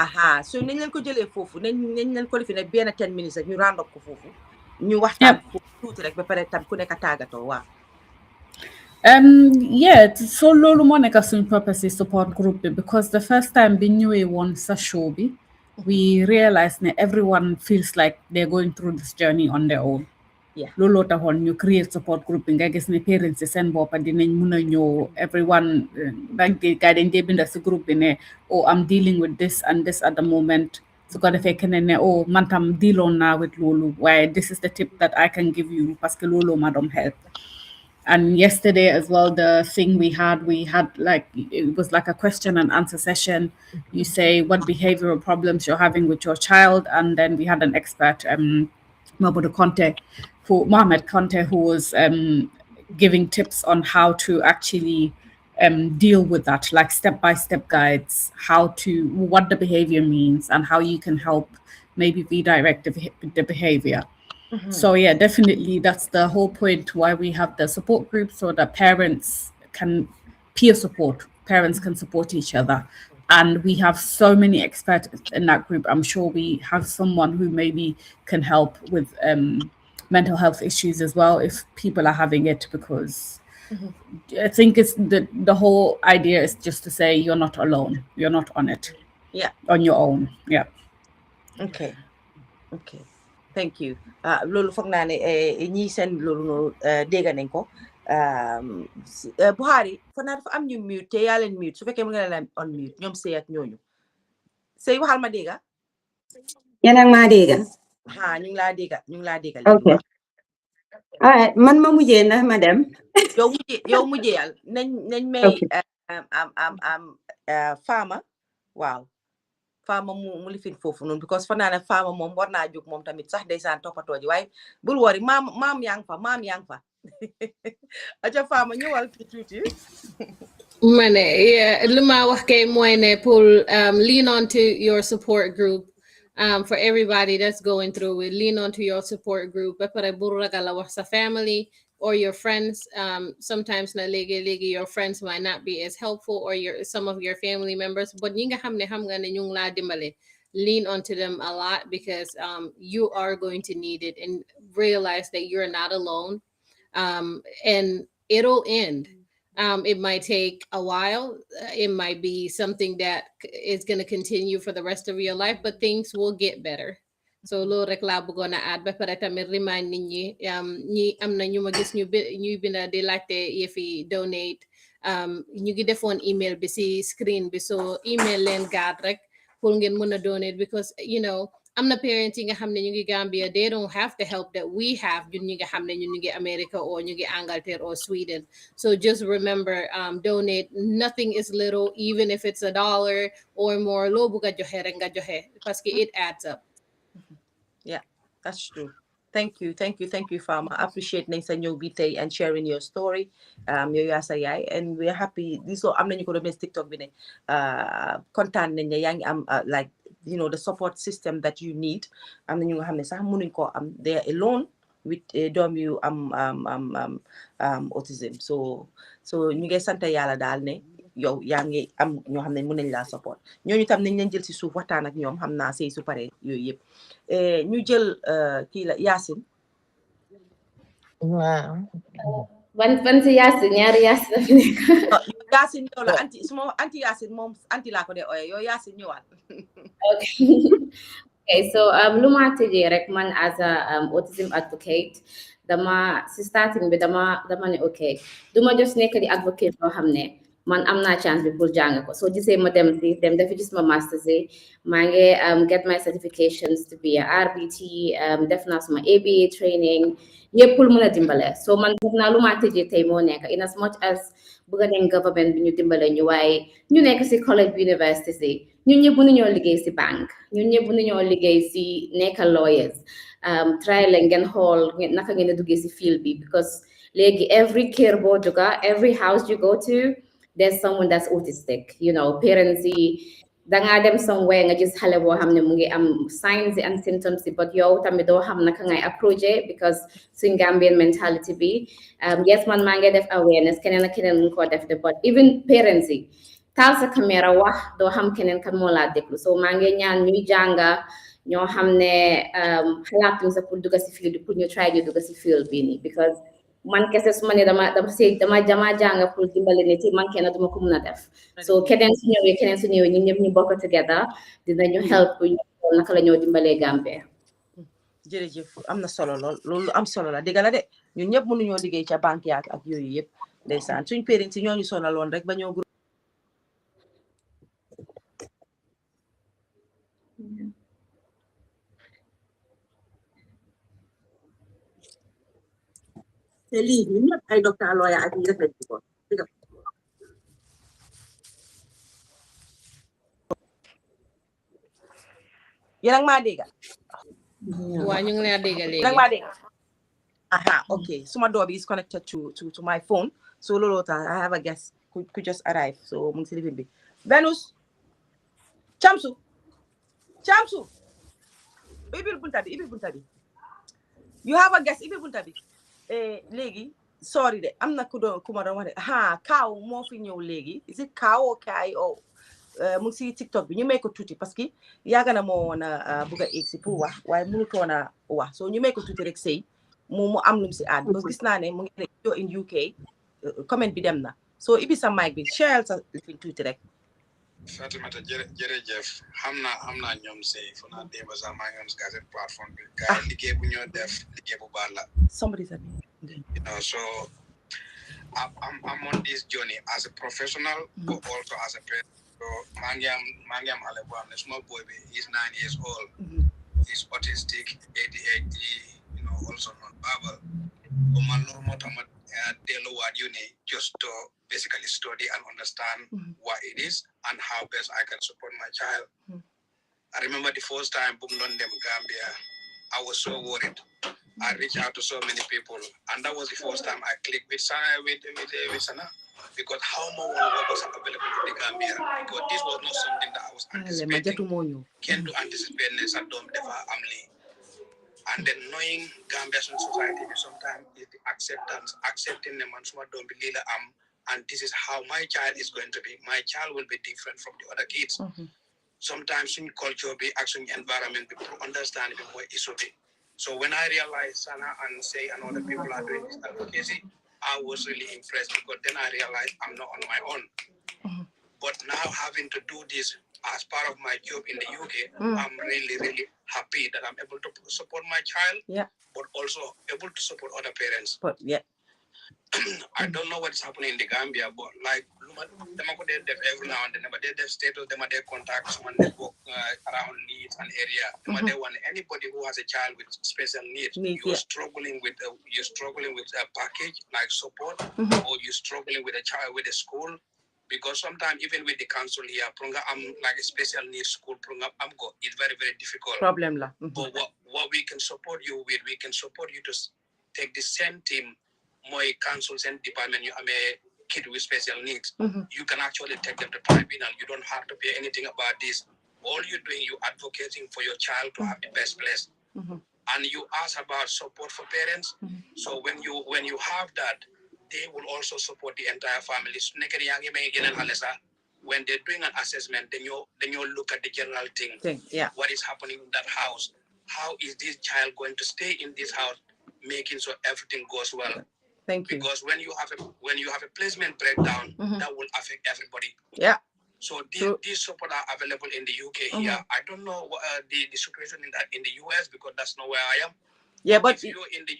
aha so nañ leen ko jëlee foofu nañ leen ko defi ne benn 10 minutes rek ñu round up ko foofu ñu waxtaan foofu tuuti rek ba pare tam ku nekk tàggatoo waaw yeah so loolu moo nekk suñ purpose support group bi because the first time bi ñëwee woon sa show bi we realized that everyone feels like they're going through this journey on their own looloo taxoon ñu create support group bi nga gis ne parents yi seen boppa dinañ mun a ñëw everyone like gars dañ dee binda si group bi ne oh I'm dealing with this and this at the moment su ko defee keneen ne oh man tam dealoon naa with loolu waaye this is the tip that I can give you parce que loolu ma doon help. And yesterday as well, the thing we had like, it was like a question and answer session. You say what behavioral problems you're having with your child. And then we had an expert, Mohamed Conte, who was giving tips on how to actually deal with that, like step-by-step guides, what the behavior means and how you can help maybe redirect the behavior. So yeah, definitely that's the whole point why we have the support group, so that parents can parents can support each other. And we have so many experts in that group. I'm sure we have someone who maybe can help with mental health issues as well if people are having it, because I think it's the whole idea is just to say you're not alone, you're not on it, on your own. Okay thank you loolu foog naa ne ñii seen loolu noonu dégg nañ ko Buhari foog naa dafa am ñu mute te yaa leen mute su fekkee mu nga leen on mute ñoom sëy ak ñooñu sëy waxal ma dégga yéen a ngi maa dégga ñu ngi laa dégga ok man ma mujjee ndax ma dem yow mujjeyal nañ may Fama waaw Fama mu lifin foofu noonu because fa naa ne Fama moom war naa jóg moom tamit sax ndeysaan toppatoo ji waaye bul wori maam yaa ngi fa aca Fama ñëwal tuuti ma ne li ma wax kay mooy ne pour lean on to your support group for everybody that's going through it. Lean on to your support group ba pare bul ragal a wax sa family or your friends. Sometimes na léegi your friends might not be as helpful, or some of your family members, but ñi nga xam ne ñu ngi laa dimbale, lean onto them a lot, because you are going to need it, and realize that you're not alone, and it'll end. It might take a while. It might be something that is going to continue for the rest of your life, but things will get better. So loolu rek laa bëggoon a add ba pare tamit remind nit ñi am na ñu ma gis ñuy binda di laajte yëfi donate ñu ngi defoon email bi si screen bi, so email leen gaat rek pour ngeen mën a donate because you know am na parents yi nga xam ne ñu ngi Gambia they don't have the help that we have ñun ñi nga xam ne ñun ñu ngi America or ñu ngi Angleterre or Sweden. So just remember, donate. Nothing is little, even if it's $1 or more. Lo buga joxe rek nga joxe parce que it adds up. Yeah, that's true. Thank you, Farmer. Appreciate nañ sa ñëw bi tey and sharing your story. Yow yaa sa yaay and we are happy. This so am nañu ko doon TikTok bi ne kontaan nañ ne yaa ngi am like you know the support system that you need. Am na ñu nga xam ne sax mënuñ koo am they are alone with doom yu am autism. So ñu ngi sant yàlla daal ne yow yaa ngi am ñoo xam ne mën nañ laa support ñooñu tam nañ leen jël si suuf waxtaan ak ñoom xam naa sey su paree yooyu yëpp ñu jël kii la Yacine. waaw. ban si Yacine ñaari Yacine la fi nekk. Yacine yow la anti su ma anti Yacine moom anti laa ko dee ooyee yow Yacine ñëwaat. Okay, so lu ma tëjee rek man as a autism advocate dama si starting bi dama ne ok duma just nekk di advocate loo xam ne man am naa chance bi pour jàng ko soo gisee ma dem dafa gis ma masters yi maa ngi get my certifications to be a RBT def naa suma ABA training yëpp pour mën a dimbale so man def naa lu ma tëjee tey moo nekk in as much as bëgg nañ government bi ñu dimbale ñu waaye ñu nekk si college bi university si ñun ñëpp mënuñoo liggéey si banque ñun ñëpp mënuñoo liggéey si nekk lawyers try leen ngeen xool naka ngeen a duggee si field bi because léegi every kër boo jóga every house you go to there's someone that's autistic you know parents yi dangaa dem somewhere nga gis xale boo xam ne mu ngi am signs and symptoms but yow tamit doo xam naka ngay approché because suñ Gambian mentality bi yes man maa ngi def awareness keneen ak keneen mu ko def de but even parents yi taal sa caméra wax doo xam keneen kan moo laa déglu so maa ngi ñaan ñuy jànga ñoo xam ne xalaatuñ sa pour dugga si field pour ñu try ñu dugga si field bi nii because man kese su ma ne dama jàng pour dimbale nit yi man kenn duma ko mun a def so keneen su ñëwee ñun ñëpp ñu bokk together dinañu help ñu naka la ñoo dimbalee Gambia. jërëjëf am na solo loolu am solo la dëgg la de ñun ñëpp mënuñoo liggéey ca banque yaak ak yooyu yëpp ndeysaan suñ parents yi ñooñu sonaloon rek ba ñoo te lii ñun ñëpp ay docteur lawyer ak ñi def lañ ko yéen a ngi maa dégg waa ñu ngi lay dégg léegi yéen a ngi maa dégg aha okay suma door bi is connected to my phone so loolu tax I have a guest who just arrived so mu ngi si living bi Venus Chamsu ibil bunta bi you have a guest ibil bunta bi léegi sorry de am na ku ma doon wax de kaaw moo fi ñëw léegi is it kaaw o kaay o mu ngi si TikTok bi ñu may ko tuuti parce que yàgg na moo woon a bugg a egg si pour wax waaye mënutoon a wax so ñu may ko tuuti rek sëy mu am lum si add parce que gis naa ne mu ngi ne in UK comment bi dem na so ibi sa mic bi share sa lifin tuuti rek Fatimata jërëjëf xam naa ñoom sëy fu naa démb sax maa ngi woon si gazette plateforme bi gars yi liggéey bu ñoo def liggéey bu baax la somebody said you know so I'm on this journey as a professional but also as a parent so maa ngi am xale boo xam ne suma boy bi is 9 years old he's autistic ADHD you know also non-verbal so man loolu moo tax ma delluwaat uni just to basically study and understand what it is and how best I can support my child. I remember the first time book London, Gambia, I was so worried. I reached out to so many people, and that was the first time I clicked with Sana, because how more work was available in the Gambia, because this was not something that I was anticipating. Can't do anticipate this at Dom Deva Amli. And then knowing Gambian society sometimes is the accepting them and some don't believe and this is how my child is going to be. My child will be different from the other kids. Sometimes in culture, be action environment, people understand what it should be. So when I realized Sana and Say and other people are doing this advocacy, I was really impressed because then I realized I'm not on my own. But now having to do this as part of my job in the UK, I'm really, really happy that I'm able to support my child, but also able to support other parents. But I don't know what's happening in the Gambia, but like dama ko def every now and then, but they status, they contact someone they work around needs and area. They want anybody who has a child with special needs. You're struggling with a package like support, or you're struggling with a child with a school. Because sometimes even with the council here, I'm like a special needs school program. It's very, very difficult. Problem la. But what we can support you with, we can support you to take the same team, my councils and department. You have a kid with special needs. You can actually take them to tribunal. You don't have to pay anything about this. All you're doing, you're advocating for your child to have the best place. And you ask about support for parents. So when you have that, they will also support the entire family. When they're doing an assessment, then you look at the general thing. What is happening in that house? How is this child going to stay in this house, making sure everything goes well? Thank you. Because when you have a placement breakdown, that will affect everybody. Yeah. So these support are available in the UK here. I don't know what, the situation in the US, because that's not where I am. Yeah, but if you're in the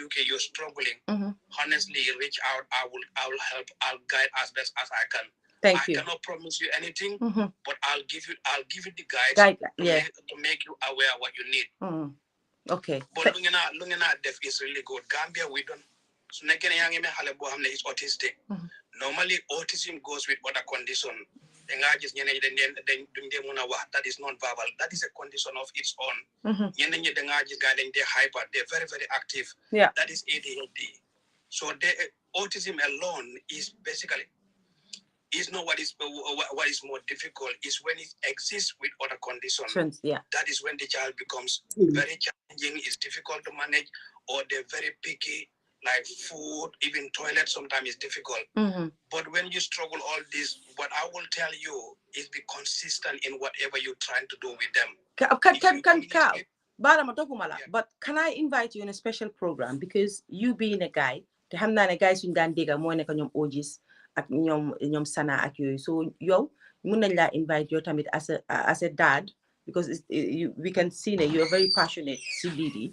UK, you're struggling. Honestly, reach out. I will help. I'll guide as best as I can. Thank you. I cannot promise you anything, but I'll give you the guides to make you aware of what you need. Okay. But looking at deaf is really good. Gambia, we don't. So is autistic. Normally, autism goes with other condition. That is non-verbal. That is a condition of its own. They're hyper. They're very, very active. Yeah. That is ADHD. So autism alone is basically not what is more difficult. Is when it exists with other conditions. Yeah. That is when the child becomes very challenging. It's difficult to manage, or they're very picky. Like food, even toilet sometimes is difficult. But when you struggle all this, what I will tell you is be consistent in whatever you're trying to do with them. But can I invite you in a special program? Because you being a guy, te xam naa ne guys suñu daan dégga moo nekk ñoom Ogis ak ñoom Sana ak yooyu. So yow mun nañ laa invite yow tamit as a dad, because we can see that you're very passionate si lii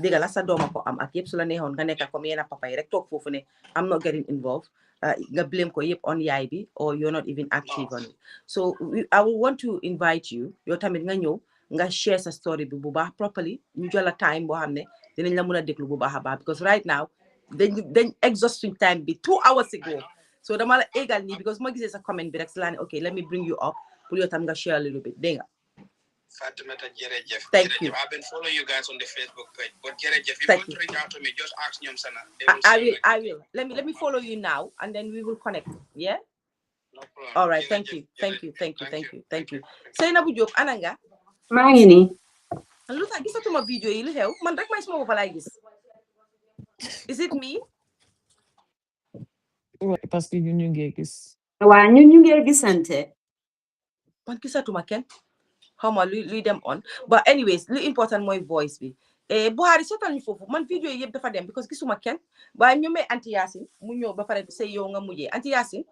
dégga la sa dooma ko am ak yëpp su la neexoon nga nekk comme yéena papa yi rek toog foofu ne I'm not getting involved. Nga blame ko yëpp on yaay bi, or you're not even active on it. So I will want to invite you yow tamit nga ñëw nga share sa story bi bu baax properly, ñu jël la time boo xam ne dinañ la mën a déglu bu baax a baax, because right now dañ exhaust suñ time bi 2 hours ago. So dama la égal nii because ma gisee sa comment bi rek si laa ne okay, let me bring you up pour yow tam nga share a little bit, dégg nga. Fatimata Jerejef. Thank you. I've been following you guys on the Facebook page. But Jerejef, if you want to reach out to me, just ask Nyom Sana. I will. Let me follow you now, and then we will connect. Yeah. No problem. All right. Thank you. Seynabou Diop ananga. maa ngi nii. Lu tax gisatuma video yi lu xew man rek may suma bopp laay gis. Is it me? Parce que ñu ngi gis. Waa ñun ñu ngi gisante. Man gisatuma kenn. Xaw ma luy dem on, but anyways lu important mooy voice bi. Buhari seetal ñu foofu man video yi yëpp dafa dem because gisuma kenn waaye ñu may Anti Yacine mu ñëw ba pare say yow nga mujjee Anti Yacine.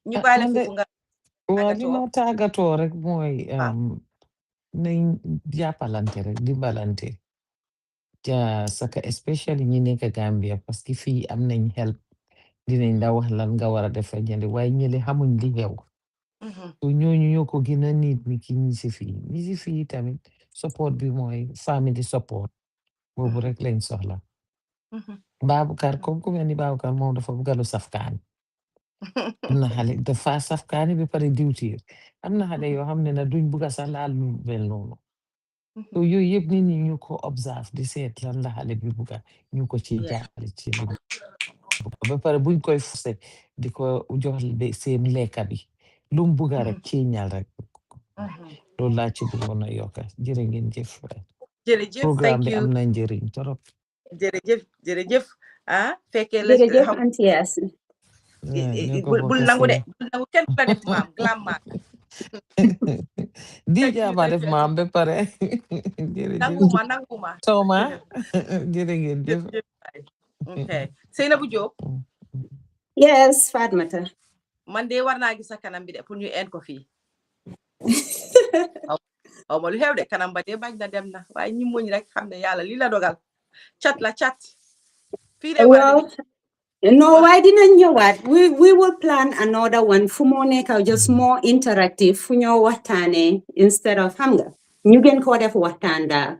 ñu bàyyi la foofu nga. Waaw li ma tàggatoo rek mooy nañ jàppalante rek dimbalante saka especially ñi nekk Gambia parce que fii am nañ help dinañ la wax lan nga war a def ñële waaye ñële xamuñ li xew. So ñooñu ñoo ko gën a nit mi ki ñi si fii tamit support bi mooy family support boobu rek lañ soxla. Baboucarr comme ku mel ni Baboucarr moom dafa bëgg lu safkaani. Am na xale dafa safkaani bi pare diwtiir. Am na xale yoo xam ne na duñ bëgg sax laal lu mel noonu. So yooyu yëpp nit ñi ñu ko observe di seet lan la xale bi bëgg ñu ko ci jàppale ci li ba pare buñ koy forcé di ko jox seen lekka bi lu mu bëgg rek ciiñal rek. Loolu laa ci bëggoon a yokk jërë ngeen jëf. Jërëjëf programme bi am na njëriñ torop. jërëjëf fekkee la jërëjëf Anti Yacine. bul nangu kenn la def maam glam maam. di jaaba def maam ba pare. nanguma Tooma jërë ngeen jëf. Okay Seynabou Diop. Yes Fatmata. man de war naa gis sa kanam bi de pour ñu en ko fii. aw ma lu xew de kanam ba de bañ na dem na waaye ñi muñ rek xam ne yàlla li la dogal cat la cat. fii de No, why didn't you what? We will plan another one. Fumoneka just more interactive. Funyo watane instead of hunger. You can call it watanda.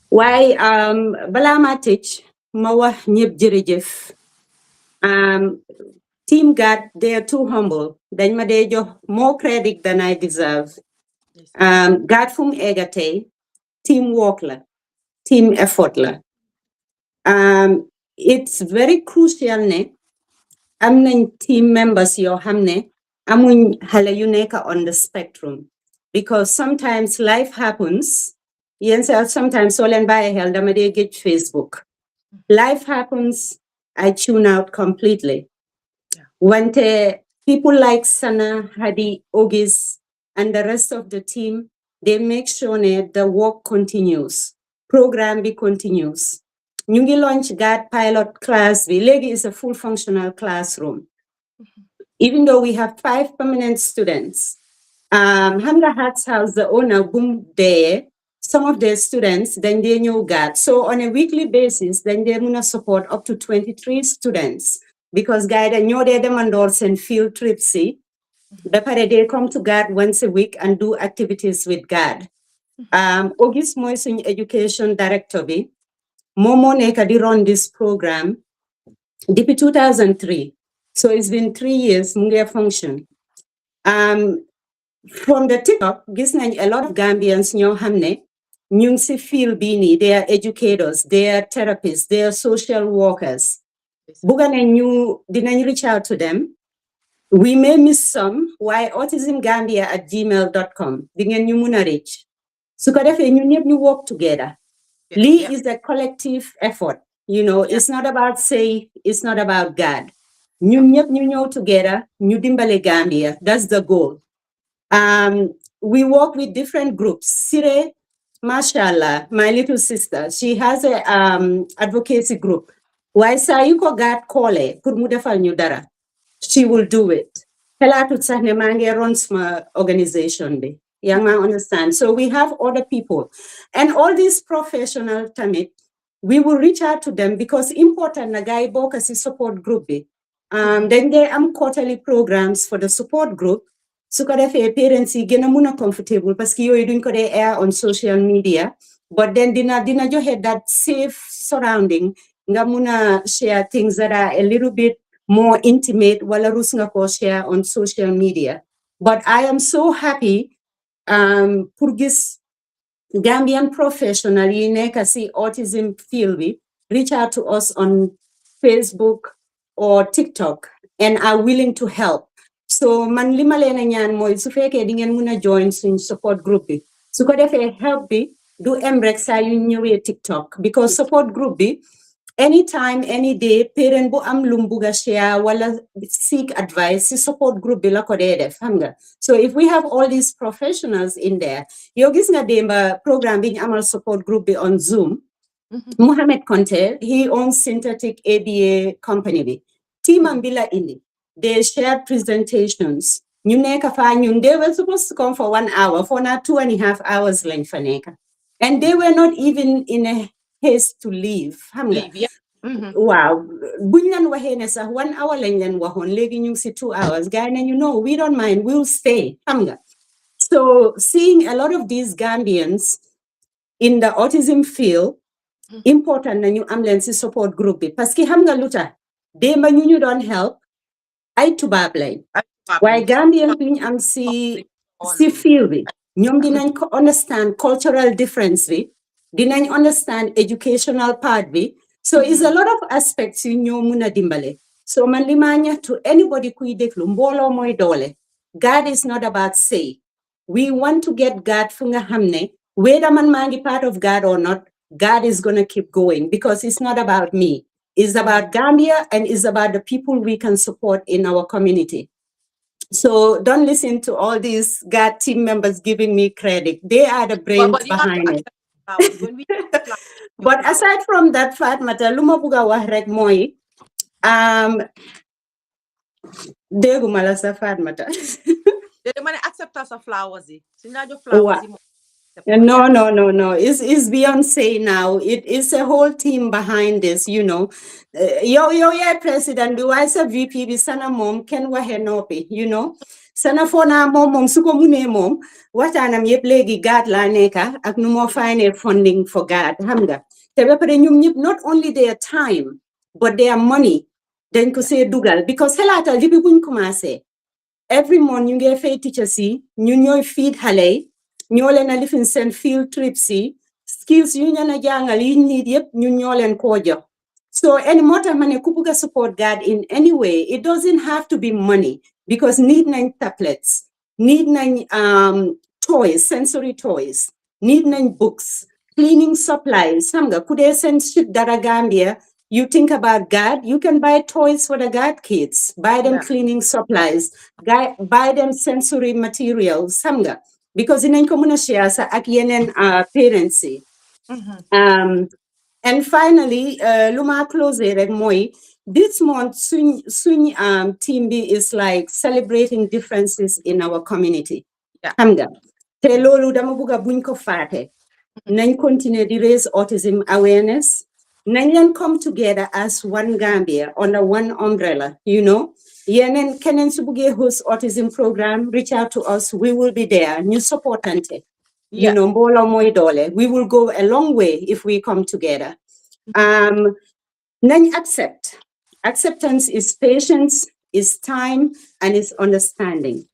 Why balama teach mawa nyip jirijif. Team God, they are too humble. Then madejo more credit than I deserve. God fung egate, teamwork la, team effort la. It's very crucial ne. am nañ team members yoo xam ne amuñ xale yu nekk on the spectrum because sometimes life happens yenn saa sometimes soo leen bàyyi xel dama dee géej Facebook life happens I tune out completely wante people like Sana, Hadi, Ogis and the rest of the team they make sure ne the work continues program be continues ñu ngi launch GAD pilot class bi léegi is a full functional classroom even though we have 5 permanent students. Hamga Hats House, the owner, boom there, some of their students, then they know GAD. So on a weekly basis, then they're gonna support up to 23 students because guide and know their demandors and field trips. See, they come to GAD once a week and do activities with GAD. August Moisun Education Director, Momo Neka run this program, DP 2003. So it's been 3 years, Mungia function. From the TikTok, gis nañ a lot of Gambians ñoo xam ne ñu ngi si field bii nii, they are educators, they are therapists, they are social workers. Bugga nañ ñu dinañ reach out to them. We may miss some. Why autismgambia@gmail.com. Di ngeen ñu mun a reach. Su ko defee ñun ñëpp ñu work together. Lee is a collective effort. You know, it's not about say, it's not about God. Ñun ñëpp ñu ñëw together, ñu dimbale Gambia. That's the goal. We work with different groups. Sire, mashallah, my little sister, she has a advocacy group. Why sayuko God kole kurmudefa nyudara? She will do it. Helatu tsahne mange runs my organization be. Young man understand. So we have other people. And all these professional tamit, we will reach out to them because important na guy boka si support group be. Then there are quarterly programs for the support group. So parents yi gëna mëna comfortable parce que yoy duñ ko dé air on social media but then dina joxe that safe surrounding nga mëna share things that are a little bit more intimate wala rus nga ko share on social media but I am so happy pour gis Gambian professional yi nekk ci autism field bi reach out to us on Facebook or TikTok and are willing to help. So man lima leena ñaan mooy su fekkee di ngeen mun a join suñ support group bi su ko defee help bi du em rek saa yu ñëwee TikTok because support group bi anytime any day parent bu am lum buga share wala seek advice si support group bi la ko dee def xam nga so if we have all these professionals in there yow gis nga démba programme bi ñu amal support group bi on Zoom Mohamed Conte he owns Synthetic ABA company bi teamam bi la indi they shared presentations. They were supposed to come for 1 hour, for now 2.5 hours lañ fa nekk. And they were not even in a haste to leave. Wow. Buñ leen waxee ne sax 1 hour lañ leen waxoon, léegi ñu ngi si 2 hours. Guy, and you know, we don't mind, we'll stay. So seeing a lot of these Gambians in the autism field, important na ñu am leen si support group bi. Parce que xam nga lu tax, démba ñu doon help, ay tubaab lañ waaye Gambian bi ñu am si field bi ñoom dinañ ko understand cultural difference bi dinañ understand educational part bi so it's a lot of aspects yu ñoo mun a dimbale so man li ma ñax to anybody kuy déglu mbooloo mooy doole God is not about say we want to get God fu nga xam ne whether man maa ngi part of God or not God is gonna keep going because it's not about me. It's about Gambia and it's about the people we can support in our community. So don't listen to all these GAD team members giving me credit. They are the brains behind it. But aside from that, Fatmata, luma buga wax rek moy déguma la sa Fatmata. They acceptance of flowers. Flowers. No. It's Beyonce now. It is a whole team behind this, you know. Yeah, president, do I say VP bi sana mom ken wahe nopi, you know. Sana fona mom suko mune mom. Watanam yep legi God la neka ak no more fine funding for God. Hamga. Tebe pare nyum nyip not only their time, but their money. Then ko say dugal because helata libi buñ commencé. Every month ñu ngi fay teacher si ñu ñoy feed xale ñoo leen a lifin seen field trip si skills yu ñu na jàngal yi need yep ñu ñoo leen koo jox so any moo tax ma ne ku bugg a support God in any way it doesn't have to be money because need nañ tablets need nañ toys sensory toys need nañ books cleaning supplies xam nga ku dee seen shit dara Gambia you think about God, you can buy toys for the God kids, buy them cleaning supplies, buy them sensory materials, samga. Because in common share sa ak yenen parents. And finally, luma close rek moy this month suñ team B is like celebrating differences in our community. Hamga. Te lolu dama buga buñ ko faté. Nañ continue to raise autism awareness. Nañ come together as one Gambia under one umbrella, you know. Yenen kenen su buge host autism program, reach out to us. We will be there. New supportante. You know, mbolo moy dole. We will go a long way if we come together. Nañ accept. Acceptance is patience, is time, and is understanding.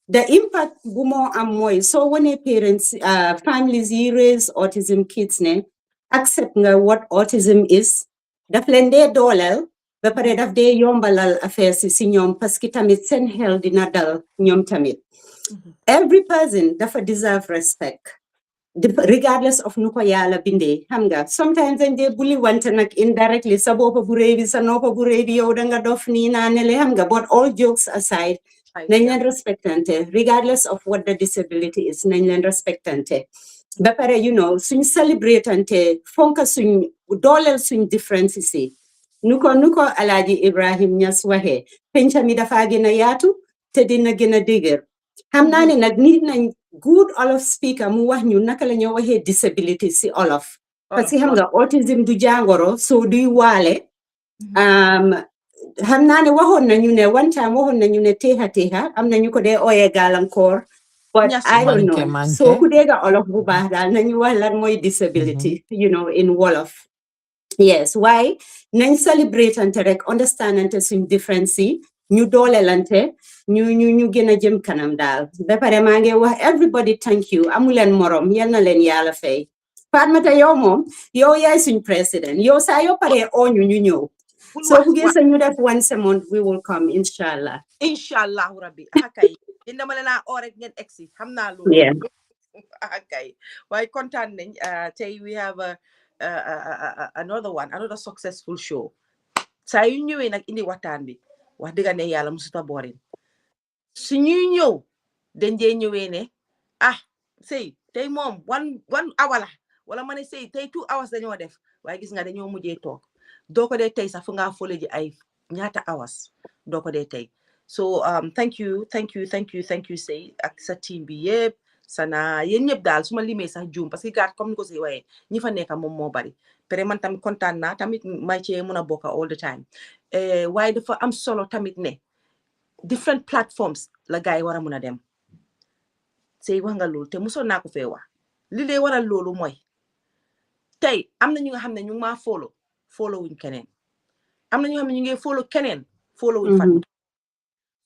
The impact bumo amoy so when a parents families raise autism kids ne accept nga what autism is daf leen dee dooleel ba pare daf dee yombalal affaire si ñoom parce que tamit seen xel dina dal ñoom tamit every person dafa deserve respect regardless of nu ko yàlla bindee xam nga sometimes dañ dee bulli wante nag indirectly sa boppa bu réy bi sa noppa bu réy bi yow danga dof nii naa ne le xam nga but all jokes aside nañ leen respectante regardless of what the disability is nañ leen respectante ba pare you know suñ celebratante fonka suñ dooleel suñ differences yi nu ko Alaaji Ibrahim Ñas waxee penca mi dafa gën a yaatu te dina gën a dëgër xam naa ne nag nit nañ good Olof speaker mu wax ñu naka la ñoo waxee disability si Olof parce que xam nga autism du jàngoro so duy waale xam naa ne waxoon nañu ne one time waxoon nañu ne teexa am nañu ko dee ooyee gàllankoor but I don't know so ku dégga Olof bu baax daal nañu wax lan mooy disability you know in Wolof yes why nañ celebrate ante rek understand ante suñ difference yi ñu doolelante ñu gën a jëm kanam daal ba pare maa ngi wax everybody thank you amuleen morom yal na leen yàlla fay Fatmata yow moom yow yaay suñ président yow saa yoo paree ooñu ñu ñëw so buggee sa ñu def once a month we will come inshallah rabbi akay yéen dama leen a oo rek ngeen egsi xam naa loolu akay waaye kontaan nañ tey we have another successful show saa yu ñëwee nag indi waxtaan bi wax dëgg ne yàlla musuta borin su ñuy ñëw dañ dee ñëwee ne sëy tey moom one hour la wala ma ne sëy tey 2 hours dañoo def waaye gis nga dañoo mujjee toog doo ko dee tey sax fu ngaa fole ji ay ñaata hours doo ko dee tey so thank you sëy ak sa team bi yëpp sana yéen ñëpp daal su ma limee sax juum parce que gaat comme ni ko si waxee ñi fa nekk moom moo bari pare man tamit kontaan naa tamit may cee mën a bokk all the time waaye dafa am solo tamit ne different platforms la gars yi war a mën a dem sëy wax nga loolu te mosoon naa ko fee wax li lay waral loolu mooy tey am na ñu nga xam ne ñu ngi maa follow wuñ keneen am na ñu xam ne ñu ngi follow keneen follow wuñ Fatmata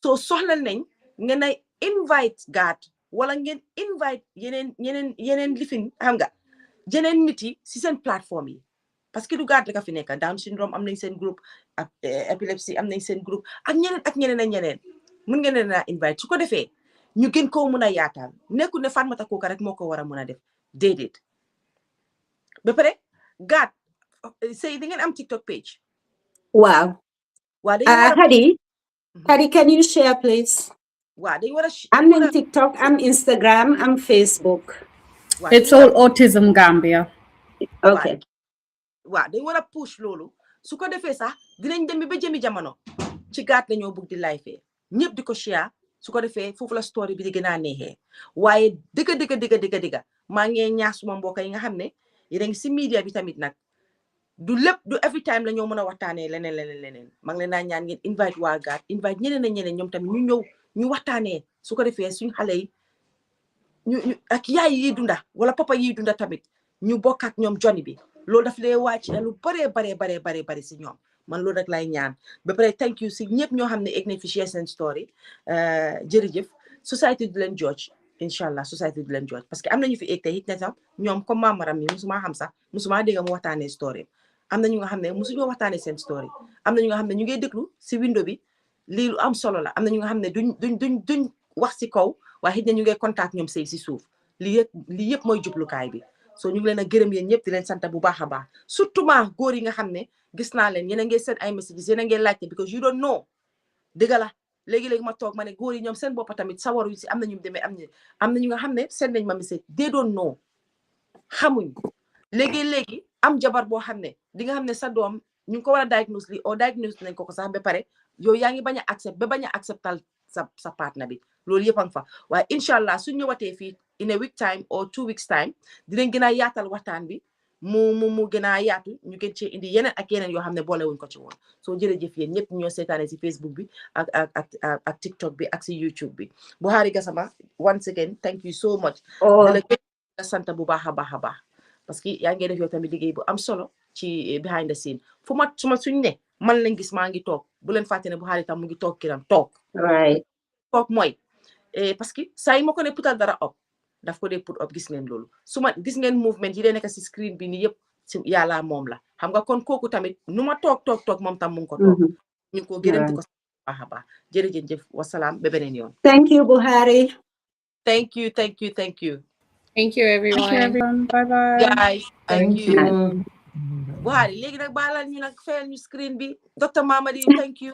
so soxla nañ ngeen ay invite gaat wala ngeen invite yeneen lifin xam nga jeneen nit yi si seen plateforme yi parce que du gaat la ka fi nekk Down syndrome am nañ seen groupe ak epilepsy am nañ seen groupe ak ñeneen mën ngeen leen a invite su ko defee ñu gën koo mën a yaatal nekkul ne Fatmata kooka rek moo ko war a mën a def déedéet ba pare gaat sëy di ngeen am TikTok page waaw Hadi can you share please am nañ TikTok am Instagram am Facebook it's all Autism Gambia okay waaw dañ war a push loolu su ko defee sax dinañ dem ba jëmi jamono ci gaat la ñoo bugg di live ñëpp di ko share su ko defee foofu la story bi di gën a neexee waaye dëgga maa ngi ñaax suma mbokk yi nga xam ne yéen a ngi si media bi tamit nag du lépp du every time la ñoo mën a waxtaanee leneen maa ngi leen naa ñaan ngeen invite waa gaat invite ñeneen ñoom tamit ñu ñëw ñu waxtaanee su ko defee suñu xale yi ñu ak yaay yi dunda wala papa yi dunda tamit ñu bokk ak ñoom joni bi loolu daf lay wàcc lu bare si ñoom man loolu rek lay ñaan ba pare thank you si ñëpp ñoo xam ne egg nañ fi share seen story jërëjëf society du leen judge inshallah society du leen judge parce que am nañu fi egg te it ne sax ñoom comme maamaram mi musuma xam sax musuma dégg mu waxtaanee story am na ñu nga xam ne musuñoo waxtaanee seen story am na ñu nga xam ne ñu ngi déglu si window bi lii lu am solo la am na ñu nga xam ne duñ wax si kaw waaye xëy na ñu ngi contact ñoom sëy si suuf lii yëpp mooy jublukaay bi so ñu ngi leen a gërëm yéen ñëpp di leen sant bu baax a baax surtout góor yi nga xam ne gis naa leen yéen a ngi seen ay messages yéen a ngi laajte because you don't know dëgg la léegi-léegi ma toog ma ne góor yi ñoom seen bopp tamit sawaru si am na ñu demee am na ñu nga xam ne seen nañ ma message they don't know xamuñ léegi am jabar boo xam ne di nga xam ne sa doom ñu ngi ko war a diagnose li o diagnose nañ ko sax ba pare yow yaa ngi bañ a acceptal sa partner bi loolu yëpp a ngi fa waaye incha allah su ñëwatee fii in a week time or 2 weeks time dinañ gën a yaatal waxtaan bi mu gën a yaatu ñu gën cee indi yeneen ak yeneen yoo xam ne boolewuñ ko ci woon soo jërëjëf yéen ñëpp ñoo seetaane si Facebook bi ak TikTok bi ak si YouTube bi Buhari Gassama once again thank you so much di la gën a sant bu baax a baax a baax parce que yaa ngi def yow tamit liggéey bu am solo ci behind the scene fu ma suñ ne man lañ gis maa ngi toog bu leen fàtte ne Buhari tam mu ngi toog kiram toog mooy parce que saa yi ma ko ne putal dara op daf ko dee put up gis ngeen loolu gis ngeen movement yi dee nekk si screen bi ni yëpp si yàlla moom la xam nga kon kooku tamit nu ma toog moom tam mu ngi ko toog ñu ngi ko gërëm di ko baax a baax jërëjëf wasalaam ba beneen yoon thank you Buhari thank you everyone bye bye guys thank you Buhari léegi nag baalal ñu nag fayal ñu screen bi Dr. Mamadi thank you